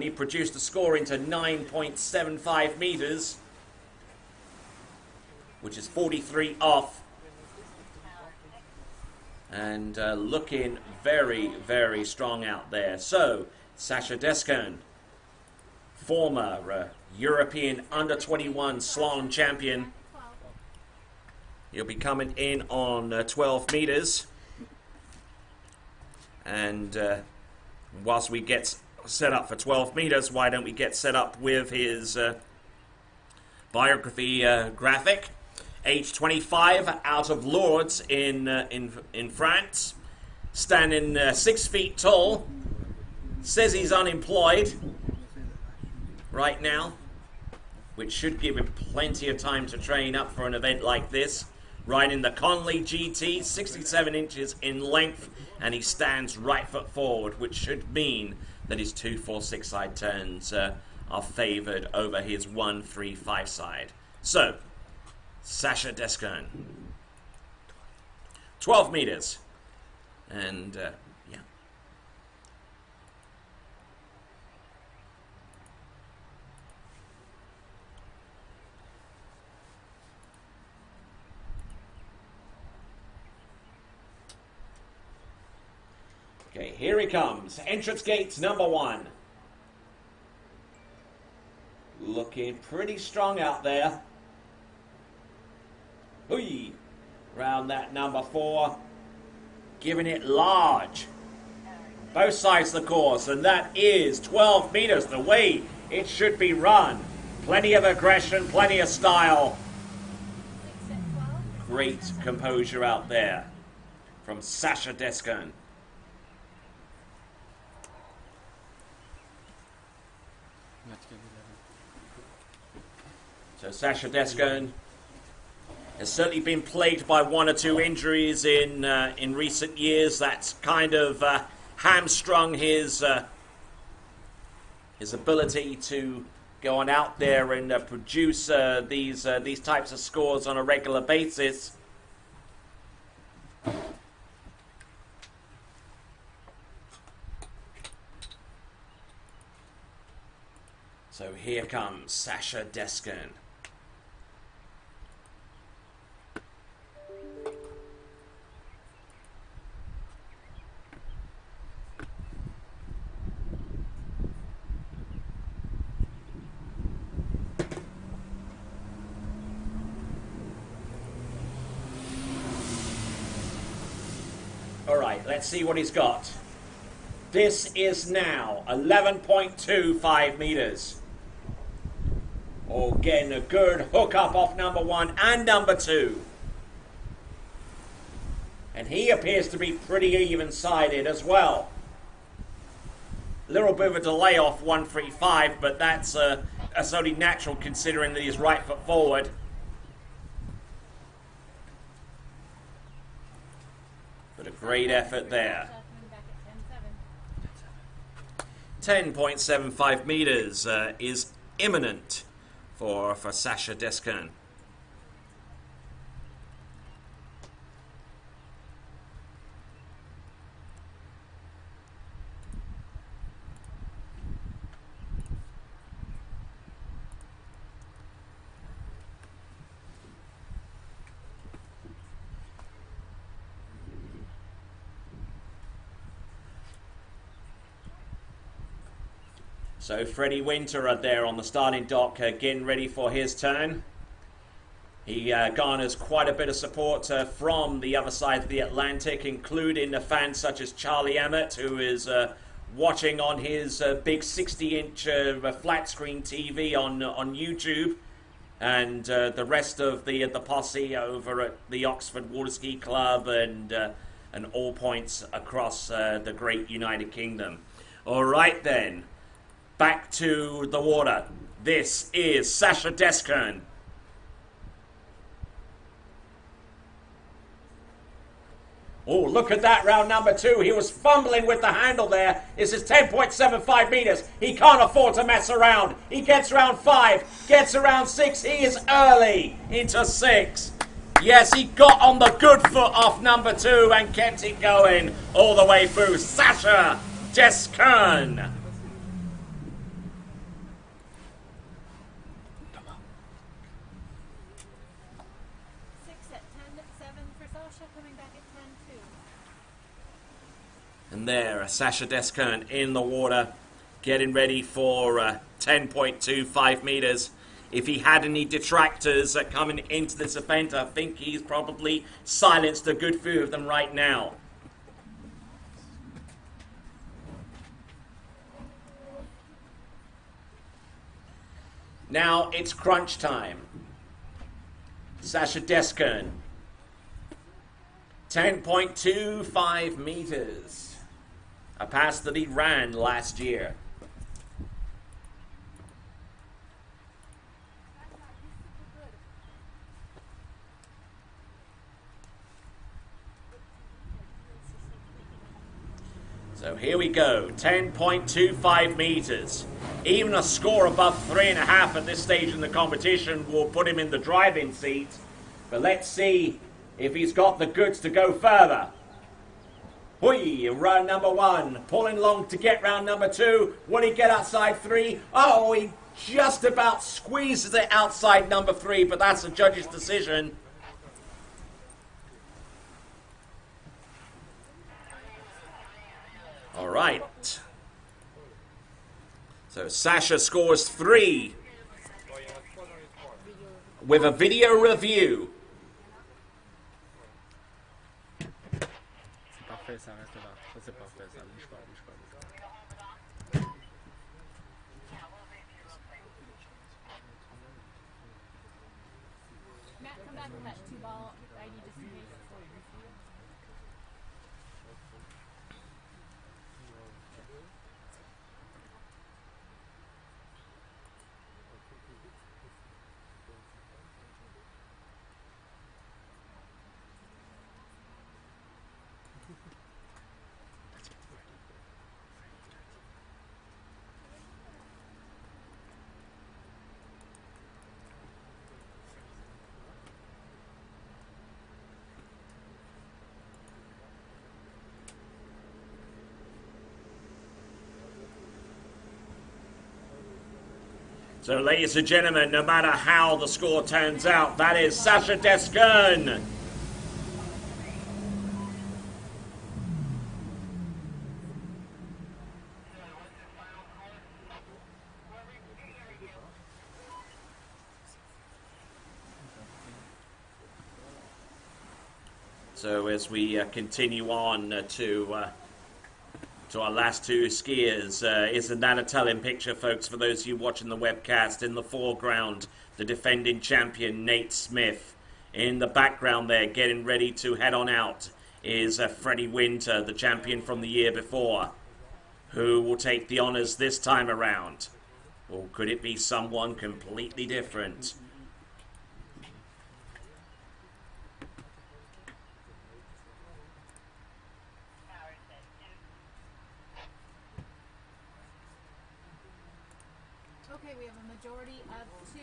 he produced a score into 9.75 meters, which is 43 off. And looking very, very strong out there. So, Sacha Descoun, former European under-21 slalom champion. He'll be coming in on 12 meters. And whilst we get set up for 12 meters, why don't we get set up with his biography graphic. Age 25, out of Lourdes in France. Standing 6 feet tall. Says he's unemployed right now, which should give him plenty of time to train up for an event like this. Riding the Conley GT, 67 inches in length, and he stands right foot forward, which should mean that his 2-4-6 side turns are favoured over his 1-3-5 side. So, Sacha Descoun, 12 meters, and yeah. Okay, here he comes. Entrance gates number 1. Looking pretty strong out there. Hui! Round that number 4. Giving it large. Both sides of the course, and that is 12 meters the way it should be run. Plenty of aggression, plenty of style. Great composure out there from Sacha Descoun. So Sacha Descoun has certainly been plagued by 1 or 2 injuries in recent years. That's kind of hamstrung his ability to go on out there and produce these types of scores on a regular basis. So here comes Sacha Descoun. Alright, let's see what he's got. This is now 11.25 meters. Oh, getting a good hook up off number 1 and number 2. And he appears to be pretty even-sided as well. Little bit of a delay off 135, but that's only natural considering that he's right foot forward. But a great effort there. Coming back at 10-7. 10.75 meters is imminent for Sasha Deskern. So Freddie Winter are there on the starting dock, getting ready for his turn. He garners quite a bit of support from the other side of the Atlantic, including fans such as Charlie Emmett, who is watching on his big 60-inch flat screen TV on YouTube, and the rest of the posse over at the Oxford Water Ski Club and all points across the great United Kingdom. All right then. Back to the water. This is Sasha Deskern. Oh, look at that, round number 2. He was fumbling with the handle there. This is 10.75 meters. He can't afford to mess around. He gets round 5, gets around 6. He is early into 6. Yes, he got on the good foot off number 2 and kept it going all the way through. Sasha Deskern. 6 at 10-7 for Sasha, coming back at 10-2. And there, Sasha Deskern in the water, getting ready for 10.25 meters. If he had any detractors coming into this event, I think he's probably silenced a good few of them right now. Now it's crunch time. Sasha Deskern, 10.25 meters, a pass that he ran last year. So here we go, 10.25 meters. Even a score above 3.5 at this stage in the competition will put him in the driving seat. But let's see if he's got the goods to go further. Hui, round number 1, pulling long to get round number 2. Will he get outside 3? Oh, he just about squeezes it outside number 3, but that's a judge's decision. All right. So Sasha scores 3 with a video review. C'est parfait, ça reste là. Ça c'est parfait, ça bouge pas, bouge pas, bouge pas. Matt, come back with that 2-ball ID just in case. So, ladies and gentlemen, no matter how the score turns out, that is Sasha Deskern. So as we continue on to to our last two skiers. Isn't that a telling picture, folks, for those of you watching the webcast? In the foreground, the defending champion, Nate Smith. In the background there, getting ready to head on out, is Freddie Winter, the champion from the year before. Who will take the honours this time around? Or could it be someone completely different? Okay, we have a majority of 2.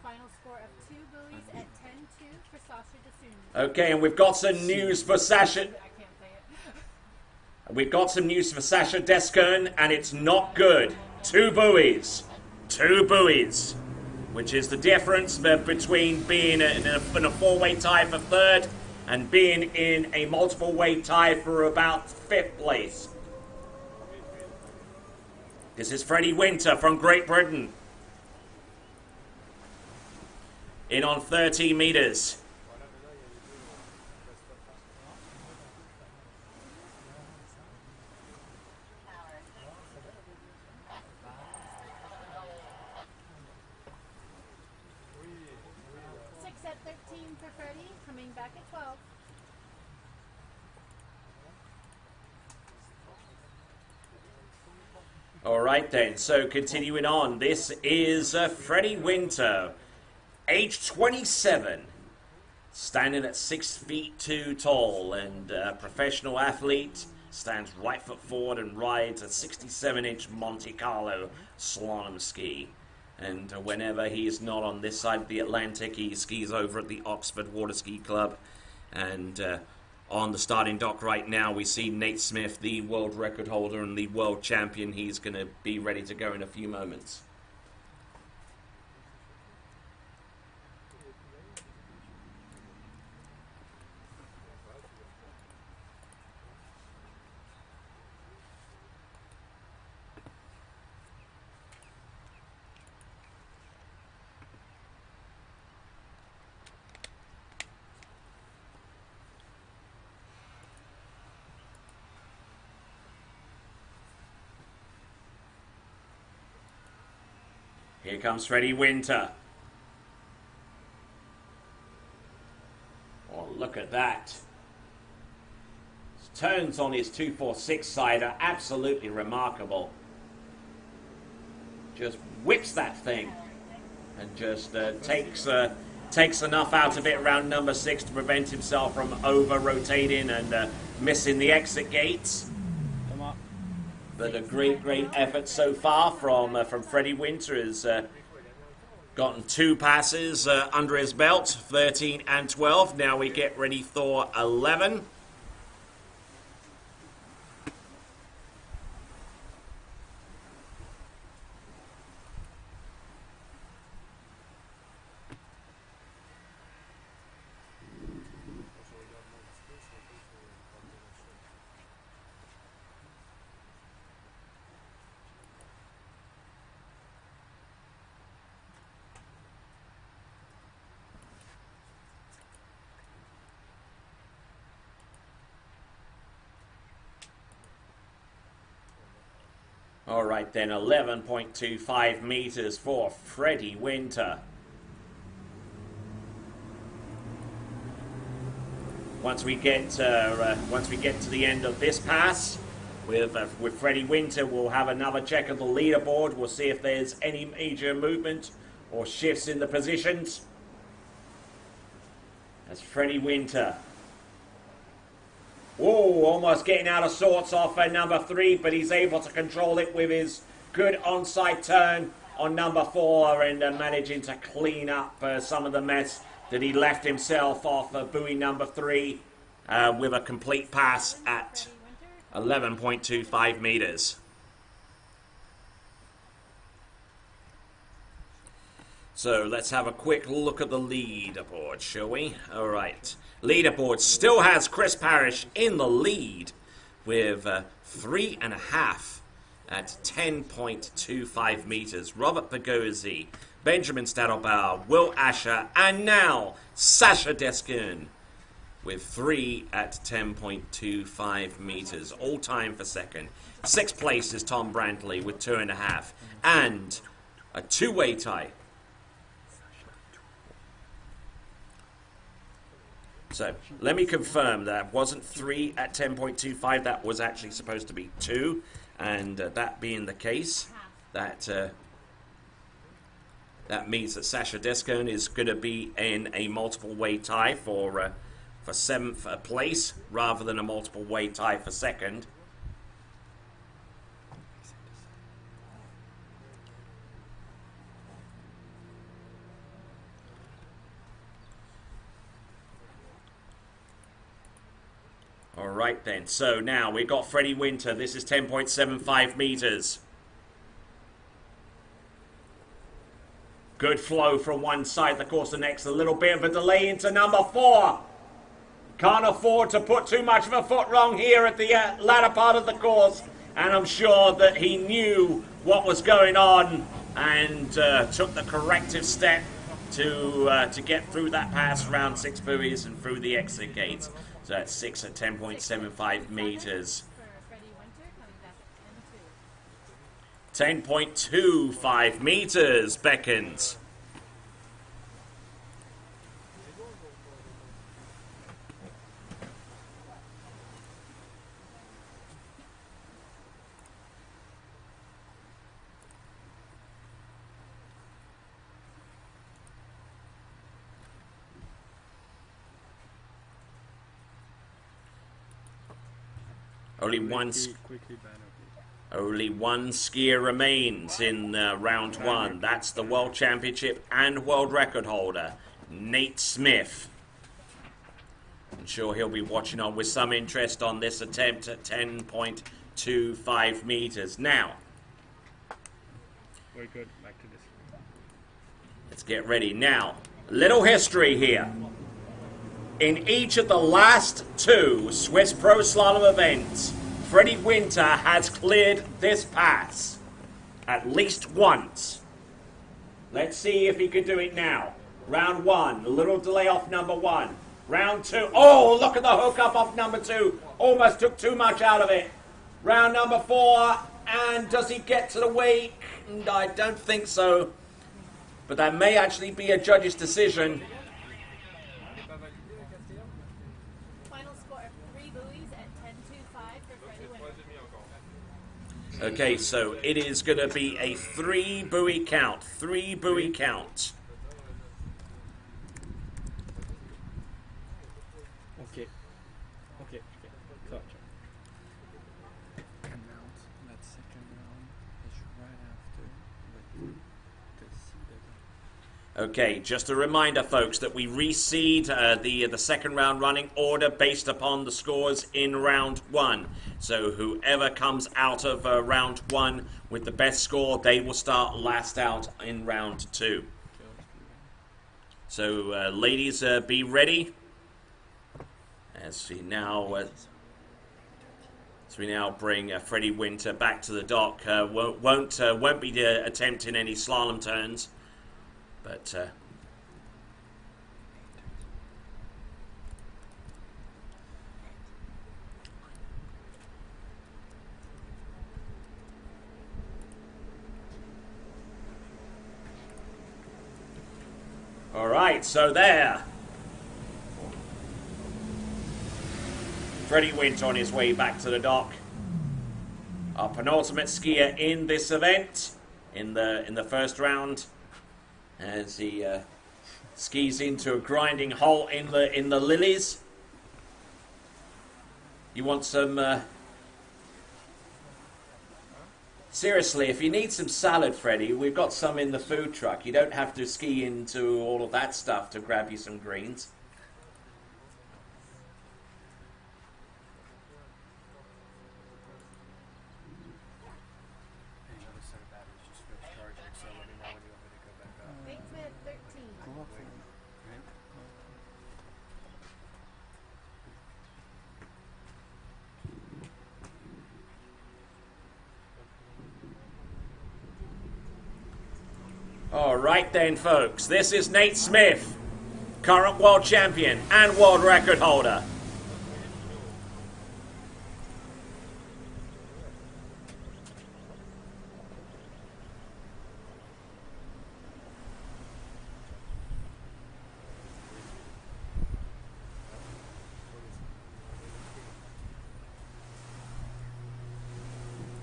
Final score of 2 buoys at 10-2 for Sasha Dessoon. Okay, and we've got some news for Sasha. I can't say it. We've got some news for Sasha Descourn, and it's not good. 2 buoys. 2 buoys. Which is the difference between being in a 4-way tie for 3rd and being in a multiple-way tie for about 5th place. This is Freddie Winter from Great Britain. In on 13 meters. At 13 for Freddie, coming back at 12. All right then, so continuing on, this is Freddie Winter, age 27, standing at 6 feet 2 tall, and a professional athlete, stands right foot forward and rides a 67-inch Monte Carlo slalom ski. And whenever he is not on this side of the Atlantic, he skis over at the Oxford Water Ski Club. And on the starting dock right now, we see Nate Smith, the world record holder and the world champion. He's going to be ready to go in a few moments. Here comes Freddie Winter. Oh, look at that. His turns on his 246 side are absolutely remarkable. Just whips that thing and just takes enough out of it around number 6 to prevent himself from over-rotating and missing the exit gates. But a great effort so far from Freddie Winter. Has gotten 2 passes under his belt, 13 and 12. Now we get ready for 11. All right then, 11.25 meters for Freddie Winter. Once we get to the end of this pass, with Freddie Winter, we'll have another check of the leaderboard. We'll see if there's any major movement or shifts in the positions. That's Freddie Winter. Whoa, almost getting out of sorts off number 3, but he's able to control it with his good onside turn on number 4 and managing to clean up some of the mess that he left himself off of buoy number 3 with a complete pass at 11.25 meters. So let's have a quick look at the leaderboard, shall we? All right. Leaderboard still has Chris Parrish in the lead with 3.5 at 10.25 meters. Robert Pagozzi, Benjamin Stadelbauer, Will Asher, and now Sasha Descourn with 3 at 10.25 meters. All time for second. 6th place is Tom Brantley with 2.5. And a two-way tie. So let me confirm that wasn't 3 at 10.25. That was actually supposed to be 2. And that being the case, that means that Sasha Descone is going to be in a multiple way tie for 7th place rather than a multiple way tie for 2nd. All right then, so now we've got Freddie Winter. This is 10.75 meters. Good flow from one side of the course to the next. A little bit of a delay into number 4. Can't afford to put too much of a foot wrong here at the latter part of the course. And I'm sure that he knew what was going on and took the corrective step to get through that pass around 6 buoys and through the exit gates. So that's 6 at 10.75 meters. 10.25 meters beckons. Only one skier remains in round 1. That's the World Championship and World Record holder, Nate Smith. I'm sure he'll be watching on with some interest on this attempt at 10.25 meters. Now, Very good. Back to this. let's get ready. Now, little history here. In each of the last 2 Swiss Pro Slalom events, Freddie Winter has cleared this pass at least once. Let's see if he could do it now. Round 1, a little delay off number 1. Round 2, oh, look at the hookup off number 2. Almost took too much out of it. Round number 4, and does he get to the wake? I don't think so. But that may actually be a judge's decision. Okay, so it is going to be a 3 buoy count. 3 buoy count. Okay. Gotcha. And now that second round is right after the seeded. Okay, just a reminder, folks, that we reseed the second round running order based upon the scores in round 1. So whoever comes out of round 1 with the best score, they will start last out in round 2. So, ladies, be ready as we now bring Freddie Winter back to the dock. Won't be attempting any slalom turns, but. All right, so there. Freddie Winter on his way back to the dock. Our penultimate skier in this event, in the first round, as he skis into a grinding hole in the lilies. You want some? Seriously, if you need some salad, Freddie, we've got some in the food truck. You don't have to ski into all of that stuff to grab you some greens. All right then, folks. This is Nate Smith current world champion and world record holder.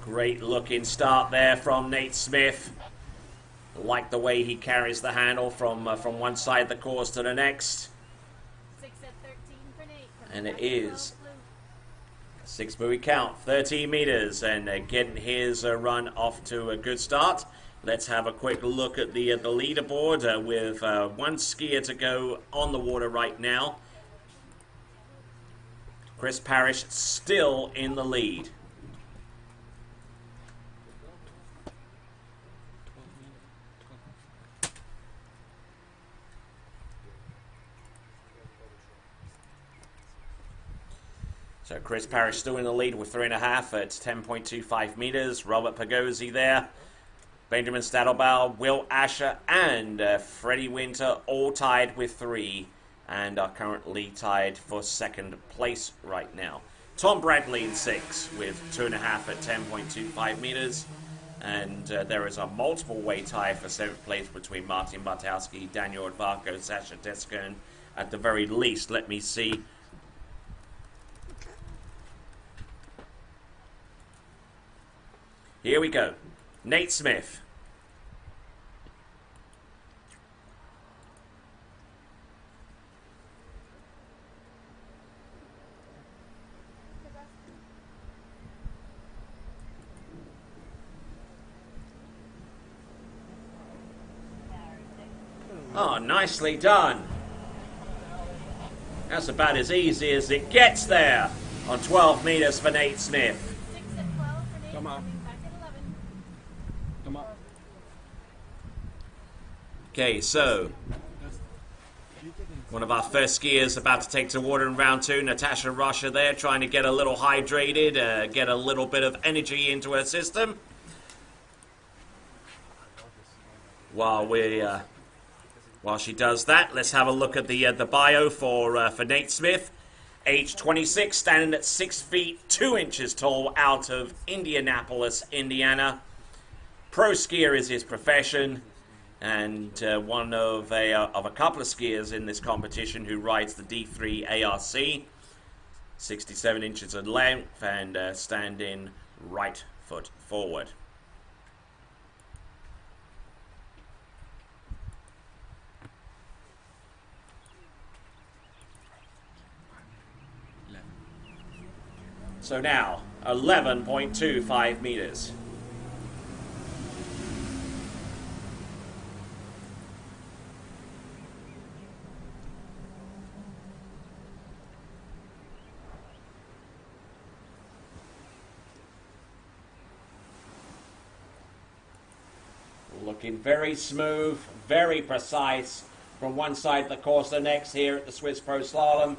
Great looking start there from Nate Smith. Like the way he carries the handle from one side of the course to the next. 6 at 13 for Nate. And it is 6 buoy count, 13 meters, and getting his run off to a good start. Let's have a quick look at the leaderboard with one skier to go on the water right now. Chris Parrish still in the lead. So Chris Parrish still in the lead with 3.5 at 10.25 meters. Robert Pagozzi there. Benjamin Stadelbaugh, Will Asher, and Freddie Winter all tied with 3 and are currently tied for second place right now. Tom Bradley in 6 with 2.5 at 10.25 meters. And there is a multiple-way tie for 7th place between Martin Bartowski, Daniel Odvarko, Sasha Teskin. At the very least, let me see. Here we go. Nate Smith. Oh, nicely done. That's about as easy as it gets there on 12 meters for Nate Smith. 6 at 12 for Nate. Come on. Coming back at 11. Come on. Okay, so one of our first skiers about to take to water in round 2. Natasha Russia there trying to get a little hydrated, get a little bit of energy into her system. While she does that, let's have a look at the bio for Nate Smith. Age 26, standing at 6 feet 2 inches tall, out of Indianapolis, Indiana. Pro skier is his profession, and one of a couple of skiers in this competition who rides the D3 ARC. 67 inches in length and standing right foot forward. So now, 11.25 meters. Looking very smooth, very precise from one side of the course to the next here at the Swiss Pro Slalom.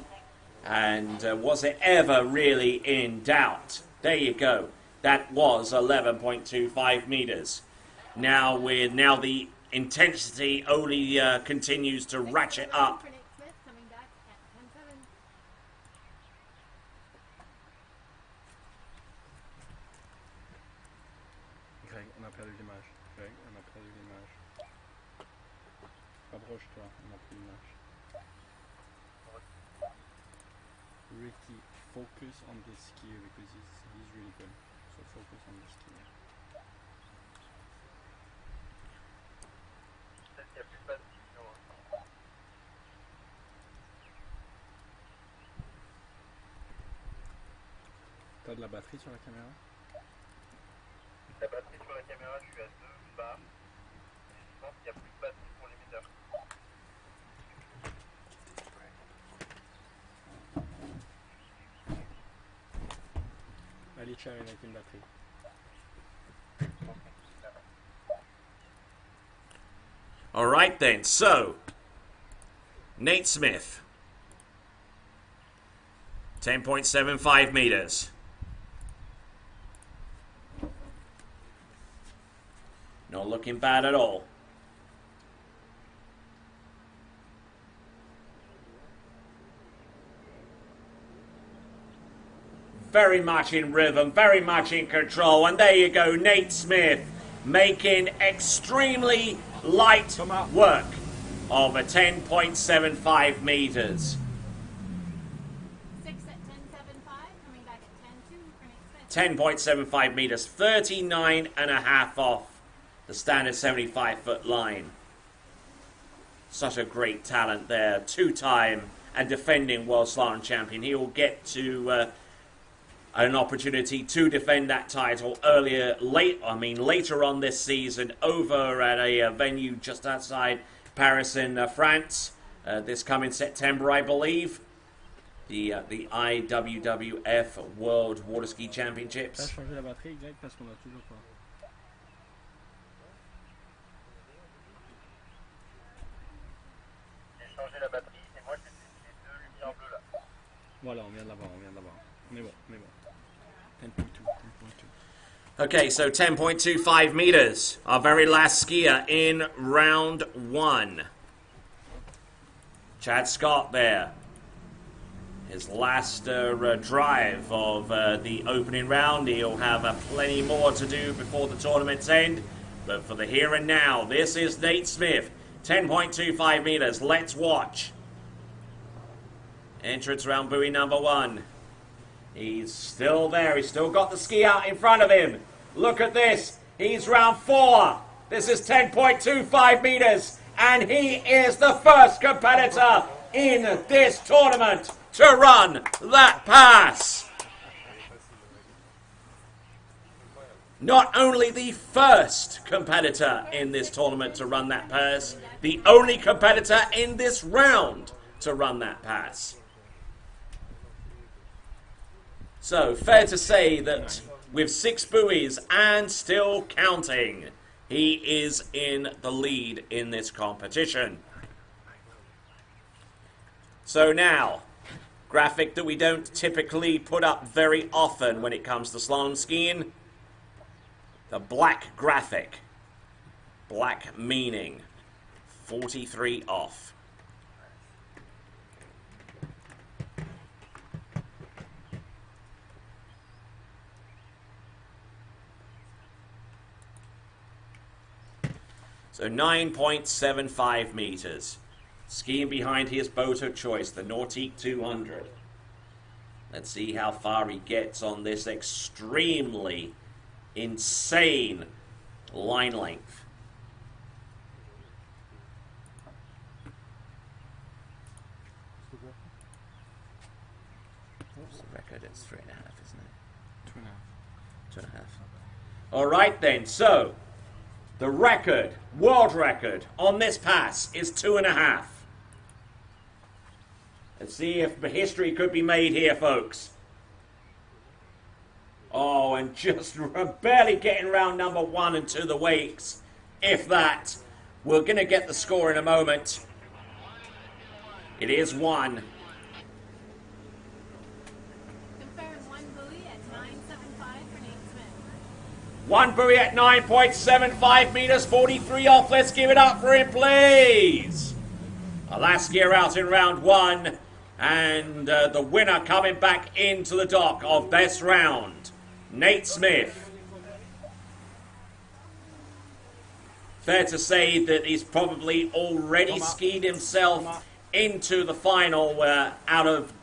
And was it ever really in doubt? There you go. That was 11.25 meters. Now the intensity only continues to ratchet up. For Nate Smith, coming back at 10.7. Greg, on a perdu l'image. Greg, on a perdu l'image. Rapproche-toi, on a plus l'image. Ricky, focus on the skier because he's really good. So focus on the skier. Peut-être qu'il y a plus de batterie, sinon. T'as de la batterie sur la caméra? La batterie sur la caméra, je suis à 2 bars. Et je pense qu'il y a plus de batterie pour l'émetteur. Ali Charin avec une batterie. All right then, so Nate Smith, 10.75 meters. Not looking bad at all. very much in rhythm, very much in control. And there you go, Nate Smith making extremely light work of a 10.75 meters. 6 at 10.75, coming back at 10.2 for Nate Smith. 10.75 meters, 39 and a half off the standard 75-foot line. Such a great talent there, two-time and defending World Slalom champion. He will get to an opportunity to defend that title later on this season over at a venue just outside Paris in France. This coming September, I believe. The IWWF World Water Ski T'as Championships. changé la batterie exact parce qu'on a toujours pas. J'ai changé la batterie et moi j'ai ces deux lumières bleues là. Voilà, on vient de l'avoir, on vient de l'avoir. Mais bon, mais bon. 10.2, 10.2. Okay, so 10.25 meters. Our very last skier in round one. Chad Scott there. His last drive of the opening round. He'll have plenty more to do before the tournament's end. But for the here and now, this is Nate Smith. 10.25 meters. Let's watch. Entrance round buoy number one. He's still there. He's still got the ski out in front of him. Look at this. He's round four. This is 10.25 meters. And he is the first competitor in this tournament to run that pass. Not only the first competitor in this tournament to run that pass, the only competitor in this round to run that pass. So, fair to say that with 6 buoys and still counting, he is in the lead in this competition. So now, graphic that we don't typically put up very often when it comes to slalom skiing. The black graphic. Black meaning 43 off. So 9.75 meters. Skiing behind his boat of choice, the Nautique 200. Let's see how far he gets on this extremely insane line length. What's the record? It's 3.5, isn't it? 2.5. 2.5. All right then, so the record, world record on this pass is 2.5. Let's see if history could be made here, folks. Oh, and just barely getting round number 1 and 2 the wakes, if that. We're going to get the score in a moment. It is 1. Confirm 1 buoy at 9.75 for Nate Smith. 1 buoy at 9.75 meters, 43 off. Let's give it up for him, please. Our last skier out in round 1. And the winner coming back into the dock of best round, Nate Smith. Fair to say that he's probably already skied himself into the final out of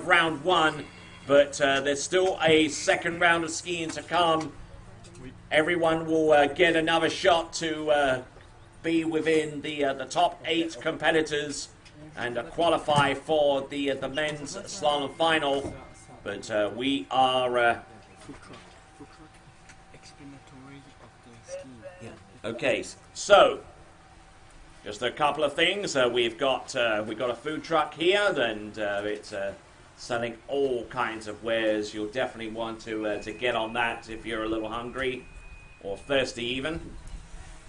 round 1, but there's still a second round of skiing to come. Everyone will get another shot to be within the top 8 competitors and qualify for the men's slalom final. But we are Food truck explanatory of the skiing. okay. So just a couple of things. We've got a food truck here, and it's selling all kinds of wares. You'll definitely want to get on that if you're a little hungry or thirsty even.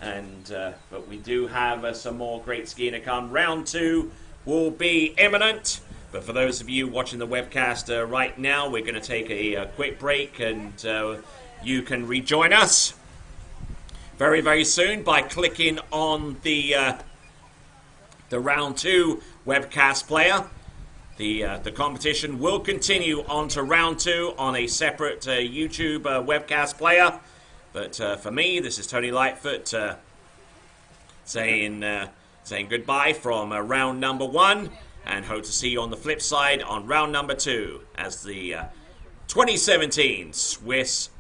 And but we do have some more great skiing to come. Round 2 will be imminent. But for those of you watching the webcast right now, we're going to take a quick break, and you can rejoin us very, very soon by clicking on the round 2 webcast player. The competition will continue on to round 2 on a separate YouTube webcast player. But for me, this is Tony Lightfoot saying goodbye from round number 1, and hope to see you on the flip side on round number 2 as the 2017 Swiss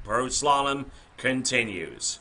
Pro Slalom continues.